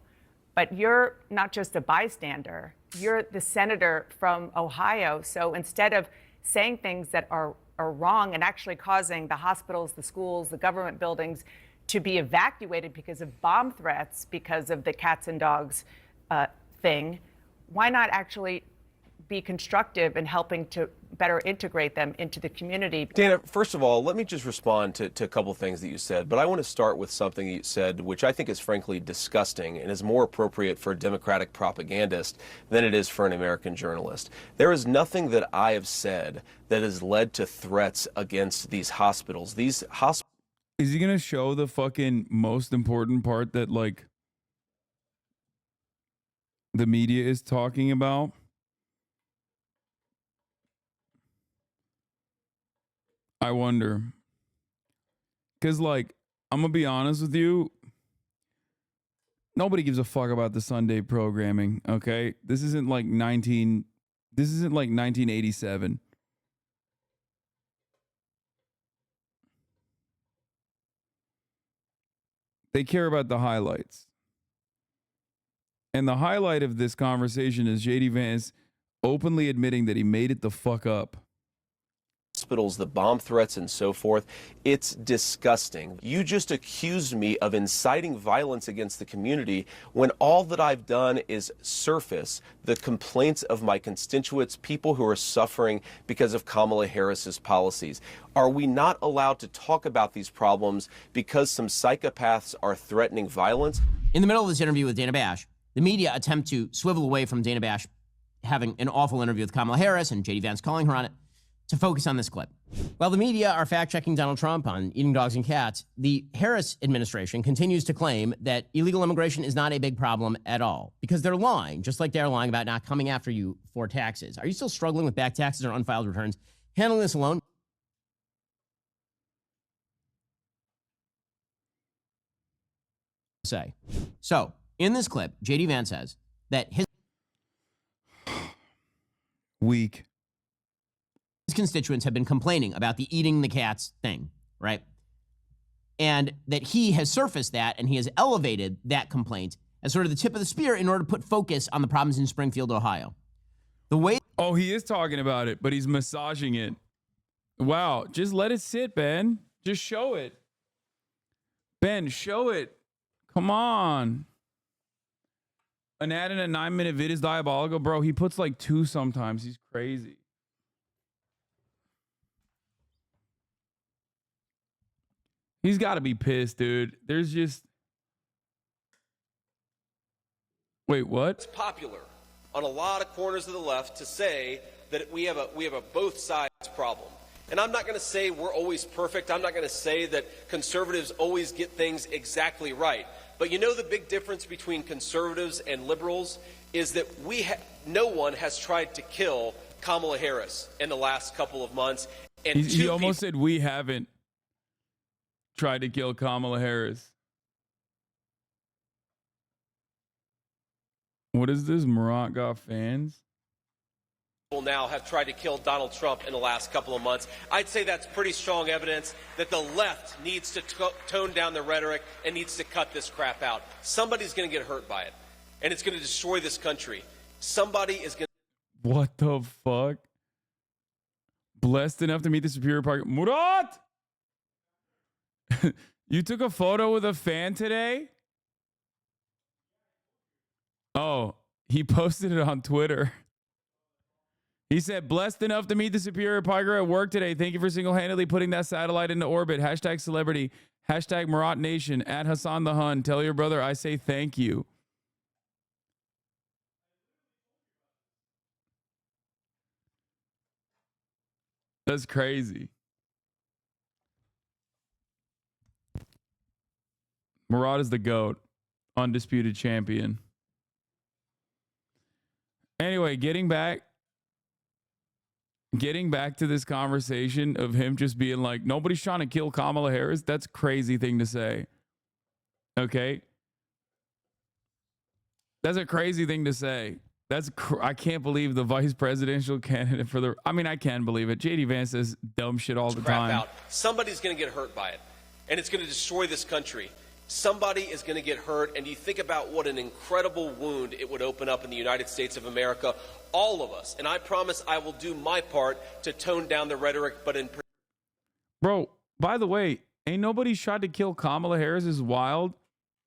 But you're not just a bystander, you're the senator from Ohio. So instead of saying things that are wrong and actually causing the hospitals, the schools, the government buildings to be evacuated because of bomb threats, because of the cats and dogs thing, why not actually be constructive in helping to better integrate them into the community? Dana, first of all, let me just respond to a couple things that you said, but I want to start with something you said, which I think is frankly disgusting and is more appropriate for a Democratic propagandist than it is for an American journalist. There is nothing that I have said that has led to threats against these hospitals. These hospitals. Is he gonna show the fucking most important part that like the media is talking about? I wonder. Cause like, I'm gonna be honest with you. Nobody gives a fuck about the Sunday programming, okay? This isn't like 1987. They care about the highlights. And the highlight of this conversation is JD Vance openly admitting that he made it the fuck up. Hospitals, the bomb threats and so forth. It's disgusting. You just accused me of inciting violence against the community when all that I've done is surface the complaints of my constituents, people who are suffering because of Kamala Harris's policies. Are we not allowed to talk about these problems because some psychopaths are threatening violence? In the middle of this interview with Dana Bash, the media attempt to swivel away from Dana Bash having an awful interview with Kamala Harris and JD Vance calling her on it, to focus on this clip. While the media are fact-checking Donald Trump on eating dogs and cats, the Harris administration continues to claim that illegal immigration is not a big problem at all, because they're lying, just like they're lying about not coming after you for taxes. Are you still struggling with back taxes or unfiled returns? Handling this alone? So, in this clip, JD Vance says that his constituents have been complaining about the eating the cats thing, right? And that he has surfaced that and he has elevated that complaint as sort of the tip of the spear in order to put focus on the problems in Springfield, Ohio. The way— Oh, he is talking about it, but he's massaging it. Wow, just let it sit, Ben. Just show it. Ben, show it. Come on. An ad in a 9-minute vid is diabolical. Bro, he puts like 2 sometimes. He's crazy. He's got to be pissed, dude. There's just... Wait, what? It's popular on a lot of corners of the left to say that we have a both sides problem. And I'm not going to say we're always perfect. I'm not going to say that conservatives always get things exactly right. But you know the big difference between conservatives and liberals is that no one has tried to kill Kamala Harris in the last couple of months. And he almost said we haven't tried to kill Kamala Harris. What is this? Murat got fans? People now have tried to kill Donald Trump in the last couple of months. I'd say that's pretty strong evidence that the left needs to tone down the rhetoric and needs to cut this crap out. Somebody's going to get hurt by it. and it's going to destroy this country. Somebody is going to... What the fuck? Blessed enough to meet the Superior Park. Murat! You took a photo with a fan today? Oh, he posted it on Twitter. He said, blessed enough to meet the Superior Piker at work today. Thank you for single-handedly putting that satellite into orbit. Hashtag celebrity. Hashtag Murat Nation. At Hasan the Hun. Tell your brother I say thank you. That's crazy. Murat is the GOAT. Undisputed champion. Anyway, getting back to this conversation of him just being like, nobody's trying to kill Kamala Harris. That's a crazy thing to say. Okay? That's a crazy thing to say. I can't believe the vice presidential candidate for the... I mean, I can believe it. JD Vance says dumb shit all the time. Out. Somebody's going to get hurt by it, and it's going to destroy this country. Somebody is going to get hurt, and you think about what an incredible wound it would open up in the United States of America, all of us. And I promise I will do my part to tone down the rhetoric, but in... Bro, by the way, ain't nobody tried to kill Kamala Harris is wild.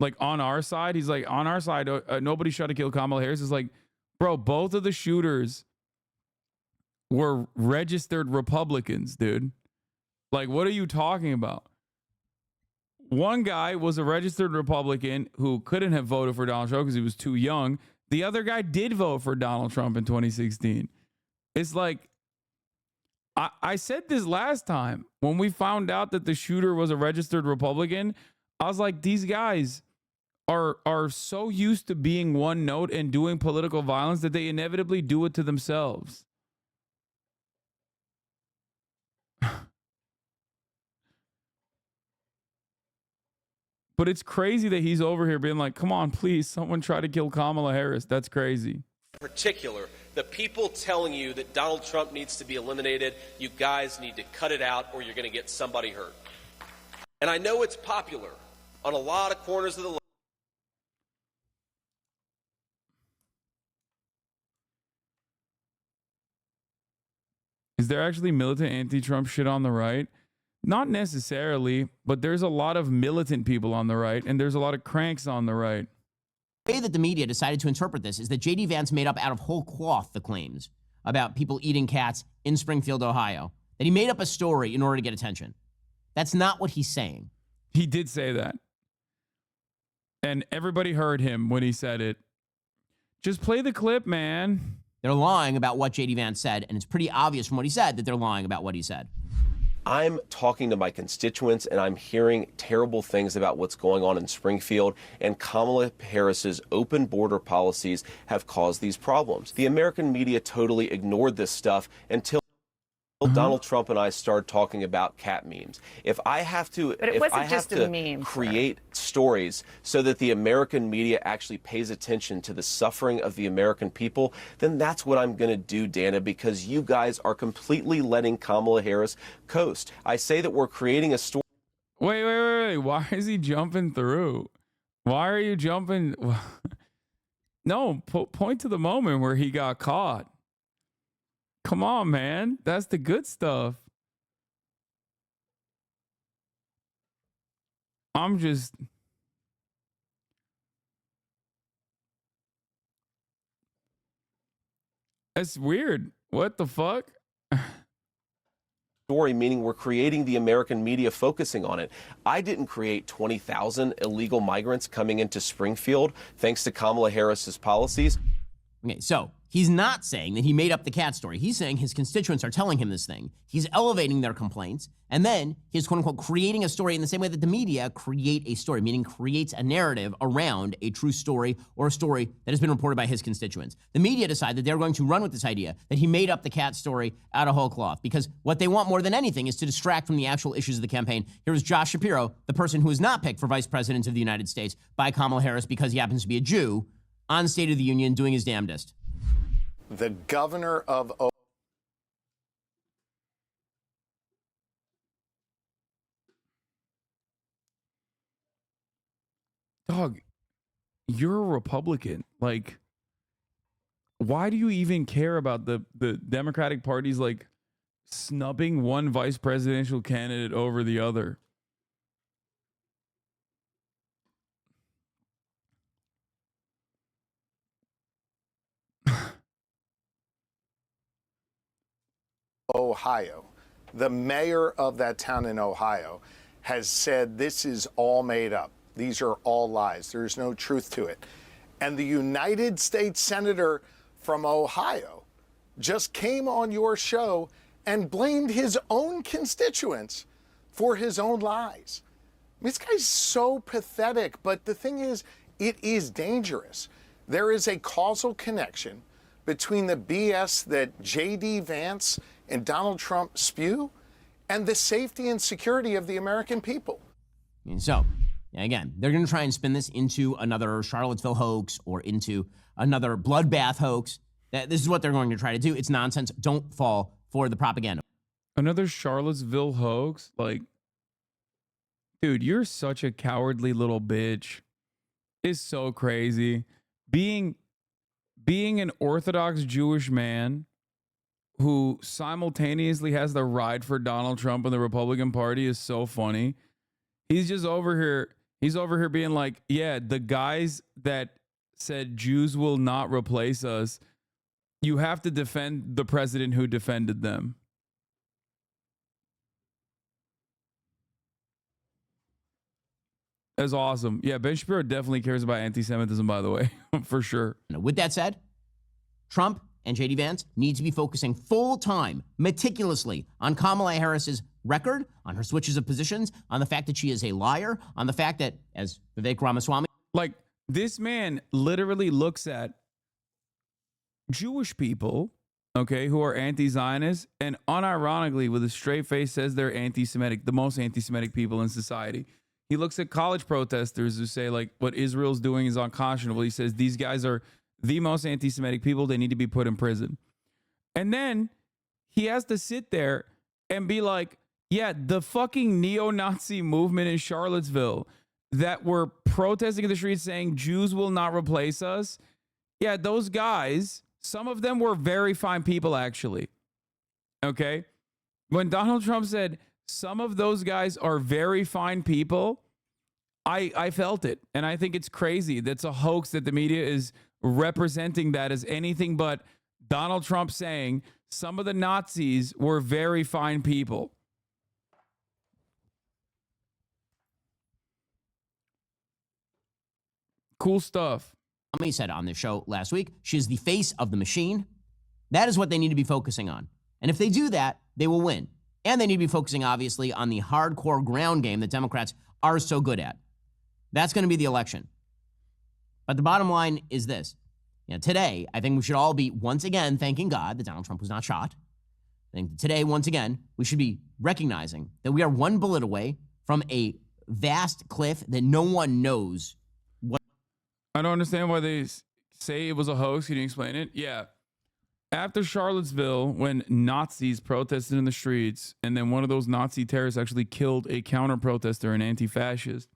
Like, on our side, he's like, on our side, nobody tried to kill Kamala Harris. Is like, bro, both of the shooters were registered Republicans, dude. Like, what are you talking about? One guy was a registered Republican who couldn't have voted for Donald Trump because he was too young. The other guy did vote for Donald Trump in 2016. It's like, I said this last time when we found out that the shooter was a registered Republican. I was like, these guys are so used to being one note and doing political violence that they inevitably do it to themselves. But it's crazy that he's over here being like, come on, please, someone try to kill Kamala Harris. That's crazy. particular, the people telling you that Donald Trump needs to be eliminated, you guys need to cut it out or you're going to get somebody hurt. And I know it's popular on a lot of corners of the left. Is there actually militant anti-Trump shit on the right? Not necessarily, but there's a lot of militant people on the right, and there's a lot of cranks on the right. The way that the media decided to interpret this is that J.D. Vance made up out of whole cloth the claims about people eating cats in Springfield, Ohio. That he made up a story in order to get attention. That's not what he's saying. He did say that. And everybody heard him when he said it. Just play the clip, man. They're lying about what J.D. Vance said, and it's pretty obvious from what he said that they're lying about what he said. I'm talking to my constituents and I'm hearing terrible things about what's going on in Springfield, and Kamala Harris's open border policies have caused these problems. The American media totally ignored this stuff until Donald Trump and I started talking about cat memes. If I have to, create stories so that the American media actually pays attention to the suffering of the American people, then that's what I'm going to do, Dana, because you guys are completely letting Kamala Harris coast. I say that we're creating a story. Wait. Why is he jumping through? Why are you jumping? No, point to the moment where he got caught. Come on, man. That's the good stuff. That's weird. What the fuck? Story, meaning we're creating the American media focusing on it. I didn't create 20,000 illegal migrants coming into Springfield thanks to Kamala Harris's policies. Okay, so he's not saying that he made up the cat story. He's saying his constituents are telling him this thing. He's elevating their complaints, and then he's quote unquote creating a story in the same way that the media create a story, meaning creates a narrative around a true story or a story that has been reported by his constituents. The media decide that they're going to run with this idea that he made up the cat story out of whole cloth, because what they want more than anything is to distract from the actual issues of the campaign. Here is Josh Shapiro, the person who is not picked for vice president of the United States by Kamala Harris because he happens to be a Jew, on State of the Union doing his damnedest. The governor of Dog, you're a Republican. Like, why do you even care about the Democratic Party's like snubbing one vice presidential candidate over the other? Ohio. The mayor of that town in Ohio has said this is all made up. These are all lies. There's no truth to it. And the United States Senator from Ohio just came on your show and blamed his own constituents for his own lies. I mean, this guy's so pathetic, but the thing is, it is dangerous. There is a causal connection between the BS that J.D. Vance and Donald Trump spew and the safety and security of the American people. And so, again, they're going to try and spin this into another Charlottesville hoax or into another bloodbath hoax. This is what they're going to try to do. It's nonsense. Don't fall for the propaganda. Another Charlottesville hoax? Like, dude, you're such a cowardly little bitch. It's so crazy. Being an Orthodox Jewish man who simultaneously has the ride for Donald Trump and the Republican Party is so funny. He's just over here. He's over here being like, yeah, the guys that said Jews will not replace us, you have to defend the president who defended them. That's awesome. Yeah, Ben Shapiro definitely cares about anti-Semitism, by the way, for sure. With that said, Trump and J.D. Vance need to be focusing full-time, meticulously on Kamala Harris's record, on her switches of positions, on the fact that she is a liar, on the fact that, as Vivek Ramaswamy... Like, this man literally looks at Jewish people, okay, who are anti-Zionist, and unironically, with a straight face, says they're anti-Semitic, the most anti-Semitic people in society. He looks at college protesters who say, like, what Israel's doing is unconscionable. He says, these guys are the most anti-Semitic people. They need to be put in prison. And then he has to sit there and be like, yeah, the fucking neo-Nazi movement in Charlottesville that were protesting in the streets saying Jews will not replace us. Yeah, those guys, some of them were very fine people, actually. Okay? When Donald Trump said, some of those guys are very fine people, I felt it. And I think it's crazy. That's a hoax that the media is representing that as anything but Donald Trump saying some of the Nazis were very fine people. Cool stuff. He said on the show last week, she's the face of the machine. That is what they need to be focusing on. And if they do that, they will win. And they need to be focusing, obviously, on the hardcore ground game that Democrats are so good at. That's going to be the election. But the bottom line is this. Today, I think we should all be, once again, thanking God that Donald Trump was not shot. I think today, once again, we should be recognizing that we are one bullet away from a vast cliff that no one knows what. I don't understand why they say it was a hoax. Can you explain it? Yeah. After Charlottesville, when Nazis protested in the streets, and then one of those Nazi terrorists actually killed a counter-protester, an anti-fascist,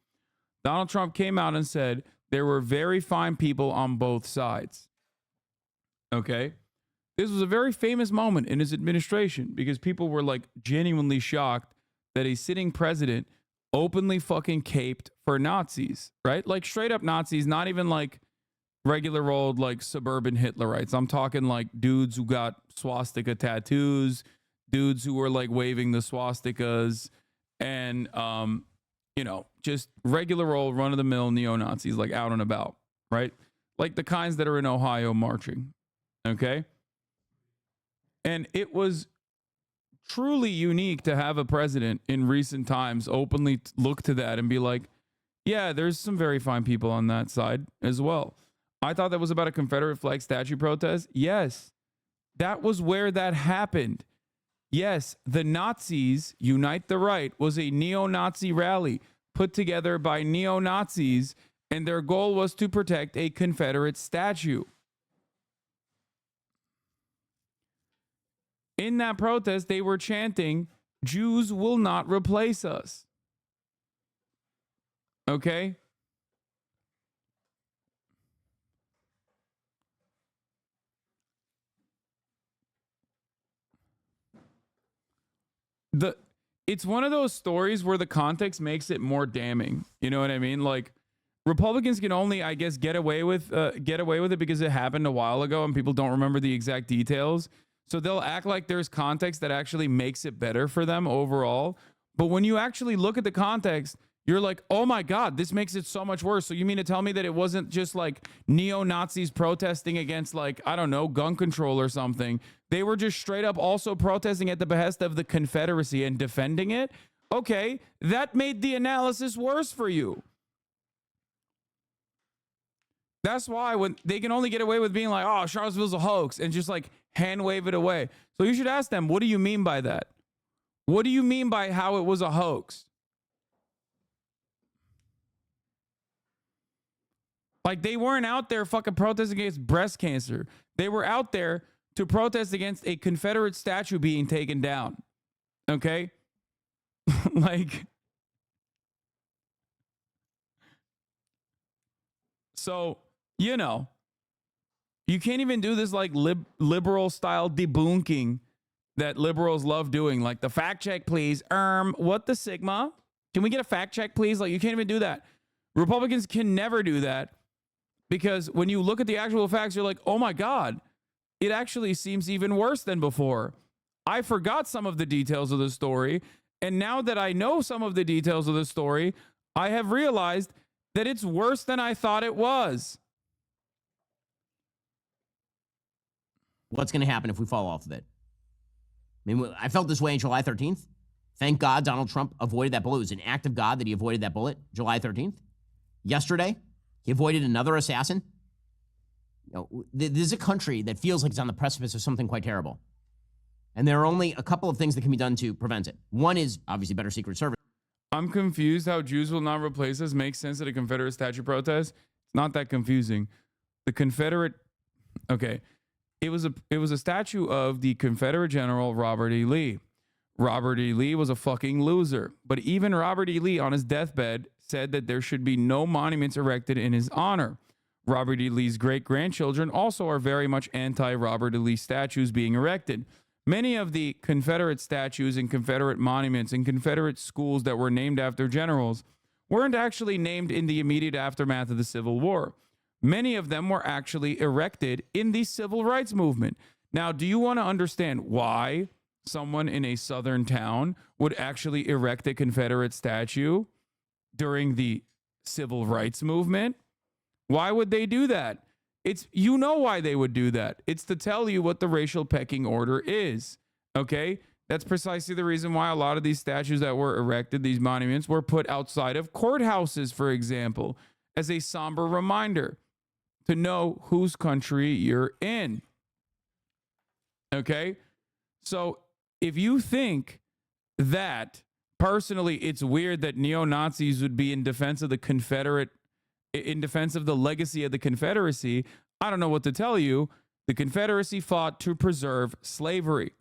Donald Trump came out and said there were very fine people on both sides. Okay? This was a very famous moment in his administration because people were like genuinely shocked that a sitting president openly fucking caped for Nazis, right? Like straight up Nazis, not even like regular old like suburban Hitlerites. I'm talking like dudes who got swastika tattoos, dudes who were like waving the swastikas, and you know, just regular old run-of-the-mill neo-Nazis like out and about, right? Like the kinds that are in Ohio marching, okay? And it was truly unique to have a president in recent times openly look to that and be like, yeah, there's some very fine people on that side as well. I thought that was about a Confederate flag statue protest. Yes, that was where that happened. Yes, the Nazis Unite the Right was a neo-Nazi rally put together by neo-Nazis, and their goal was to protect a Confederate statue. In that protest, they were chanting, Jews will not replace us. Okay? it's one of those stories where the context makes it more damning. You know what I mean? Like, Republicans can only, I guess, get away with it because it happened a while ago and people don't remember the exact details. So they'll act like there's context that actually makes it better for them overall. But when you actually look at the context, you're like, oh my God, this makes it so much worse. So you mean to tell me that it wasn't just like neo-Nazis protesting against, like, I don't know, gun control or something? They were just straight up also protesting at the behest of the Confederacy and defending it? Okay, that made the analysis worse for you. That's why when they can only get away with being like, oh, Charlottesville's a hoax, and just like hand wave it away. So you should ask them, what do you mean by that? What do you mean by how it was a hoax? Like, they weren't out there fucking protesting against breast cancer. They were out there to protest against a Confederate statue being taken down. Okay? Like, so, you know, you can't even do this like liberal style debunking that liberals love doing. Like, the fact check, please. What the Sigma? Can we get a fact check, please? Like, you can't even do that. Republicans can never do that. Because when you look at the actual facts, you're like, oh my God, it actually seems even worse than before. I forgot some of the details of the story. And now that I know some of the details of the story, I have realized that it's worse than I thought it was. What's going to happen if we fall off of it? I mean, I felt this way on July 13th. Thank God Donald Trump avoided that bullet. It was an act of God that he avoided that bullet, July 13th. Yesterday, he avoided another assassin. You know, this is a country that feels like it's on the precipice of something quite terrible. And there are only a couple of things that can be done to prevent it. One is obviously better Secret Service. I'm confused how Jews will not replace us makes sense at a Confederate statue protest. It's not that confusing. The Confederate, okay, it was a statue of the Confederate General Robert E. Lee. Robert E. Lee was a fucking loser. But even Robert E. Lee on his deathbed said that there should be no monuments erected in his honor. Robert E. Lee's great-grandchildren also are very much anti-Robert E. Lee statues being erected. Many of the Confederate statues and Confederate monuments and Confederate schools that were named after generals weren't actually named in the immediate aftermath of the Civil War. Many of them were actually erected in the Civil Rights Movement. Now, do you want to understand why someone in a southern town would actually erect a Confederate statue during the Civil Rights Movement? Why would they do that? You know why they would do that. It's to tell you what the racial pecking order is. Okay? That's precisely the reason why a lot of these statues that were erected, these monuments, were put outside of courthouses, for example, as a somber reminder to know whose country you're in. Okay? So if you think that personally it's weird that neo-Nazis would be in defense of the Confederate, in defense of the legacy of the Confederacy, I don't know what to tell you. The Confederacy fought to preserve slavery.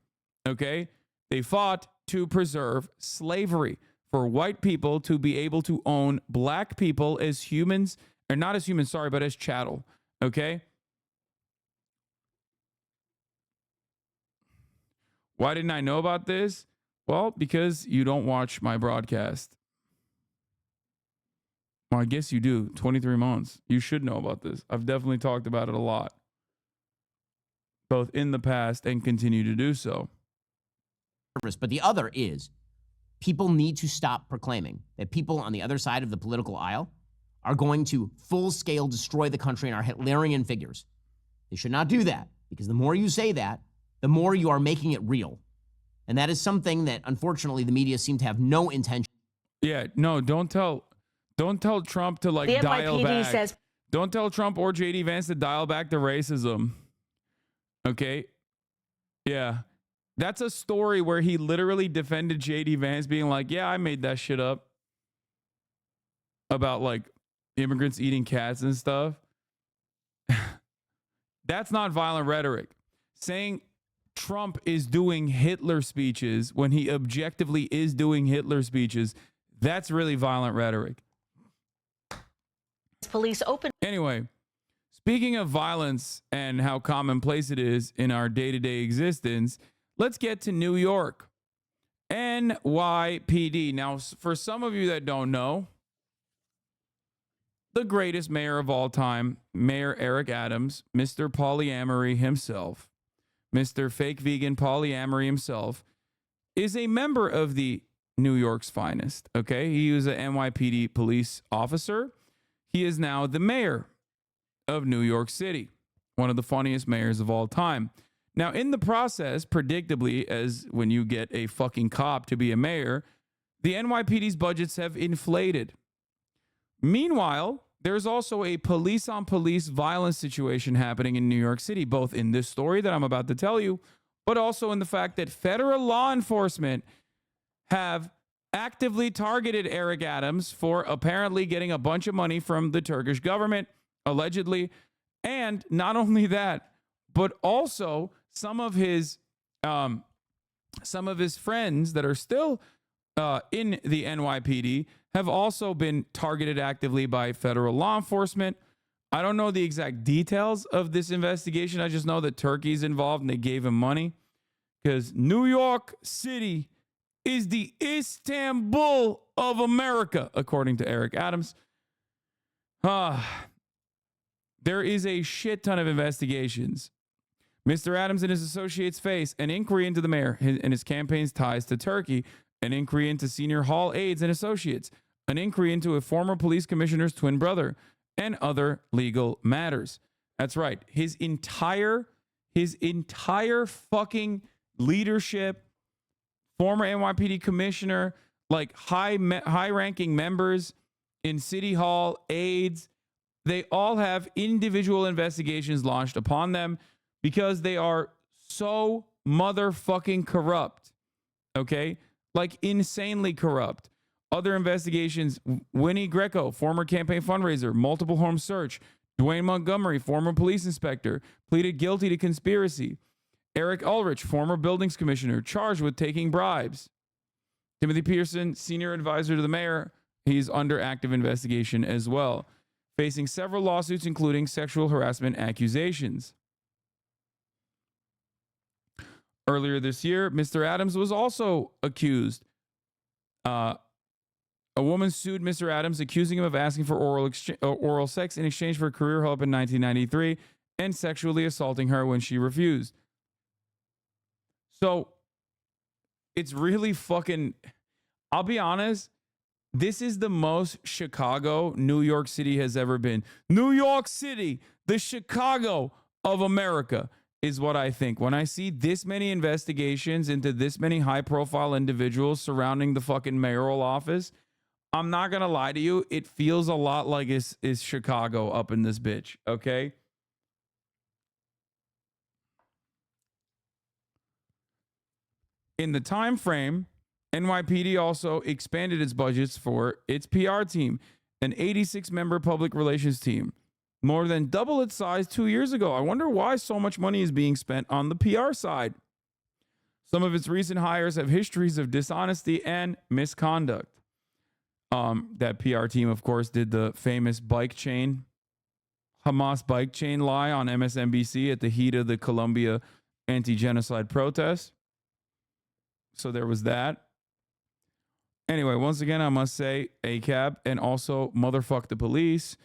Okay? They fought to preserve slavery for white people to be able to own black people as humans, or not as humans, sorry, but as chattel. Okay? Why didn't I know about this? Well, because you don't watch my broadcast. Well, I guess you do. 23 months. You should know about this. I've definitely talked about it a lot, both in the past and continue to do so. But the other is people need to stop proclaiming that people on the other side of the political aisle are going to full-scale destroy the country and are Hitlerian figures. They should not do that, because the more you say that, the more you are making it real. And that is something that, unfortunately, the media seem to have no intention. Yeah, no, don't tell Trump to like dial NYPD back. says, don't tell Trump or JD Vance to dial back the racism. Okay? Yeah. That's a story where he literally defended JD Vance being like, yeah, I made that shit up about like immigrants eating cats and stuff. That's not violent rhetoric. Saying Trump is doing Hitler speeches when he objectively is doing Hitler speeches, that's really violent rhetoric. Police open. Anyway, speaking of violence and how commonplace it is in our day-to-day existence, let's get to New York. NYPD. Now, for some of you that don't know, the greatest mayor of all time, Mayor Eric Adams, Mr. Polyamory himself, Mr. Fake Vegan Polyamory himself, is a member of the New York's finest. Okay, he was an NYPD police officer. He is now the mayor of New York City, one of the funniest mayors of all time. Now, in the process, predictably, as when you get a fucking cop to be a mayor, the NYPD's budgets have inflated. Meanwhile, there's also a police-on-police violence situation happening in New York City, both in this story that I'm about to tell you, but also in the fact that federal law enforcement have actively targeted Eric Adams for apparently getting a bunch of money from the Turkish government, allegedly. And not only that, but also some of his friends that are still in the NYPD have also been targeted actively by federal law enforcement. I don't know the exact details of this investigation. I just know that Turkey's involved and they gave him money because New York City is the Istanbul of America, according to Eric Adams. There is a shit ton of investigations. Mr. Adams and his associates face an inquiry into the mayor and his campaign's ties to Turkey, an inquiry into senior hall aides and associates, an inquiry into a former police commissioner's twin brother, and other legal matters. That's right. His entire fucking leadership, former NYPD commissioner, like high-ranking members in City Hall, aides, they all have individual investigations launched upon them because they are so motherfucking corrupt. Okay? Like insanely corrupt. Other investigations, Winnie Greco, former campaign fundraiser, multiple home search. Dwayne Montgomery, former police inspector, pleaded guilty to conspiracy. Eric Ulrich, former buildings commissioner, charged with taking bribes. Timothy Pearson, senior advisor to the mayor, he's under active investigation as well, facing several lawsuits, including sexual harassment accusations. Earlier this year, Mr. Adams was also accused. A woman sued Mr. Adams, accusing him of asking for oral sex in exchange for career help in 1993 and sexually assaulting her when she refused. So it's really fucking, I'll be honest, this is the most Chicago New York City has ever been. New York City, the Chicago of America, is what I think. When I see this many investigations into this many high-profile individuals surrounding the fucking mayoral office, I'm not going to lie to you, it feels a lot like it's Chicago up in this bitch, okay? In the time frame, NYPD also expanded its budgets for its PR team, an 86-member public relations team, more than double its size 2 years ago. I wonder why so much money is being spent on the PR side. Some of its recent hires have histories of dishonesty and misconduct. That PR team, of course, did the famous Hamas bike chain lie on MSNBC at the heat of the Colombia anti-genocide protests. So there was that. Anyway, once again, I must say ACAB and also motherfuck the police,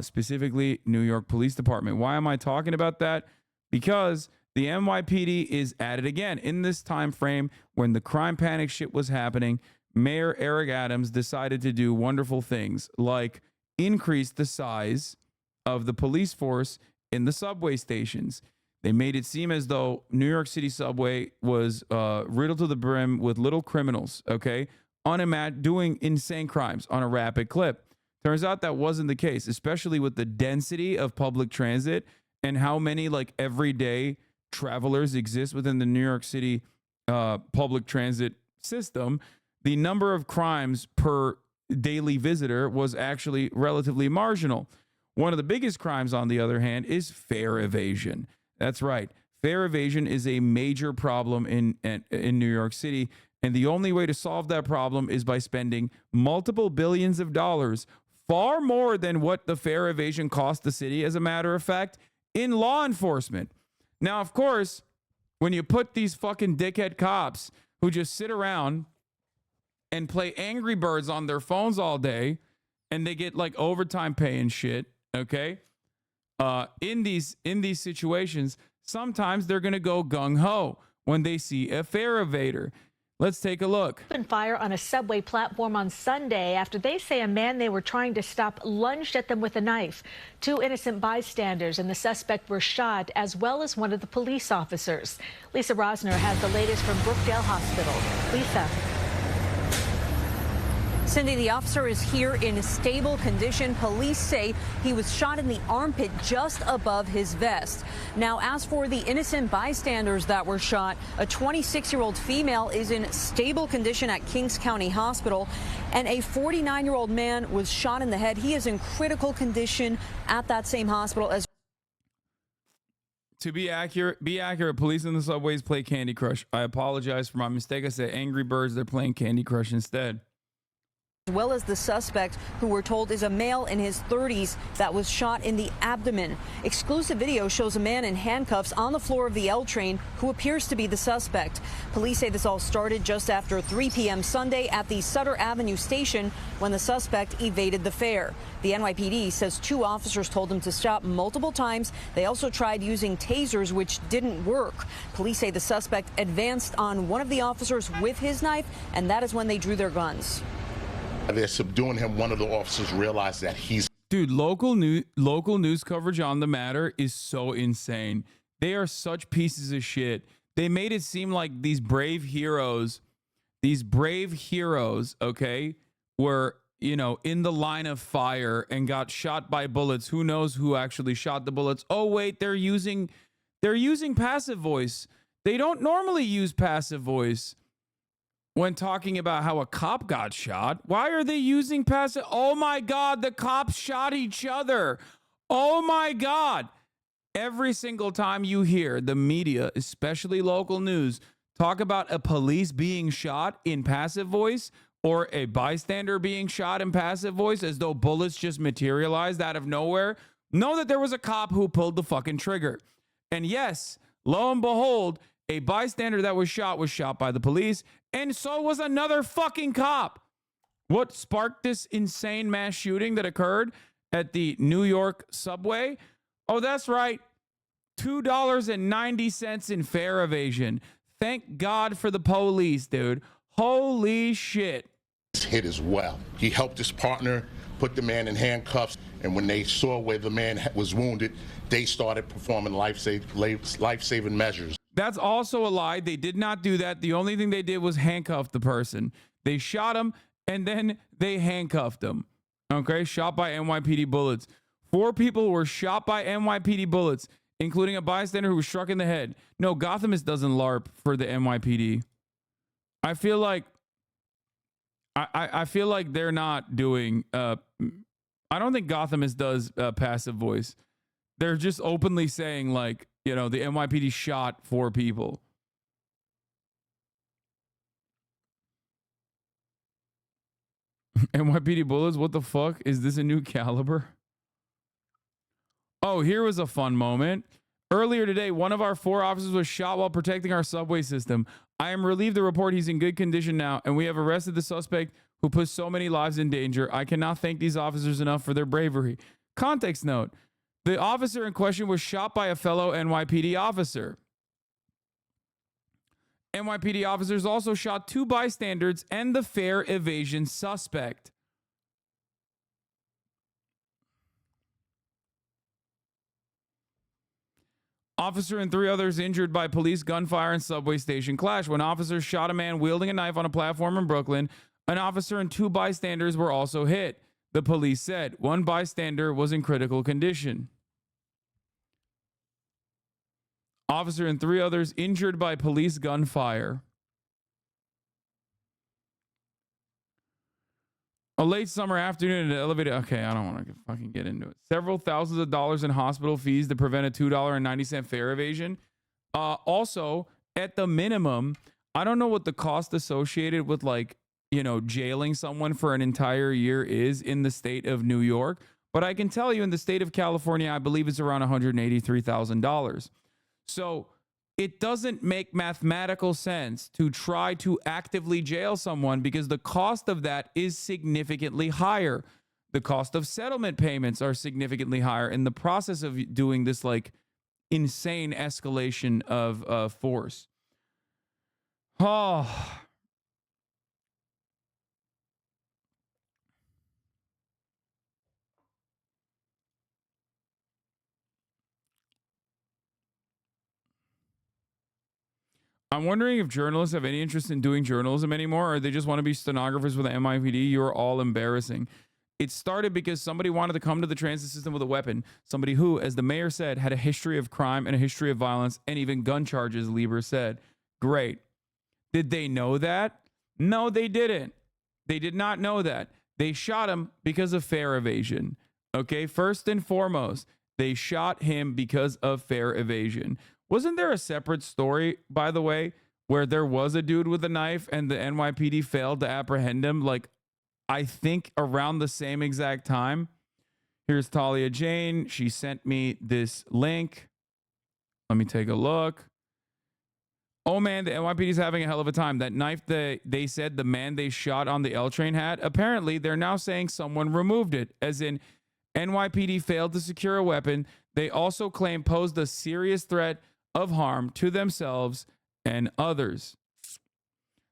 specifically New York Police Department. Why am I talking about that? Because the NYPD is at it again. In this time frame when the crime panic shit was happening, Mayor Eric Adams decided to do wonderful things like increase the size of the police force in the subway stations. They made it seem as though New York City subway was riddled to the brim with little criminals, okay? Doing insane crimes on a rapid clip. Turns out that wasn't the case, especially with the density of public transit and how many like everyday travelers exist within the New York City public transit system. The number of crimes per daily visitor was actually relatively marginal. One of the biggest crimes, on the other hand, is fare evasion. That's right. Fare evasion is a major problem in New York City. And the only way to solve that problem is by spending multiple billions of dollars, far more than what the fare evasion cost the city, as a matter of fact, in law enforcement. Now, of course, when you put these fucking dickhead cops who just sit around and play Angry Birds on their phones all day, and they get like overtime pay and shit. Okay, in these situations, sometimes they're gonna go gung ho when they see a fare evader. Let's take a look. Opened fire on a subway platform on Sunday after they say a man they were trying to stop lunged at them with a knife. 2 innocent bystanders and the suspect were shot, as well as one of the police officers. Lisa Rosner has the latest from Brookdale Hospital. Lisa. Cindy, the officer is here in stable condition. Police say he was shot in the armpit just above his vest. Now, as for the innocent bystanders that were shot, a 26-year-old female is in stable condition at Kings County Hospital, and a 49-year-old man was shot in the head. He is in critical condition at that same hospital. As to be accurate, police in the subways play Candy Crush. I apologize for my mistake. I said Angry Birds. They're playing Candy Crush instead. well as the suspect, who we're told is a male in his 30s that was shot in the abdomen. Exclusive video shows a man in handcuffs on the floor of the L train who appears to be the suspect. Police say this all started just after 3 p.m. Sunday at the Sutter Avenue station when the suspect evaded the fare. The NYPD says 2 officers told him to stop multiple times. They also tried using tasers, which didn't work. Police say the suspect advanced on one of the officers with his knife, and that is when they drew their guns. They're subduing him. One of the officers realized that he's... Dude, local news coverage on the matter is so insane. They are such pieces of shit. They made it seem like these brave heroes, okay, were, you know, in the line of fire and got shot by bullets. Who knows who actually shot the bullets? Oh, wait, they're using passive voice. They don't normally use passive voice when talking about how a cop got shot. Why are they using passive? Oh my God, the cops shot each other. Oh my God. Every single time you hear the media, especially local news, talk about a police being shot in passive voice or a bystander being shot in passive voice as though bullets just materialized out of nowhere, know that there was a cop who pulled the fucking trigger. And yes, lo and behold, a bystander that was shot by the police, and so was another fucking cop. What sparked this insane mass shooting that occurred at the New York subway? Oh, that's right. $2.90 in fare evasion. Thank God for the police, dude. Holy shit. hit as well. He helped his partner, put the man in handcuffs, and when they saw where the man was wounded, they started performing life-saving measures. That's also a lie. They did not do that. The only thing they did was handcuff the person. They shot him, and then they handcuffed him. Okay, shot by NYPD bullets. 4 people were shot by NYPD bullets, including a bystander who was struck in the head. No, Gothamist doesn't LARP for the NYPD. I feel like I feel like they're not doing. I don't think Gothamist does passive voice. They're just openly saying, like, you know, the NYPD shot 4 people. NYPD bullets? What the fuck? Is this a new caliber? Oh, here was a fun moment. Earlier today, one of our 4 officers was shot while protecting our subway system. I am relieved to report he's in good condition now, and we have arrested the suspect who put so many lives in danger. I cannot thank these officers enough for their bravery. Context note. The officer in question was shot by a fellow NYPD officer. NYPD officers also shot 2 bystanders and the fare evasion suspect. Officer and 3 others injured by police gunfire and subway station clash. When officers shot a man wielding a knife on a platform in Brooklyn, an officer and 2 bystanders were also hit. The police said 1 bystander was in critical condition. Officer and 3 others injured by police gunfire. A late summer afternoon in an elevator. Okay, I don't want to fucking get into it. Several thousands of dollars in hospital fees to prevent a $2.90 fare evasion. Also, at the minimum, I don't know what the cost associated with, like, you know, jailing someone for an entire year is in the state of New York. But I can tell you in the state of California, I believe it's around $183,000. So it doesn't make mathematical sense to try to actively jail someone because the cost of that is significantly higher. The cost of settlement payments are significantly higher in the process of doing this like insane escalation of force. Oh. I'm wondering if journalists have any interest in doing journalism anymore, or they just want to be stenographers with the NYPD. You're all embarrassing. It started because somebody wanted to come to the transit system with a weapon. Somebody who, as the mayor said, had a history of crime and a history of violence and even gun charges, Lieber said. Great. Did they know that? No, they didn't. They did not know that. They shot him because of fare evasion. Okay, first and foremost, they shot him because of fare evasion. Wasn't there a separate story, by the way, where there was a dude with a knife and the NYPD failed to apprehend him, like, I think around the same exact time? Here's Talia Jane. She sent me this link. Let me take a look. Oh, man, the NYPD is having a hell of a time. That knife that they said the man they shot on the L train had, apparently they're now saying someone removed it, as in NYPD failed to secure a weapon. They also claim posed a serious threat of harm to themselves and others.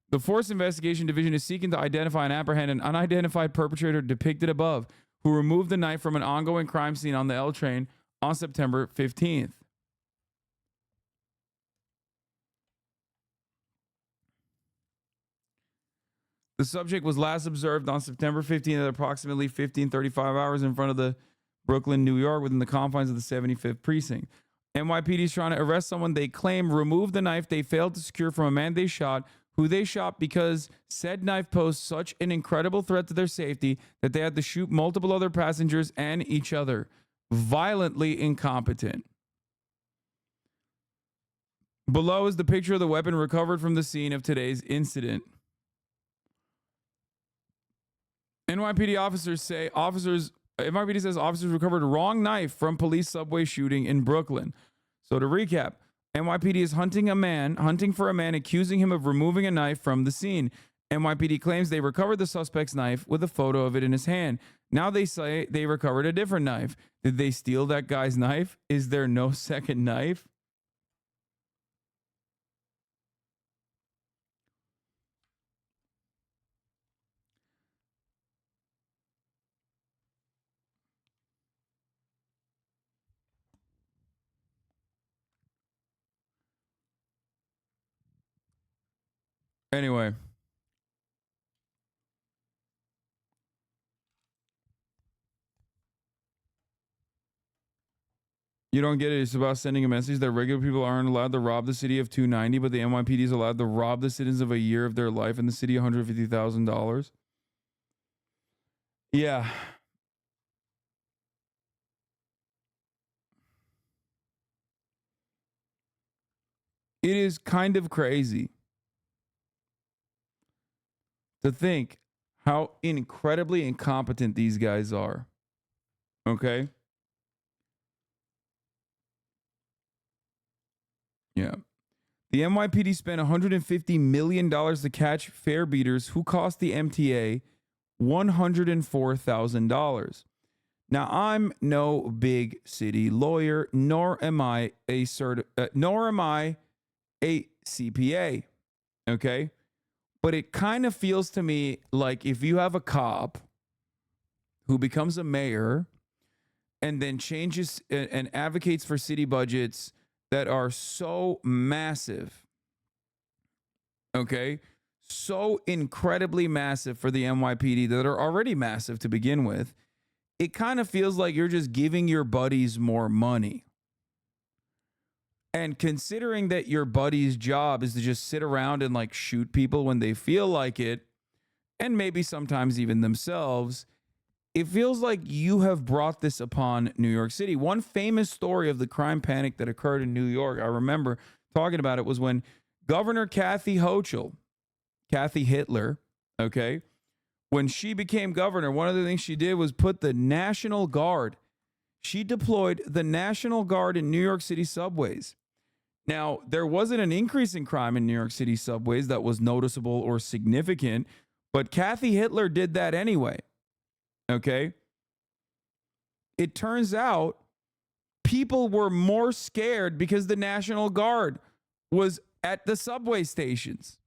The Force Investigation Division is seeking to identify and apprehend an unidentified perpetrator depicted above, who removed the knife from an ongoing crime scene on the L train on September 15th. The subject was last observed on September 15th at approximately 15:35 hours in front of the Brooklyn, New York, within the confines of the 75th precinct. NYPD is trying to arrest someone they claim removed the knife they failed to secure from a man they shot, who they shot because said knife posed such an incredible threat to their safety that they had to shoot multiple other passengers and each other. Violently incompetent. Below is the picture of the weapon recovered from the scene of today's incident. NYPD says officers recovered a wrong knife from police subway shooting in Brooklyn. So to recap, NYPD is hunting for a man accusing him of removing a knife from the scene. NYPD claims they recovered the suspect's knife with a photo of it in his hand. Now they say they recovered a different knife. Did they steal that guy's knife? Is there no second knife? Anyway. You don't get it. It's about sending a message that regular people aren't allowed to rob the city of $290, but the NYPD is allowed to rob the citizens of a year of their life in the city $150,000. Yeah. It is kind of crazy to think how incredibly incompetent these guys are. Okay? Yeah. The NYPD spent $150 million to catch fare beaters who cost the MTA $104,000. Now, I'm no big city lawyer, nor am I a CPA. Okay? But it kind of feels to me like if you have a cop who becomes a mayor and then changes and advocates for city budgets that are so massive, okay, so incredibly massive for the NYPD that are already massive to begin with, it kind of feels like you're just giving your buddies more money. And considering that your buddy's job is to just sit around and like shoot people when they feel like it, and maybe sometimes even themselves, it feels like you have brought this upon New York City. One famous story of the crime panic that occurred in New York, I remember talking about it, was when Governor Kathy Hitler, okay, when she became governor, one of the things she did was put the National Guard. She deployed the National Guard in New York City subways. Now, there wasn't an increase in crime in New York City subways that was noticeable or significant, but Kathy Hitler did that anyway. Okay? It turns out people were more scared because the National Guard was at the subway stations.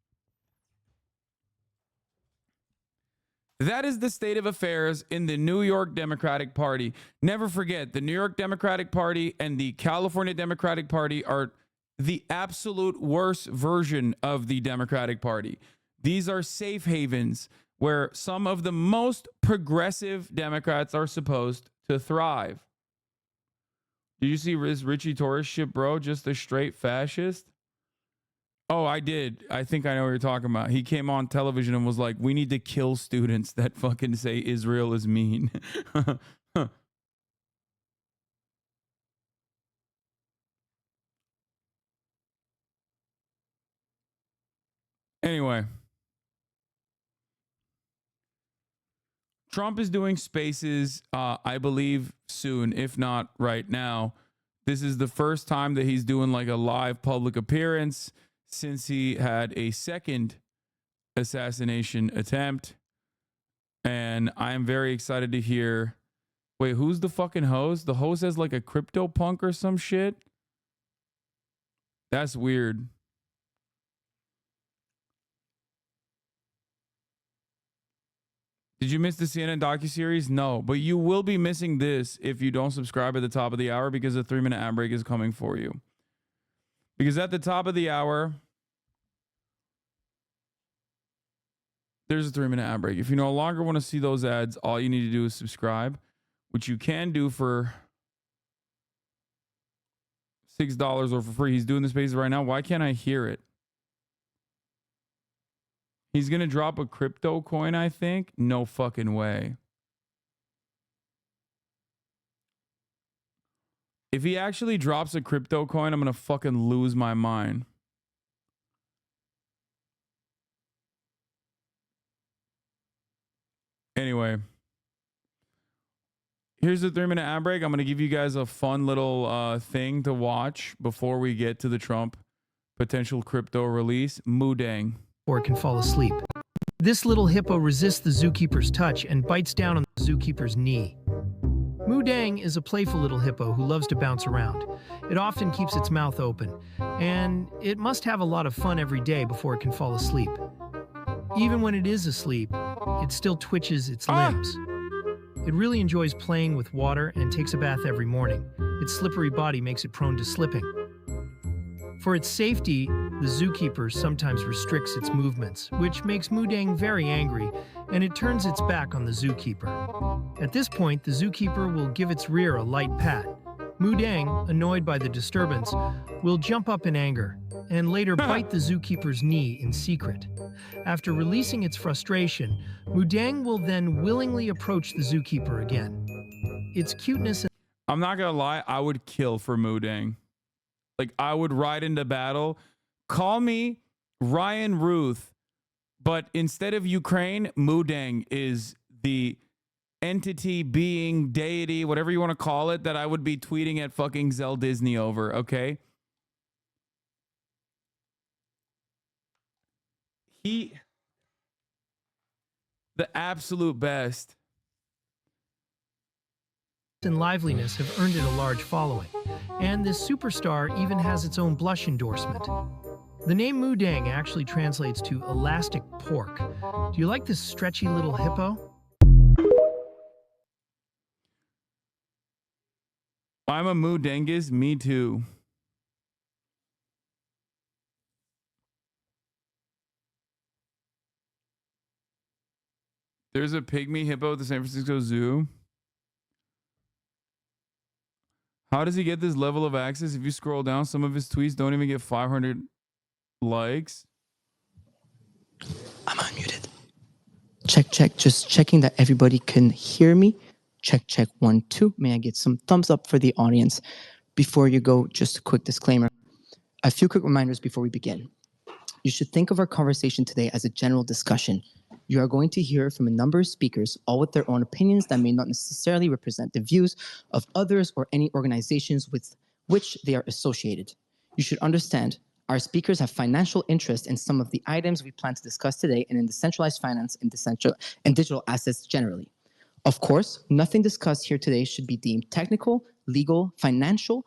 That is the state of affairs in the New York Democratic Party. Never forget, the New York Democratic Party and the California Democratic Party are the absolute worst version of the Democratic Party. These are safe havens where some of the most progressive Democrats are supposed to thrive. Did you see Richie Torres shit, bro? Just a straight fascist? Oh, I did. I think I know what you're talking about. He came on television and was like, we need to kill students that fucking say Israel is mean. Anyway. Trump is doing spaces, I believe, soon, if not right now. This is the first time that he's doing like a live public appearance since he had a second assassination attempt. And I'm very excited to hear. Wait, who's the fucking host? The host has like a crypto punk or some shit. That's weird. Did you miss the CNN docuseries? No, but you will be missing this if you don't subscribe at the top of the hour, because a 3-minute ad break is coming for you. Because at the top of the hour, there's a 3-minute ad break. If you no longer want to see those ads, all you need to do is subscribe, which you can do for $6 or for free. He's doing the spaces right now. Why can't I hear it? He's going to drop a crypto coin, I think. No fucking way. If he actually drops a crypto coin, I'm going to fucking lose my mind. Anyway. Here's the 3-minute ad break. I'm going to give you guys a fun little thing to watch before we get to the Trump potential crypto release. Moo Deng. Or it can fall asleep. This little hippo resists the zookeeper's touch and bites down on the zookeeper's knee. Moo Deng is a playful little hippo who loves to bounce around. It often keeps its mouth open, and it must have a lot of fun every day before it can fall asleep. Even when it is asleep, it still twitches its limbs. It really enjoys playing with water and takes a bath every morning. Its slippery body makes it prone to slipping. For its safety, the zookeeper sometimes restricts its movements, which makes Moo Deng very angry, and it turns its back on the zookeeper. At this point, the zookeeper will give its rear a light pat. Moo Deng, annoyed by the disturbance, will jump up in anger, and later bite the zookeeper's knee in secret. After releasing its frustration, Moo Deng will then willingly approach the zookeeper again. Its cuteness... I'm not going to lie, I would kill for Moo Deng. Like, I would ride into battle. Call me Ryan Ruth, but instead of Ukraine, Moo Deng is the entity, being, deity, whatever you want to call it, that I would be tweeting at fucking Zell Disney over, okay? The absolute best. And liveliness have earned it a large following, and this superstar even has its own blush endorsement. The name Moo Deng actually translates to elastic pork. Do you like this stretchy little hippo? I'm a Moo Dengist. Me too. There's a pygmy hippo at the San Francisco Zoo. How does he get this level of access? If you scroll down, some of his tweets don't even get 500 likes. I'm unmuted. Check, check. Just checking that everybody can hear me. Check, check. 1, 2. May I get some thumbs up for the audience? Before you go, just a quick disclaimer. A few quick reminders before we begin. You should think of our conversation today as a general discussion. You are going to hear from a number of speakers, all with their own opinions that may not necessarily represent the views of others or any organizations with which they are associated. You should understand our speakers have financial interest in some of the items we plan to discuss today and in decentralized finance and digital assets generally. Of course, nothing discussed here today should be deemed technical, legal, financial,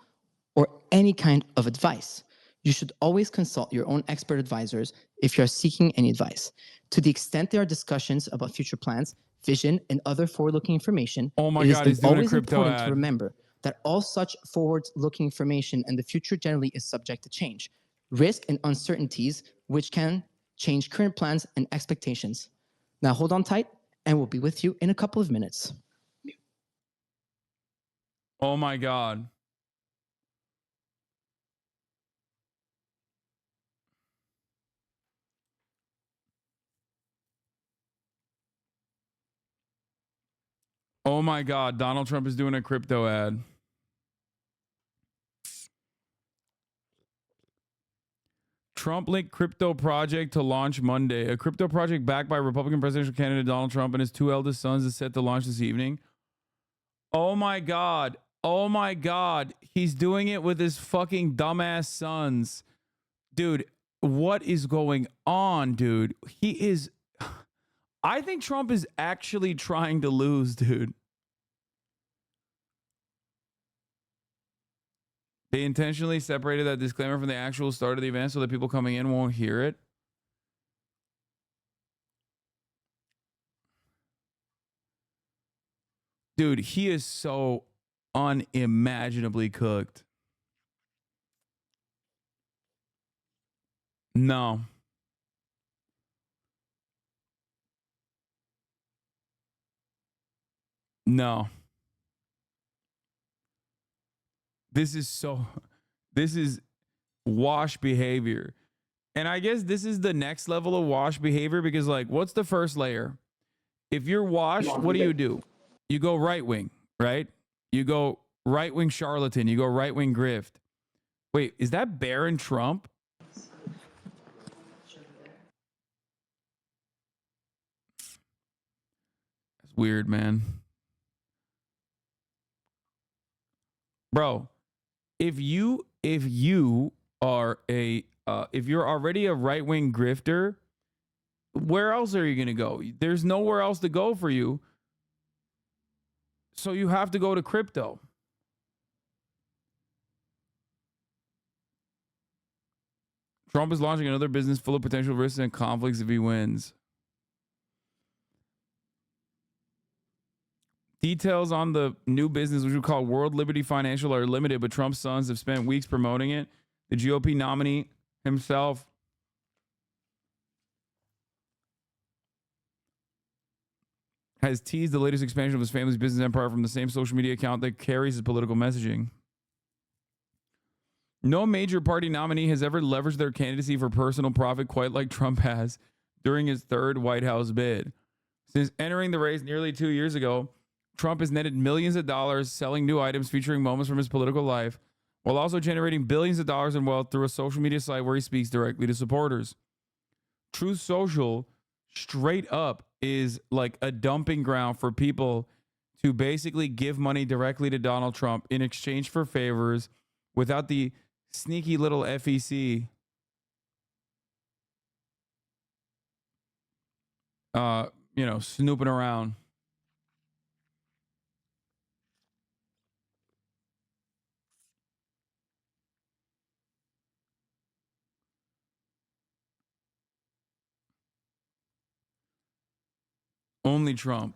or any kind of advice. You should always consult your own expert advisors if you are seeking any advice. To the extent there are discussions about future plans, vision, and other forward-looking information, Oh my it God, he's is doing a always crypto important ad. to remember that all such forward-looking information and the future generally is subject to change, risk and uncertainties, which can change current plans and expectations. Now hold on tight, and we'll be with you in a couple of minutes. Oh my God. Oh my God, Donald Trump is doing a crypto ad. Trump-linked crypto project to launch Monday. A crypto project backed by Republican presidential candidate Donald Trump and his two eldest sons is set to launch this evening. Oh my God. Oh my God. He's doing it with his fucking dumbass sons. Dude, what is going on, dude? He is... I think Trump is actually trying to lose, dude. They intentionally separated that disclaimer from the actual start of the event so that people coming in won't hear it. Dude, he is so unimaginably cooked. No. No. This is wash behavior. And I guess this is the next level of wash behavior because, like, what's the first layer? If you're washed, what do? You go right wing, right? You go right wing charlatan. You go right wing grift. Wait, is that Barron Trump? That's weird, man. Bro, if you're already a right wing grifter, where else are you going to go? There's nowhere else to go for you. So you have to go to crypto. Trump is launching another business full of potential risks and conflicts if he wins. Details on the new business, which we call World Liberty Financial, are limited, but Trump's sons have spent weeks promoting it. The GOP nominee himself has teased the latest expansion of his family's business empire from the same social media account that carries his political messaging. No major party nominee has ever leveraged their candidacy for personal profit quite like Trump has during his third White House bid. Since entering the race nearly 2 years ago, Trump has netted millions of dollars selling new items featuring moments from his political life, while also generating billions of dollars in wealth through a social media site where he speaks directly to supporters. Truth Social, straight up, is like a dumping ground for people to basically give money directly to Donald Trump in exchange for favors without the sneaky little FEC snooping around. Only Trump.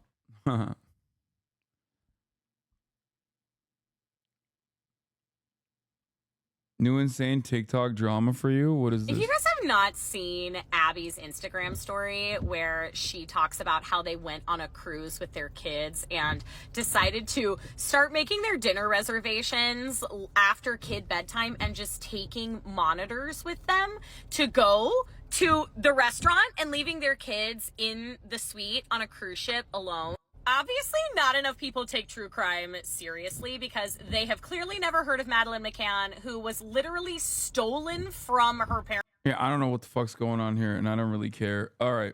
New insane TikTok drama for you? What is If this? you guys have not seen Abby's Instagram story where she talks about how they went on a cruise with their kids and decided to start making their dinner reservations after kid bedtime and just taking monitors with them to go to the restaurant and leaving their kids in the suite on a cruise ship alone. Obviously, not enough people take true crime seriously because they have clearly never heard of Madeleine McCann, who was literally stolen from her parents. Yeah, I don't know what the fuck's going on here, and I don't really care. All right.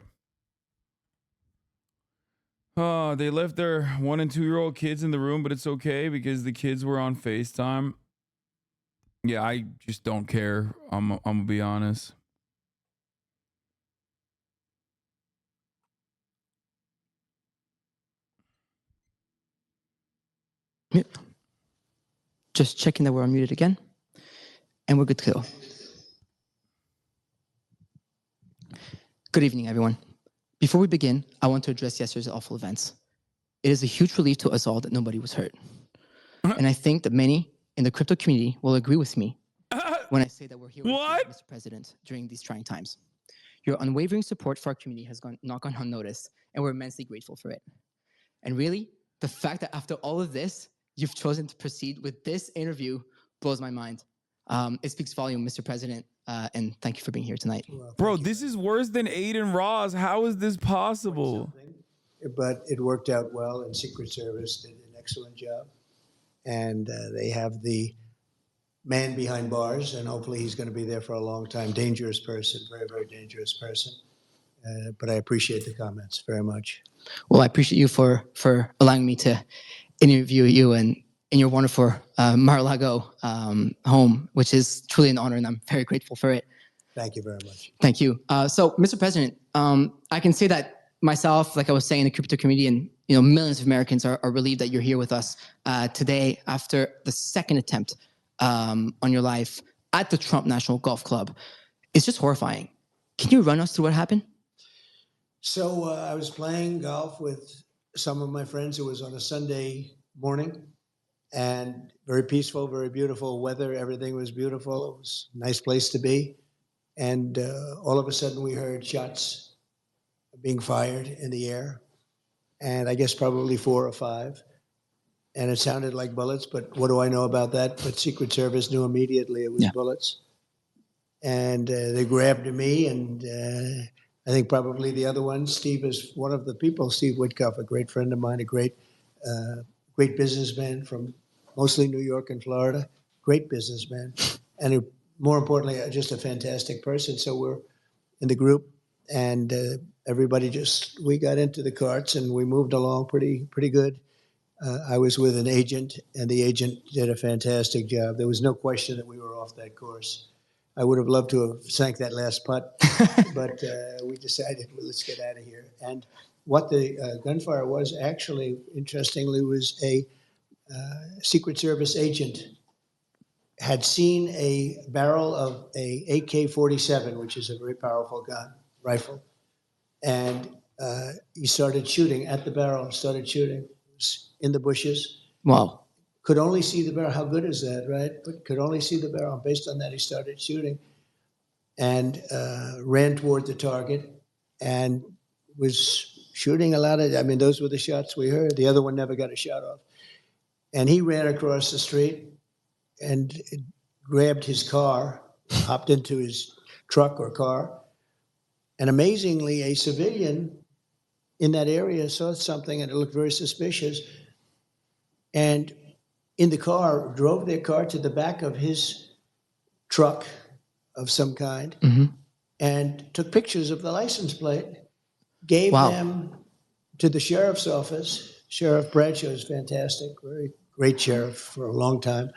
They left their 1 and 2 year old kids in the room, but it's okay because the kids were on FaceTime. Yeah, I just don't care. I'm gonna be honest. Just checking that we're unmuted again. And we're good to go. Good evening, everyone. Before we begin, I want to address yesterday's awful events. It is a huge relief to us all that nobody was hurt. And I think that many in the crypto community will agree with me when I say that we're here with you, Mr. President, during these trying times. Your unwavering support for our community has not gone unnoticed, and we're immensely grateful for it. And really, the fact that after all of this, you've chosen to proceed with this interview blows my mind. It speaks volume, Mr. President, and thank you for being here tonight. Bro, this is worse than Aiden Ross. How is this possible? But it worked out well, and Secret Service did an excellent job. And they have the man behind bars, and hopefully he's going to be there for a long time. Dangerous person, very, very dangerous person. But I appreciate the comments very much. Well, I appreciate you for allowing me to interview you in your wonderful Mar-a-Lago home, which is truly an honor, and I'm very grateful for it. Thank you very much. Thank you. So, Mr. President, I can say that myself, like I was saying, the crypto community and millions of Americans are relieved that you're here with us today after the second attempt on your life at the Trump National Golf Club. It's just horrifying. Can you run us through what happened? So I was playing golf with some of my friends. It was on a Sunday morning, and very peaceful, very beautiful weather. Everything was beautiful. It was a nice place to be. And all of a sudden we heard shots being fired in the air, and I guess probably 4 or 5. And it sounded like bullets, but what do I know about that? But Secret Service knew immediately it was bullets. And they grabbed me, and I think probably the other one, Steve is one of the people, Steve Witkoff, a great friend of mine, a great businessman from mostly New York and Florida, great businessman, and more importantly, just a fantastic person. So we're in the group, and everybody we got into the carts and we moved along pretty good. I was with an agent, and the agent did a fantastic job. There was no question that we were off that course. I would have loved to have sank that last putt, but we decided, well, let's get out of here. And what the gunfire was actually, interestingly, was a Secret Service agent had seen a barrel of a AK-47, which is a very powerful gun, rifle. And he started shooting at the barrel, started shooting. It was in the bushes. Wow. Could only see the barrel. How good is that, right? But could only see the barrel. Based on that, he started shooting and ran toward the target and was shooting a lot of, those were the shots we heard. The other one never got a shot off. And he ran across the street and grabbed his car, hopped into his truck or car. And amazingly, a civilian in that area saw something and it looked very suspicious. And in the car, drove their car to the back of his truck of some kind and took pictures of the license plate, gave them to the sheriff's office. Sheriff Bradshaw is fantastic, very great sheriff for a long time.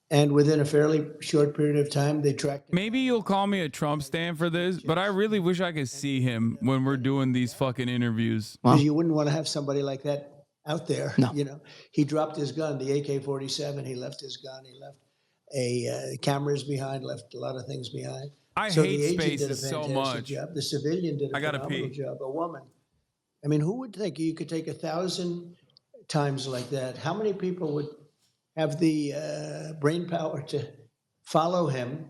And within a fairly short period of time, they tracked him. Maybe you'll call me a Trump stan for this, but I really wish I could see him when we're doing these fucking interviews. Because you wouldn't want to have somebody like that out there. No. He dropped his gun, the AK-47. He left his gun. He left cameras behind, left a lot of things behind. I so hate the agent spaces did a so fantastic much. job. The civilian did a phenomenal job. A woman. Who would think you could take 1,000 times like that? How many people would have the brain power to follow him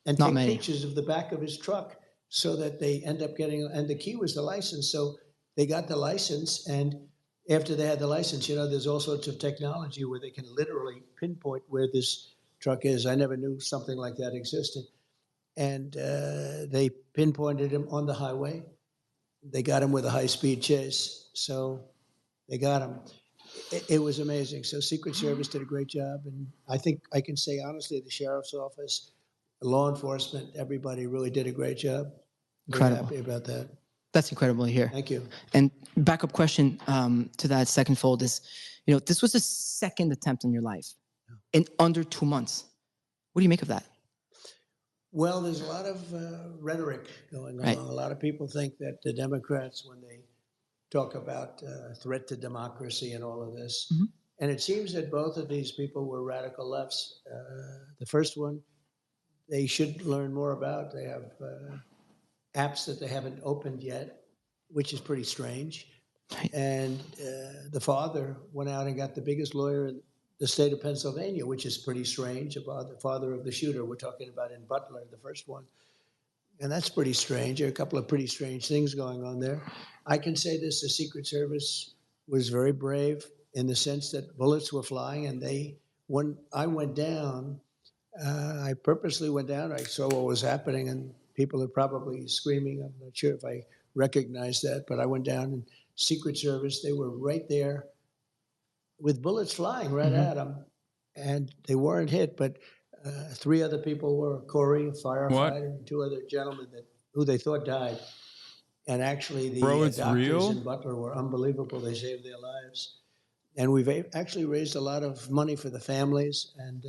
and take pictures of the back of his truck so that they end up getting, and the key was the license. So they got the license, and after they had the license, there's all sorts of technology where they can literally pinpoint where this truck is. I never knew something like that existed. And they pinpointed him on the highway. They got him with a high-speed chase. So they got him. It was amazing. So Secret Service did a great job. And I think I can say honestly, the sheriff's office, law enforcement, everybody really did a great job. Incredible. Very happy about that. That's incredible to hear. Thank you. And backup question to that second fold is, this was the second attempt in your life in under 2 months. What do you make of that? Well, there's a lot of rhetoric going on. Right. A lot of people think that the Democrats, when they talk about threat to democracy and all of this, and it seems that both of these people were radical lefts. The first one, they should learn more about. They have apps that they haven't opened yet, which is pretty strange. And the father went out and got the biggest lawyer in the state of Pennsylvania, which is pretty strange, about the father of the shooter we're talking about in Butler, the first one. And that's pretty strange. There are a couple of pretty strange things going on there. I can say this, the Secret Service was very brave in the sense that bullets were flying, and when I went down, I purposely went down, I saw what was happening, and people are probably screaming. I'm not sure if I recognized that, but I went down, and Secret Service, they were right there with bullets flying right at them, and they weren't hit, but 3 other people were, Corey, a firefighter, and 2 other gentlemen who they thought died. And actually the doctors in Butler were unbelievable. They saved their lives. And we've actually raised a lot of money for the families and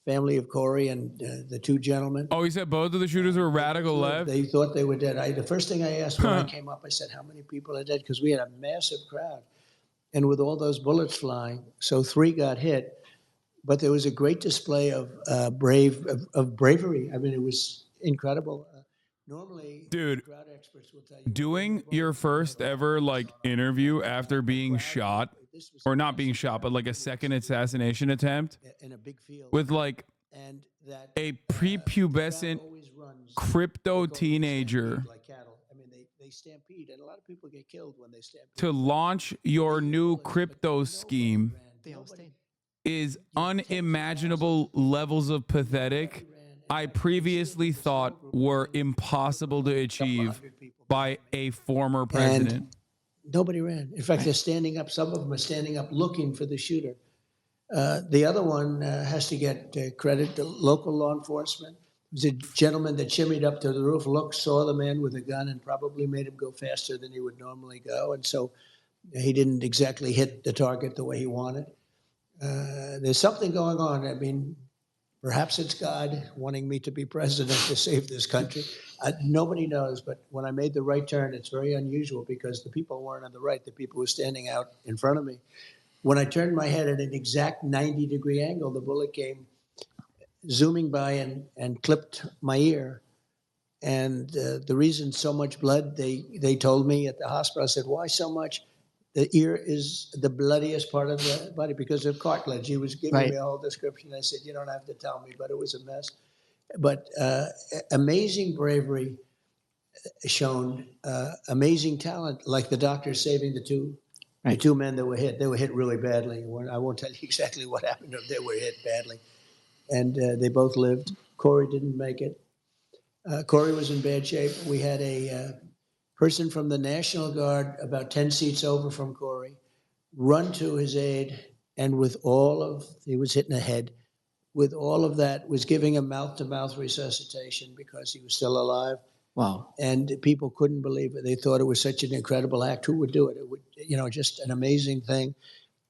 family of Corey and the 2 gentlemen. Oh, he said both of the shooters were radical left? They thought they were dead. The first thing I asked when I came up, I said, how many people are dead? Because we had a massive crowd. And with all those bullets flying, so 3 got hit. But there was a great display of bravery. I mean, it was incredible. Normally, dude, crowd experts will tell you, doing your first ever interview after being shot, or not being shot, but like a second assassination attempt in a big field with a prepubescent crypto teenager like cattle. I mean, they stampede, and a lot of people get killed when they stampede. to launch your new crypto scheme is unimaginable levels of pathetic I previously thought were impossible to achieve by a former president. And nobody ran. In fact, they're standing up. Some of them are standing up looking for the shooter. The other one has to get credit to local law enforcement. It was a gentleman that shimmied up to the roof, saw the man with a gun, and probably made him go faster than he would normally go. And so he didn't exactly hit the target the way he wanted. There's something going on. I mean, perhaps it's God wanting me to be president to save this country. Nobody knows, but when I made the right turn, it's very unusual because the people weren't on the right. The people were standing out in front of me. When I turned my head at an exact 90-degree angle, the bullet came zooming by and clipped my ear. And the reason so much blood, they told me at the hospital, I said, why so much? The ear is the bloodiest part of the body because of cartilage. He was giving me a whole description. I said, you don't have to tell me, but it was a mess. But amazing bravery shown, amazing talent, like the doctor saving the two men that were hit. They were hit really badly. I won't tell you exactly what happened to them. They were hit badly. And they both lived. Corey didn't make it. Corey was in bad shape. We had a person from the National Guard, about 10 seats over from Corey, run to his aid, and he was hit in the head, with all of that, was giving him mouth-to-mouth resuscitation because he was still alive. Wow. And people couldn't believe it. They thought it was such an incredible act. Who would do it? It would, just an amazing thing.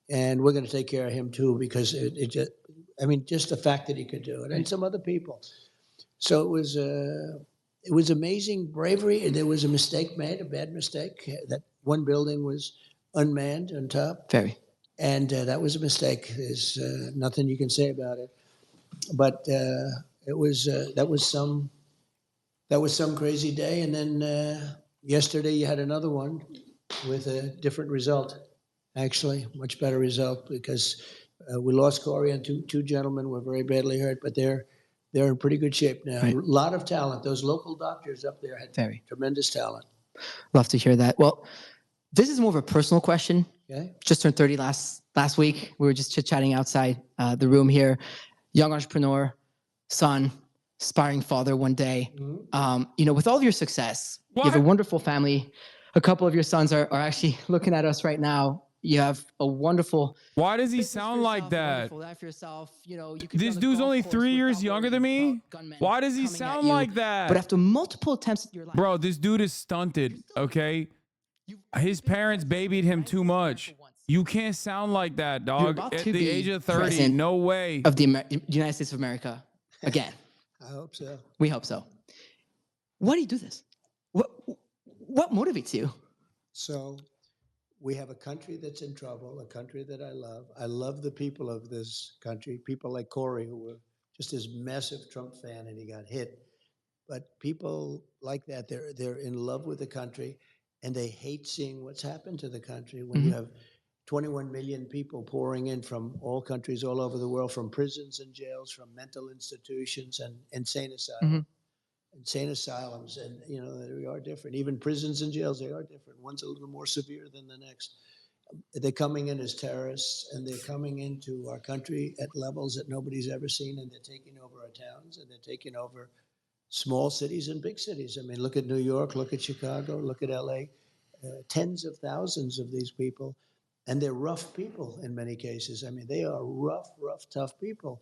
And we're going to take care of him too, because just the fact that he could do it, and some other people. So it was amazing bravery. There was a mistake made, a bad mistake. That one building was unmanned on top. Very. And that was a mistake. There's nothing you can say about it. But that was some crazy day. And then yesterday you had another one with a different result. Actually, much better result, because we lost Corey, and two gentlemen were very badly hurt, but they're in pretty good shape now. Right. A lot of talent. Those local doctors up there had tremendous talent. Love to hear that. Well, this is more of a personal question. Okay. Just turned 30 last week. We were just chit-chatting outside the room here. Young entrepreneur, son, aspiring father one day. Mm-hmm. With all of your success, you have a wonderful family. A couple of your sons are actually looking at us right now. You have a wonderful. Why does he sound like that? Life for yourself. This dude's only 3 years younger than me. Why does he sound like that? But after multiple attempts at your life, bro, this dude is stunted. Okay, his parents babied him too much. You can't sound like that, dog. At the age of 30, no way. Of the United States of America. again. I hope so. We hope so. Why do you do this? What motivates you? So we have a country that's in trouble, a country that I love. I love the people of this country, people like Corey, who were just this massive Trump fan and he got hit. But people like that, they're in love with the country and they hate seeing what's happened to the country when you have 21 million people pouring in from all countries all over the world, from prisons and jails, from mental institutions and insane asylums. Insane asylums, and you know, they are different. Even prisons and jails, they are different. One's a little more severe than the next. They're coming in as terrorists, and they're coming into our country at levels that nobody's ever seen, and they're taking over our towns, and they're taking over small cities and big cities. I mean, look at New York, look at Chicago, look at LA. Tens of thousands of these people, and they're rough people in many cases. I mean, they are rough, tough people.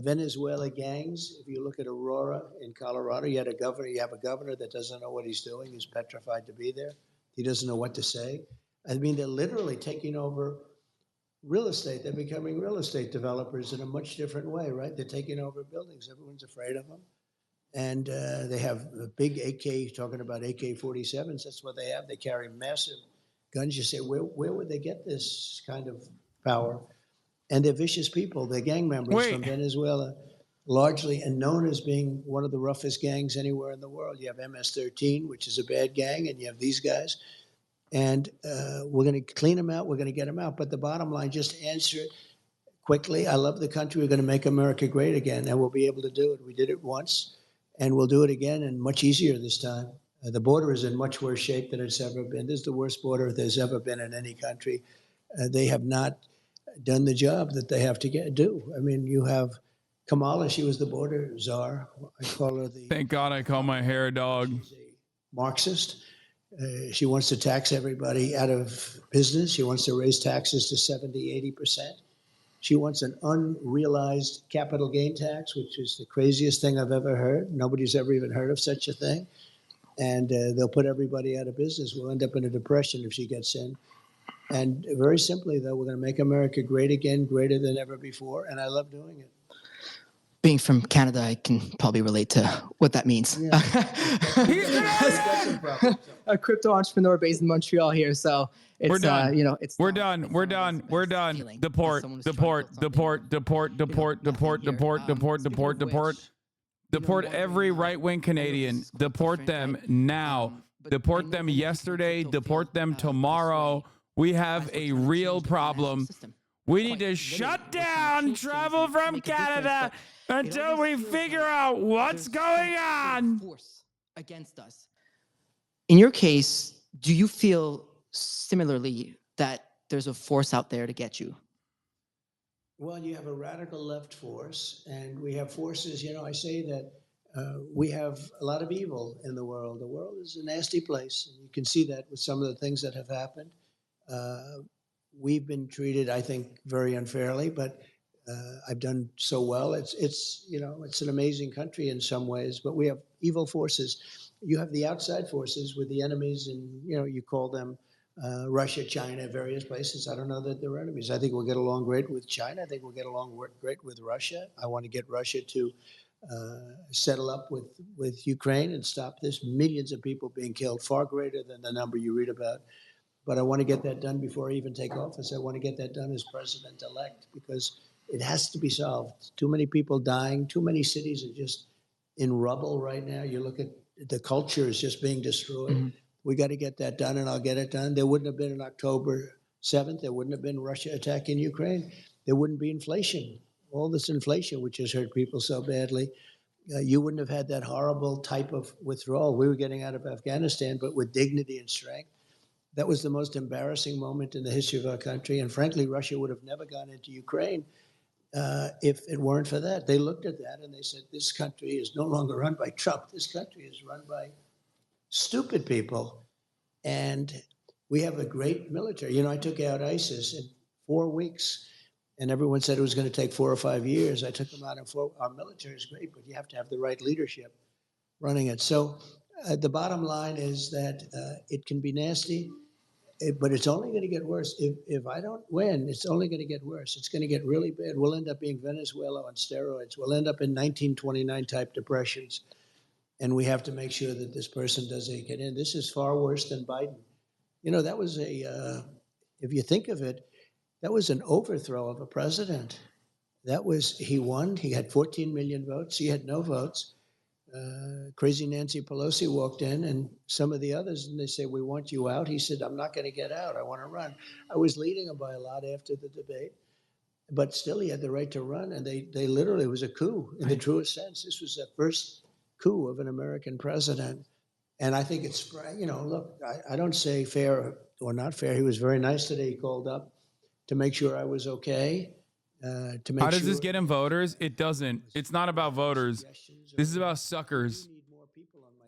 Venezuela gangs. If you look at Aurora in Colorado, you have a governor that doesn't know what he's doing. He's petrified to be there. He doesn't know what to say. I mean, they're literally taking over real estate. They're becoming real estate developers in a much different way, right? They're taking over buildings. Everyone's afraid of them. And they have a big AK, talking about AK-47s. That's what they have. They carry massive guns. You say, where would they get this kind of power? And they're vicious people. They're gang members from Venezuela, largely, and known as being one of the roughest gangs anywhere in the world. You have MS-13, which is a bad gang, and you have these guys. And we're going to clean them out. We're going to get them out. But the bottom line, just answer it quickly. I love the country. We're going to make America great again, and we'll be able to do it. We did it once, and we'll do it again, and much easier this time. The border is in much worse shape than it's ever been. This is the worst border there's ever been in any country. They have not done the job that they have to do. I mean, you have Kamala, she was the border czar. I call her the... Thank God I call my hair a dog. Marxist. She wants to tax everybody out of business. She wants to raise taxes to 70, 80%. She wants an unrealized capital gain tax, which is the craziest thing I've ever heard. Nobody's ever even heard of such a thing. And they'll put everybody out of business. We'll end up in a depression if she gets in. And very simply, though, we're going to make America great again, greater than ever before, and I love doing it. Being from Canada, I can probably relate to what that means. Yeah. A crypto entrepreneur based in Montreal here, so it's we're done. It's we're done. Deport. Deport every right-wing Canadian. Deport them now. Deport them yesterday. Deport them tomorrow. We have a real problem. We need to shut down travel from Canada until we figure out what's going on. Against us. In your case, do you feel similarly that there's a force out there to get you? Well, you have a radical left force, and we have forces, I say that we have a lot of evil in the world. The world is a nasty place, and you can see that with some of the things that have happened. We've been treated, I think, very unfairly, but I've done so well. It's an amazing country in some ways, but we have evil forces. You have the outside forces with the enemies, and you call them Russia, China, various places. I don't know that they're enemies. I think we'll get along great with China. I think we'll get along great with Russia. I want to get Russia to settle up with Ukraine and stop this. Millions of people being killed, far greater than the number you read about. But I want to get that done before I even take office. I want to get that done as president-elect because it has to be solved. Too many people dying. Too many cities are just in rubble right now. You look at the culture is just being destroyed. Mm-hmm. We got to get that done, and I'll get it done. There wouldn't have been an October 7th. There wouldn't have been Russia attacking Ukraine. There wouldn't be inflation. All this inflation, which has hurt people so badly. You wouldn't have had that horrible type of withdrawal. We were getting out of Afghanistan, but with dignity and strength. That was the most embarrassing moment in the history of our country. And frankly, Russia would have never gone into Ukraine if it weren't for that. They looked at that and they said, this country is no longer run by Trump. This country is run by stupid people. And we have a great military. I took out ISIS in 4 weeks, and everyone said it was going to take 4 or 5 years. I took them out in 4. Our military is great, but you have to have the right leadership running it. So the bottom line is that it can be nasty. But it's only going to get worse. If I don't win, it's only going to get worse. It's going to get really bad. We'll end up being Venezuela on steroids. We'll end up in 1929 type depressions. And we have to make sure that this person doesn't get in. This is far worse than Biden. You know, that was if you think of it, that was an overthrow of a president. He won. He had 14 million votes. He had no votes. Crazy Nancy Pelosi walked in, and some of the others, and they say, we want you out. He said, I'm not going to get out. I want to run. I was leading him by a lot after the debate, but still he had the right to run. And they literally, it was a coup in the truest sense. This was the first coup of an American president. And I think it's, you know, look, I don't say fair or not fair. He was very nice today. He called up to make sure I was okay. To make How does sure this get him voters? It doesn't. It's not about voters. This is about suckers.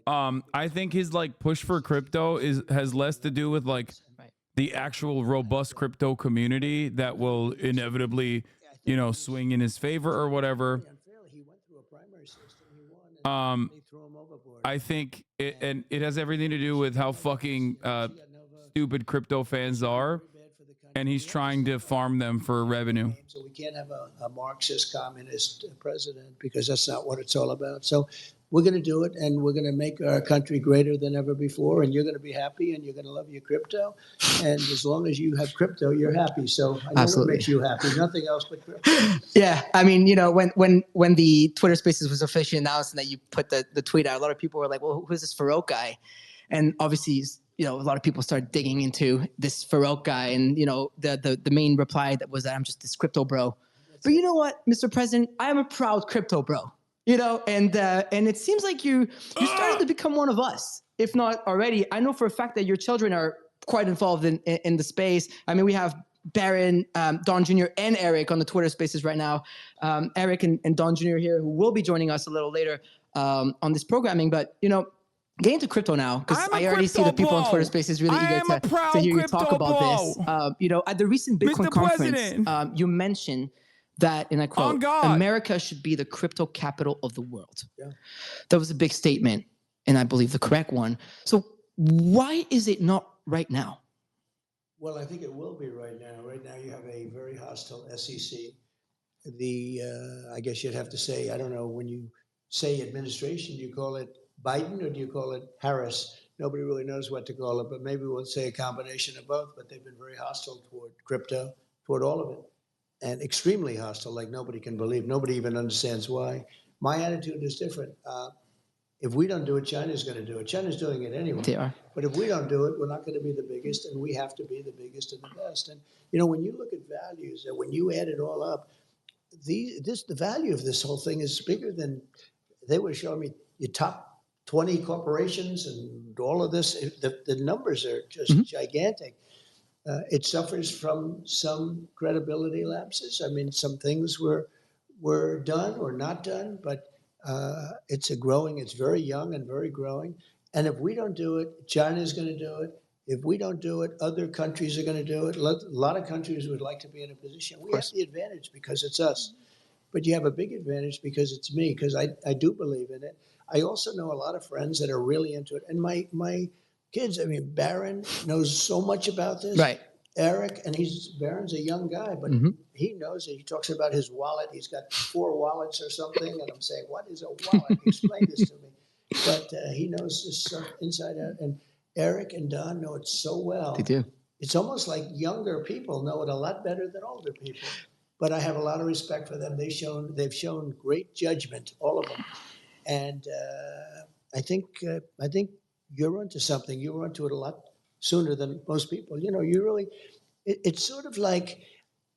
I think his like push for crypto has less to do with like the actual robust crypto community that will inevitably, you know, swing in his favor or whatever. I think it has everything to do with how fucking stupid crypto fans are, and he's trying to farm them for revenue. So we can't have a Marxist communist president, because that's not what it's all about. So we're going to do it, and we're going to make our country greater than ever before, and you're going to be happy, and you're going to love your crypto. And as long as you have crypto, you're happy. So I know Absolutely. what makes you happy. Nothing else but crypto. Yeah, I mean, you know, when the Twitter Spaces was officially announced and that you put the tweet out, a lot of people were like, well, who's this Farouk guy? And obviously, you know, a lot of people started digging into this Farouk guy, and, you know, the main reply that was that I'm just this crypto bro. But you know what, Mr. President, I am a proud crypto bro, you know, and it seems like you're starting to become one of us, if not already. I know for a fact that your children are quite involved in the space. I mean, we have Baron, Don Jr., and Eric on the Twitter Spaces right now. Eric and Don Jr. here, who will be joining us a little later on this programming. But, you know, get into crypto now, because I already see the people on Twitter Spaces really eager to hear you talk about this. You know, at the recent Bitcoin conference, you mentioned that, and I quote, America should be the crypto capital of the world. Yeah. That was a big statement, and I believe the correct one. So why is it not right now? Well, I think it will be right now. Right now, you have a very hostile SEC. I guess you'd have to say, I don't know, when you say administration, do you call it Biden or do you call it Harris? Nobody really knows what to call it, but maybe we'll say a combination of both. But they've been very hostile toward crypto, toward all of it, and extremely hostile, like nobody can believe. Nobody even understands why. My attitude is different. If we don't do it, China's going to do it. China's doing it anyway. They are. But if we don't do it, we're not going to be the biggest, and we have to be the biggest and the best. And, you know, when you look at values and when you add it all up, the value of this whole thing is bigger than, they were showing me your top 20 corporations and all of this. The numbers are just gigantic. It suffers from some credibility lapses. I mean, some things were done or not done, but it's very young and very growing. And if we don't do it, China's going to do it. If we don't do it, other countries are going to do it. A lot of countries would like to be in a position. We have the advantage because it's us. But you have a big advantage because it's me, because I do believe in it. I also know a lot of friends that are really into it. And my kids, I mean, Baron knows so much about this. Right. Eric, and Baron's a young guy, but he knows it. He talks about his wallet. He's got 4 wallets or something. And I'm saying, what is a wallet? Explain this to me. But he knows this stuff inside out. And Eric and Don know it so well. They do. It's almost like younger people know it a lot better than older people. But I have a lot of respect for them. They've shown great judgment, all of them. And I think you're onto something. You're onto it a lot sooner than most people. You know, it's sort of like,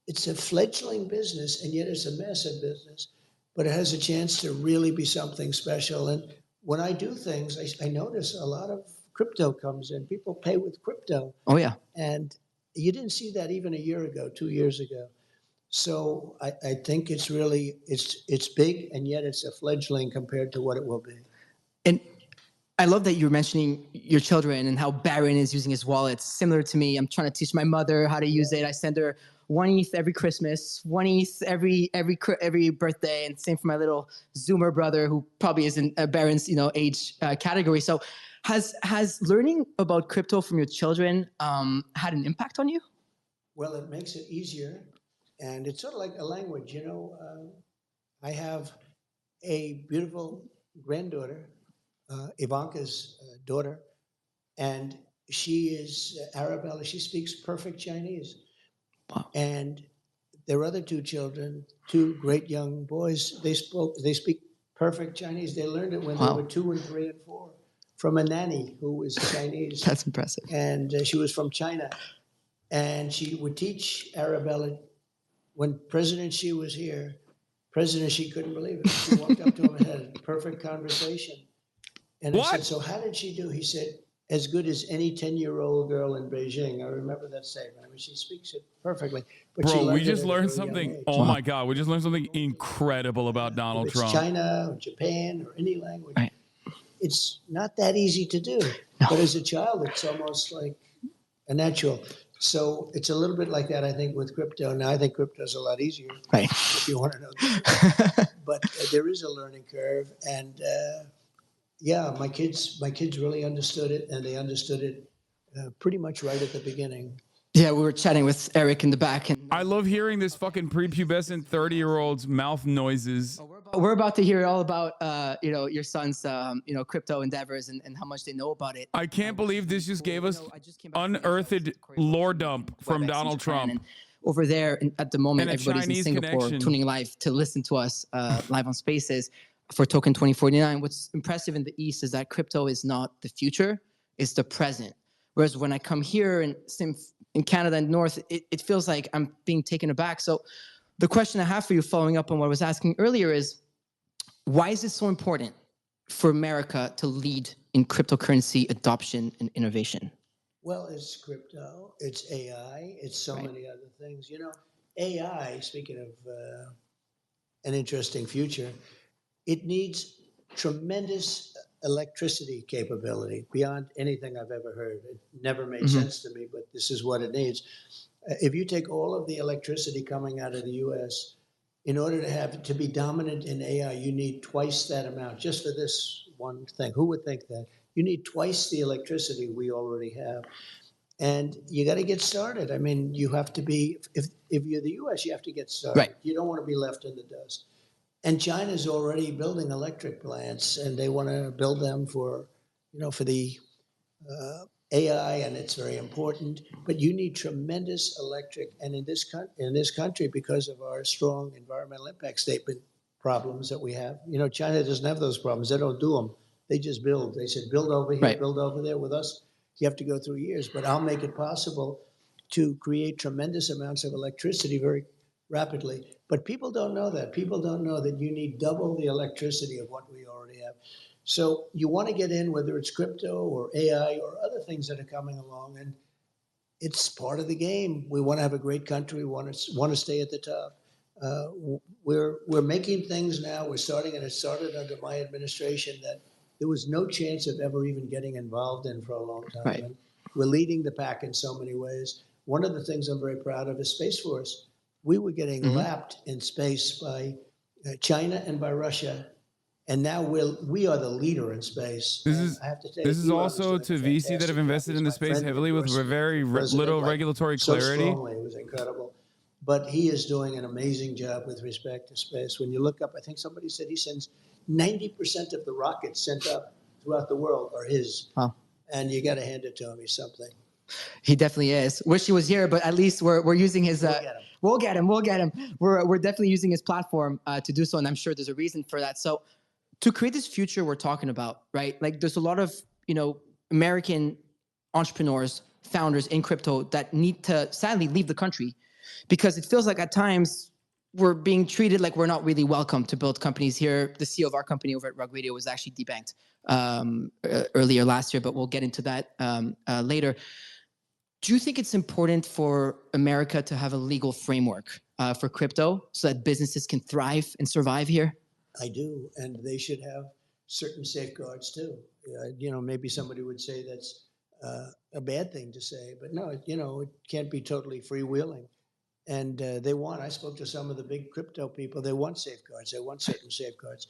it's a fledgling business, and yet it's a massive business, but it has a chance to really be something special. And when I do things, I notice a lot of crypto comes in. People pay with crypto. Oh, yeah. And you didn't see that even a year ago, 2 years ago. So I think it's really, it's big, and yet it's a fledgling compared to what it will be. And I love that you're mentioning your children and how Barron is using his wallet. Similar to me, I'm trying to teach my mother how to use it. I send her one ETH every Christmas, one ETH every birthday, and same for my little Zoomer brother who probably isn't Barron's age category. So, has learning about crypto from your children had an impact on you? Well, it makes it easier, and it's sort of like a language. I have a beautiful granddaughter, Ivanka's daughter, and she is Arabella. She speaks perfect Chinese. Wow. And their other two children, two great young boys, they speak perfect Chinese. They learned it when they were 2 and 3 and 4 from a nanny who was Chinese. That's impressive. And she was from China. And she would teach Arabella. When President Xi was here, President Xi couldn't believe it. She walked up to him and had a perfect conversation. And I said, so how did she do? He said, as good as any 10-year-old girl in Beijing. I remember that statement. I mean, she speaks it perfectly. But she Bro, we just it at a learned very young something. age. Oh my God, we just learned something incredible about Donald If it's Trump. China or Japan or any language, it's not that easy to do. But as a child, it's almost like a natural. So it's a little bit like that, I think, with crypto. Now, I think crypto is a lot easier, if you want to know that. But there is a learning curve. And yeah, my kids really understood it, and they understood it pretty much right at the beginning. Yeah, we were chatting with Eric in the back, and I love hearing this fucking prepubescent 30-year-old's mouth noises. we're about to hear all about your son's crypto endeavors and how much they know about it. I can't believe this just gave us unearthed lore dump from Donald Trump. And over there, at the moment, And a everybody's Chinese in Singapore connection. tuning live to listen to us live on Spaces for Token 2049. What's impressive in the East is that crypto is not the future, it's the present. Whereas when I come here in Canada and North, it feels like I'm being taken aback. So the question I have for you, following up on what I was asking earlier, is why is it so important for America to lead in cryptocurrency adoption and innovation? Well, it's crypto, it's AI, it's so many other things. AI, speaking of an interesting future, it needs tremendous electricity capability beyond anything I've ever heard. It never made sense to me, but this is what it needs. If you take all of the electricity coming out of the US, in order to be dominant in AI, you need twice that amount, just for this one thing. Who would think that? You need twice the electricity we already have. And you got to get started. I mean, you have to be, if you're the US, you have to get started. Right. You don't want to be left in the dust. And China's already building electric plants, and they want to build them for the AI, and it's very important. But you need tremendous electric, and in this country, because of our strong environmental impact statement problems that we have, China doesn't have those problems. They don't do them. They just build. They said, build over here, build over there. With us, you have to go through years. But I'll make it possible to create tremendous amounts of electricity very rapidly. But people don't know that. People don't know that you need double the electricity of what we already have. So you want to get in, whether it's crypto or AI or other things that are coming along, and it's part of the game. We want to have a great country. We want to stay at the top. We're making things now. We're starting, and it started under my administration, that there was no chance of ever even getting involved in for a long time. Right. And we're leading the pack in so many ways. One of the things I'm very proud of is Space Force. We were getting lapped in space by China and by Russia, and now we are the leader in space. This is also to VC that have invested in the space heavily with very little regulatory clarity. So strongly, it was incredible. But he is doing an amazing job with respect to space. When you look up, I think somebody said he sends 90% of the rockets sent up throughout the world are his. Wow. And you got to hand it to him. He's something. He definitely is. Wish he was here, but at least we're using his. We'll get him. We're definitely using his platform to do so, and I'm sure there's a reason for that. So, to create this future we're talking about, right? Like, there's a lot of American entrepreneurs, founders in crypto that need to sadly leave the country because it feels like at times we're being treated like we're not really welcome to build companies here. The CEO of our company over at Rug Radio was actually debanked earlier last year, but we'll get into that later. Do you think it's important for America to have a legal framework for crypto so that businesses can thrive and survive here? I do, and they should have certain safeguards too. Maybe somebody would say that's a bad thing to say, but no, it can't be totally freewheeling. And I spoke to some of the big crypto people, they want safeguards, they want certain safeguards,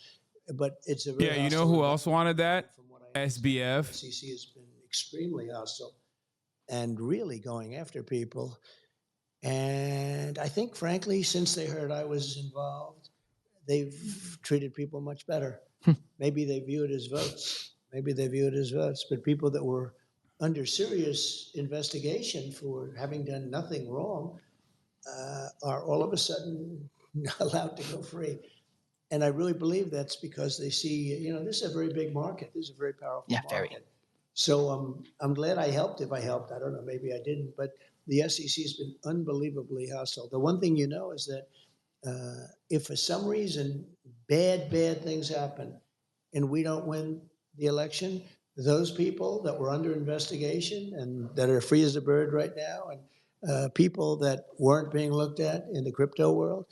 but it's a very Yeah, you know hostile who else wanted that? SBF. The SEC has been extremely hostile and really going after people. And I think, frankly, since they heard I was involved, they've treated people much better. Maybe they view it as votes. But people that were under serious investigation for having done nothing wrong are all of a sudden allowed to go free. And I really believe that's because they see, this is a very big market. This is a very powerful market. Very. So I'm glad I helped. If I helped, I don't know, maybe I didn't. But the SEC has been unbelievably hostile. The one thing is that if for some reason bad things happen and we don't win the election, those people that were under investigation and that are free as a bird right now, and people that weren't being looked at in the crypto world,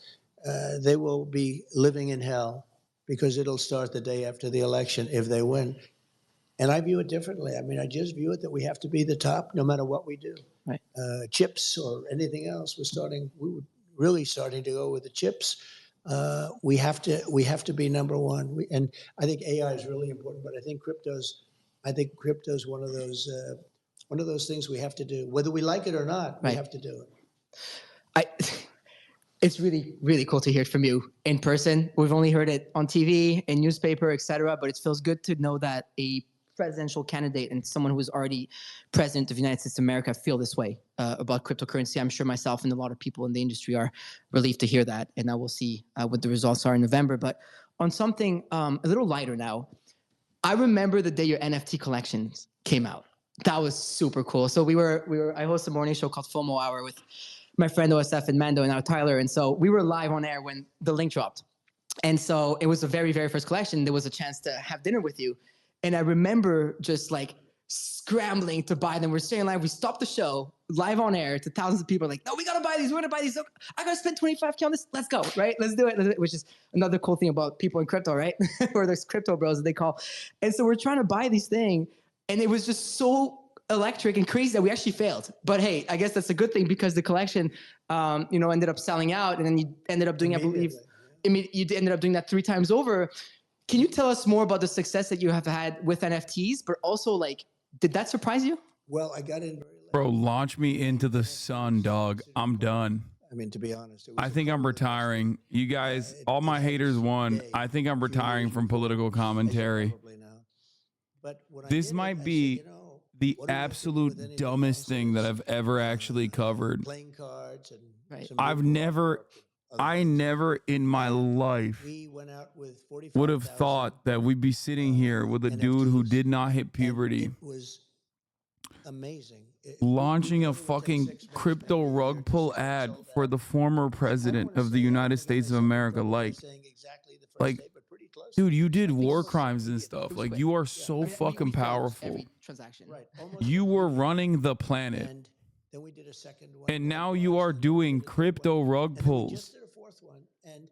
they will be living in hell because it'll start the day after the election if they win. And I view it differently. I mean, I just view it that we have to be the top no matter what we do. Right. Chips or anything else, we were really starting to go with the chips. We have to be number one. And I think AI is really important, but I think crypto's one of those things we have to do. Whether we like it or not, we have to do it. It's really, really cool to hear it from you in person. We've only heard it on TV, in newspaper, etc. But it feels good to know that a presidential candidate and someone who is already president of the United States of America feel this way about cryptocurrency. I'm sure myself and a lot of people in the industry are relieved to hear that. And now we'll see what the results are in November. But on something a little lighter now, I remember the day your NFT collections came out. That was super cool. So I host a morning show called FOMO Hour with my friend OSF and Mando and now Tyler. And so we were live on air when the link dropped. And so it was the very, very first collection. There was a chance to have dinner with you. And I remember just like scrambling to buy them. We're staying live. We stopped the show live on air to thousands of people like, no, we got to buy these. We're going to buy these. I got to spend $25K on this. Let's go, right? Let's do it. Which is another cool thing about people in crypto, right? Or there's crypto bros that they call. And so we're trying to buy these things. And it was just so electric and crazy that we actually failed. But hey, I guess that's a good thing because the collection, ended up selling out, and then you ended up doing, you ended up doing that 3 times over. Can you tell us more about the success that you have had with NFTs, but also like, did that surprise you? Well, I got in very late. Bro, launch me into the sun, dog. I'm done. I mean, to be honest, I think I'm retiring. You guys, all my haters won. I think I'm retiring from political commentary. This might be the absolute dumbest thing that I've ever actually covered. I never in my life would have thought that we'd be sitting here with a dude who did not hit puberty. It was amazing. Launching a fucking crypto rug pull ad for the former president of the United States of America. Like, dude, you did war crimes and stuff. Like, you are so fucking powerful. You were running the planet. Then we did a second one. And now you are doing crypto rug pulls. We just did a 4th one. And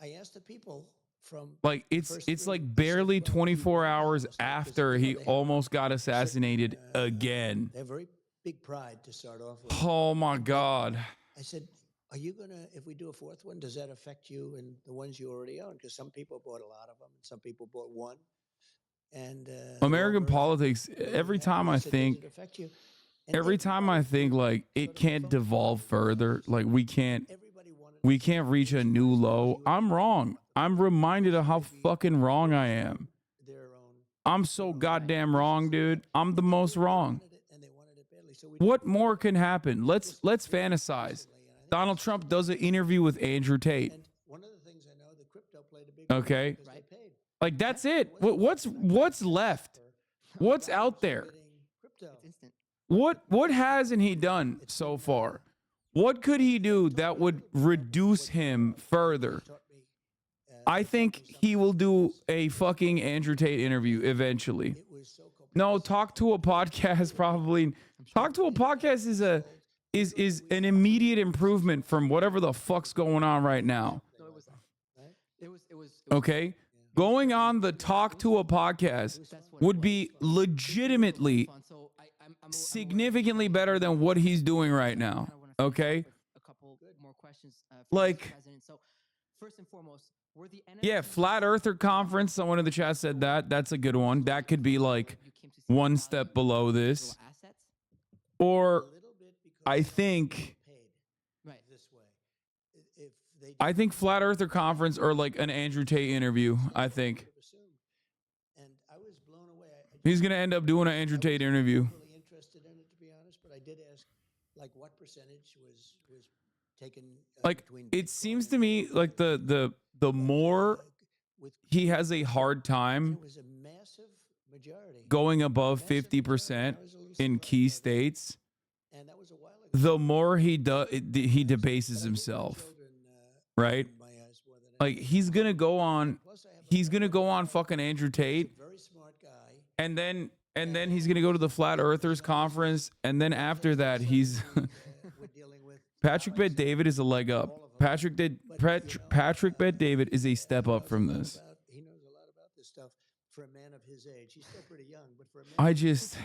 I asked the people from... Like, it's like barely 24 hours after he almost got assassinated again. They have very big pride to start off with. Oh, my God. I said, are you going to, if we do a 4th one, does that affect you and the ones you already own? Because some people bought a lot of them, and some people bought one. And American politics, every time I think like it can't devolve further, like we can't reach a new low, I'm wrong. I'm reminded of how fucking wrong I am. I'm so goddamn wrong, dude. I'm the most wrong. What more can happen? Let's fantasize. Donald Trump does an interview with Andrew Tate. Okay. Like, that's it. What's left? What's out there? What hasn't he done so far? What could he do that would reduce him further? I think he will do a fucking Andrew Tate interview eventually. No, talk to a podcast probably. Talk to a podcast is an immediate improvement from whatever the fuck's going on right now. Okay? going on the Talk to a podcast would be legitimately significantly better than what he's doing right now. Okay? Like, first and foremost, were the yeah, Flat Earther Conference, someone in the chat said that. That's a good one. That could be like one step below this. Or I think Flat Earther Conference or like an Andrew Tate interview, I think. He's going to end up doing an Andrew Tate interview. Really interested in it, to be honest, but I did ask, like, what percentage was taken Like, it seems to me like the more he has a hard time going above 50% in key states, the more he debases himself, right? Like, he's gonna go on fucking Andrew Tate, and then he's gonna go to the Flat Earthers Conference, and then after that he's Patrick Bet David is a leg up. Patrick Bet David is a step up from this. He knows a lot about this stuff for a man of his age. He's still pretty young, but for a man I just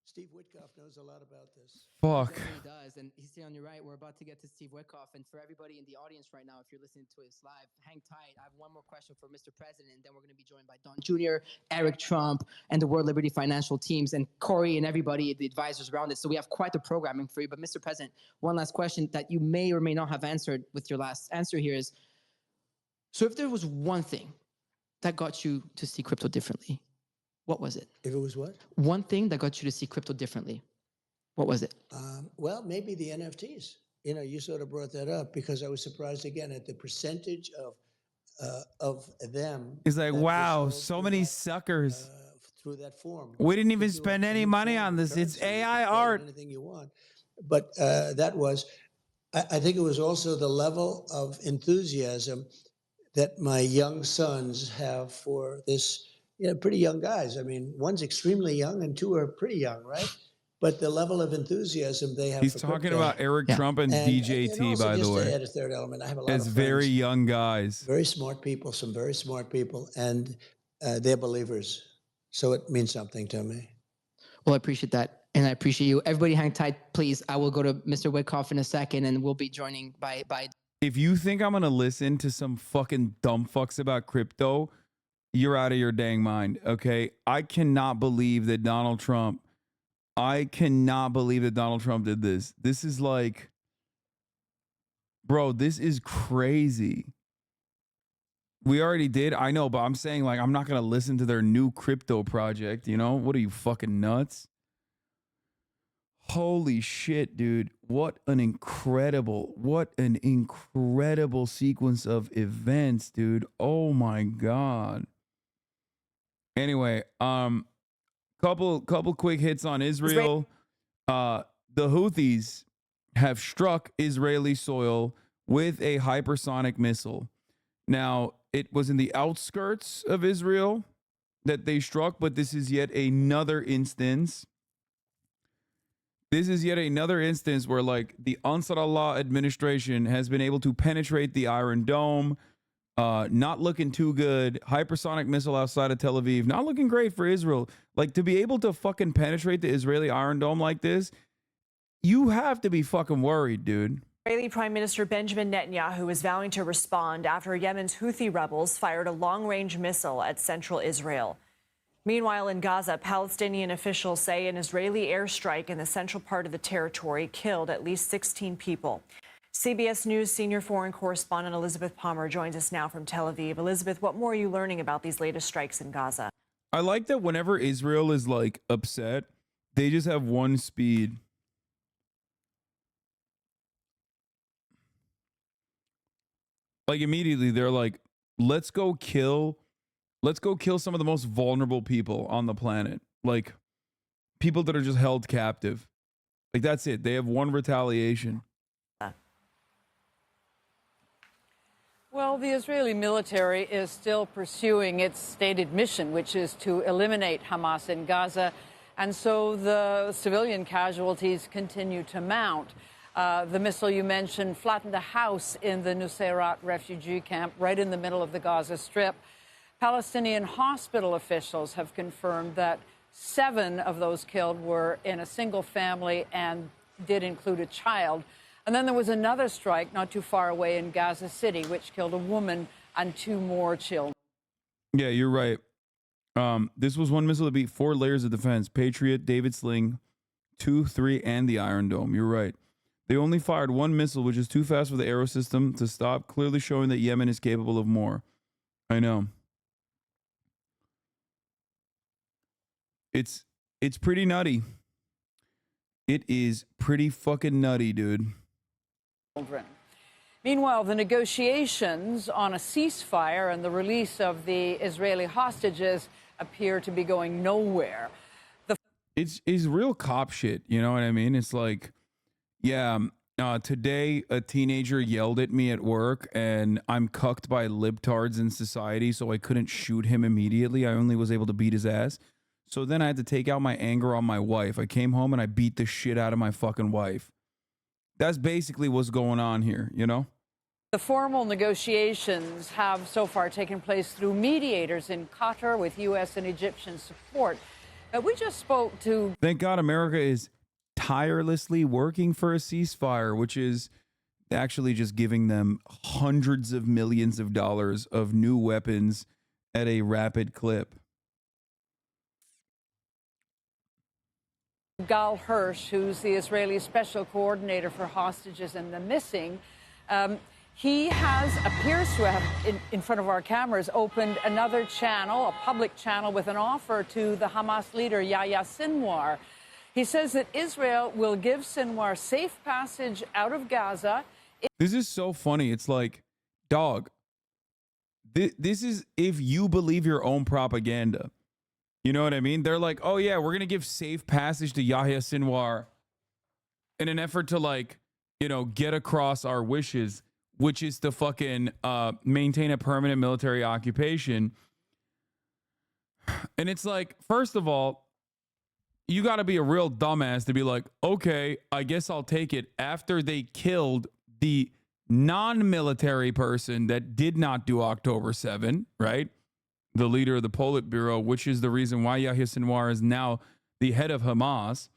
Steve Witkoff knows a lot about this. Fuck. He does, and he's on your right. We're about to get to Steve Witkoff, and for everybody in the audience right now, if you're listening to us live, hang tight. I have one more question for Mr. President, and then we're going to be joined by Don Jr., Eric Trump, and the World Liberty Financial teams, and Corey and everybody, the advisors around it. So we have quite the programming for you. But Mr. President, one last question that you may or may not have answered with your last answer here is, so if there was one thing that got you to see crypto differently, what was it? If it was what? One thing that got you to see crypto differently. What was it? Well, maybe the NFTs. You know, you sort of brought that up because I was surprised again at the percentage of them. He's like, wow, so many suckers. Through that form. We didn't even spend any money on this. It's AI art. Anything you want. But that was, I think it was also the level of enthusiasm that my young sons have for this, pretty young guys. I mean, one's extremely young and two are pretty young, right? But the level of enthusiasm they have. He's talking about Eric Trump and DJT, by the way. To add a third element, I have a lot as of very friends, young guys. very smart people, some very smart people, and they're believers. So it means something to me. Well, I appreciate that. And I appreciate you. Everybody hang tight, please. I will go to Mr. Witkoff in a second, and we'll be joining by. If you think I'm going to listen to some fucking dumb fucks about crypto, you're out of your dang mind, okay? I cannot believe that Donald Trump did this. This is like, bro, this is crazy. We already did, I know, but I'm saying, like, I'm not going to listen to their new crypto project, you know? What are you, fucking nuts? Holy shit, dude. What an incredible sequence of events, dude. Oh my God. Anyway, couple quick hits on Israel. The Houthis have struck Israeli soil with a hypersonic missile. Now, it was in the outskirts of Israel that they struck, but this is yet another instance. This is yet another instance where, like, the Ansar Allah administration has been able to penetrate the Iron Dome. Not looking too good. Hypersonic missile outside of Tel Aviv. Not looking great for Israel. Like, to be able to fucking penetrate the Israeli Iron Dome like this, you have to be fucking worried, dude. Israeli Prime Minister Benjamin Netanyahu is vowing to respond after Yemen's Houthi rebels fired a long-range missile at central Israel. Meanwhile, in Gaza, Palestinian officials say an Israeli airstrike in the central part of the territory killed at least 16 people. CBS News senior foreign correspondent Elizabeth Palmer joins us now from Tel Aviv. Elizabeth, what more are you learning about these latest strikes in Gaza? I like that whenever Israel is, like, upset, they just have one speed. Like, immediately they're like, let's go kill some of the most vulnerable people on the planet. Like, people that are just held captive. Like, that's it. They have one retaliation. Well, the Israeli military is still pursuing its stated mission, which is to eliminate Hamas in Gaza. And so the civilian casualties continue to mount. The missile you mentioned flattened a house in the Nusayrat refugee camp right in the middle of the Gaza Strip. Palestinian hospital officials have confirmed that 7 of those killed were in a single family and did include a child. And then there was another strike not too far away in Gaza City, which killed a woman and 2 more children. Yeah, you're right. This was one missile that beat 4 layers of defense: Patriot, David Sling, 2, 3, and the Iron Dome. You're right. They only fired 1 missile, which is too fast for the arrow system to stop, clearly showing that Yemen is capable of more. I know. It's pretty nutty. It is pretty fucking nutty, dude. Meanwhile, the negotiations on a ceasefire and the release of the Israeli hostages appear to be going nowhere. It's real cop shit, you know what I mean? It's like, yeah, today a teenager yelled at me at work, and I'm cucked by libtards in society, so I couldn't shoot him immediately. I only was able to beat his ass. So then I had to take out my anger on my wife. I came home and I beat the shit out of my fucking wife. That's basically what's going on here, you know? The formal negotiations have so far taken place through mediators in Qatar with U.S. and Egyptian support. We just spoke to... Thank God America is tirelessly working for a ceasefire, which is actually just giving them hundreds of millions of dollars of new weapons at a rapid clip. Gal Hirsch, who's the Israeli special coordinator for hostages and the missing, he appears to have, in front of our cameras, opened another channel, a public channel, with an offer to the Hamas leader, Yahya Sinwar. He says that Israel will give Sinwar safe passage out of Gaza. This is so funny. It's like, dog, this is if you believe your own propaganda. You know what I mean? They're like, oh yeah, we're going to give safe passage to Yahya Sinwar in an effort to, like, you know, get across our wishes, which is to fucking maintain a permanent military occupation. And it's like, first of all, you got to be a real dumbass to be like, okay, I guess I'll take it, after they killed the non-military person that did not do October 7, right? The leader of the Politburo, which is the reason why Yahya Sinwar is now the head of Hamas.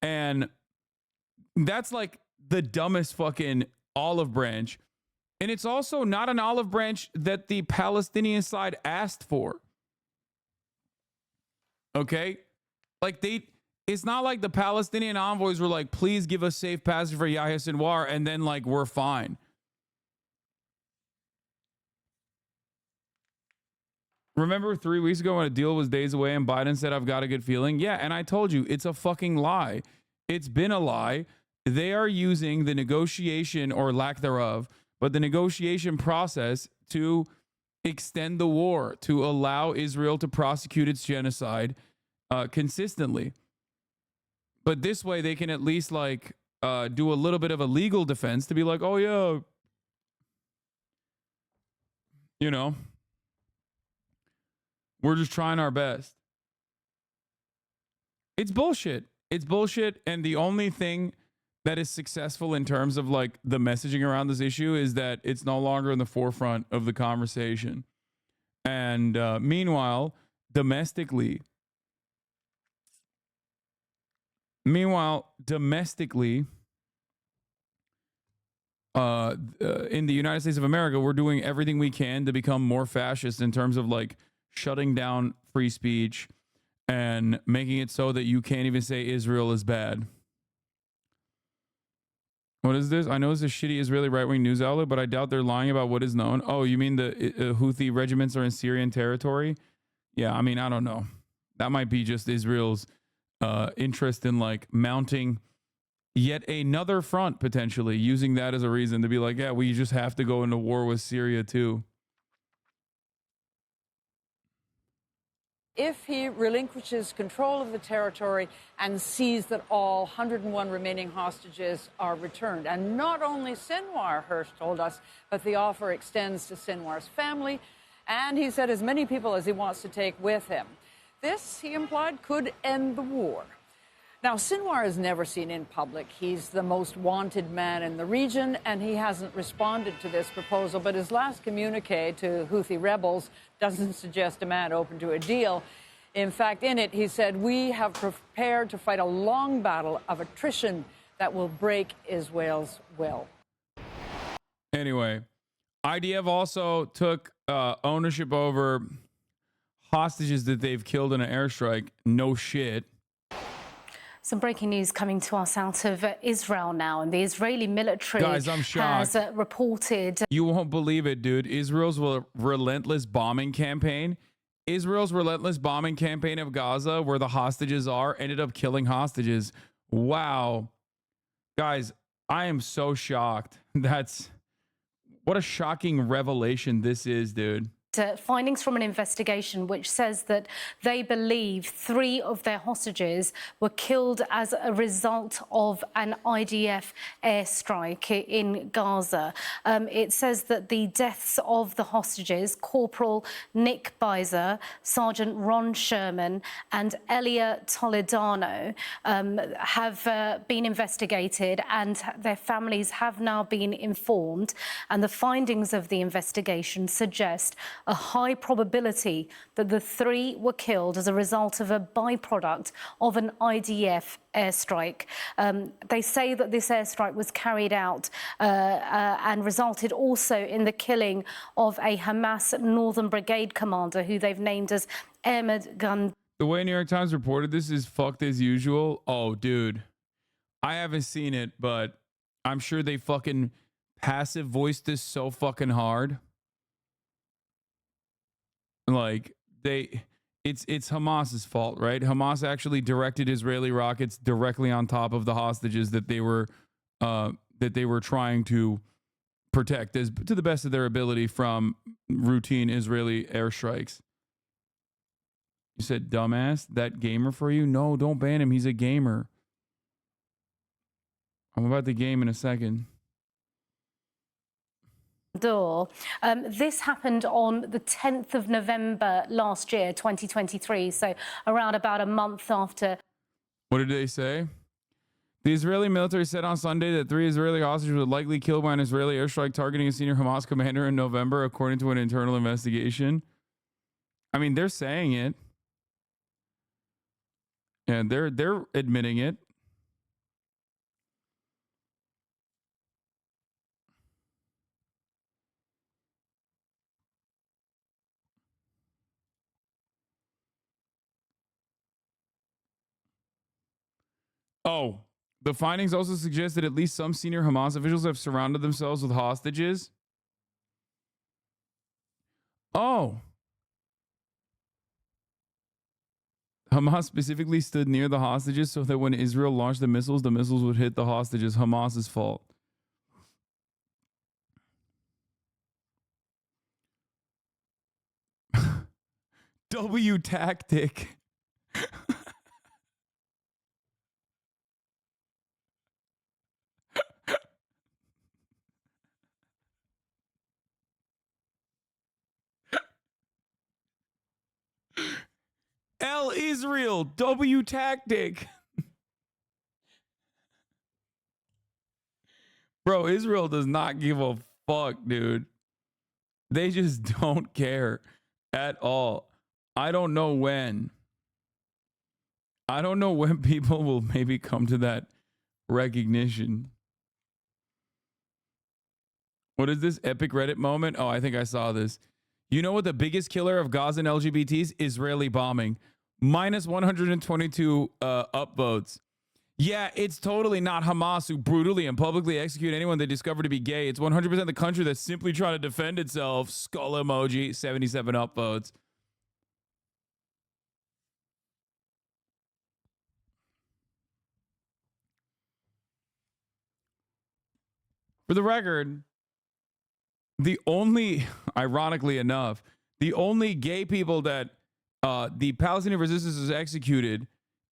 And that's like the dumbest fucking olive branch. And it's also not an olive branch that the Palestinian side asked for. Okay? Like, it's not like the Palestinian envoys were like, please give us safe passage for Yahya Sinwar, and then, like, we're fine. Remember 3 weeks ago when a deal was days away and Biden said, I've got a good feeling? Yeah, and I told you, it's a fucking lie. It's been a lie. They are using the negotiation, or lack thereof, but the negotiation process to extend the war, to allow Israel to prosecute its genocide consistently. But this way they can at least, like, do a little bit of a legal defense to be like, oh yeah, you know, we're just trying our best. It's bullshit. It's bullshit. And the only thing that is successful in terms of, like, the messaging around this issue is that it's no longer in the forefront of the conversation. And meanwhile, domestically, in the United States of America, we're doing everything we can to become more fascist in terms of, like, shutting down free speech and making it so that you can't even say Israel is bad. What is this? I know it's a shitty Israeli right-wing news outlet, but I doubt they're lying about what is known. Oh, you mean the Houthi regiments are in Syrian territory? Yeah, I mean, I don't know. That might be just Israel's interest in, like, mounting yet another front, potentially, using that as a reason to be like, yeah, we just have to go into war with Syria too. If he relinquishes control of the territory and sees that all 101 remaining hostages are returned. And not only Sinwar, Hirsch told us, but the offer extends to Sinwar's family. And he said as many people as he wants to take with him. This, he implied, could end the war. Now, Sinwar is never seen in public. He's the most wanted man in the region, and he hasn't responded to this proposal. But his last communique to Houthi rebels doesn't suggest a man open to a deal. In fact, in it, he said, "We have prepared to fight a long battle of attrition that will break Israel's will." Anyway, IDF also took ownership over hostages that they've killed in an airstrike. No shit. Some breaking news coming to us out of Israel now, and the Israeli military Guys, I'm shocked. has reported. You won't believe it, dude. Israel's relentless bombing campaign. Israel's relentless bombing campaign of Gaza, where the hostages are, ended up killing hostages. Wow. Guys, I am so shocked. What a shocking revelation this is, dude. Findings from an investigation which says that they believe 3 of their hostages were killed as a result of an IDF airstrike in Gaza. It says that the deaths of the hostages, Corporal Nick Beiser, Sergeant Ron Sherman, and Elia Toledano, have been investigated, and their families have now been informed. And the findings of the investigation suggest a high probability that the 3 were killed as a result of a byproduct of an IDF airstrike. They say that this airstrike was carried out and resulted also in the killing of a Hamas Northern Brigade commander who they've named as Ahmed Gun. The way New York Times reported this is fucked as usual. Oh, dude. I haven't seen it, but I'm sure they fucking passive voiced this so fucking hard. Like it's Hamas's fault, right? Hamas actually directed Israeli rockets directly on top of the hostages that they were trying to protect as to the best of their ability from routine Israeli airstrikes. You said dumbass, that gamer for you? No, don't ban him. He's a gamer. I'm about to game in a second. Door. This happened on the 10th of November last year, 2023, so around about a month after. What did they say? The Israeli military said on Sunday that 3 Israeli hostages were likely killed by an Israeli airstrike targeting a senior Hamas commander in November, according to an internal investigation. I mean, they're saying it. And they're admitting it. Oh, the findings also suggest that at least some senior Hamas officials have surrounded themselves with hostages. Oh. Hamas specifically stood near the hostages so that when Israel launched the missiles would hit the hostages. Hamas's fault. W tactic. L Israel, W tactic. Bro, Israel does not give a fuck, dude. They just don't care at all. I don't know when. I don't know when people will maybe come to that recognition. What is this epic Reddit moment? Oh, I think I saw this. You know what the biggest killer of Gaza and LGBTs? Israeli bombing. Minus 122 upvotes. Yeah, it's totally not Hamas who brutally and publicly execute anyone they discover to be gay. It's 100% the country that's simply trying to defend itself. Skull emoji, 77 upvotes. For the record, the only, ironically enough, the only gay people that the Palestinian resistance has executed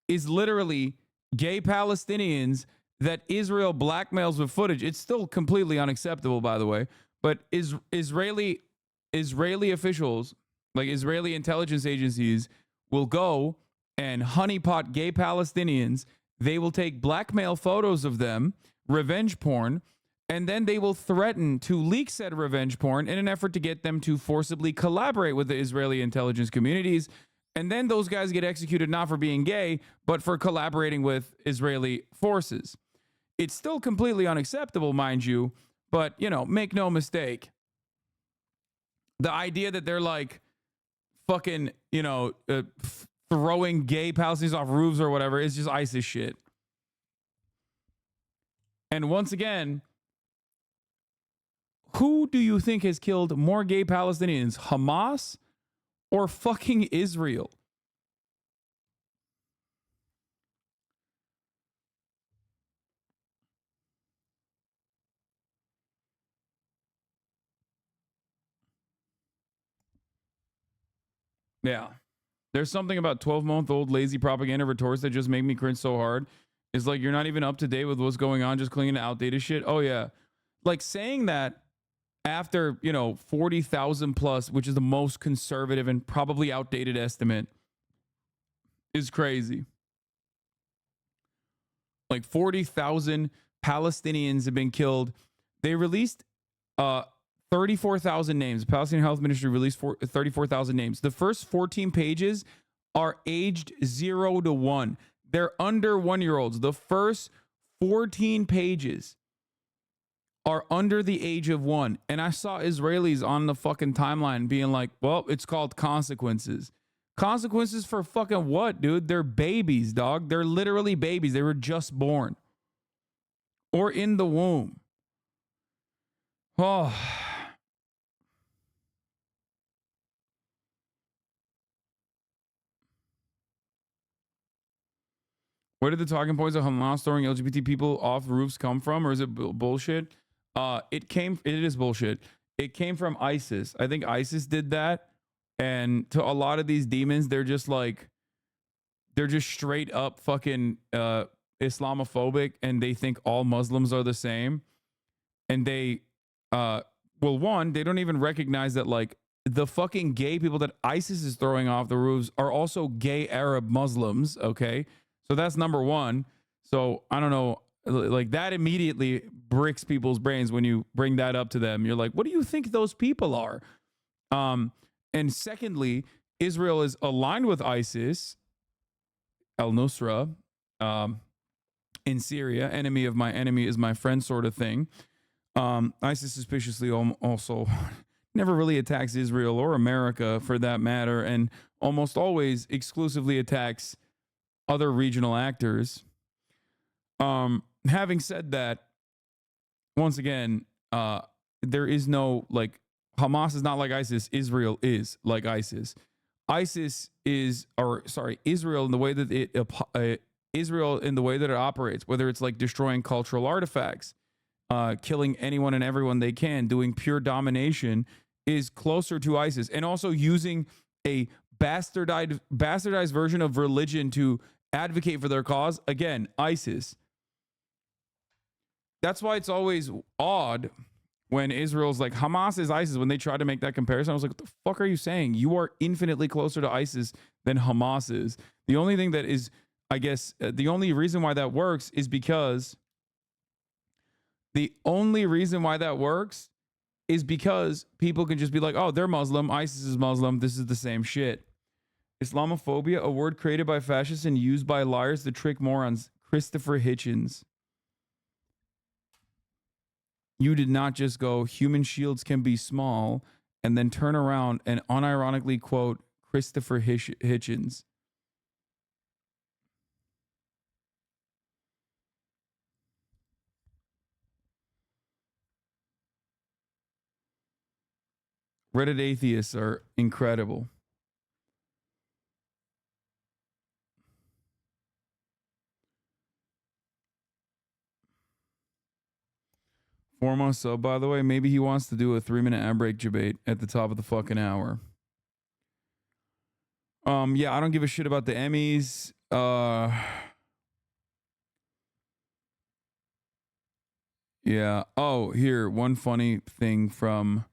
is literally gay Palestinians that Israel blackmails with footage. It's still completely unacceptable, by the way, but Israeli officials, like Israeli intelligence agencies, will go and honeypot gay Palestinians They will take blackmail photos of them, revenge porn, and then they will threaten to leak said revenge porn in an effort to get them to forcibly collaborate with the Israeli intelligence communities. And then those guys get executed not for being gay, but for collaborating with Israeli forces. It's still completely unacceptable, mind you, but, you know, make no mistake. The idea that they're like fucking, you know, throwing gay Palestinians off roofs or whatever is just ISIS shit. And once again, who do you think has killed more gay Palestinians, Hamas or fucking Israel? Yeah. There's something about 12-month-old lazy propaganda retorts that just make me cringe so hard. It's like, you're not even up to date with what's going on, just clinging to outdated shit. Oh, yeah. Like, saying that after, you know, 40,000 plus, which is the most conservative and probably outdated estimate, is crazy. Like 40,000 Palestinians have been killed. They released 34,000 names. The Palestinian Health Ministry released 34,000 names. The first 14 pages are aged 0 to 1. They're under 1-year-olds. The first 14 pages are under the age of 1. And I saw Israelis on the fucking timeline being like, well, it's called consequences. Consequences for fucking what, dude? They're babies, dog. They're literally babies. They were just born or in the womb. Oh. Where did the talking points of Hamas throwing LGBT people off roofs come from? Or is it bullshit? It is bullshit. It came from ISIS. I think ISIS did that. And to a lot of these demons, they're just straight up fucking Islamophobic, and they think all Muslims are the same. And they, well, one, they don't even recognize that like the fucking gay people that ISIS is throwing off the roofs are also gay Arab Muslims. Okay. So that's number one. So I don't know, like that immediately bricks people's brains when you bring that up to them. You're like, what do you think those people are? And secondly, Israel is aligned with ISIS, al-Nusra, in Syria. Enemy of my enemy is my friend sort of thing. ISIS suspiciously also never really attacks Israel or America for that matter, and almost always exclusively attacks other regional actors. Having said that, once again, there is no, like, Hamas is not like ISIS. Israel is like ISIS. Israel in the way that it operates, whether it's like destroying cultural artifacts, killing anyone and everyone they can, doing pure domination, is closer to ISIS, and also using a bastardized version of religion to advocate for their cause. Again, ISIS. That's why it's always odd when Israel's like, Hamas is ISIS. When they try to make that comparison, I was like, what the fuck are you saying? You are infinitely closer to ISIS than Hamas is. The only thing that is, I guess, the only reason why that works is because people can just be like, oh, they're Muslim, ISIS is Muslim, this is the same shit. Islamophobia, a word created by fascists and used by liars to trick morons. Christopher Hitchens. You did not just go, human shields can be small, and then turn around and unironically quote Christopher Hitchens. Reddit atheists are incredible. Foremost sub, by the way, maybe he wants to do a 3-minute ad break debate at the top of the fucking hour. Yeah, I don't give a shit about the Emmys. Yeah. Oh, here, one funny thing from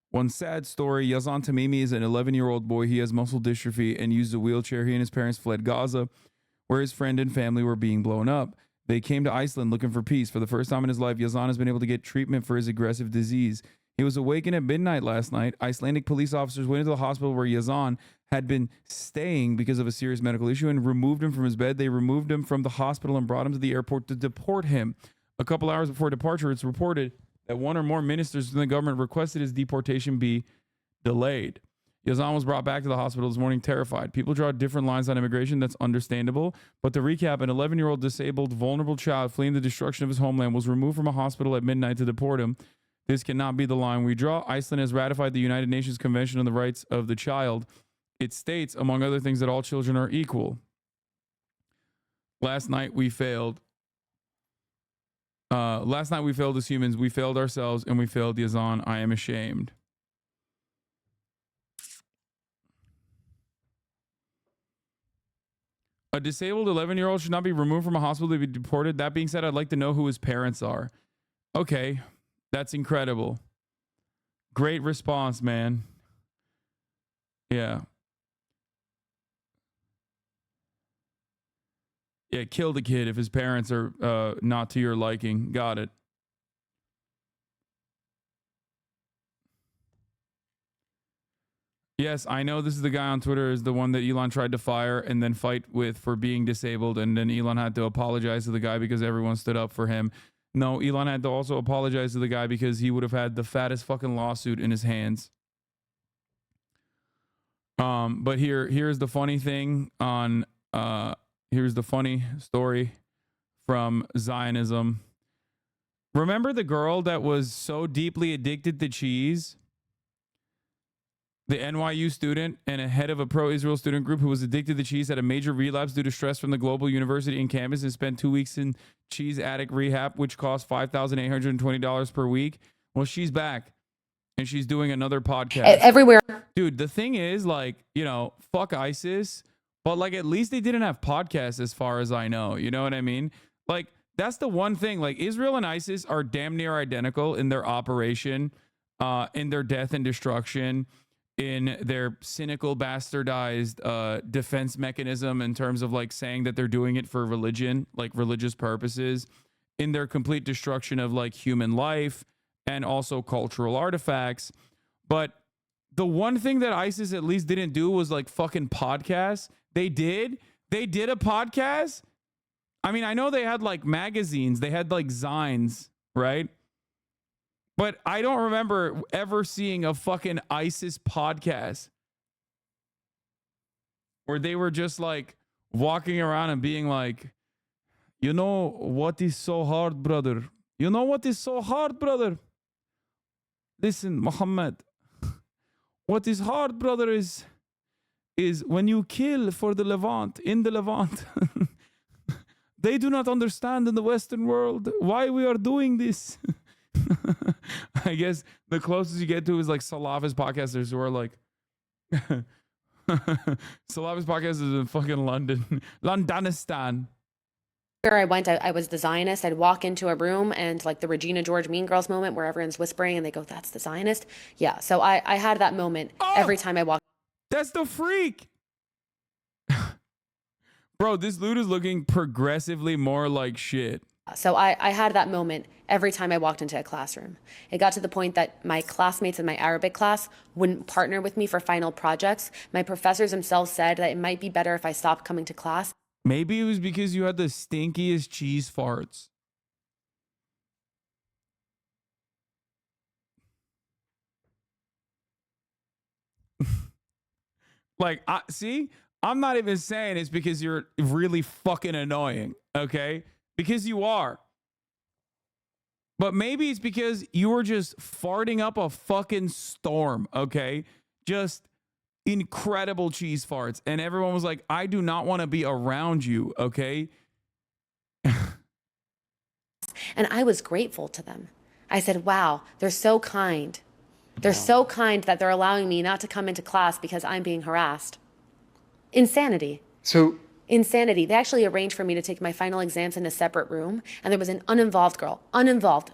one sad story. Yazan Tamimi is an 11-year-old boy. He has muscle dystrophy and used a wheelchair. He and his parents fled Gaza, where his friend and family were being blown up. They came to Iceland looking for peace. For the first time in his life, Yazan has been able to get treatment for his aggressive disease. He was awakened at midnight last night. Icelandic police officers went into the hospital where Yazan had been staying because of a serious medical issue and removed him from his bed. They removed him from the hospital and brought him to the airport to deport him. A couple hours before departure, it's reported that one or more ministers in the government requested his deportation be delayed. Yazan was brought back to the hospital this morning terrified. People draw different lines on immigration. That's understandable. But to recap, an 11-year-old disabled, vulnerable child fleeing the destruction of his homeland was removed from a hospital at midnight to deport him. This cannot be the line we draw. Iceland has ratified the United Nations Convention on the Rights of the Child. It states, among other things, that all children are equal. Last night we failed. Last night we failed as humans. We failed ourselves and we failed Yazan. I am ashamed. A disabled 11-year-old should not be removed from a hospital to be deported. That being said, I'd like to know who his parents are. Okay, that's incredible. Great response, man. Yeah. Yeah, kill the kid if his parents are not to your liking. Got it. Yes, I know this is the guy on Twitter is the one that Elon tried to fire and then fight with for being disabled. And then Elon had to apologize to the guy because everyone stood up for him. No, Elon had to also apologize to the guy because he would have had the fattest fucking lawsuit in his hands. But here's the funny thing on, here's the funny story from Zionism. Remember the girl that was so deeply addicted to cheese? The NYU student and a head of a pro-Israel student group who was addicted to cheese had a major relapse due to stress from the global university and campus and spent 2 weeks in cheese addict rehab, which cost $5,820 per week. Well, she's back and she's doing another podcast. Everywhere. Dude, the thing is, like, you know, fuck ISIS, but like at least they didn't have podcasts as far as I know. You know what I mean? Like, that's the one thing. Like, Israel and ISIS are damn near identical in their operation, in their death and destruction, in their cynical, bastardized defense mechanism in terms of like saying that they're doing it for religion, like religious purposes, in their complete destruction of like human life and also cultural artifacts. But the one thing that ISIS at least didn't do was like fucking podcasts. They did a podcast. I mean, I know they had like magazines, they had like zines, right? But I don't remember ever seeing a fucking ISIS podcast where they were just like walking around and being like, you know what is so hard, brother? You know what is so hard, brother? Listen, Muhammad. What is hard, brother, is when you kill for the Levant, in the Levant. They do not understand in the Western world why we are doing this. I guess the closest you get to is like Salafist podcasters who are like Salafist podcasters in fucking London, Londonistan. Where I went, I was the Zionist. I'd walk into a room and like the Regina George Mean Girls moment where everyone's whispering and they go, "That's the Zionist." Yeah, so I had that moment every time I walked. That's the freak. Bro, this dude is looking progressively more like shit. So I had that moment every time I walked into a classroom. It got to the point that my classmates in my Arabic class wouldn't partner with me for final projects. My professors themselves said that it might be better if I stopped coming to class. Maybe it was because you had the stinkiest cheese farts. Like, see, I'm not even saying it's because you're really fucking annoying, okay? Because you are. But maybe it's because you were just farting up a fucking storm, okay? Just incredible cheese farts. And everyone was like, I do not want to be around you, okay? And I was grateful to them. I said, wow, they're so kind. They're so kind that they're allowing me not to come into class because I'm being harassed. Insanity. Insanity. They actually arranged for me to take my final exams in a separate room, and there was an uninvolved girl,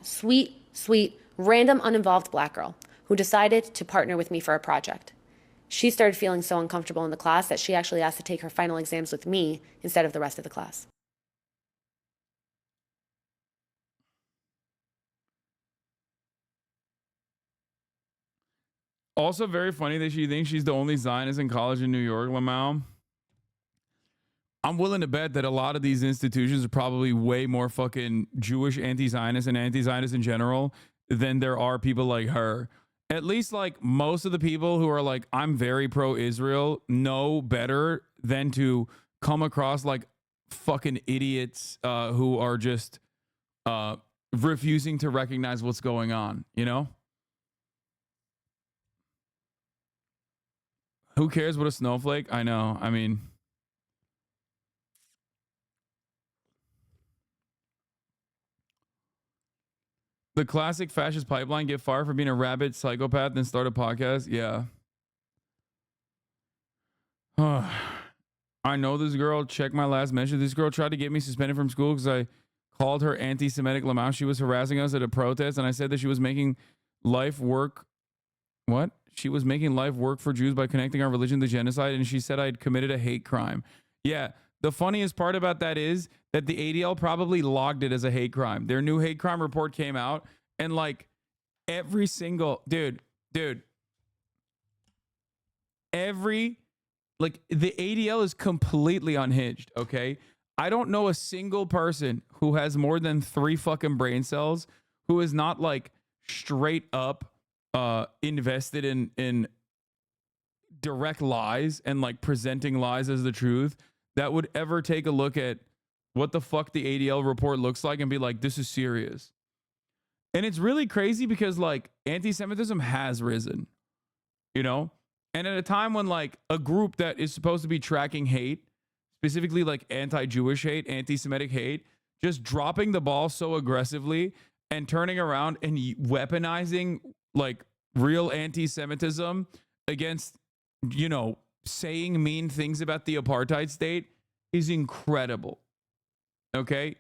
sweet, random uninvolved black girl who decided to partner with me for a project. She started feeling so uncomfortable in the class that she actually asked to take her final exams with me instead of the rest of the class. Also very funny that she thinks she's the only Zionist in college in New York, Lamau. I'm willing to bet that a lot of these institutions are probably way more fucking Jewish anti-Zionist and anti-Zionist in general than there are people like her. At least like most of the people who are like, I'm very pro-Israel, know better than to come across like fucking idiots who are just refusing to recognize what's going on, you know? Who cares what a snowflake? I know. I mean, the classic fascist pipeline, get fired for being a rabid psychopath and start a podcast. Yeah. I know this girl. Check my last mention. This girl tried to get me suspended from school because I called her anti-Semitic. Lamau. She was harassing us at a protest, and I said that she was making life work. What? She was making life work for Jews by connecting our religion to genocide, and she said I'd committed a hate crime. Yeah. The funniest part about that is that the ADL probably logged it as a hate crime. Their new hate crime report came out, and like every single like the ADL is completely unhinged. Okay. I don't know a single person who has more than 3 fucking brain cells who is not like straight up invested in direct lies and like presenting lies as the truth that would ever take a look at what the fuck the ADL report looks like and be like, this is serious. And it's really crazy because like anti-Semitism has risen, you know? And at a time when like a group that is supposed to be tracking hate, specifically like anti-Jewish hate, anti-Semitic hate, just dropping the ball so aggressively and turning around and weaponizing like real anti-Semitism against, you know, saying mean things about the apartheid state is incredible. Okay?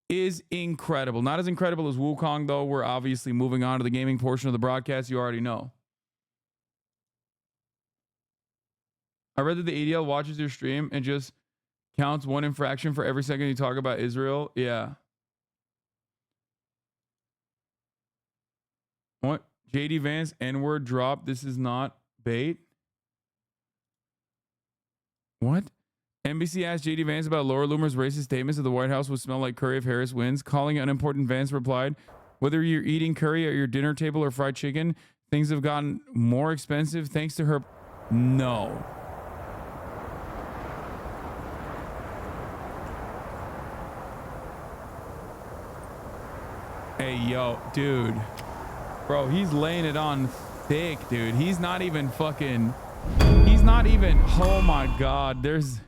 Is incredible. Not as incredible as Wukong, though. We're obviously moving on to the gaming portion of the broadcast. You already know. I read that the ADL watches your stream and just counts 1 infraction for every second you talk about Israel. Yeah. What? JD Vance, N-word drop. This is not bait. What? NBC asked JD Vance about Laura Loomer's racist statements that the White House would smell like curry if Harris wins. Calling it unimportant, Vance replied, whether you're eating curry at your dinner table or fried chicken, things have gotten more expensive thanks to her. No. Hey, yo, dude. Bro, he's laying it on thick, dude. He's not even fucking... He's not even... Oh, my God. There's...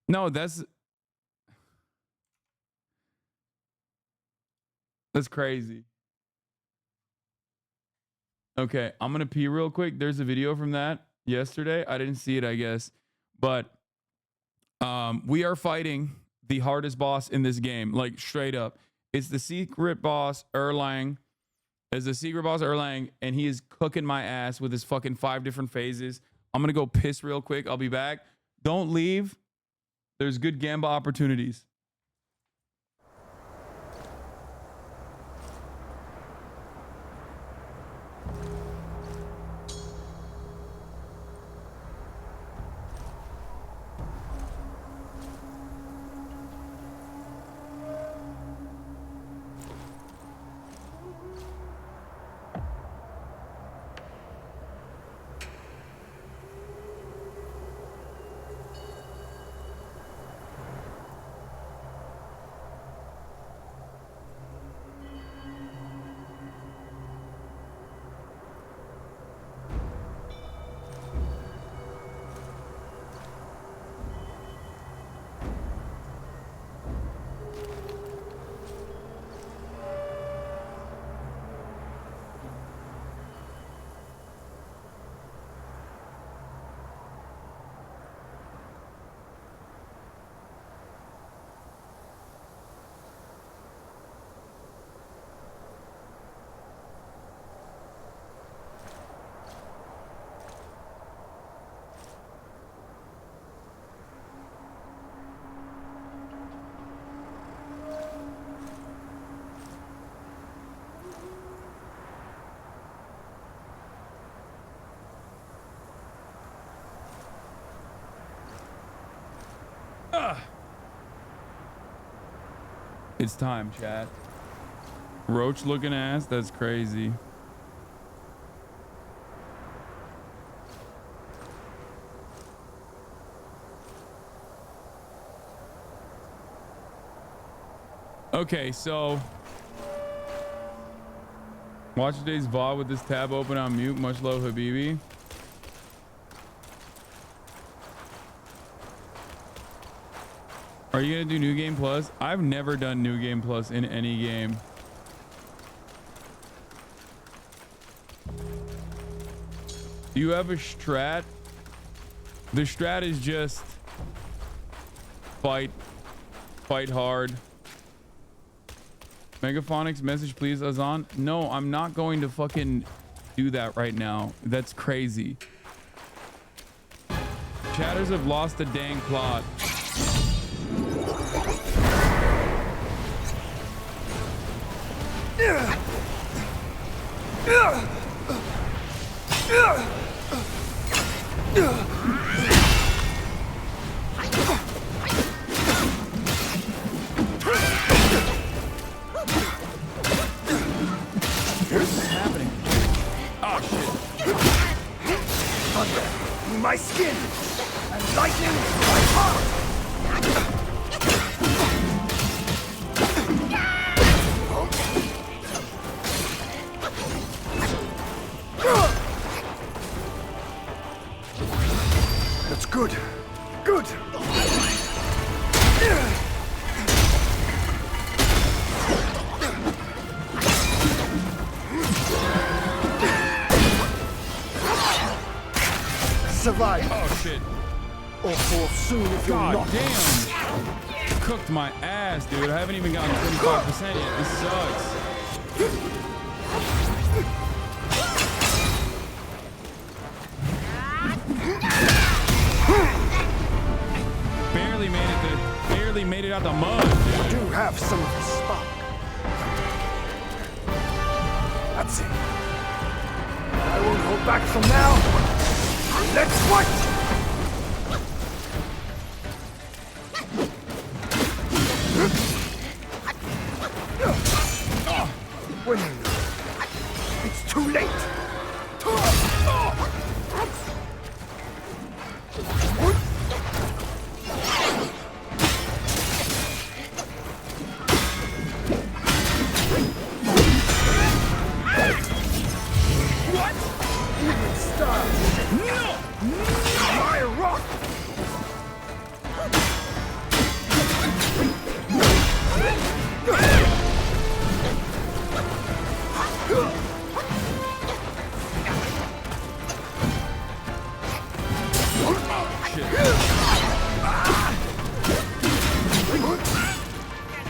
No, that's crazy. Okay, I'm going to pee real quick. There's a video from that yesterday. I didn't see it, I guess. But we are fighting the hardest boss in this game, like straight up. It's the secret boss, Earlang. It's the secret boss, Earlang, and he is cooking my ass with his fucking 5 different phases. I'm going to go piss real quick. I'll be back. Don't leave. There's good gamba opportunities. It's time, chat. Roach looking ass. That's crazy. Okay, so watch today's VOD with this tab open on mute. Much love, Habibi. Are you gonna do New Game Plus? I've never done New Game Plus in any game. Do you have a strat? The strat is just fight hard. Megaphonics message please, Azan. No, I'm not going to fucking do that right now. That's crazy. Chatters have lost the dang plot. Happening. Oh shit. Thunder in my skin and lightning in my heart. That's good. Good. Survive. Oh shit. Or fall soon if you're God not. damn. Cooked my ass, dude. I haven't even gotten 25% yet. This sucks. Barely made it out the mud, dude. I do have some of the spark. That's it. I won't hold back from now. Let's fight! When it's too late. What? Even stars. No! My rock!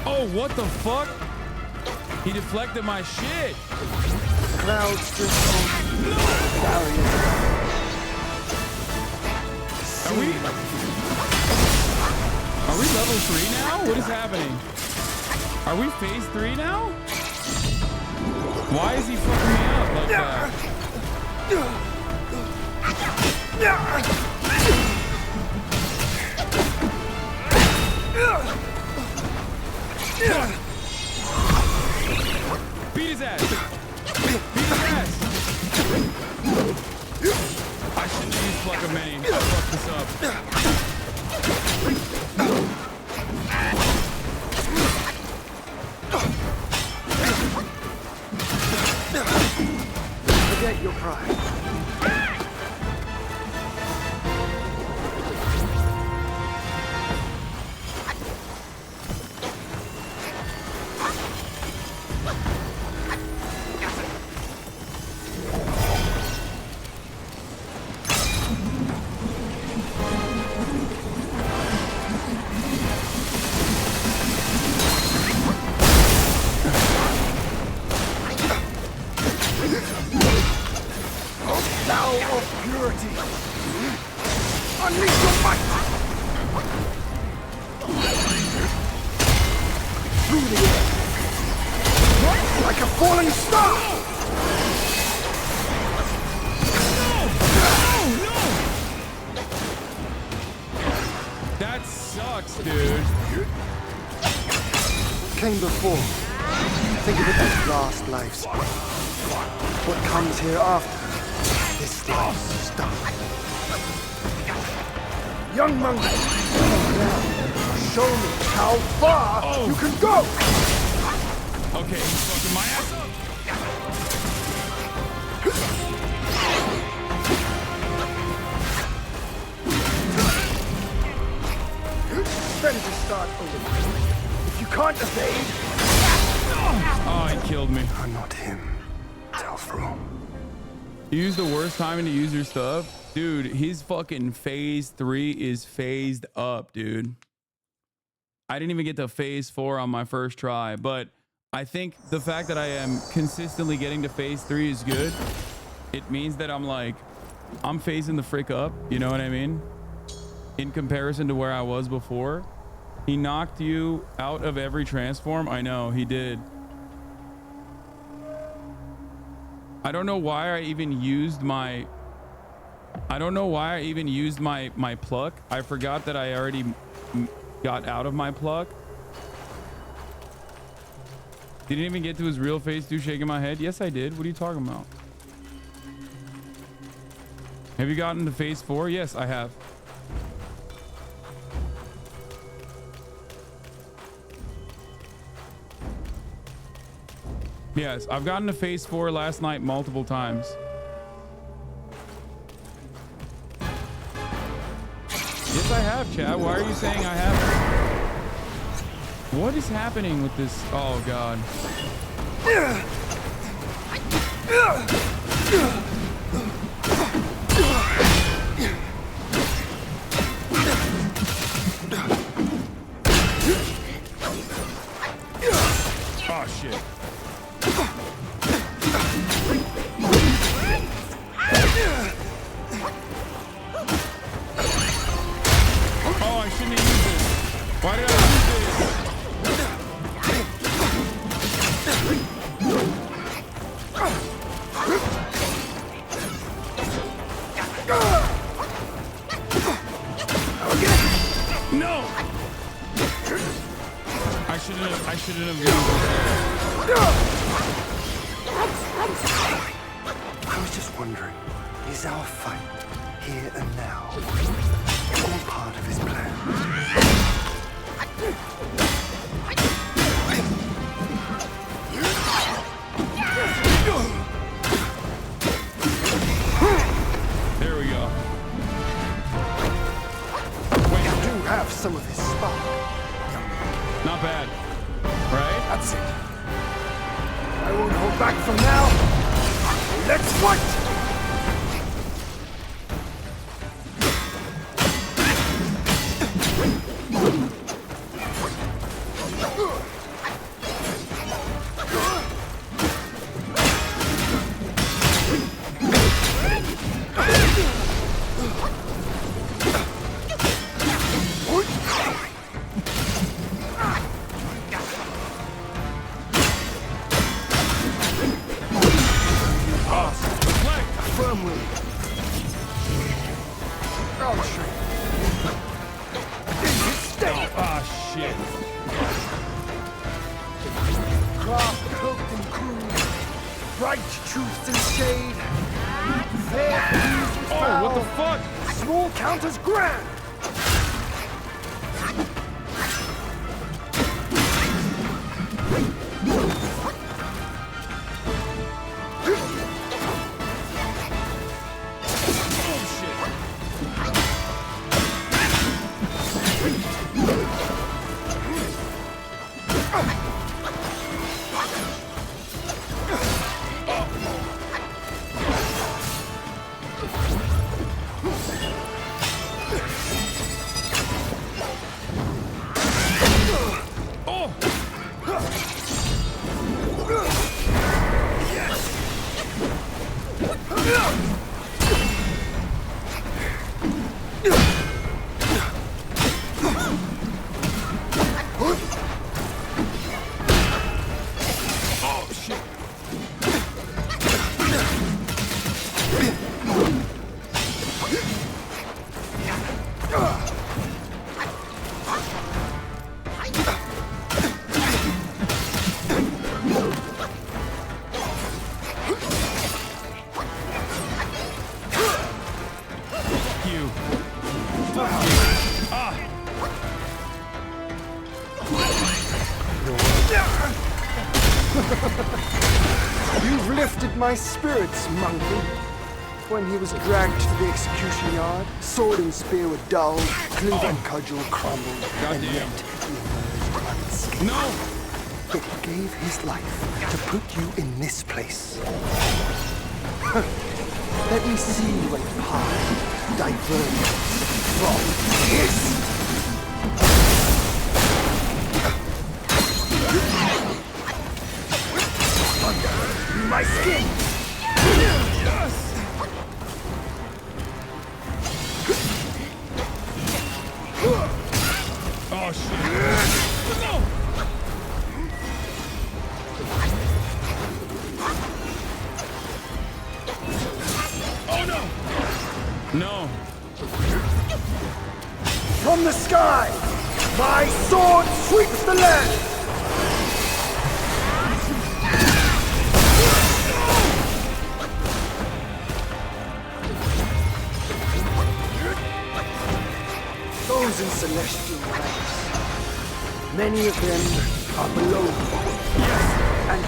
Oh, what the fuck? He deflected my shit. Clouds just barriers. Are we level 3 now? What is happening? Are we phase 3 now? Why is he fucking me up like that? Beat his ass. Beat his ass. I shouldn't have used Pluck of Many. I fucked this up. Forget your pride. came before. Think of it as last life's. What comes here after this life's stuff. Young monkey, now show me how far you can go. Okay, he's fucking my ass up. Then to start over. If you can't evade... Oh, he killed me. I'm not him, Telfro. You use the worst timing to use your stuff? Dude, his fucking phase 3 is phased up, dude. I didn't even get to phase 4 on my first try, but I think the fact that I am consistently getting to phase 3 is good. It means that I'm phasing the frick up, you know what I mean? In comparison to where I was before. He knocked you out of every transform. I know, he did. I don't know why I even used my my pluck. I forgot that I already got out of my pluck. Didn't even get to his real phase 2 shaking my head. Yes, I did. What are you talking about? Have you gotten to phase 4? Yes, I have. Yes, I've gotten to phase 4 last night multiple times. Yes, I have, Chad. Why are you saying I haven't? What is happening with this? Oh, God. Oh, shit. Oh, I shouldn't have used it. Why did I use No! I shouldn't have used it. I was just wondering, is our fight here and now all part of his plan? There we go. We do have some of his spark. Not bad. Right? That's it. I won't hold back from now. Let's fight! lifted my spirits, monkey. When he was dragged to the execution yard, sword and spear were dulled, cleave and cudgel crumbled, and yet he emerged unscathed. No! He gave his life to put you in this place. Let me see what path diverged from his. Under my skin! Yes! Oh shit! No! Oh no! No! From the sky, my sword sweeps the land! Those in celestial ranks, many of them are below me. And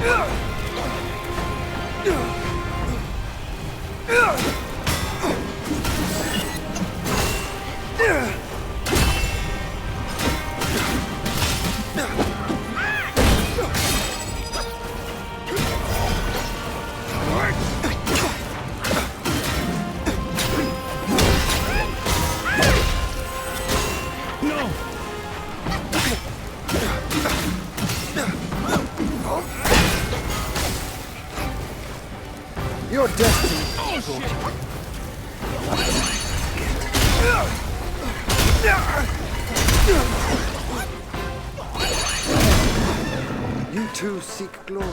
your destiny brought you. You too seek glory.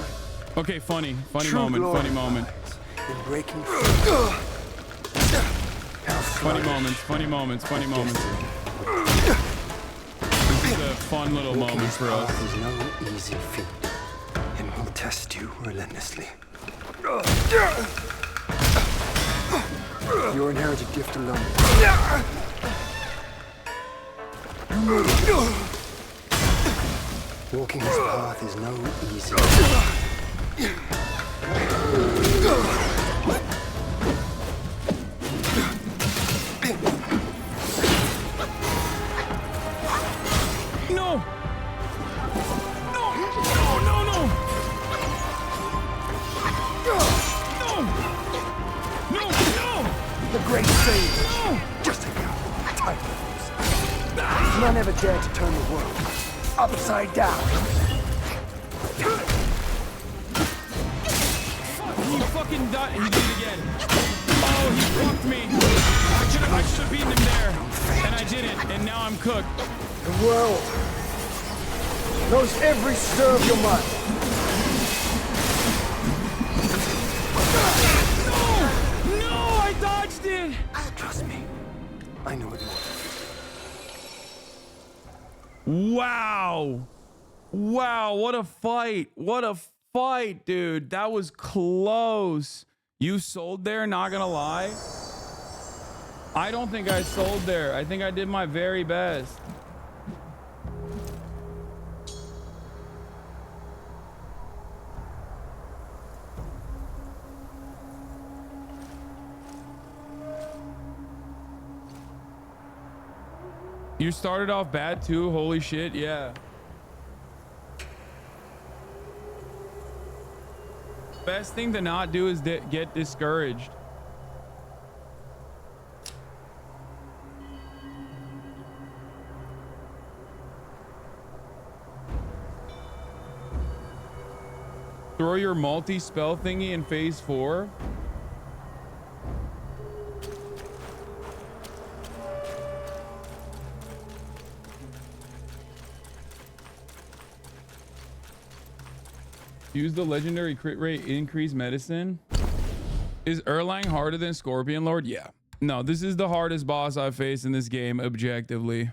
Okay, funny True moment, glory funny moment. In breaking Funny moments, funny moments, funny moments. This is a fun little moment for us. This is no easy feat, and will test you relentlessly. Your inherited gift alone. Walking this path is no easy. No! No! No! No! No! No! No! The great sage. No! Just a type of none ever dared to turn the world upside down. He fucking died. He did it again. Oh, he fucked me. I should have beaten him there. And I didn't. And now I'm cooked. The world knows every stir of your mind. No, I dodged it. Trust me, I know it more. Wow. Wow, what a fight. What a fight, dude. That was close. You sold there, not gonna lie. I don't think I sold there. I think I did my very best. You started off bad too? Holy shit, yeah. Best thing to not do is get discouraged. Throw your multi-spell thingy in phase 4. Use the legendary crit rate increase medicine. Is Earlang harder than Scorpion Lord? Yeah. No, this is the hardest boss I've faced in this game objectively.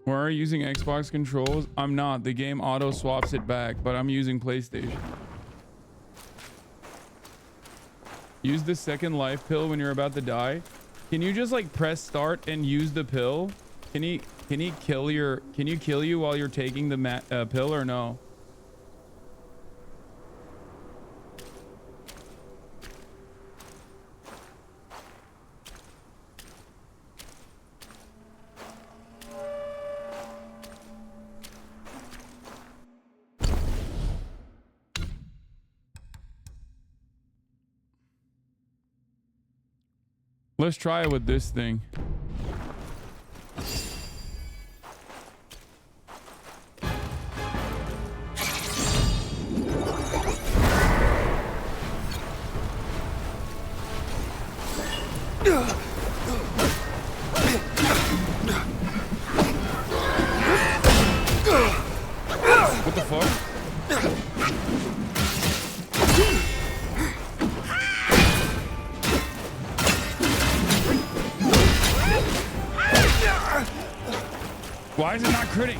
Why are you using Xbox controls? I'm not. The game auto swaps it back, but I'm using PlayStation. Use the second life pill when you're about to die. Can you just like press start and use the pill? Can he kill you while you're taking the pill or no? Let's try it with this thing. What the fuck? Why is it not critting?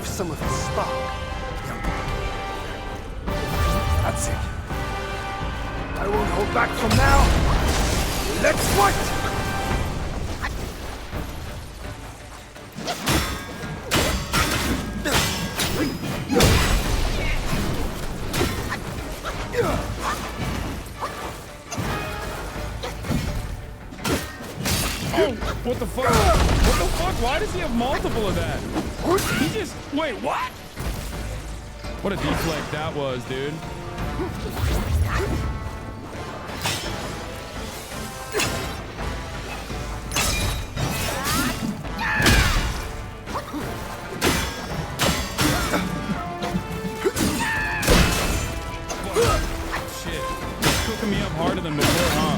Some of his spark. That's it. I won't hold back from now. Let's fight! Oh, what the fuck? What the fuck? Why does he have multiple of that? He just... Wait, what? What a deflect that was, dude. Shit. He's cooking me up harder than before, huh?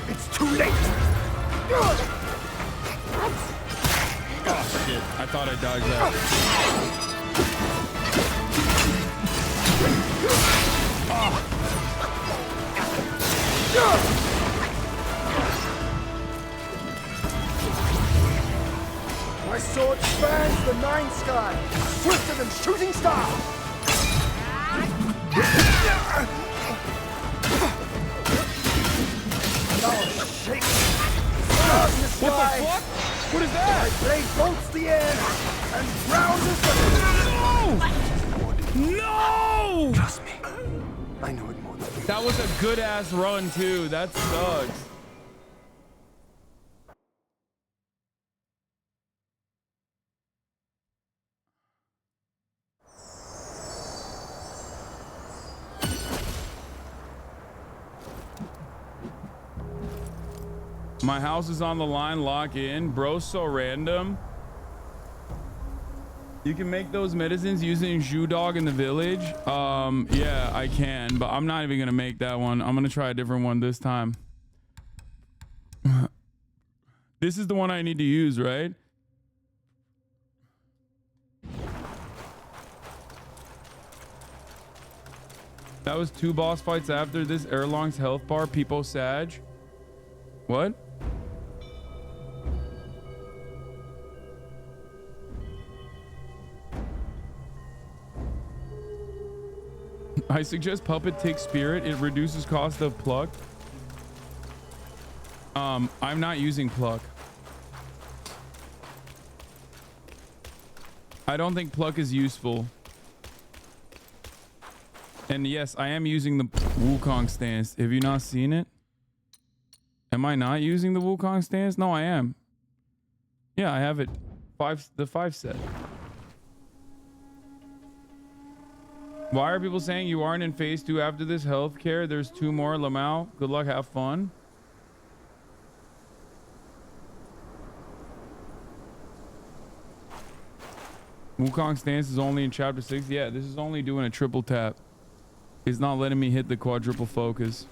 It's too late. Oh shit! I thought I dodged that. My sword spans the nine sky, swifter than shooting stars. Shake. What the fuck? What is that? My blade bolts the air and rouses the... No! Trust me. I know it more than you. That was a good ass run too. That sucks. My house is on the line, lock in. Bro's so random. You can make those medicines using Zhu Dog in the village. Yeah, I can, but I'm not even gonna make that one. I'm gonna try a different one this time. This is the one I need to use, right? That was 2 boss fights after this. Erlang's health bar, Peepo Sag. What? I suggest Puppet take Spirit. It reduces cost of Pluck. I'm not using Pluck. I don't think Pluck is useful. And yes, I am using the Wukong stance. Have you not seen it? Am I not using the Wukong stance? No, I am. Yeah, I have it. The 5 set. Why are people saying you aren't in phase 2 after this healthcare? There's 2 more. Lamau, good luck, have fun. Wukong stance is only in chapter 6. Yeah, this is only doing a triple tap. It's not letting me hit the quadruple focus.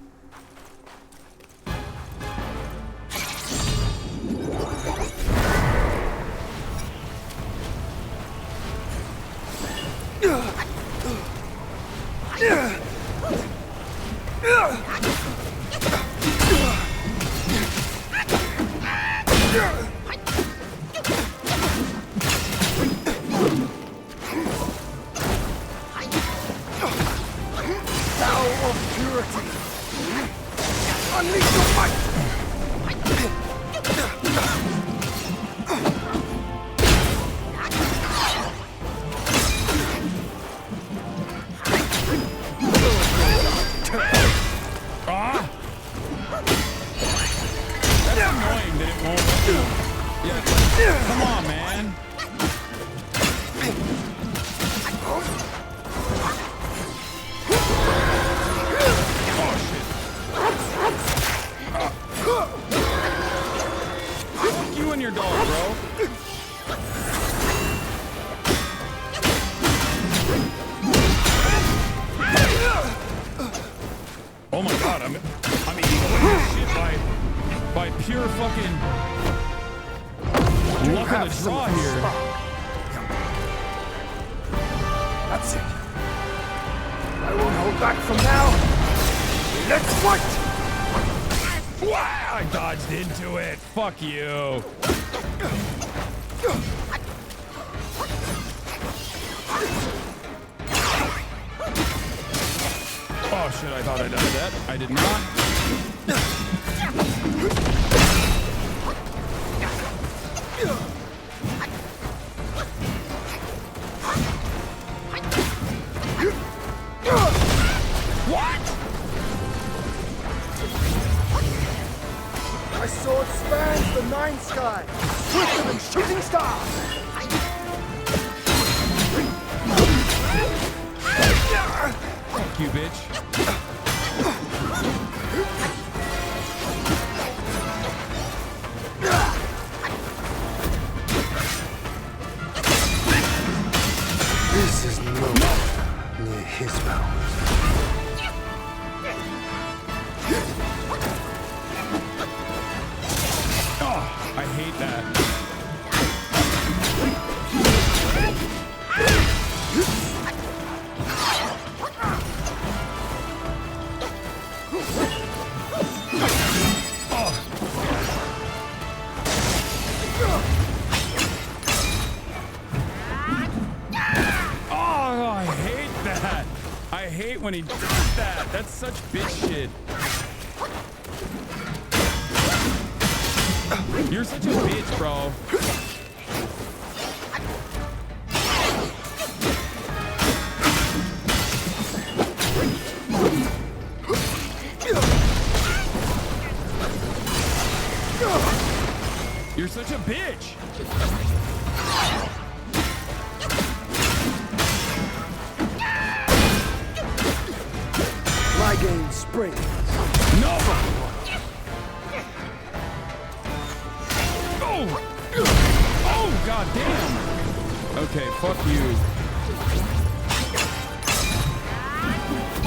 Fuck you. Oh shit, I thought I died that. I did not. My sword spans the nine sky, swifter than shooting stars. Fuck you, bitch. This is nowhere near his powers. I hate that. Oh, I hate that. I hate when he does that. That's such bitch shit. You're such a bitch, bro. You're such a bitch. My game springs. No! Oh, god damn. Okay, fuck you. I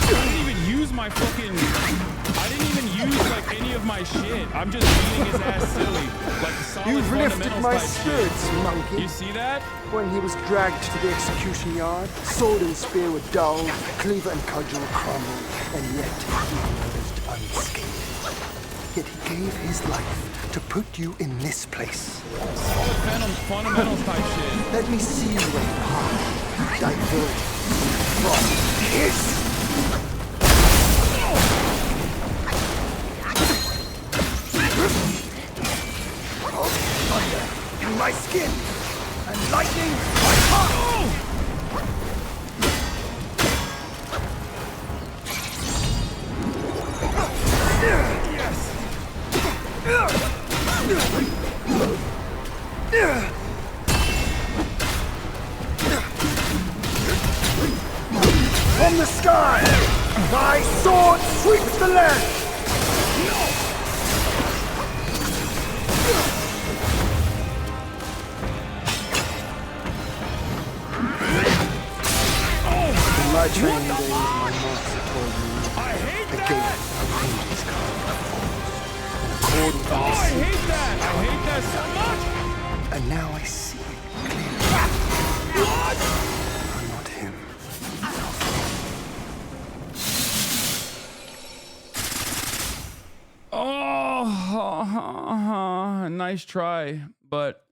didn't even use my fucking... I didn't even use, like, any of my shit. I'm just beating his ass silly. Like, solid You've lifted my fundamentals type spirits, shit. monkey. You see that? When he was dragged to the execution yard, sword and spear were dulled, cleaver and cudgel crumbled, and yet he emerged unscathed. Yet he gave his life to put you in this place. Solid fundamentals type shit. Let me see where you hide, divert from his. Thunder in my skin, and lightning my heart. From the sky, my sword sweeps the land. my training days, my master told me the gate ranges Oh, I hate that! I hate that so much! and now I see it clearly. What? I'm not him. Oh, nice try, but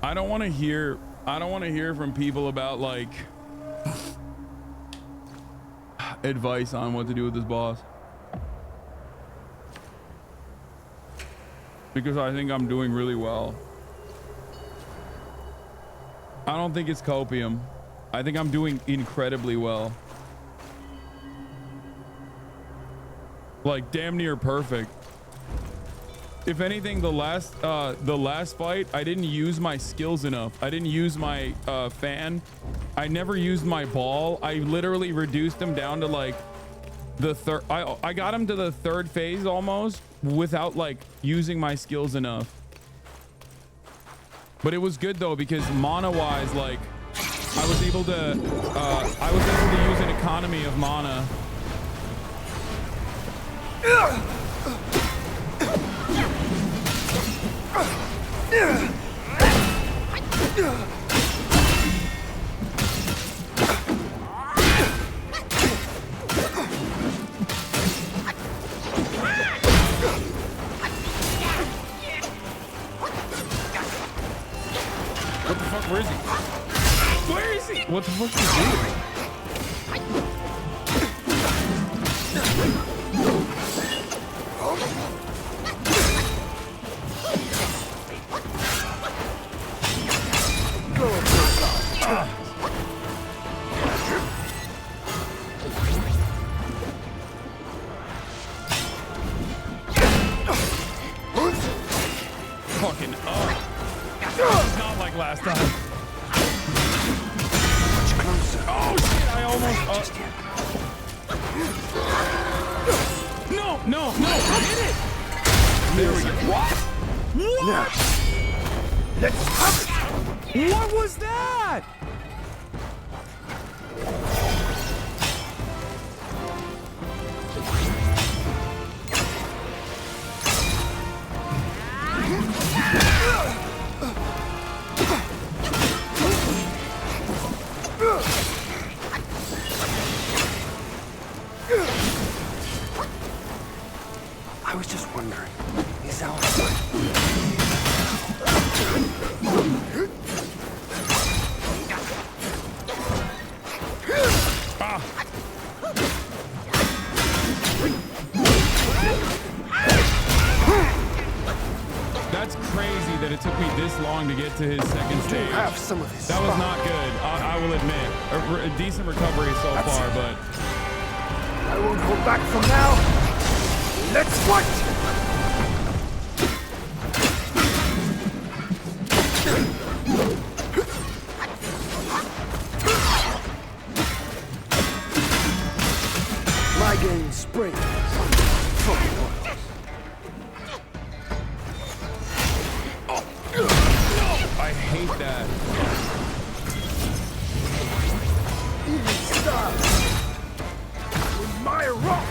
I don't want to hear from people about like advice on what to do with this boss. Because I think I'm doing really well. I don't think it's copium. I think I'm doing incredibly well. Like damn near perfect. If anything, the last fight, I didn't use my skills enough. I didn't use my fan. I never used my ball. I literally reduced him down to like the third. I got him to the third phase almost without like using my skills enough. But it was good though because mana wise, like I was able to use an economy of mana. What the fuck? Where is he? Where is he? What the fuck is he doing? Fucking it's not like last time. Much closer. Oh shit, I almost No, hit it! There we go. What? Now, let's have it. What was that? I was just wondering, is our That's crazy that it took me this long to get to his second stage. have some of this That was fun. not good. I will admit. A decent recovery so far, but I won't hold back from now. Let's fight! My game springs from the oils. I hate that. Even stars admire rock.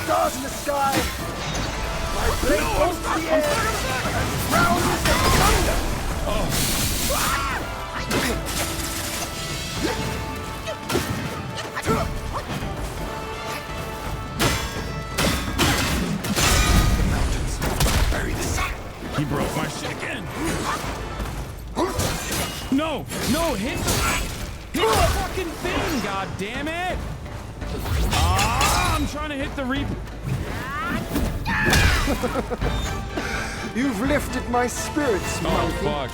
Stars in the sky. My blade goes to the air. Round is the thunder. The mountains bury the sun. He broke my shit again. no, no, hit the fucking thing, god damn it. I'm trying to hit the You've lifted my spirits, monkey. fuck.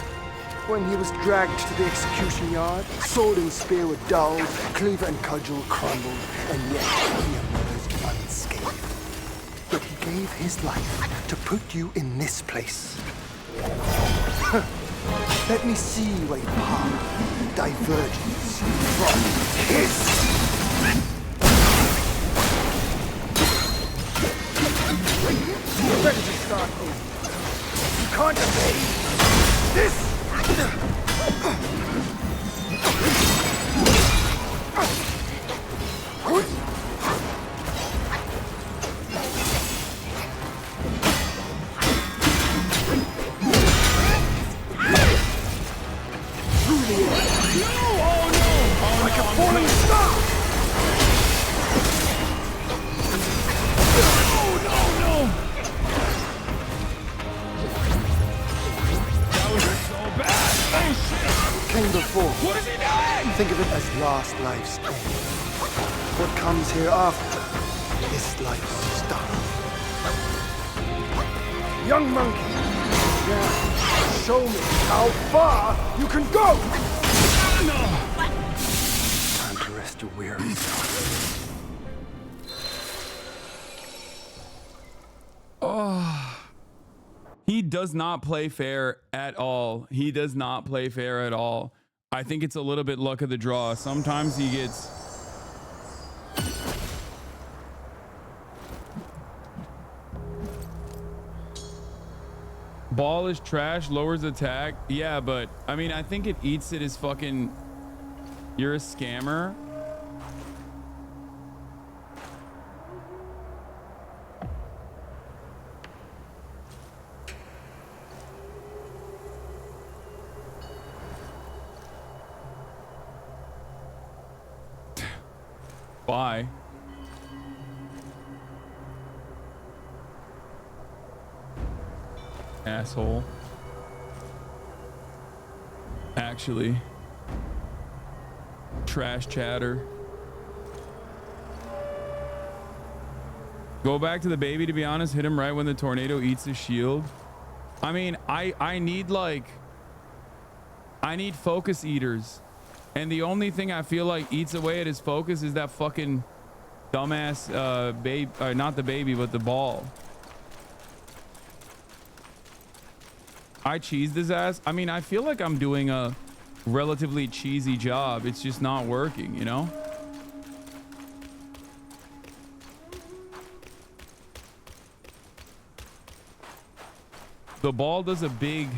When he was dragged to the execution yard, sword and spear were dulled, cleaver and cudgel crumbled, and yet he emerged unscathed. But he gave his life to put you in this place. Let me see where your path diverges from his. Ready to start over. You can't evade this! Through the air. Like a falling star! Came before. What is he doing? Think of it as last life's end. What comes hereafter is life's start. Young monkey, now show me how far you can go. No. Time to rest your weary soul. Oh. He does not play fair at all. He does not play fair at all. I think it's a little bit luck of the draw. Sometimes he gets... Ball is trash, lowers attack. Yeah, but I mean, I think it eats it as fucking... You're a scammer. Bye. Asshole. Actually. Trash chatter. Go back to the baby, to be honest. Hit him right when the tornado eats his shield. I mean, I need like... I need focus eaters. And the only thing I feel like eats away at his focus is that fucking dumbass baby, not the baby, but the ball. I cheesed his ass. I mean, I feel like I'm doing a relatively cheesy job. It's just not working, you know? The ball does a big...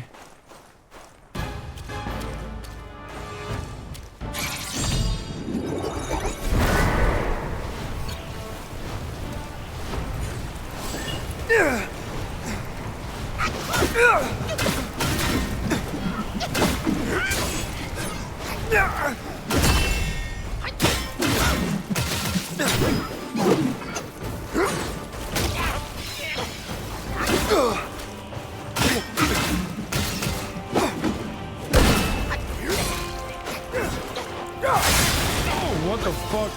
What the fuck?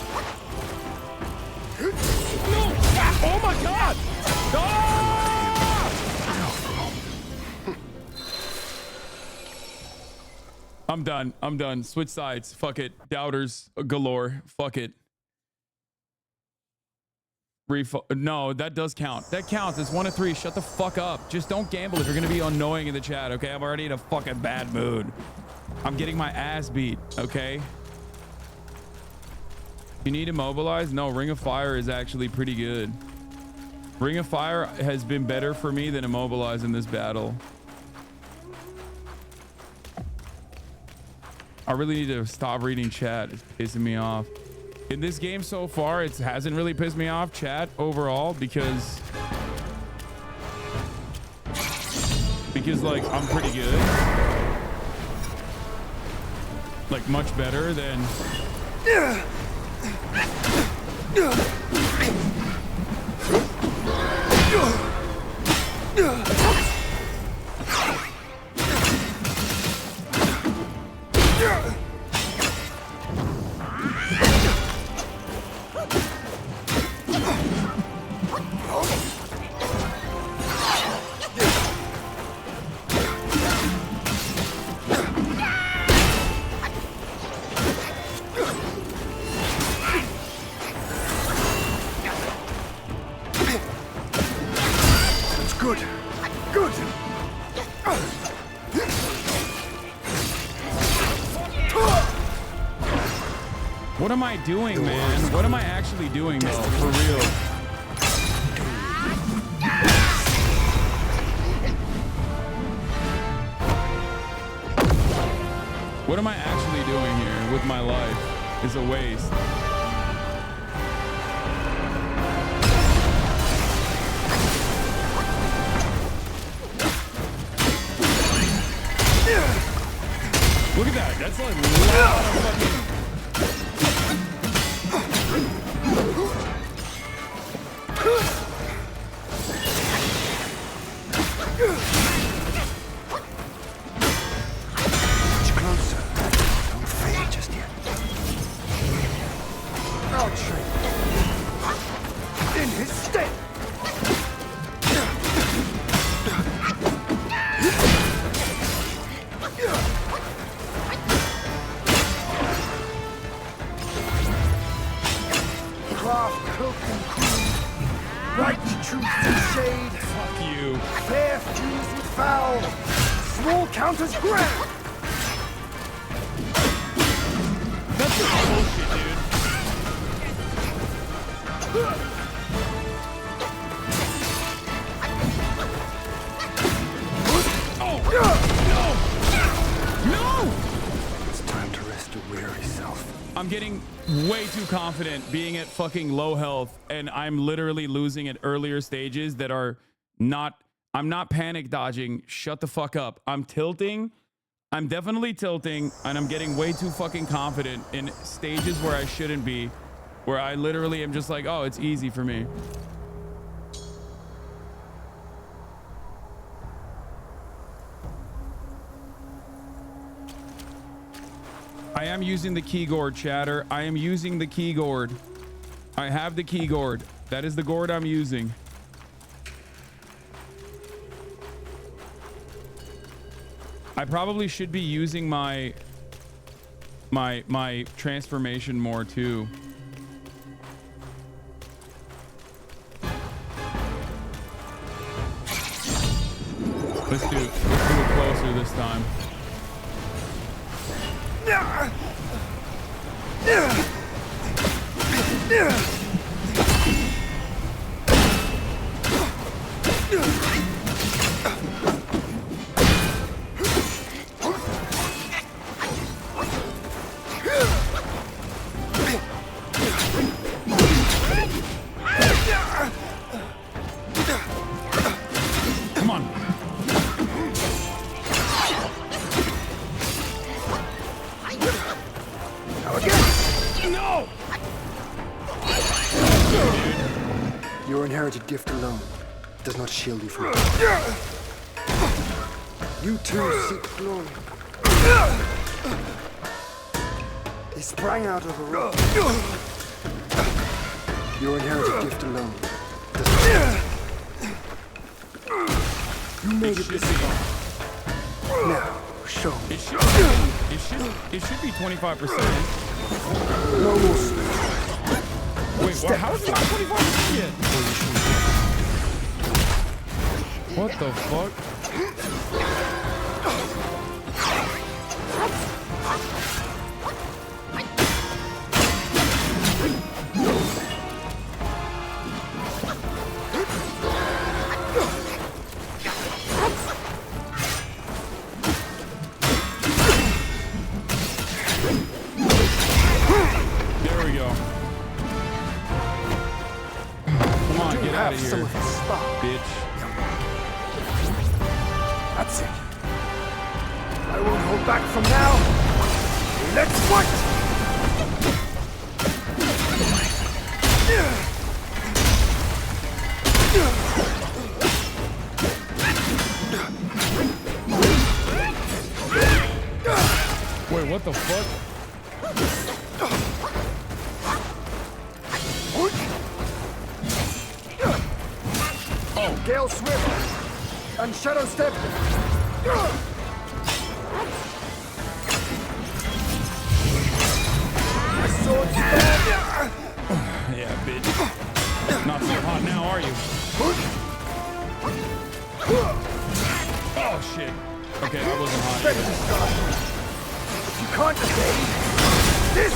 No! Oh my god! I'm done. I'm done. Switch sides. Fuck it. Doubters galore. Fuck it. No, that does count. That counts. It's 1 of 3. Shut the fuck up. Just don't gamble if you're gonna be annoying in the chat, okay? I'm already in a fucking bad mood. I'm getting my ass beat, okay? You need immobilize? No, Ring of Fire is actually pretty good. Ring of Fire has been better for me than immobilize in this battle. I really need to stop reading chat. It's pissing me off. In this game so far, it hasn't really pissed me off, chat, overall, because like, I'm pretty good. Like, much better than... What am I doing, man? What am I actually doing, though? For real. What am I actually doing here with my life? It's a waste. Look at that. That's like a lot of fucking... Much closer. Don't fade just yet. I'll train. In his stead. Craft, cloak, and creed. Right truth and shade. Fuck you. Fair fused with foul. Small counters grand. That's just bullshit, dude. Oh! No! No! It's time to rest your weary self. I'm getting way too confident being at fucking low health, and I'm literally losing at earlier stages that are not... I'm not panic dodging. Shut the fuck up. I'm tilting. I'm definitely tilting, and I'm getting way too fucking confident in stages where I shouldn't be, where I literally am just like, oh, it's easy for me. I am using the key gourd, chatter. I am using the key gourd. I have the key gourd. That is the gourd I'm using. I probably should be using my transformation more too. Let's do it closer this time. Come on. No! Your inherited gift alone does not shield you from You too seek glory. He sprang out of a rock. Your inherited gift alone does not. You made it this far. Now, show me. It should be 25%. No more. Wait, what? How is it not 25% yet? What the fuck? There we go. Come on, get out of here, bitch. That's it. I won't hold back from now. Let's fight! Wait, what the fuck? Oh, Gale Swift and Shadow Step. My sword stab. Yeah, bitch. Not so hot now, are you? Oh shit. Okay, that wasn't hot. You can't evade this.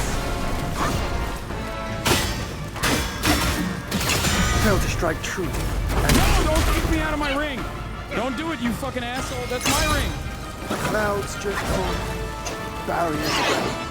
failed to strike true. No, don't kick me out of my ring. Don't do it, you fucking asshole. That's my ring. The clouds just formed barriers again.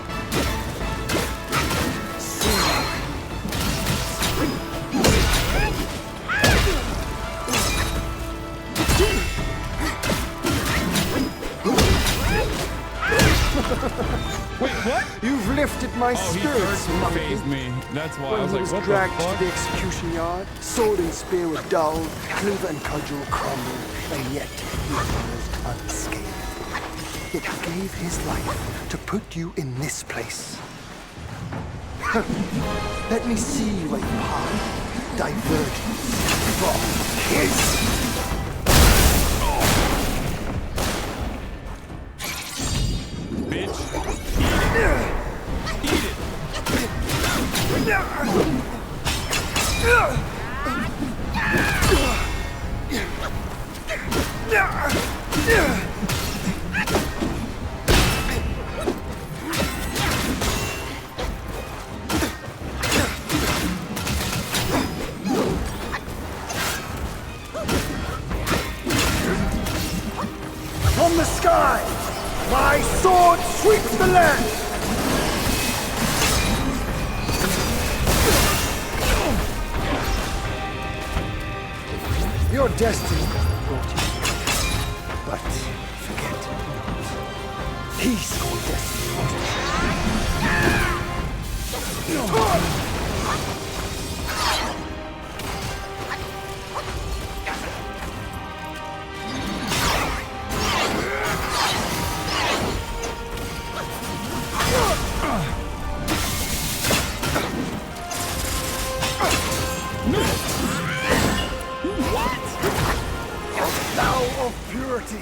Wait, what? You've lifted my spirits, he monkey. phased me. That's why When I was he like, was what dragged the fuck? to the execution yard, sword and spear were dull, cleaver and cudgel crumbled, and yet he emerged unscathed. Yet he gave his life to put you in this place. Let me see where you hide divergence from his. From the sky, my sword sweeps the land. Your destiny brought you here, but forget not. Peaceful destiny. Thou of purity!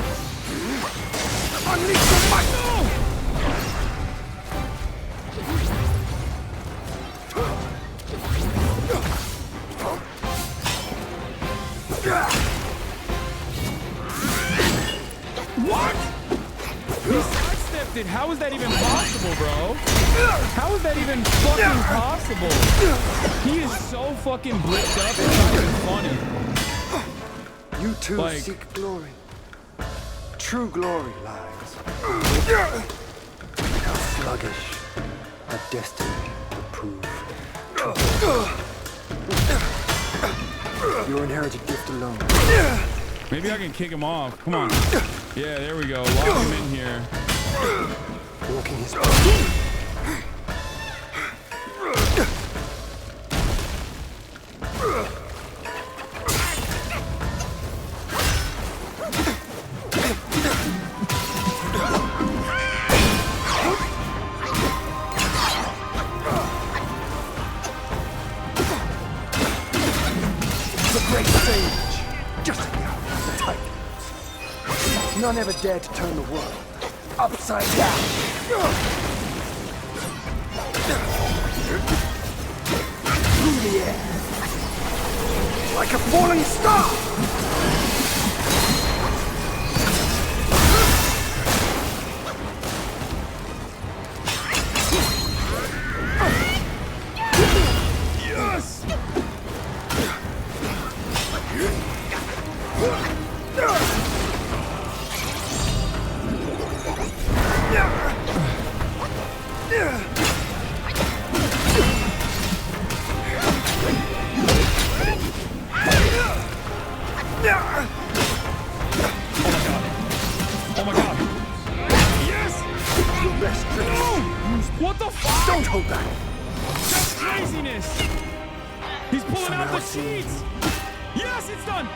Unleash your might! What? He sidestepped it. How is that even possible, bro? How is that even fucking possible? He is so fucking blitzed up. It's not even funny. You too Like- seek glory. True glory lies. How sluggish a destiny will prove. Your inherited gift alone. Maybe I can kick him off. Come on. Yeah, there we go. Lock him in here. Walking his the great sage, just like the Titans. None ever dared to turn the world upside down. Through the air, like a falling star. Yes! Oh my god. Yes! Your best tricks. No! What the fuck? Don't hold back. That's craziness! He's pulling out the sheets! Yes, it's done!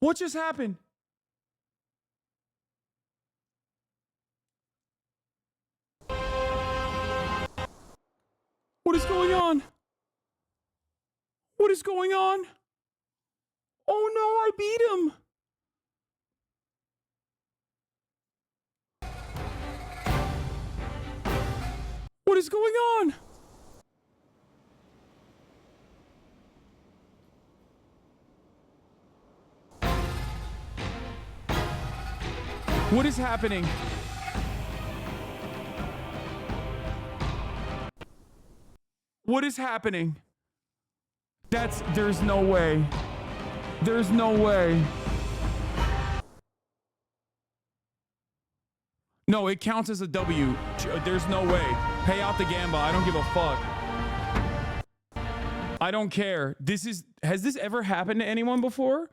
What just happened? What is going on? What is going on? Oh no, I beat him! What is going on? What is happening? What is happening? There's no way. There's no way. No, it counts as a W. There's no way. Pay out the gamba. I don't give a fuck. I don't care. Has this ever happened to anyone before?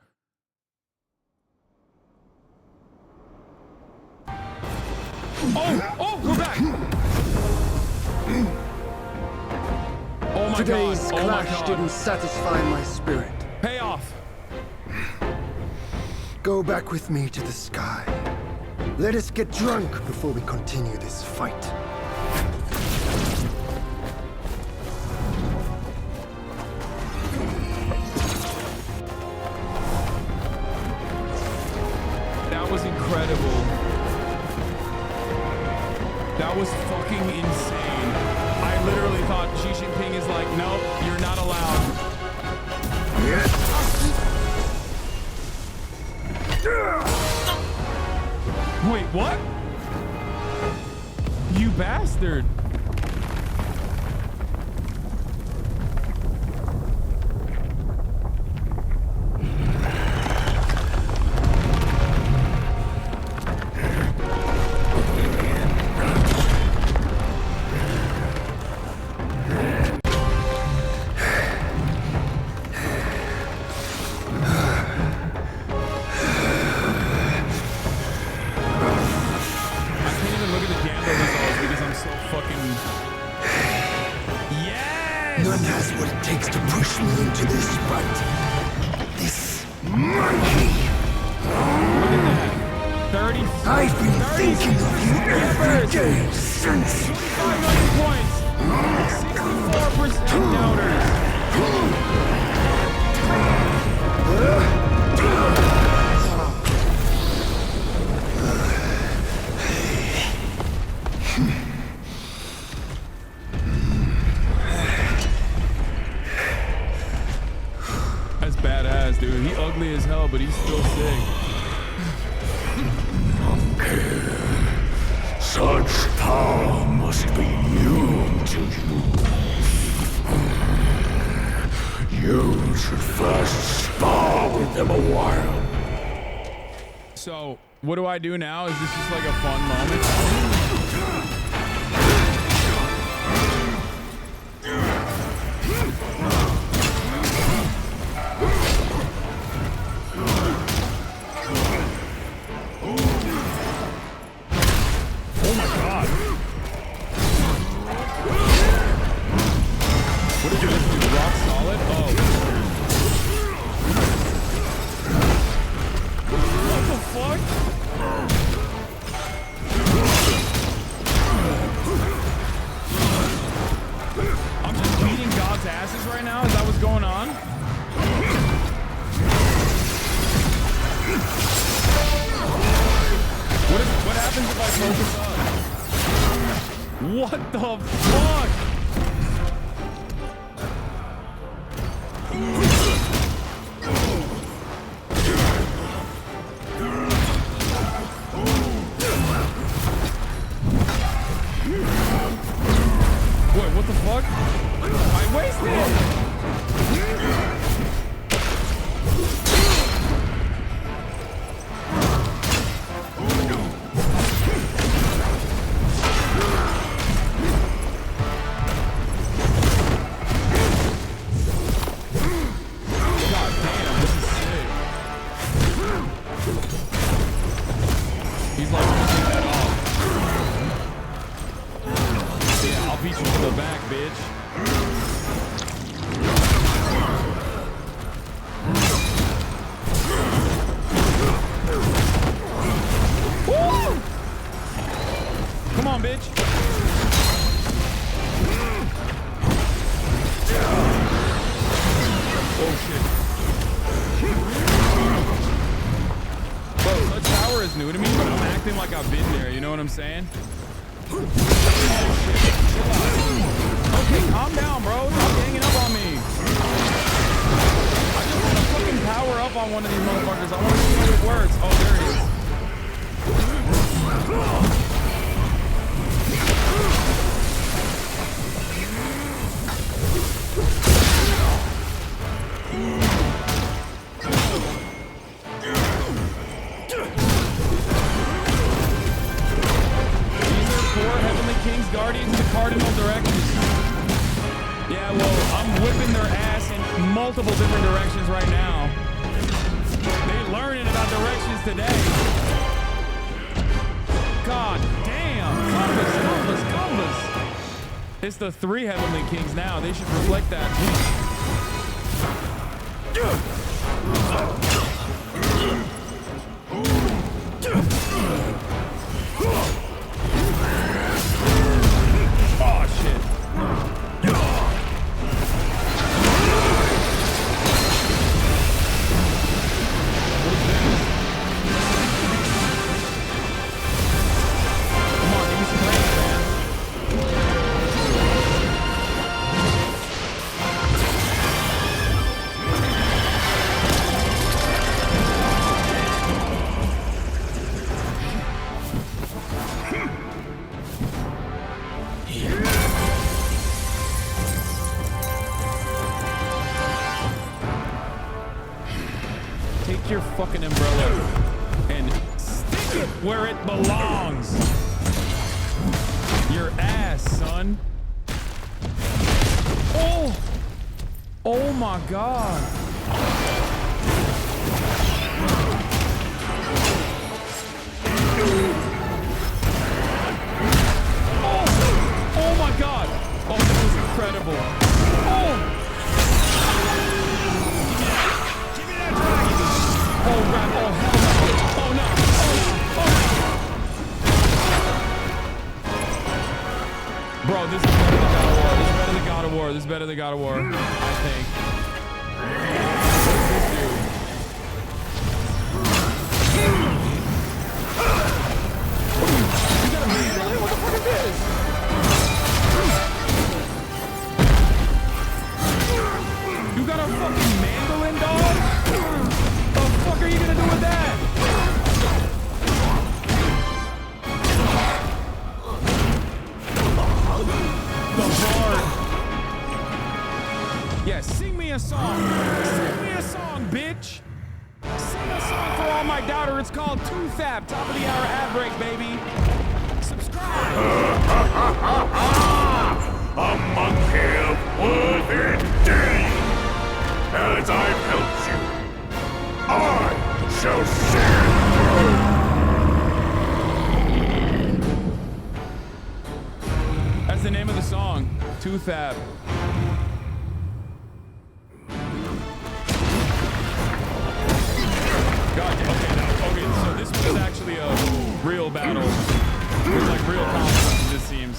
Oh, go back. Oh my Today's God. clash didn't satisfy my spirit. Pay off. Go back with me to the sky. Let us get drunk before we continue this fight. That was incredible. That was fucking insane. I literally thought Xi Jinping is like, nope, you're not allowed. Wait, what? You bastard. None has what it takes to push me into this fight. This monkey. Look at that. 30. I've been thinking of you every day since. 500 points. 64% doubters. That's badass, dude. He ugly as hell, but he's still sick. Such power must be new to you. You should first spar with them a while. So, what do I do now? Is this just like a fun moment? Oh my God. What did you do? Rock solid? Oh. What the fuck? I'm just beating God's asses right now? Is that what's going on? What happens if I focus up? What the fuck? Wait, what the fuck? I wasted! He's like, take that off. Yeah, I'll beat you to the back, bitch. Woo! Come on, bitch. Oh, shit. Bro, Clutch Tower is new to me, but I'm acting like I've been there, you know what I'm saying? Oh, shit. Okay, calm down, bro. Stop hanging up on me. I just want to fucking power up on one of these motherfuckers. I want to see if it works. Oh, there he is. whoa. I'm whipping their ass in multiple different directions right now. They learning about directions today. God damn. Combos. It's the 3 Heavenly Kings now. They should reflect that. Oh, shit. Come on, give me some range, man. Take your fucking umbrella and stick it where it belongs. Your ass, son. Oh my God. Oh my God. Oh, this was incredible. Oh. Oh, crap. Oh, hell no. Oh, no. Oh, no. Bro, this is better than God of War. This is better than God of War. This is better than God of War, I think. What does this do? You got a mandolin? What the fuck is this? You got a fucking mandolin, dog? What the fuck are you gonna do with that? The bard. Yeah, sing me a song. Sing me a song, bitch. Sing a song for all my daughter. It's called Toothap. Top of the hour ad break, baby. Subscribe. A monkey of worth indeed. As I've helped you, I shall share. That's the name of the song, Toothap. God, okay, so this was actually a real battle. There's like real consequences, it seems.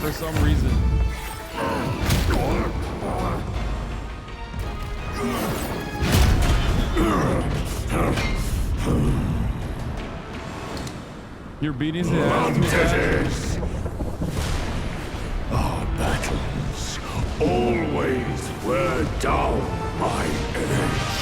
For some reason. You're beating his ass. Our battles always wear down my edge.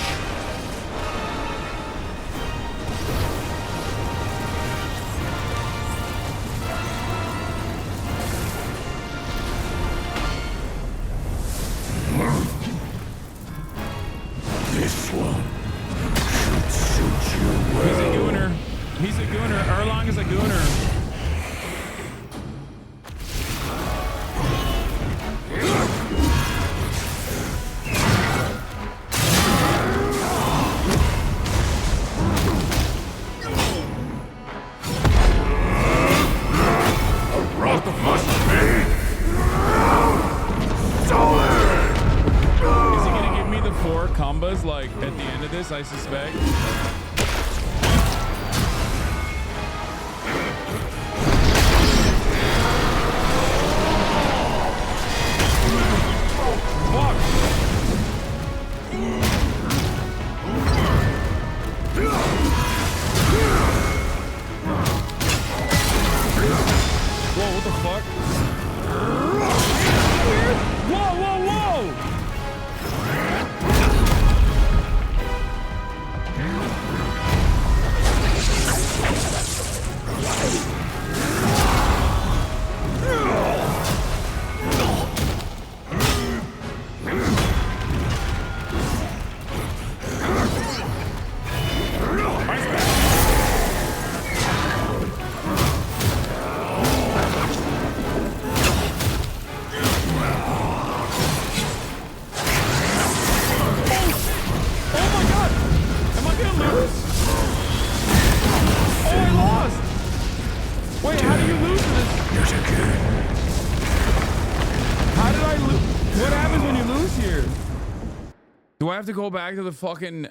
I suspect. Fuck! Whoa, what the fuck? Whoa, whoa, whoa! Wait, how do you lose this? Yes, I can. How did I lose? What happens when you lose here? Do I have to go back to the fucking...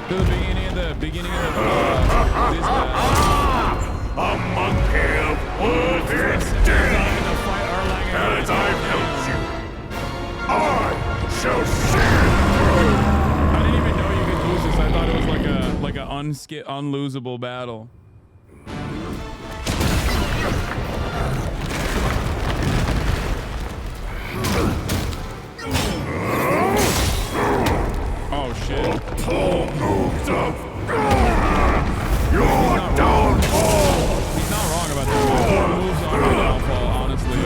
to the beginning of the this guy. A monkey of wood is dead. As I've helped you, I shall see it through. I didn't even know you could lose this. I thought it was like a unlosable battle. Oh shit. Paul moves up. Your downfall. He's not wrong about that. Four moves on my downfall, honestly.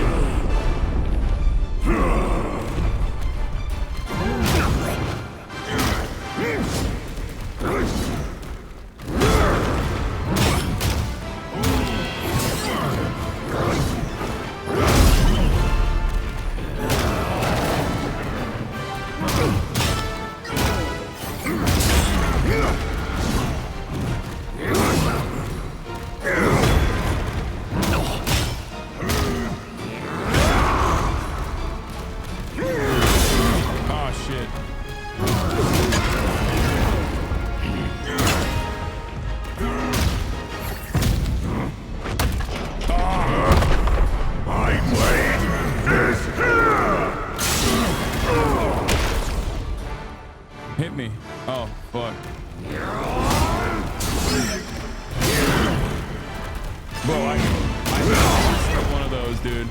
Hit me. Oh, fuck. Bro, I missed one of those, dude.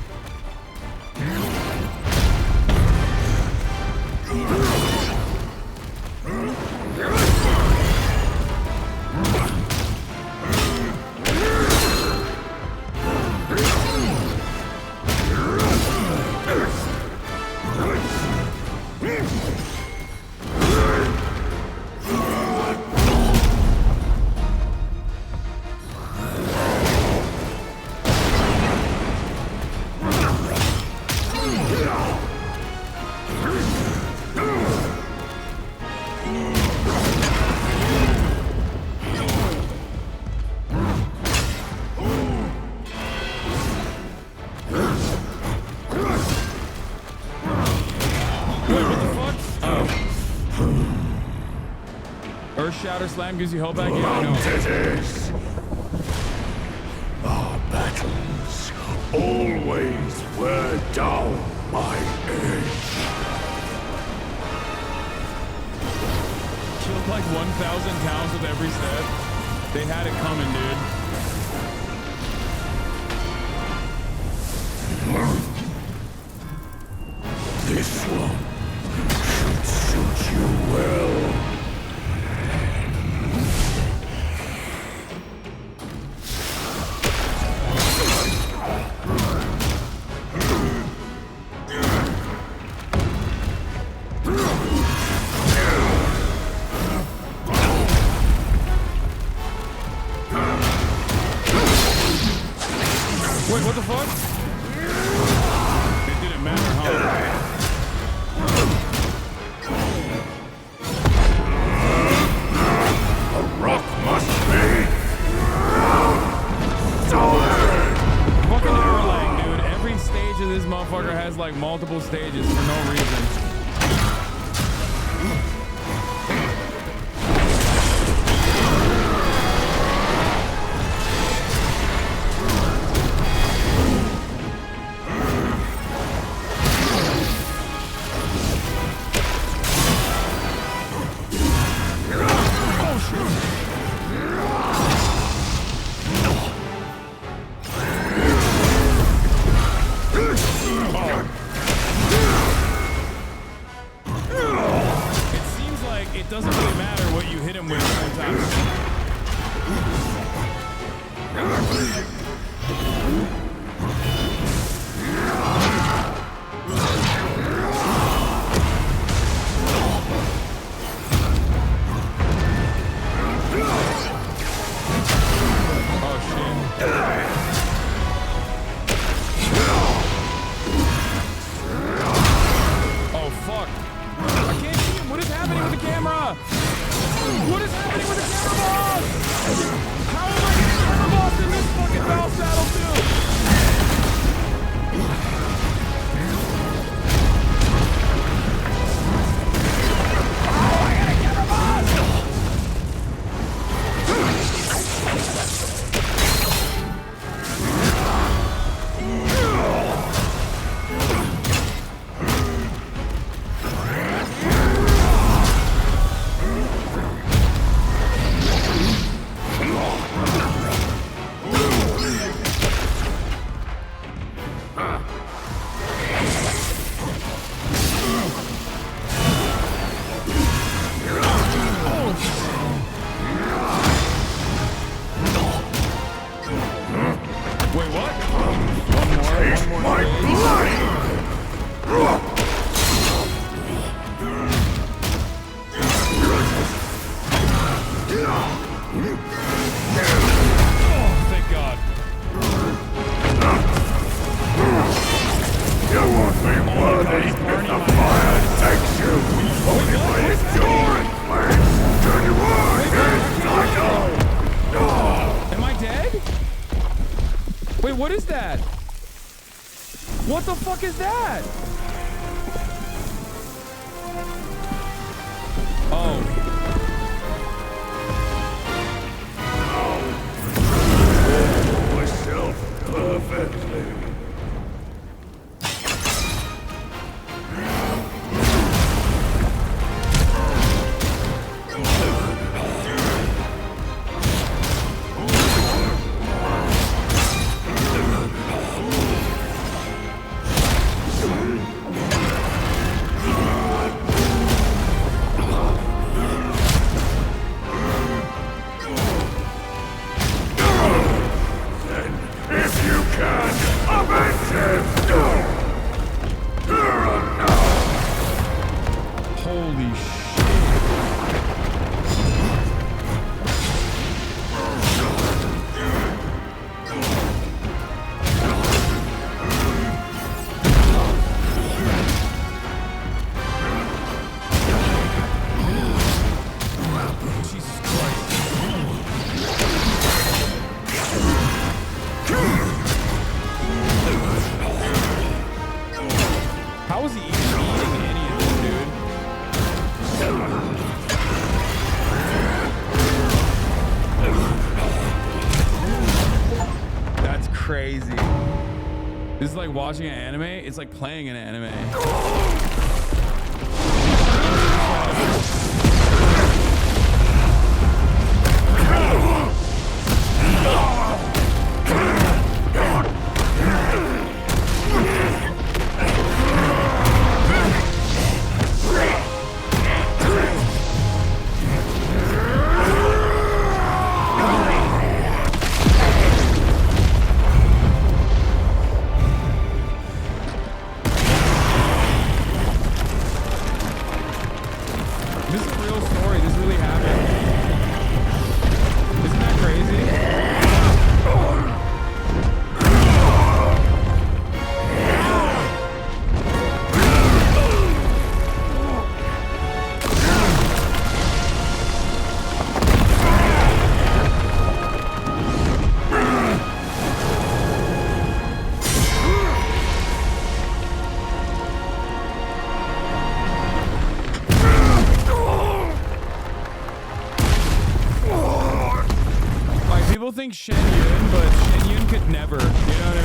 Shatter Slam gives you health back. Yeah, I know. Our battles always were down my edge. Killed like 1,000 cows with every step. They had it coming, dude. This one should suit you well. Wait, what the fuck? It didn't matter, huh? A rock must be solid. Fucking Earlang, dude. Every stage of this motherfucker has like times. Oh fuck. I can't see him. What is happening with the camera? What is happening with the camera boss? How am I getting camera boss in this fucking foul saddle too? What is that? What the fuck is that? Oh. Myself perfectly. Holy shit. Jesus Christ. How is he even eating any of this, dude? That's crazy. This is like watching an anime. It's like playing an anime. This is a real story. This really happened. Isn't that crazy? People think Shen Yun, but Shen Yun could never. You know what I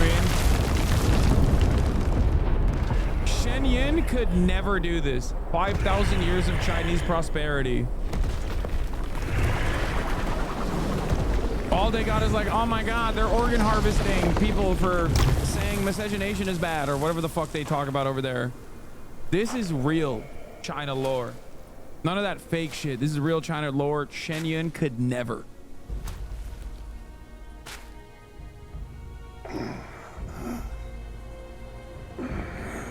mean? Shen Yun could never do this. 5,000 years of Chinese prosperity. All they got is like, oh my God, they're organ harvesting people for saying miscegenation is bad or whatever the fuck they talk about over there. This is real China lore. None of that fake shit. This is real China lore. Shen Yun could never.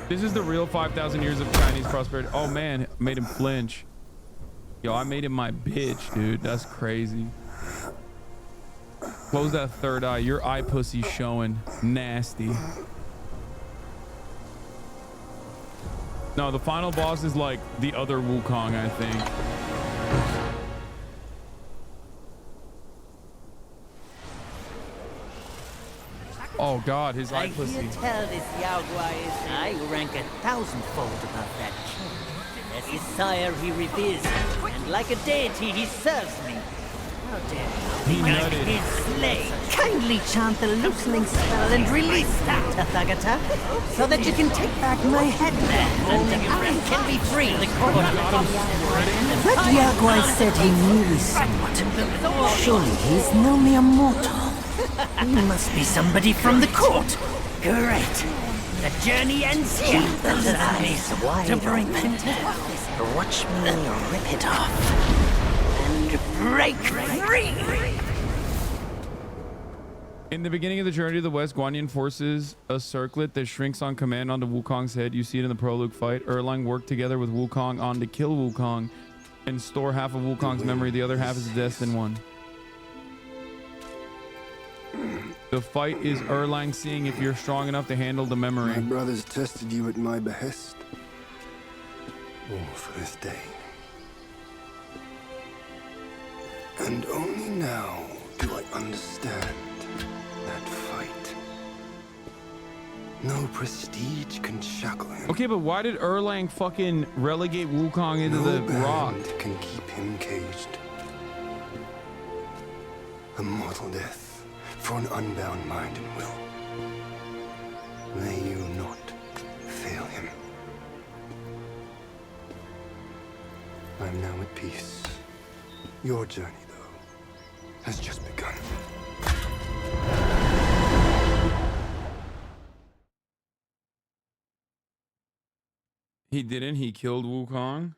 This is the real 5,000 years of Chinese prosperity. Oh man, made him flinch. Yo, I made him my bitch, dude. That's crazy. Close that third eye. Your eye pussy's showing. Nasty. No, the final boss is like the other Wukong, I think. Oh God, his eye pussy. I tell this Yao Guai is I rank 1,000-fold above that king. As his sire he reveres me, and like a deity he serves me. How dare He you? nutted. His slave. Kindly chant the loosening spell and release that, Tathagata, so that you can take back my headband and I can be free. That Yao Guai said he knew me somewhat. Surely he's no mere mortal. He must be somebody from the court. Great. The journey ends here. Those eyes to bring them to office. Watch me rip it off and break free. In the beginning of the journey to the west, Guanyin forces a circlet that shrinks on command onto Wukong's head. You see it in the prologue fight. Erlang worked together with Wukong on to kill Wukong and store half of Wukong's memory. The other half is the destined one. The fight is Erlang seeing if you're strong enough to handle the memory. My brothers tested you at my behest. All for this day. And only now do I understand that fight. No prestige can shackle him. Okay, but why did Erlang fucking relegate Wukong into the rock? No band can keep him caged. A mortal death for an unbound mind and will. May you not fail him. I'm now at peace. Your journey, though, has just begun. He didn't. He killed Wukong.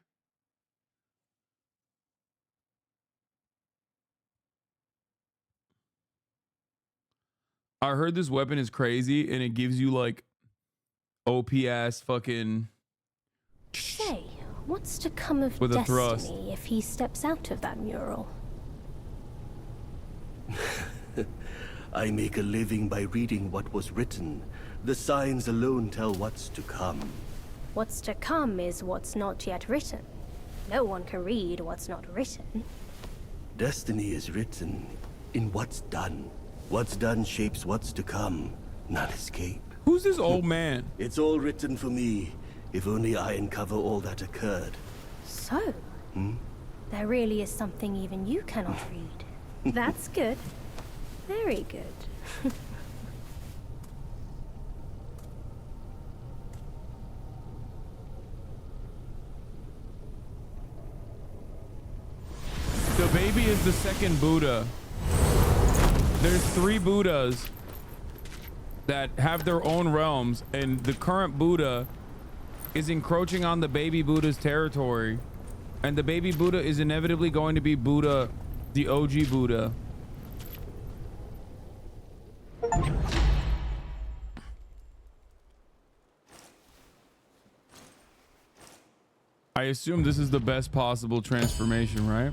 I heard this weapon is crazy and it gives you like OP-ass fucking Say, what's to come of with a Destiny thrust. if he steps out of that mural? I make a living by reading what was written. The signs alone tell what's to come. What's to come is what's not yet written. No one can read what's not written. Destiny is written in what's done. What's done shapes what's to come, not escape. Who's this old man? It's all written for me. If only I uncover all that occurred. So, there really is something even you cannot read. That's good. Very good. The baby is the second Buddha. There's 3 Buddhas that have their own realms, and the current Buddha is encroaching on the baby Buddha's territory, and the baby Buddha is inevitably going to be Buddha, the OG Buddha. I assume this is the best possible transformation, right?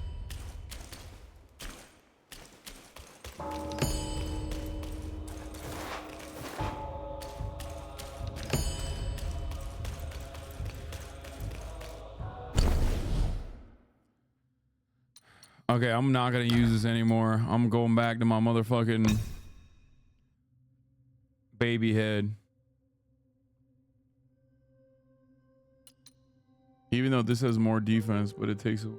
Okay, I'm not gonna use this anymore. I'm going back to my motherfucking baby head. Even though this has more defense, but it takes a...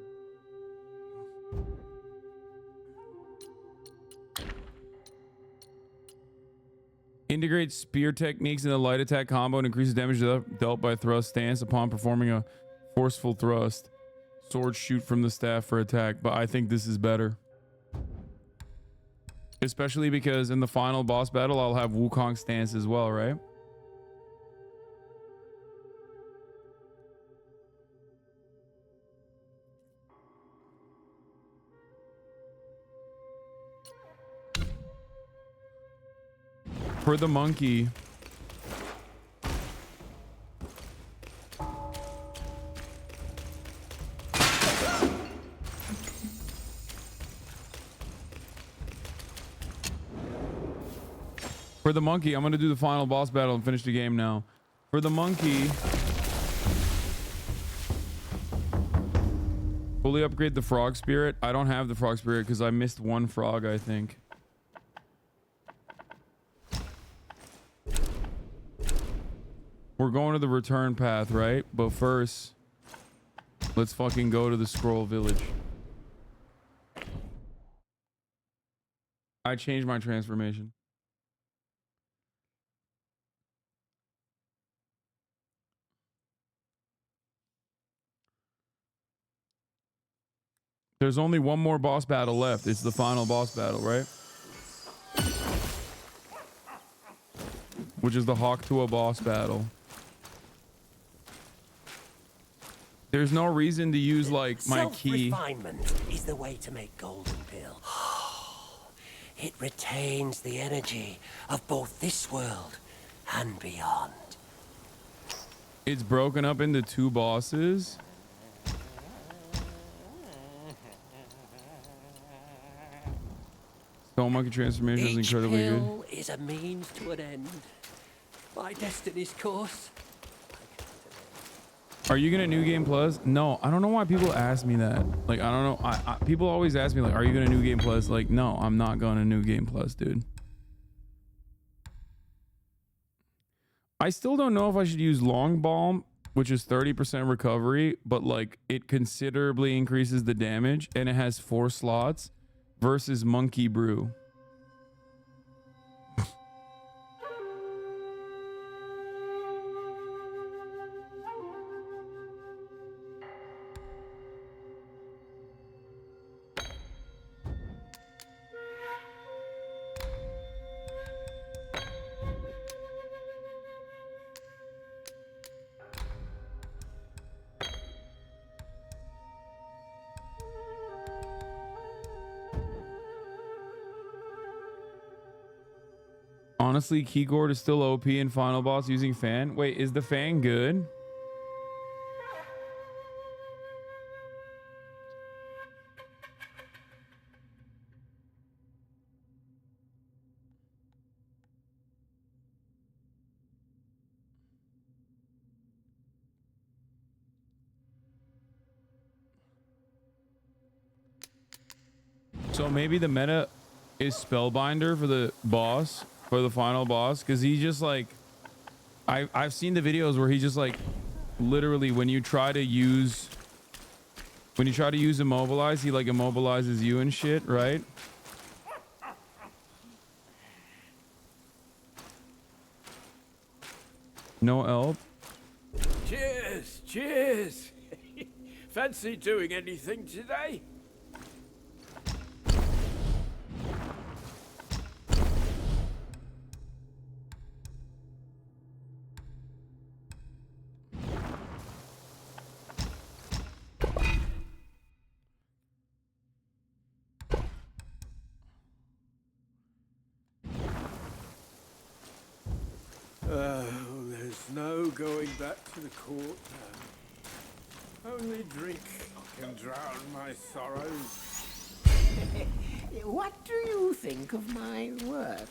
Integrate spear techniques in the light attack combo and increases damage dealt by thrust stance upon performing a forceful thrust. Sword shoot from the staff for attack, but I think this is better. Especially because in the final boss battle, I'll have Wukong stance as well, right? For the monkey. For the monkey, I'm going to do the final boss battle and finish the game now. For the monkey, fully upgrade the frog spirit. I don't have the frog spirit because I missed one frog, I think. We're going to the return path, right? But first, let's fucking go to the scroll village. I changed my transformation. There's only one more boss battle left. It's the final boss battle, right? Which is the Hawk-Tua boss battle. There's no reason to use like my key. Self-refinement is the way to make golden pill. It retains the energy of both this world and beyond. It's broken up into two bosses. Stone Monkey transformation is incredibly good. Each pill is a means to an end. My destiny's course. Are you gonna New Game Plus? No, I don't know why people ask me that. Like, I don't know. People always ask me like, are you gonna New Game Plus? Like, no, I'm not going to New Game Plus, dude. I still don't know if I should use Long Balm, which is 30% recovery, but like it considerably increases the damage and it has 4 slots versus Monkey Brew. Honestly, Keyboard is still OP in Final Boss using Fan. Wait, is the Fan good? So maybe the meta is Spellbinder for the boss, for the final boss, because he just like, I've seen the videos where he just like, literally when you try to use Immobilize, he like immobilizes you and shit, right? No help. Cheers, cheers. Fancy doing anything today? There's no going back to the court now. Only drink can drown my sorrows. What do you think of my work?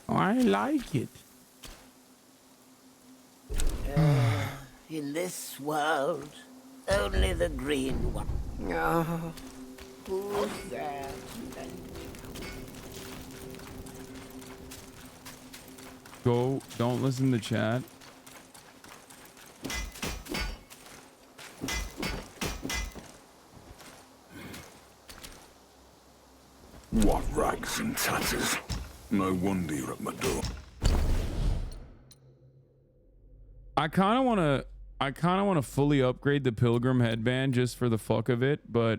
I like it. In this world, only the green one. Oh, who's that? Go, don't listen to chat. What rags and tatters. No wonder you're at my door. I kind of want to fully upgrade the Pilgrim headband just for the fuck of it, but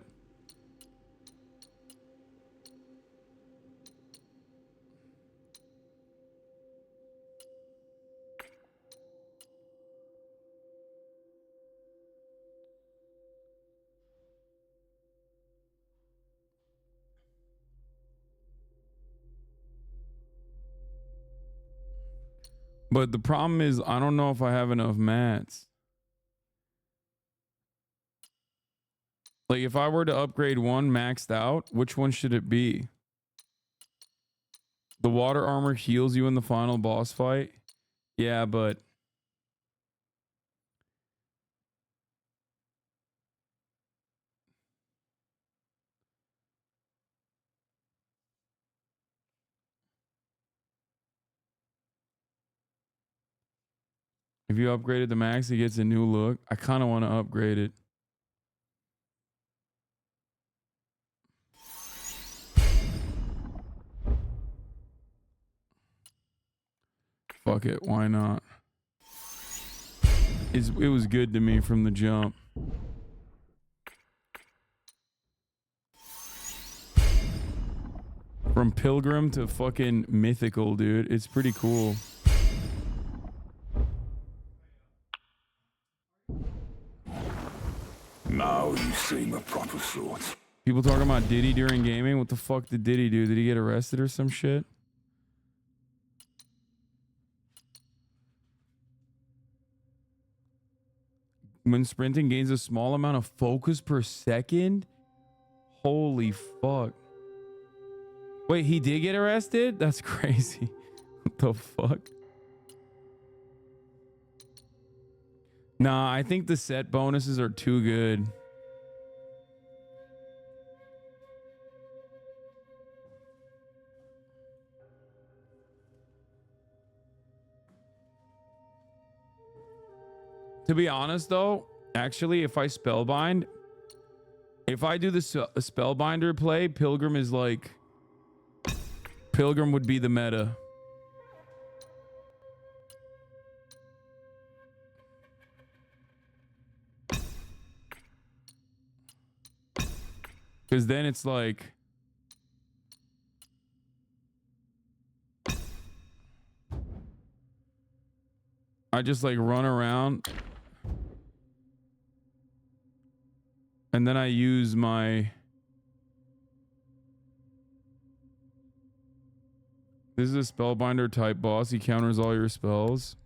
But the problem is, I don't know if I have enough mats. Like, if I were to upgrade one maxed out, which one should it be? The water armor heals you in the final boss fight. Yeah, but if you upgraded the max, it gets a new look. I kind of want to upgrade it. Fuck it, why not? It was good to me from the jump. From Pilgrim to fucking Mythical, dude. It's pretty cool. Now you seem a proper sort. People talking about Diddy during gaming. What the fuck did Diddy do? Did he get arrested or some shit? When sprinting gains a small amount of focus per second? Holy fuck. Wait, he did get arrested? That's crazy. What the fuck? Nah, I think the set bonuses are too good. To be honest, though, actually, if I spellbind, if I do the spellbinder play, Pilgrim is like, Pilgrim would be the meta. Because then it's like, I just like run around. And then I use my... This is a spellbinder type boss. He counters all your spells.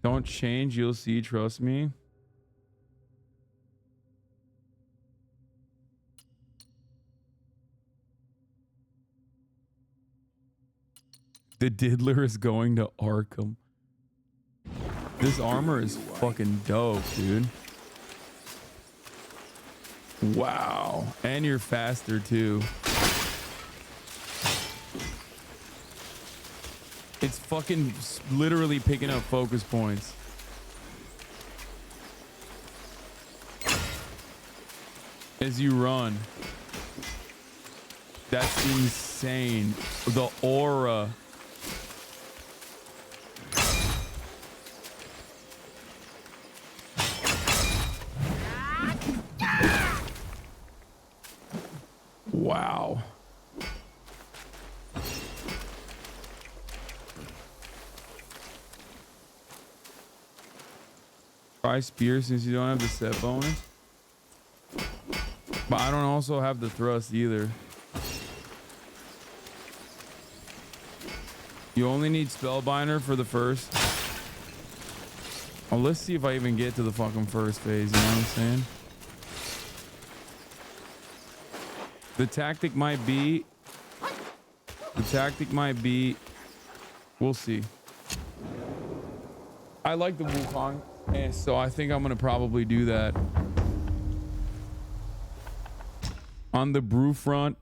Don't change, you'll see, trust me. The Diddler is going to Arkham. This armor is fucking dope, dude. Wow. And you're faster too. It's fucking literally picking up focus points. As you run. That's insane. The aura. Wow. Try spear since you don't have the set bonus. But I don't also have the thrust either. You only need Spellbinder for the first. Oh, let's see if I even get to the fucking first phase, you know what I'm saying? The tactic might be... We'll see. I like the Wukong, and so I think I'm going to probably do that. On the brew front,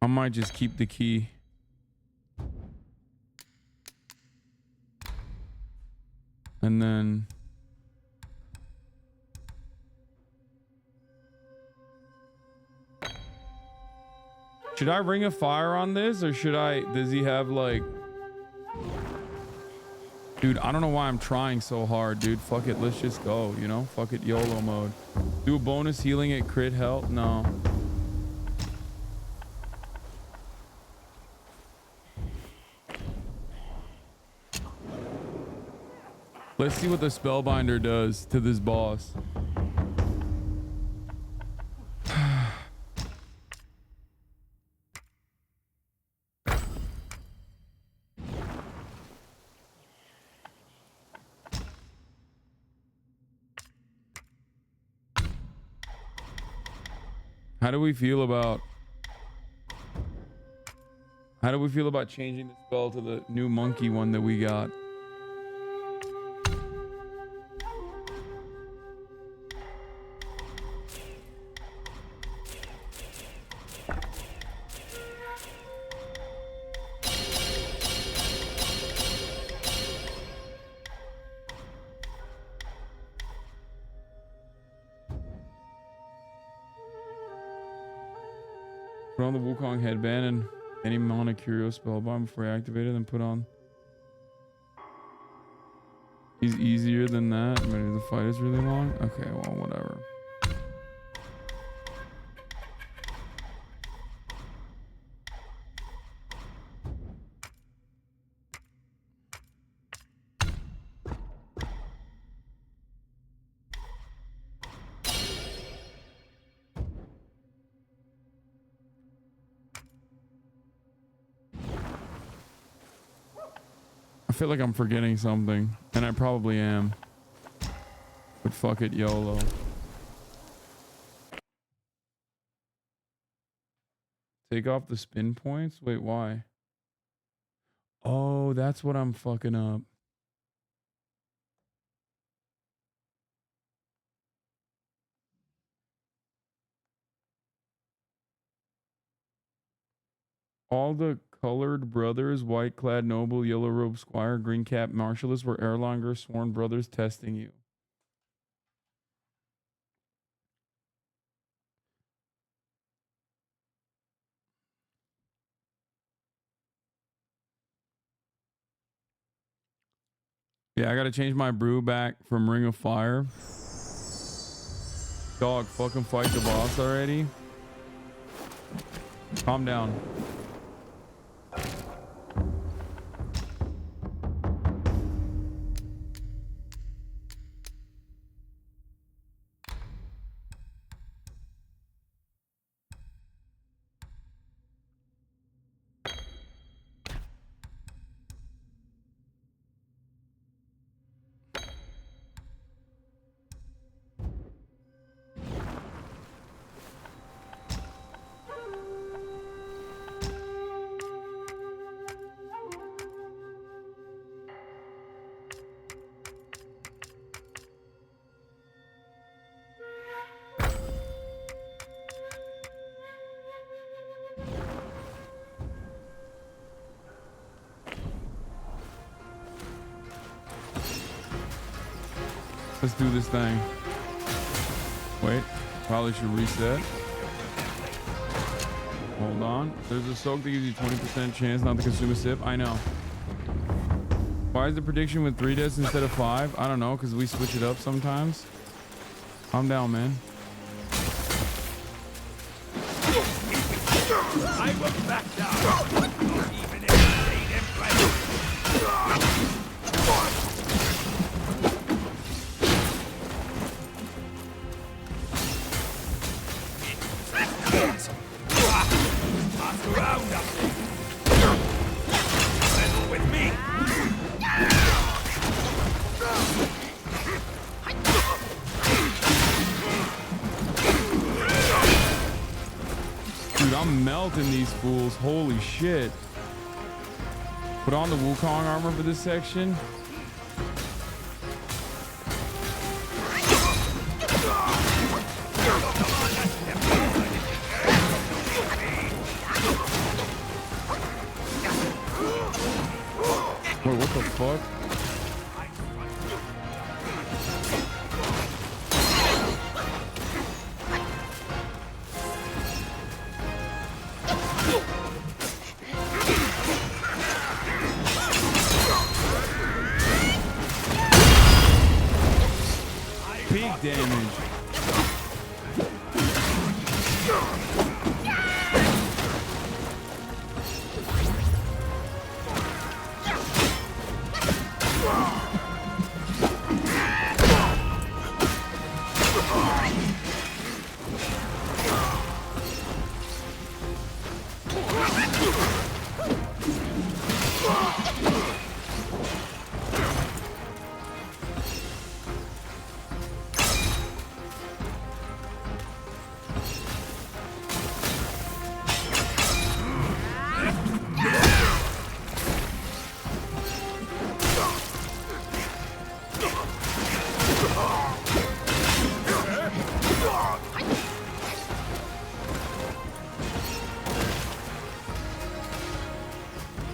I might just keep the key. And then... Should I ring a fire on this, or should I... Does he have like... Dude, I don't know why I'm trying so hard, dude. Fuck it, let's just go, you know? Fuck it, YOLO mode. Do a bonus healing at crit health? No. Let's see what the Spellbinder does to this boss. How do we feel about changing the spell to the new monkey one that we got? Put on the Wukong headband and any Mana Curio spellbind before you activate it, then put on. He's easier than that. Maybe the fight is really long. Okay, well, whatever. I feel like I'm forgetting something, and I probably am. But fuck it, YOLO. Take off the spin points? Wait, why? Oh, that's what I'm fucking up. All the colored brothers, white clad noble, yellow robe squire, green cap marshalless were Erlanger sworn brothers testing you. Yeah, I gotta change my brew back from Ring of Fire. Dog, fucking fight the boss already. Calm down. Let's do this thing. Wait, probably should reset. Hold on. There's a soak that gives you 20% chance not to consume a sip. I know. Why is the prediction with 3 deaths instead of 5? I don't know, because we switch it up sometimes. Calm down, man. I will back down, even if it ain't in place. Pass around up there. Settle with me. Dude, I'm melting these fools. Holy shit. Put on the Wukong armor for this section. Wait, what the fuck? Big damage.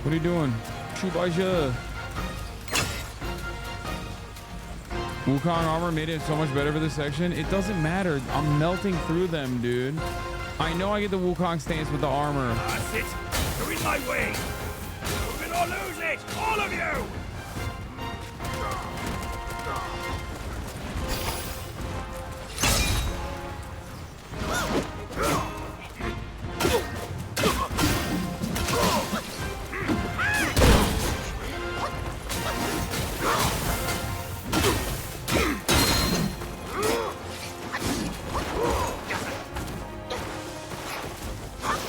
What are you doing? Shubaija. Wukong armor made it so much better for this section. It doesn't matter. I'm melting through them, dude. I know I get the Wukong stance with the armor. That's it. You're in my way. Move it or lose it. All of you.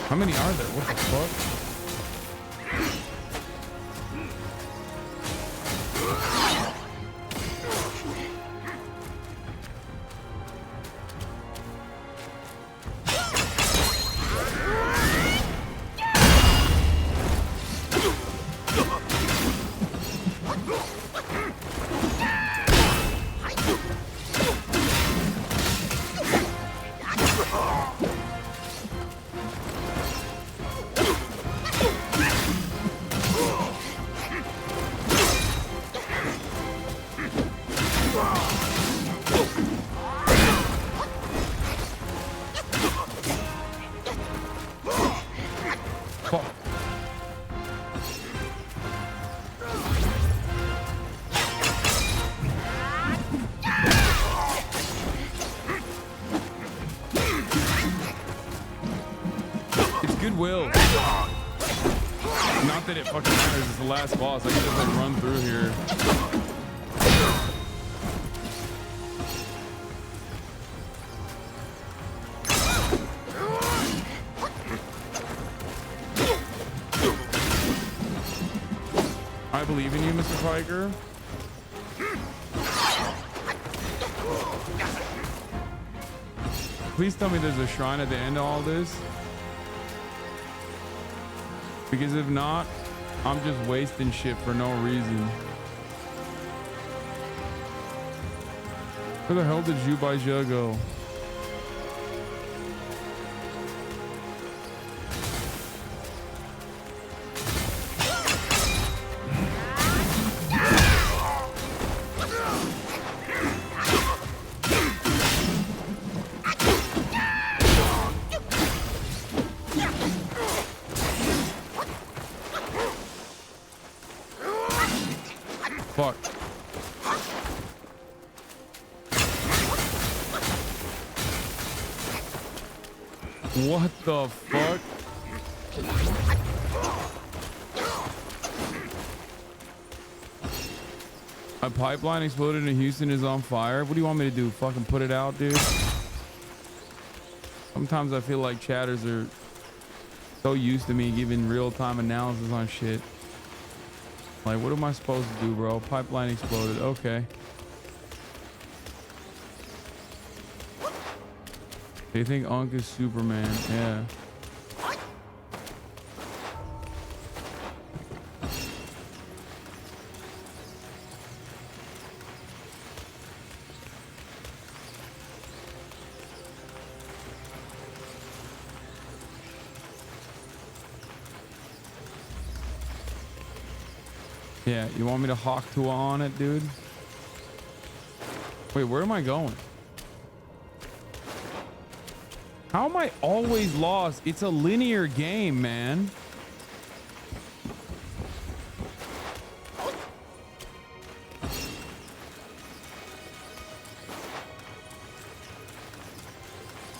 How many are there? What the fuck? Will. Not that it fucking matters, it's the last boss. I can just like run through here. I believe in you, Mr. Piker. Please tell me there's a shrine at the end of all this. Because if not, I'm just wasting shit for no reason. Where the hell did Shubaija go? Fuck. What the fuck? A pipeline exploded and Houston is on fire. What do you want me to do? Fucking put it out, dude? Sometimes I feel like chatters are so used to me giving real-time analysis on shit. Like, what am I supposed to do, bro? Pipeline exploded. Okay. They think Unk is Superman. Yeah. Yeah, you want me to Hawk Tua on it, dude? Wait, where am I going? How am I always lost? It's a linear game, man.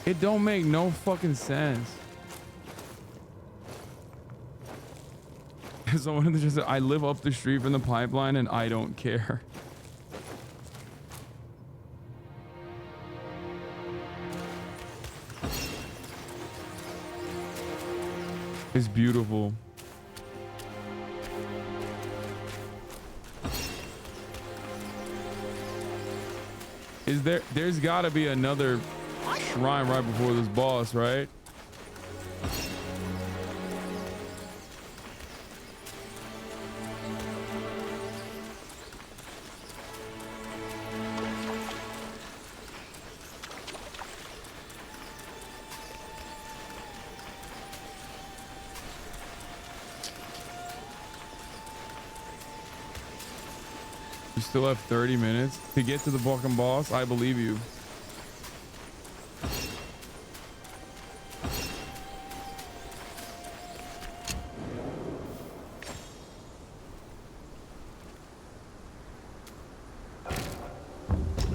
It don't make no fucking sense. Someone just said, I live up the street from the pipeline and I don't care. It's beautiful. There's got to be another shrine right before this boss, right? You still have 30 minutes to get to the fucking boss. I believe you.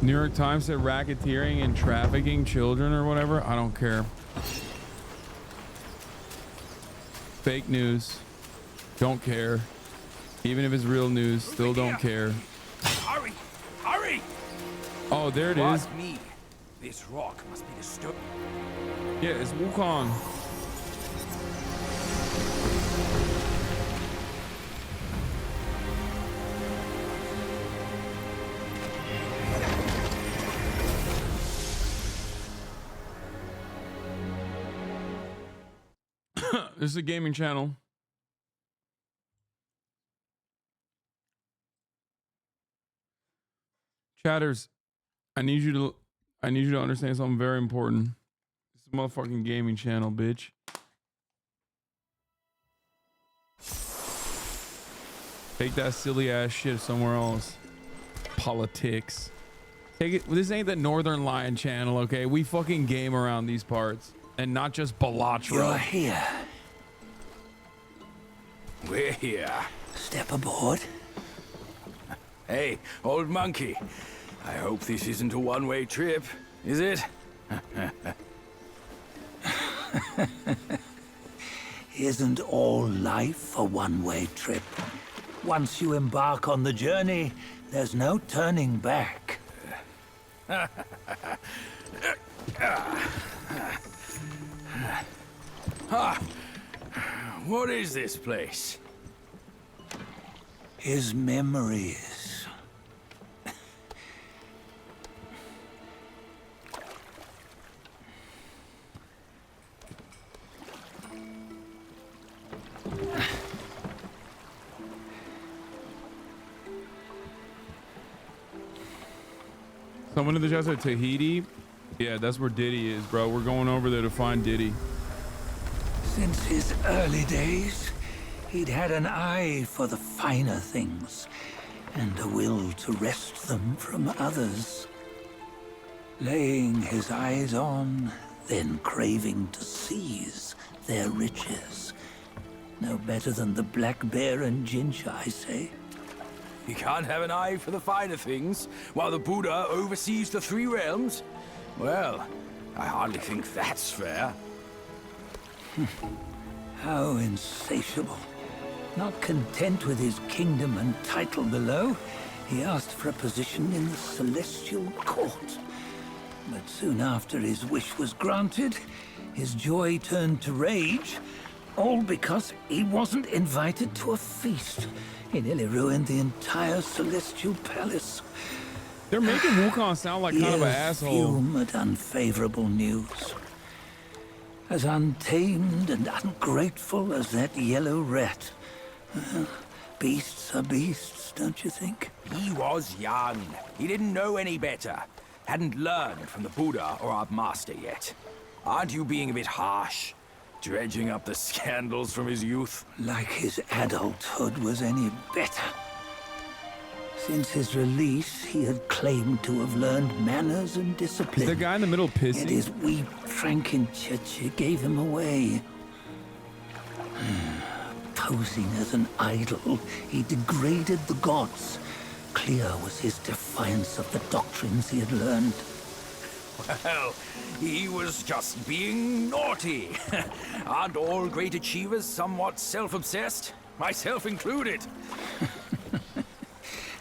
New York Times said racketeering and trafficking children or whatever. I don't care. Fake news. Don't care. Even if it's real news, still don't care. Hurry! Hurry! Oh, there it is. Me. This rock must be disturbed. Yeah, it's Wukong. This is a gaming channel. Chatters, I need you to understand something very important. This is a motherfucking gaming channel, bitch. Take that silly ass shit somewhere else. Politics. Take it. This ain't the Northern Lion channel, okay? We fucking game around these parts and not just Balatra. You're here. We're here. Step aboard. Hey, old monkey. I hope this isn't a one-way trip, is it? Isn't all life a one-way trip? Once you embark on the journey, there's no turning back. What is this place? His memories. Someone in the chat said Tahiti. Yeah, that's where Diddy is, bro. We're going over there to find Diddy. Since his early days, he'd had an eye for the finer things and a will to wrest them from others. Laying his eyes on, then craving to seize their riches. No better than the black bear and ginger, I say. You can't have an eye for the finer things while the Buddha oversees the three realms? Well, I hardly think that's fair. How insatiable. Not content with his kingdom and title below, he asked for a position in the celestial court. But soon after his wish was granted, his joy turned to rage, all because he wasn't invited to a feast. He nearly ruined the entire celestial palace. They're making Wukong sound like kind of an asshole. Fume at unfavorable news. As untamed and ungrateful as that yellow rat. Beasts are beasts, don't you think? He was young. He didn't know any better. Hadn't learned from the Buddha or our master yet. Aren't you being a bit harsh? Dredging up the scandals from his youth? Like his adulthood was any better. Since his release, he had claimed to have learned manners and discipline. Is the guy in the middle pissing? Yet his weak Frankenchurch gave him away. Posing as an idol, he degraded the gods. Clear was his defiance of the doctrines he had learned. Well, he was just being naughty. Aren't all great achievers somewhat self-obsessed? Myself included.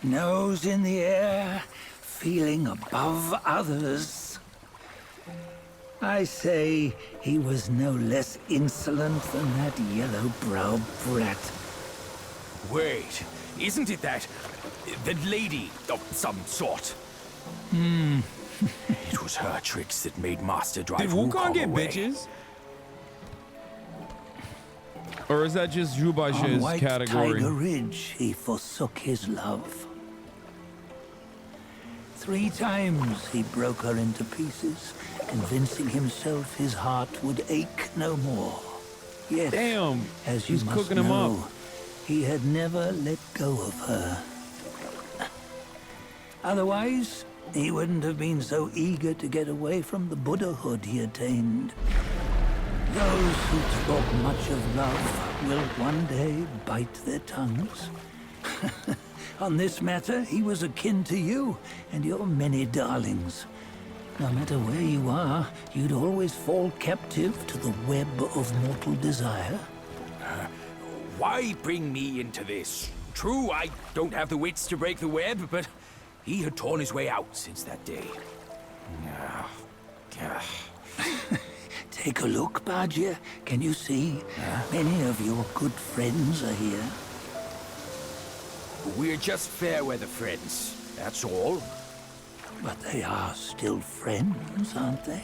Nose in the air, feeling above others. I say he was no less insolent than that yellow-browed brat. Wait, isn't it that lady of some sort? It was her tricks that made Master drive Did Wukong get away. bitches? Or is that just Zhu On Baixe's White category? Tiger Ridge, he forsook his love. 3 times he broke her into pieces, convincing himself his heart would ache no more. Yet, damn, as you he's must cooking him know, up. he had never let go of her. Otherwise, he wouldn't have been so eager to get away from the Buddhahood he attained. Those who talk much of love will one day bite their tongues. On this matter, he was akin to you and your many darlings. No matter where you are, you'd always fall captive to the web of mortal desire. Why bring me into this? True, I don't have the wits to break the web, but he had torn his way out since that day. Take a look, Badger. Can you see? Many of your good friends are here. We're just fair-weather friends, that's all. But they are still friends, aren't they?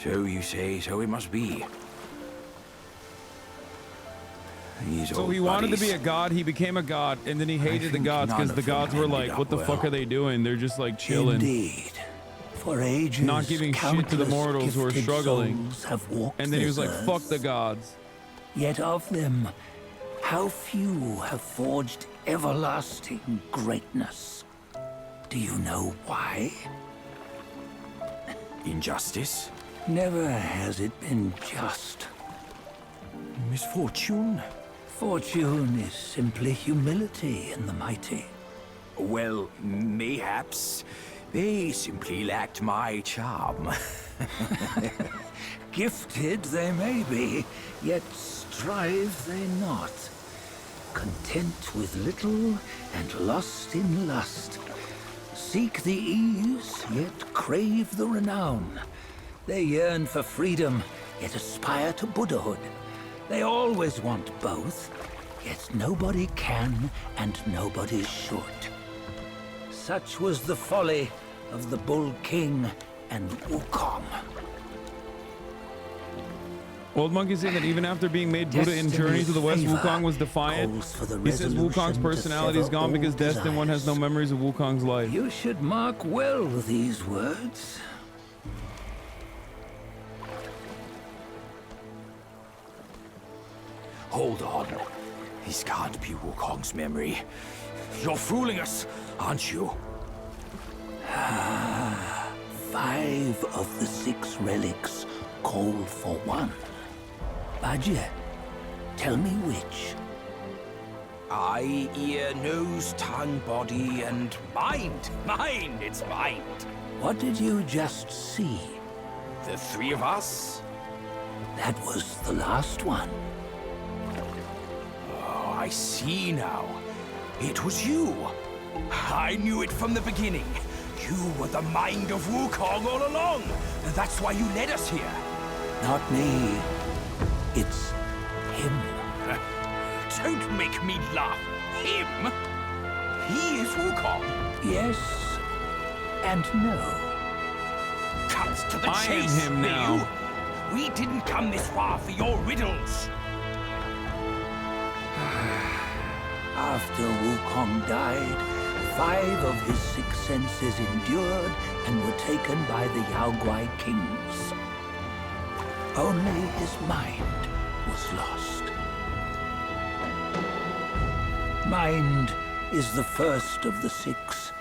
So you say, so it must be. So he wanted to be a god, he became a god, and then he hated the gods because the gods were like, what the fuck are they doing? They're just like chilling. Indeed. For ages, not giving shit to the mortals who are gifted struggling. souls have walked And then he was like, this fuck earth. the gods. Yet of them, how few have forged everlasting greatness? Do you know why? Injustice? Never has it been just. Misfortune? Fortune is simply humility in the mighty. Well, mayhaps. They simply lacked my charm. Gifted they may be, yet strive they not. Content with little and lost in lust. Seek the ease, yet crave the renown. They yearn for freedom, yet aspire to Buddhahood. They always want both, yet nobody can and nobody should. Such was the folly of the Bull King and Wukong. Old Monkey saying that even after being made Buddha in Journey to the West, Wukong was defiant. He says Wukong's personality is gone because Destin One has no memories of Wukong's life. You should mark well these words. Hold on. This can't be Wukong's memory. You're fooling us, aren't you? 5 of the 6 relics call for one. Badger, tell me which. Eye, ear, nose, tongue, body, and mind. Mind, it's mind. What did you just see? The 3 of us? That was the last one. Oh, I see now. It was you. I knew it from the beginning. You were the mind of Wukong all along. That's why you led us here. Not me. It's him. Don't make me laugh. Him? He is Wukong. Yes and no. Cut to the I am chase, him will now. you? We didn't come this far for your riddles. After Wukong died, 5 of his 6 senses endured and were taken by the Yaoguai kings. Only his mind was lost. Mind is the first of the 6.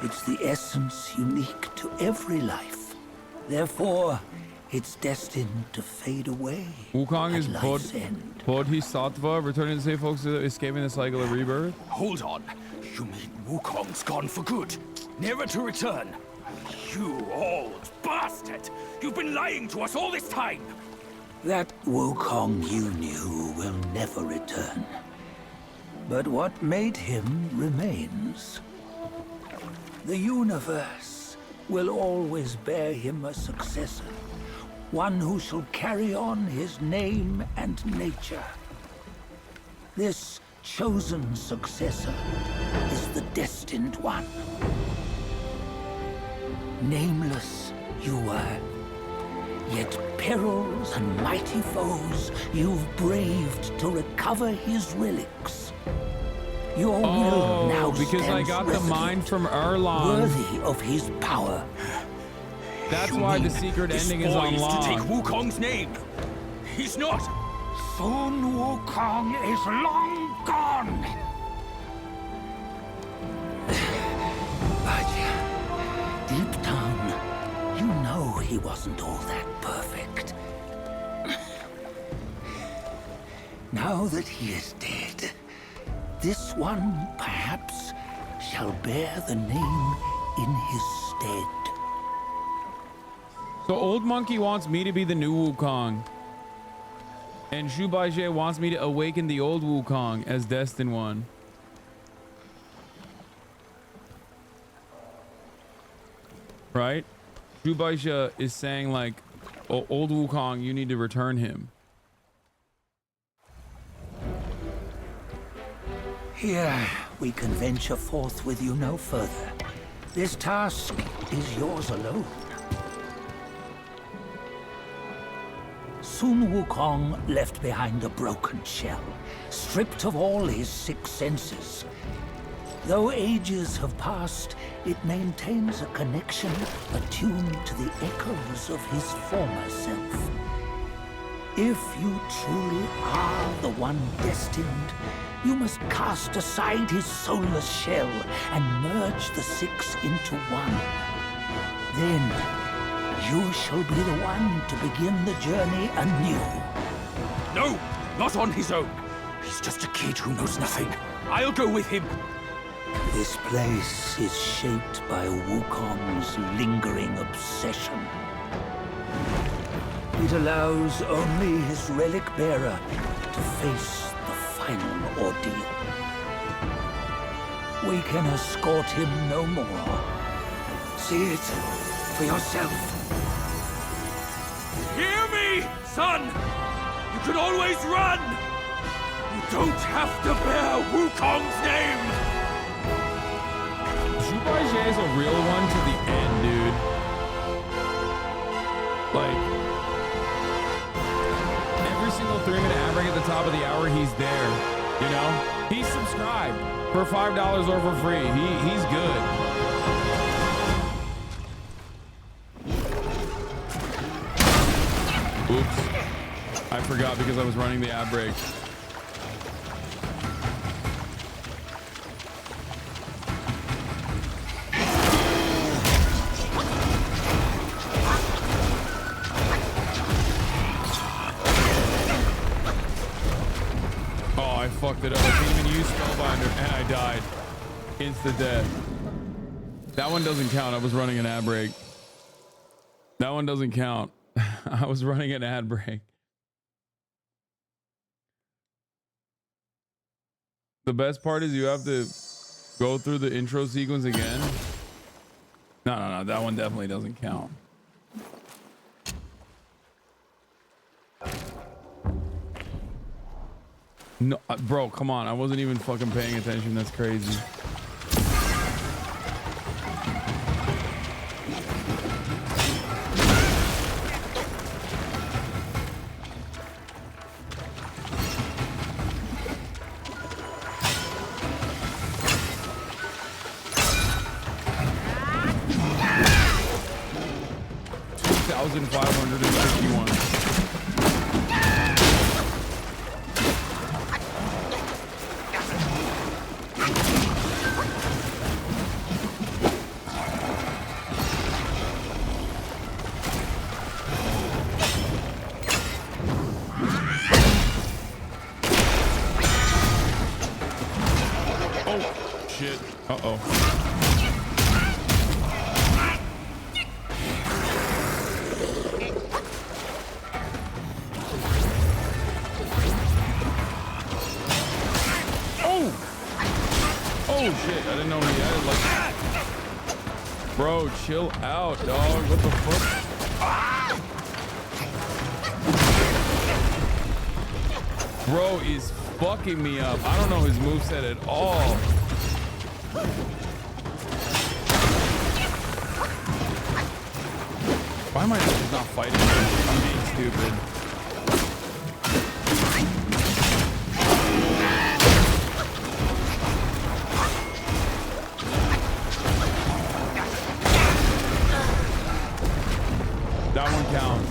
It's the essence unique to every life. Therefore, it's destined to fade away. Wukong at is life's end. Bodhisattva, returning to save folks escaping the cycle of rebirth. Hold on. You mean Wukong's gone for good? Never to return? You old bastard! You've been lying to us all this time! That Wukong you knew will never return. But what made him remains. The universe will always bear him a successor. One who shall carry on his name and nature. This chosen successor is the destined one. Nameless you were. Yet perils and mighty foes you've braved to recover his relics. Your will now because I stands got the resolute, mind from Earlang. worthy of his power. That's why the secret ending is boy unlocked. to take Wukong's name. He's not. Sun Wukong is long gone. But deep down, you know he wasn't all that perfect. Now that he is dead, this one perhaps shall bear the name in his stead. So Old Monkey wants me to be the new Wukong. And Zhu Baijie wants me to awaken the old Wukong as Destined One. Right? Zhu Baijie is saying like, oh, old Wukong, you need to return him. Here, we can venture forth with you no further. This task is yours alone. Sun Wukong left behind a broken shell, stripped of all his 6 senses. Though ages have passed, it maintains a connection attuned to the echoes of his former self. If you truly are the one destined, you must cast aside his soulless shell and merge the 6 into one. Then, you shall be the one to begin the journey anew. No, not on his own. He's just a kid who knows nothing. I'll go with him. This place is shaped by Wukong's lingering obsession. It allows only his relic bearer to face the final ordeal. We can escort him no more. See it for yourself. Hear me, son! You can always run! You don't have to bear Wukong's name! Zhu Baijie is a real one to the end, dude. Like, every single 3-minute ad break at the top of the hour, he's there. You know? He's subscribed for $5 or for free. He's good. Oops. I forgot because I was running the ad break. Oh, I fucked it up. I didn't even use Spellbinder and I died. Insta death. That one doesn't count. I was running an ad break. That one doesn't count. I was running an ad break. The best part is you have to go through the intro sequence again. No. That one definitely doesn't count. No, bro, come on. I wasn't even fucking paying attention. That's crazy. Chill out, dog. What the fuck? Bro is fucking me up. I don't know his moveset at all. am I just not fighting? I'm being stupid. That one counts.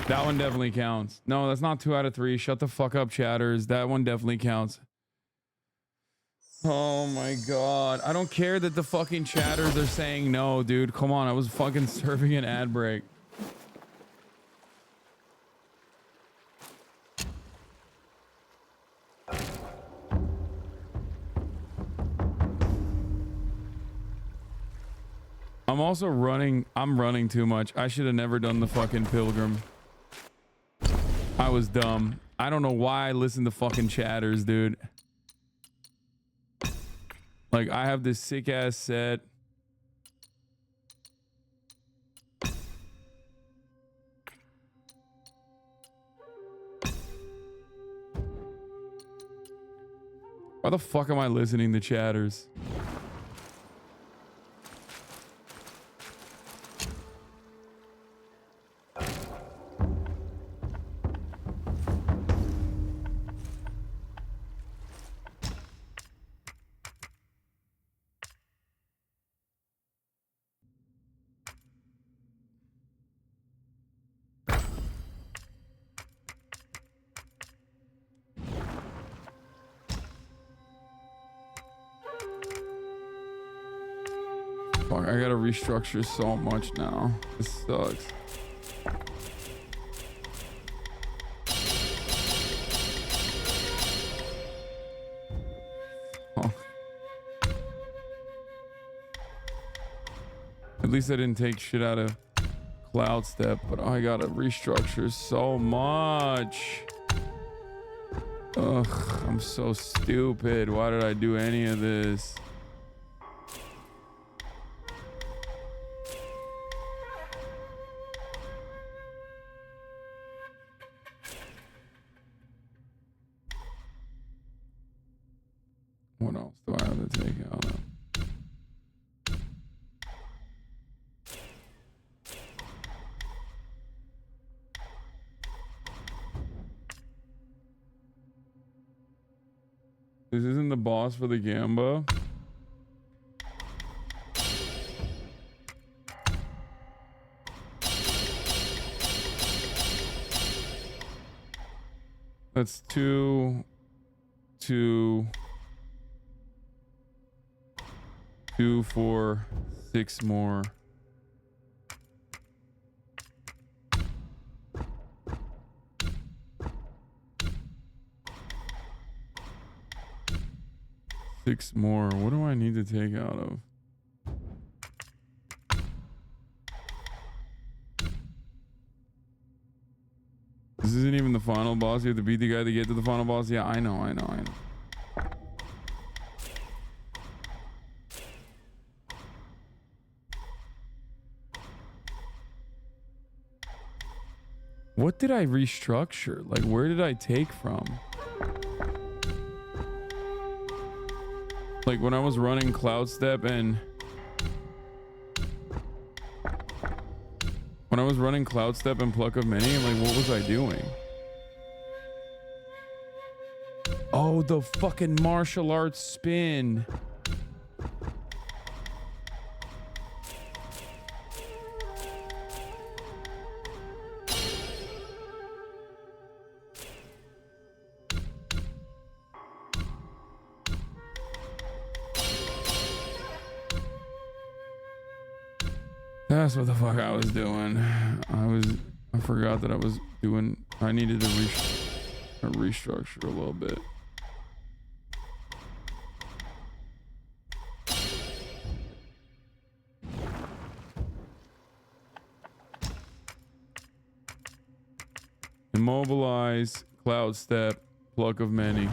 That one definitely counts. No, that's not 2 out of 3. Shut the fuck up, chatters. That one definitely counts. Oh my god. I don't care that the fucking chatters are saying no, dude. Come on, I was fucking serving an ad break. I'm also running. I'm running too much. I should have never done the fucking pilgrim. I was dumb. I don't know why I listened to fucking chatters, dude. Like, I have this sick ass set. Why the fuck am I listening to chatters? Fuck, I gotta restructure so much now. This sucks. Oh. At least I didn't take shit out of Cloud Step, but I gotta restructure so much. Ugh, I'm so stupid. Why did I do any of this? What else do I have to take out of? This isn't the boss for the Gamba. That's 2, 4, 6 more. Six more. What do I need to take out of? This isn't even the final boss. You have to beat the guy to get to the final boss. Yeah, I know. What did I restructure? Like, where did I take from? Like, when I was running Cloud Step and... When I was running Cloud Step and Pluck of Many, like, what was I doing? Oh, the fucking martial arts spin. That's what the fuck I was doing. I forgot that I was doing, I needed to restructure a little bit. Immobilize, Cloud Step, Pluck of Many.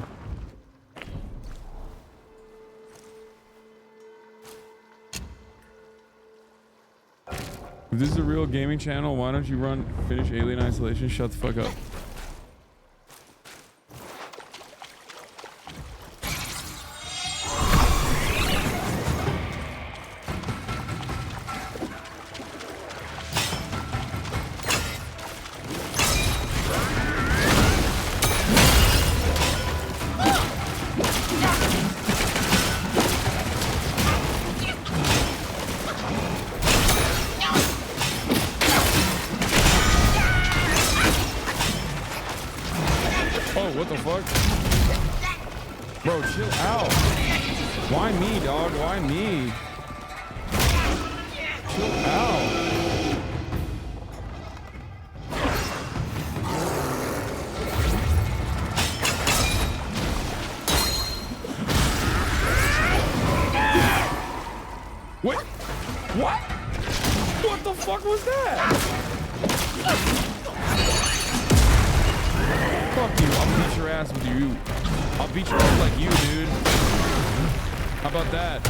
If this is a real gaming channel, why don't you finish Alien Isolation? Shut the fuck up. Oh, what the fuck? Bro, chill out. Why me, dog? Why me? Chill out. Wait, what? What the fuck was that? Fuck you, I'll beat your ass with you. I'll beat your ass like you, dude. How about that?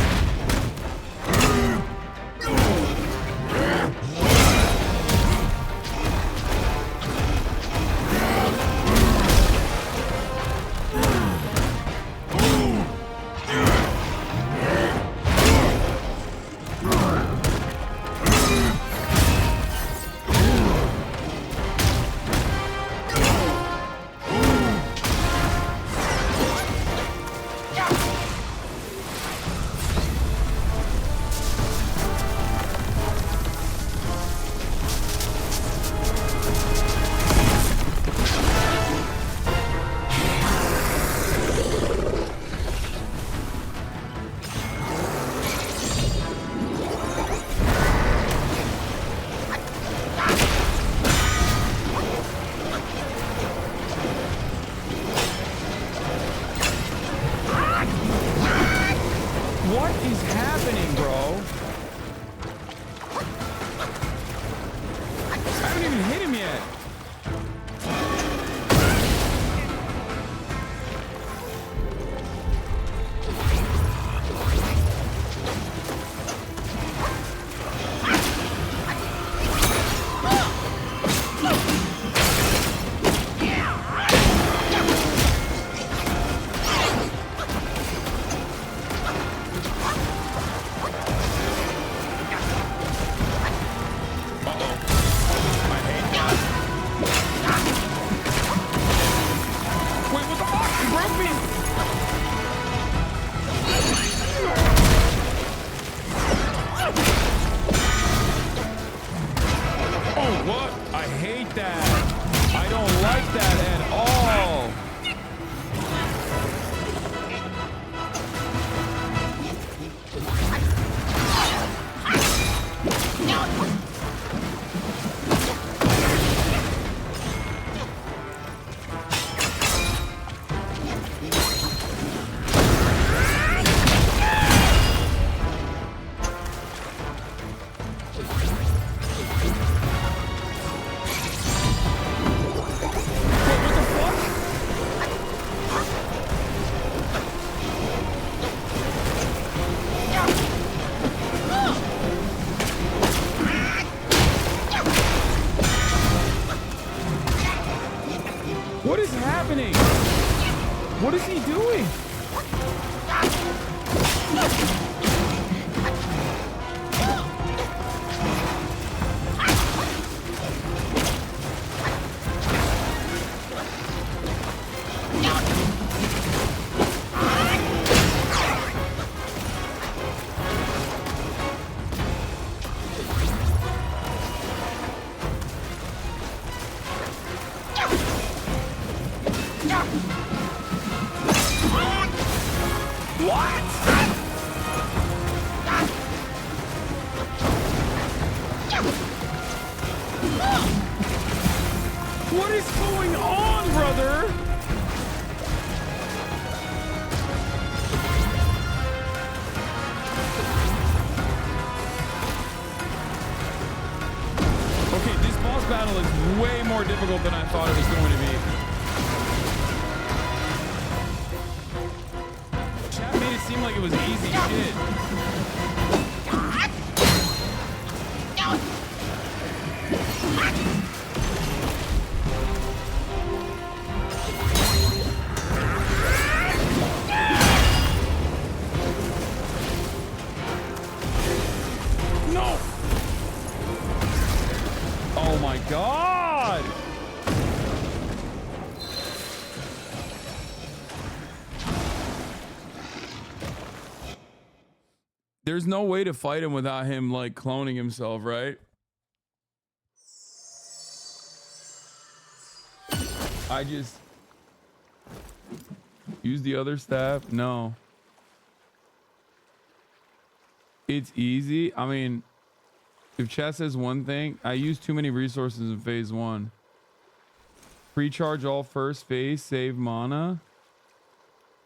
What is he doing? What is going on, brother? Okay, this boss battle is way more difficult than I thought it was going to be. Chat made it seem like it was easy shit. No! Oh my God! There's no way to fight him without him like cloning himself, right? Use the other staff? No. It's easy. I mean, if chat says one thing, I use too many resources in phase 1. Recharge all first phase, save mana.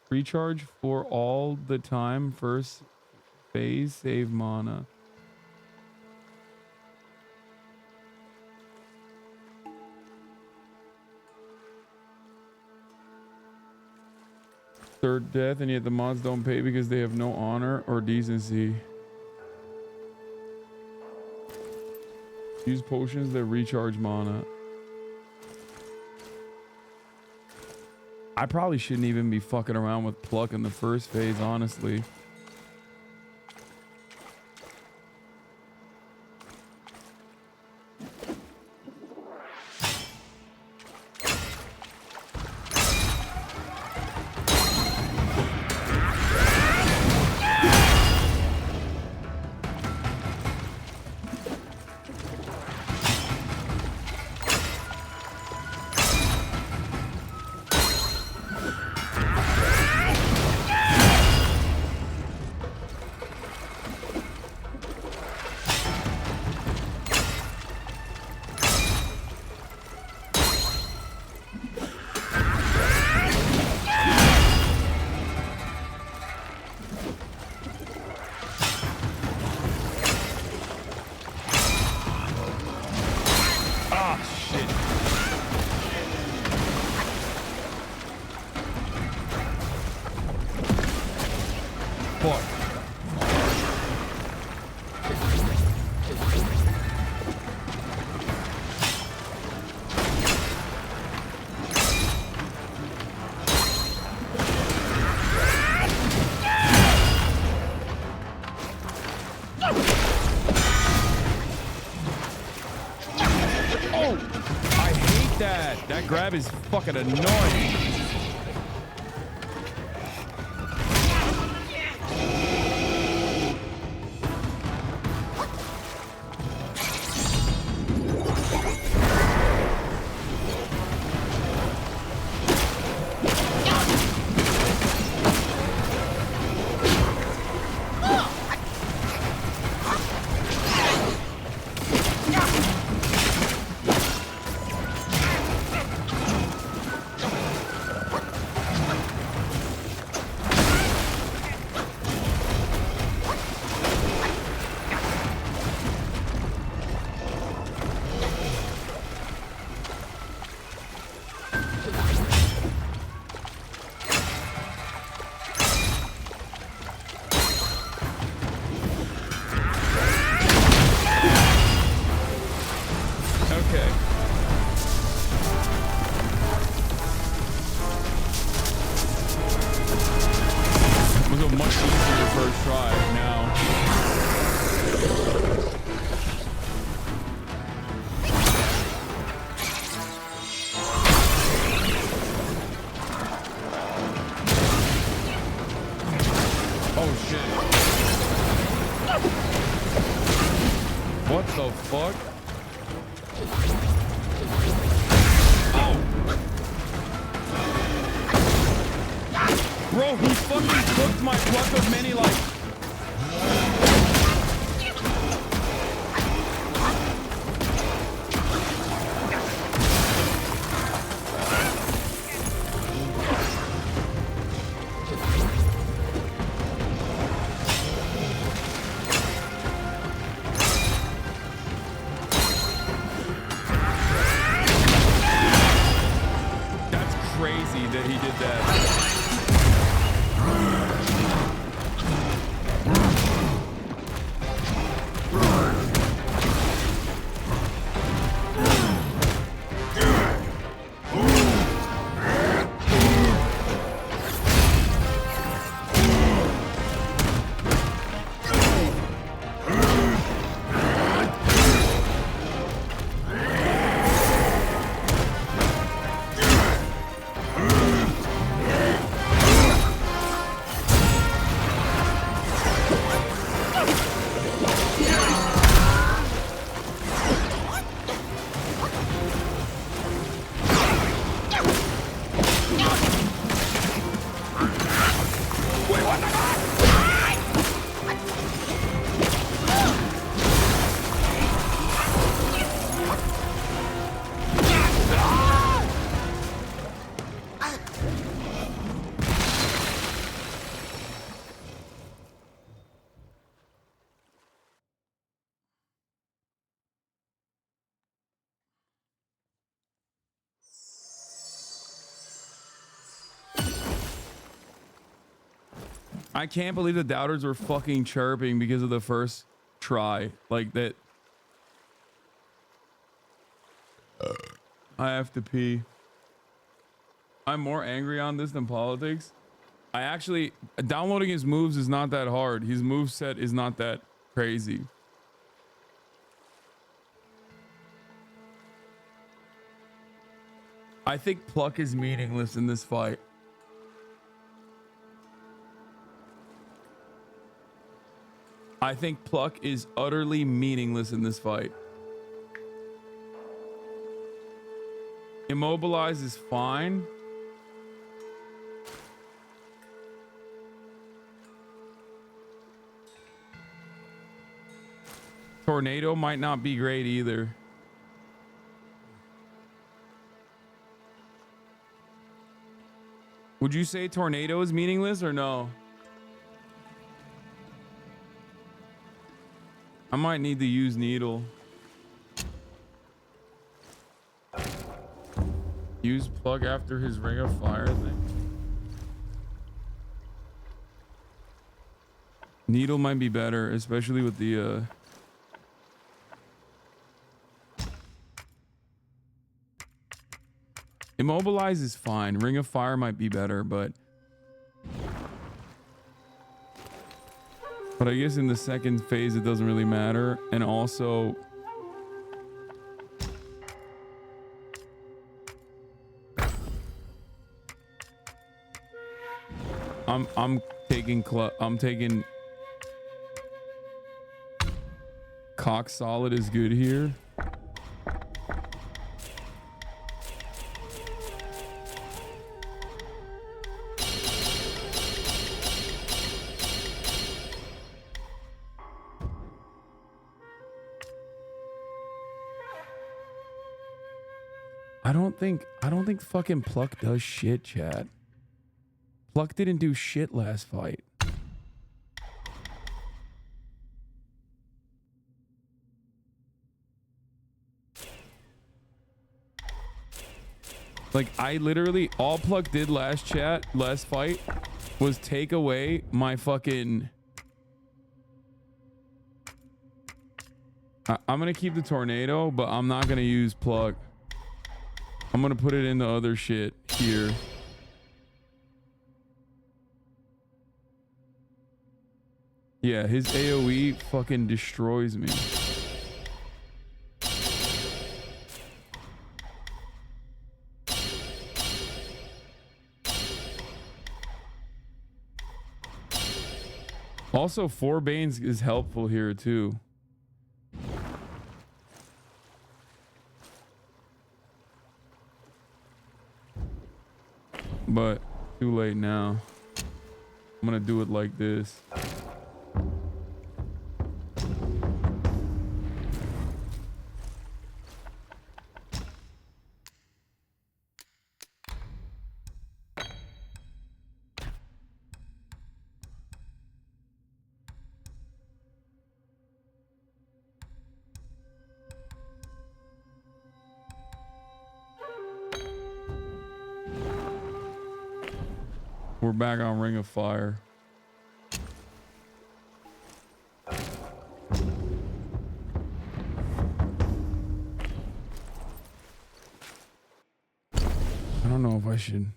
Recharge for all the time first phase, save mana. Third death, and yet the mods don't pay because they have no honor or decency. Use potions that recharge mana. I probably shouldn't even be fucking around with pluck in the first phase, honestly. That grab is fucking annoying. I can't believe the doubters were fucking chirping because of the first try. Like that. I have to pee. I'm more angry on this than politics. I actually, downloading his moves is not that hard. His move set is not that crazy. I think pluck is meaningless in this fight. I think pluck is utterly meaningless in this fight. Immobilize is fine. Tornado might not be great either. Would you say tornado is meaningless or no? I might need to use needle. Use plug after his ring of fire thing. Needle might be better, especially with the immobilize is fine. Ring of fire might be better, but I guess in the second phase it doesn't really matter. And also I'm taking cock solid is good here. I don't think fucking pluck does shit, chat. Pluck didn't do shit last fight. Like, I literally, all pluck did last fight was take away my fucking... I'm gonna keep the tornado, but I'm not gonna use pluck. I'm gonna put it in the other shit here. Yeah, his AoE fucking destroys me. Also, 4 Banes is helpful here too. But too late now. I'm gonna do it like this. We're back on Ring of Fire. I don't know if I should.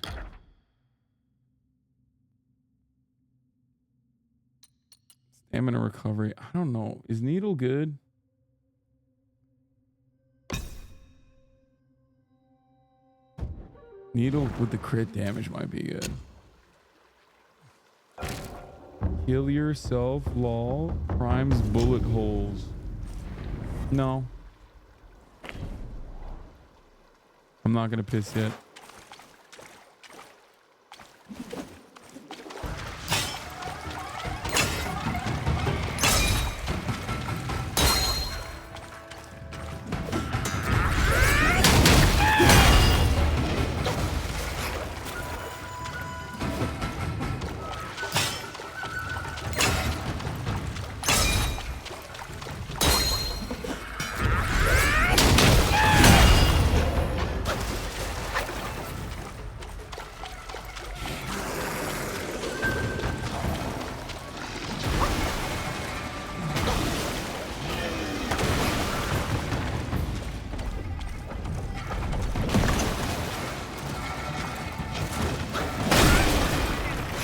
Stamina recovery. I don't know. Is needle good? Needle with the crit damage might be good. Heal yourself, lol. Primes bullet holes. No. I'm not gonna piss yet.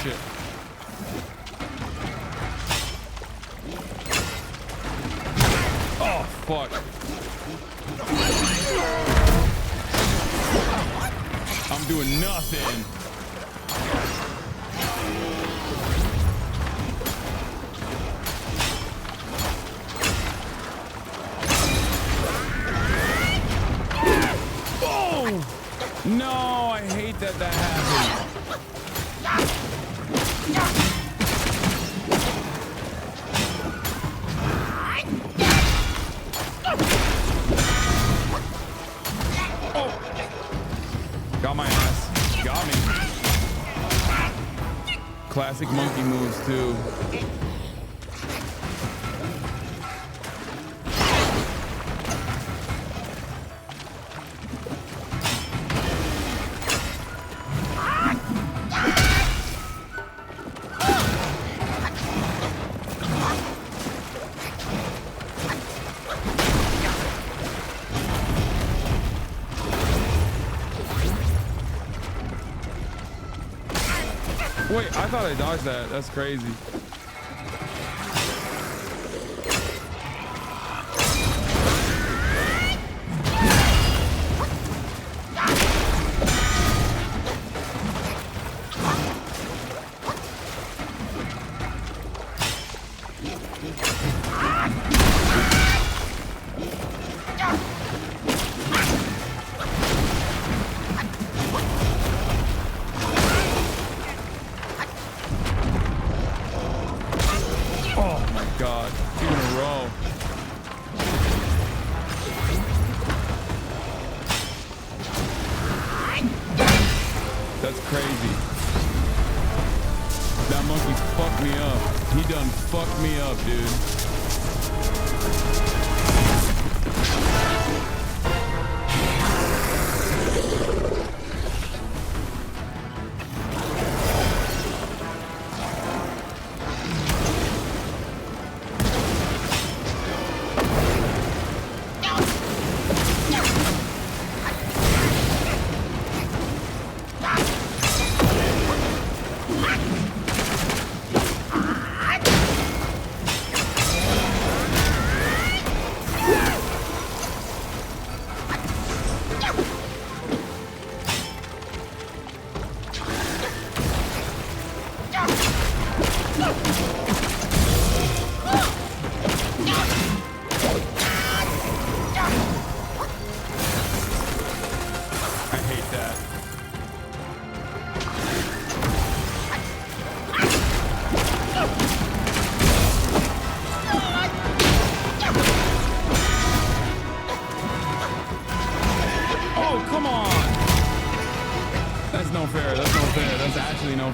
shit. Oh, fuck. I'm doing nothing. Oh! No, I hate that happens. Got my ass. Got me. Classic monkey moves too. Wait, I thought I dodged that. That's crazy.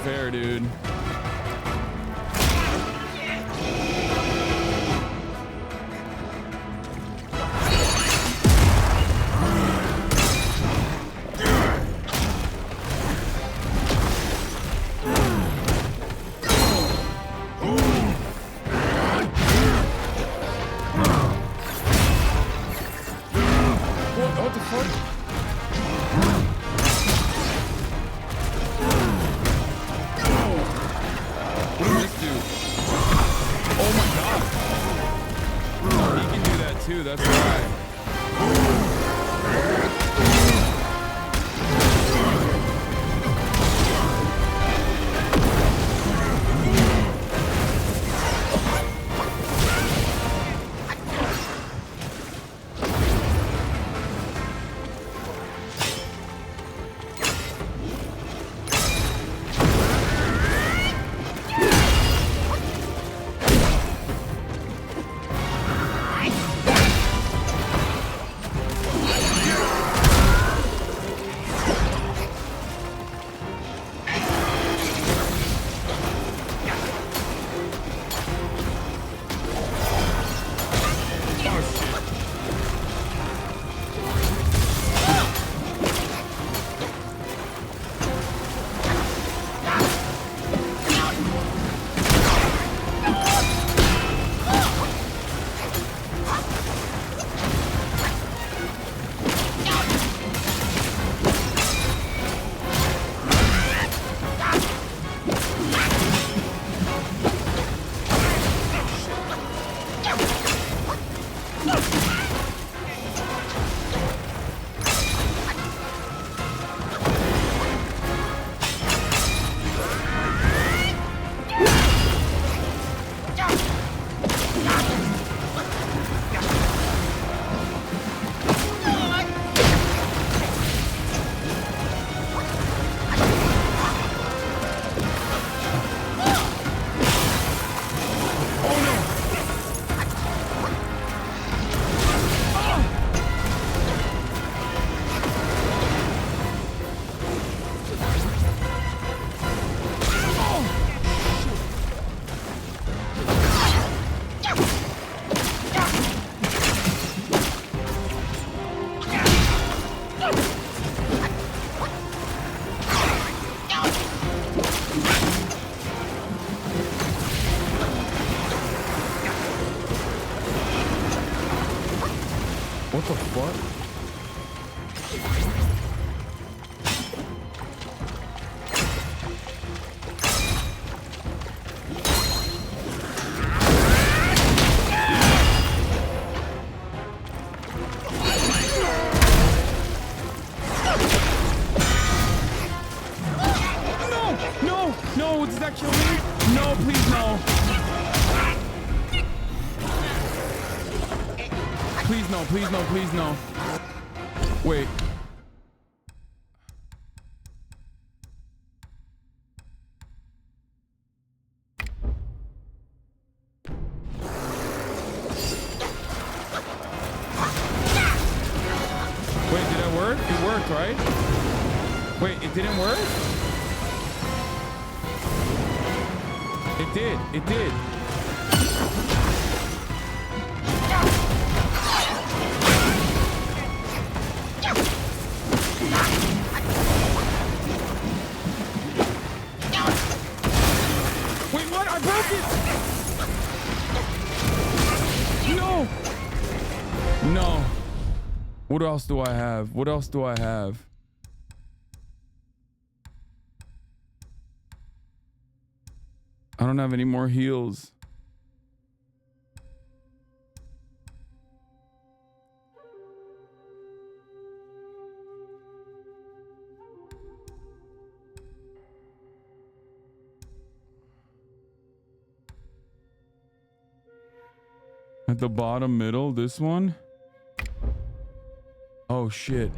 Fair, dude. What the fuck? the fuck? No, does that kill me? No, please no. Please no, please no, please no. Wait. Wait, did that work? It worked, right? Wait, it didn't work? It did. It did. Wait, what? I broke it! No! No. What else do I have? What else do I have? I don't have any more heals. At the bottom middle, this one? Oh shit.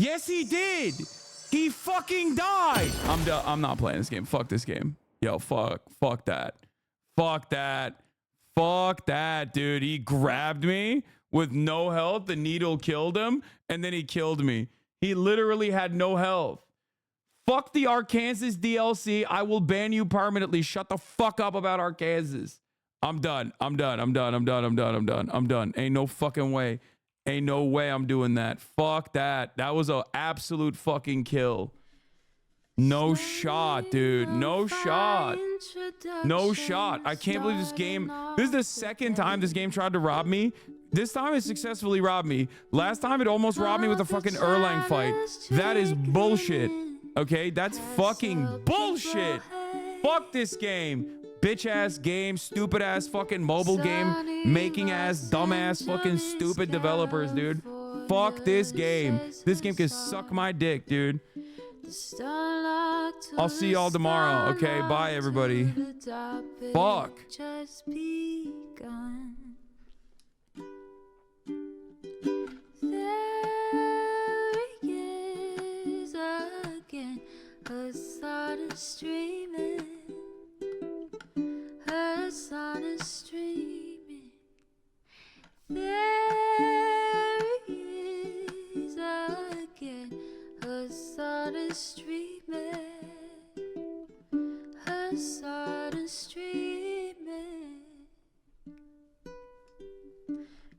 Yes, he did. He fucking died. I'm done. I'm not playing this game. Fuck this game. Yo, fuck that. Fuck that, dude. He grabbed me with no health. The needle killed him, and then he killed me. He literally had no health. Fuck the Arkansas DLC. I will ban you permanently. Shut the fuck up about Arkansas. I'm done. I'm done. Ain't no fucking way. Ain't no way I'm doing that. Fuck that. That was an absolute fucking kill. No shot, dude. No shot. No shot. I can't believe this game. This is the second time this game tried to rob me. This time it successfully robbed me. Last time it almost robbed me with a fucking Erlang fight. That is bullshit. Okay? That's fucking bullshit. Fuck this game. Bitch ass game, stupid ass fucking mobile game, making ass, dumbass fucking stupid developers, dude. Fuck this game. This game can suck my dick, dude. I'll see y'all tomorrow. Okay, bye everybody. Fuck. Hassan is streaming. Hassan is streaming. There he is again. Hassan is streaming. Hassan is streaming.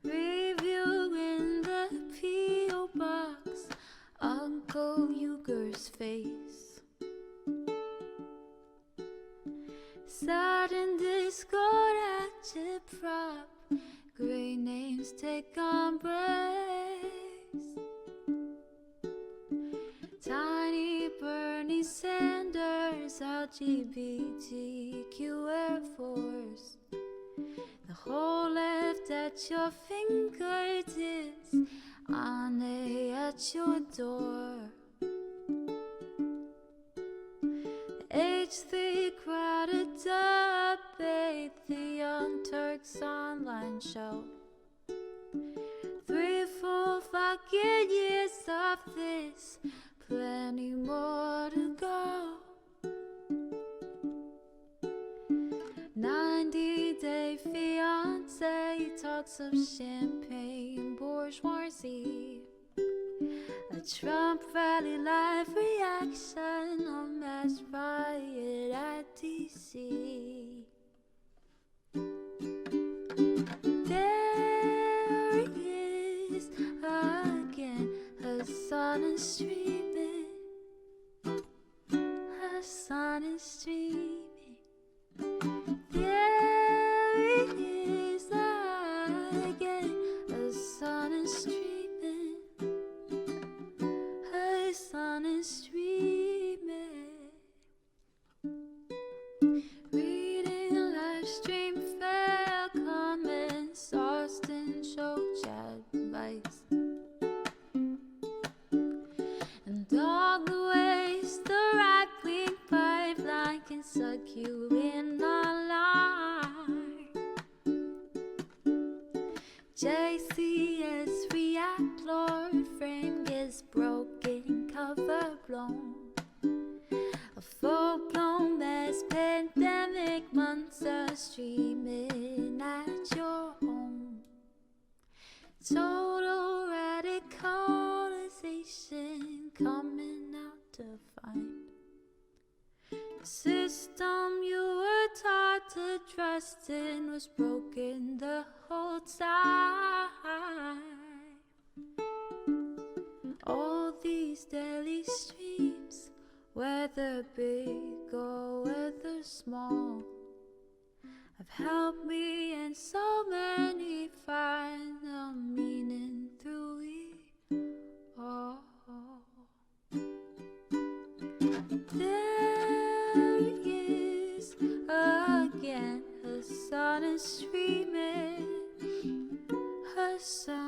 Reviewing the P.O. box. Uncle Uger's face. Sat in Discord at chip prop. Great names take embrace. Tiny Bernie Sanders, LGBTQ Air Force. The whole left at your fingertips, Ane at your door. H3 crowded up. online show. 3 full fucking years of this, plenty more to go. 90-day fiance talks of champagne bourgeoisie. A Trump rally live reaction on mass riot at DC. There he is again, Hasan is streaming. Hasan is streaming. There he is again, Hasan is streaming. Hasan is streaming. Reading live stream fair comments, Austin show chat advice, and all the ways the right-wing pipeline can suck you in online. JCS react, Lord frame gets broken, cover blown. A full-blown mass pandemic, monster streaming at your home. Total radicalization coming out to find. The system you were taught to trust in was broken the whole time. All these daily streams, whether big or whether small, have helped me and so many find the meaning through it all. There he is again, Hasan is streaming. Hasan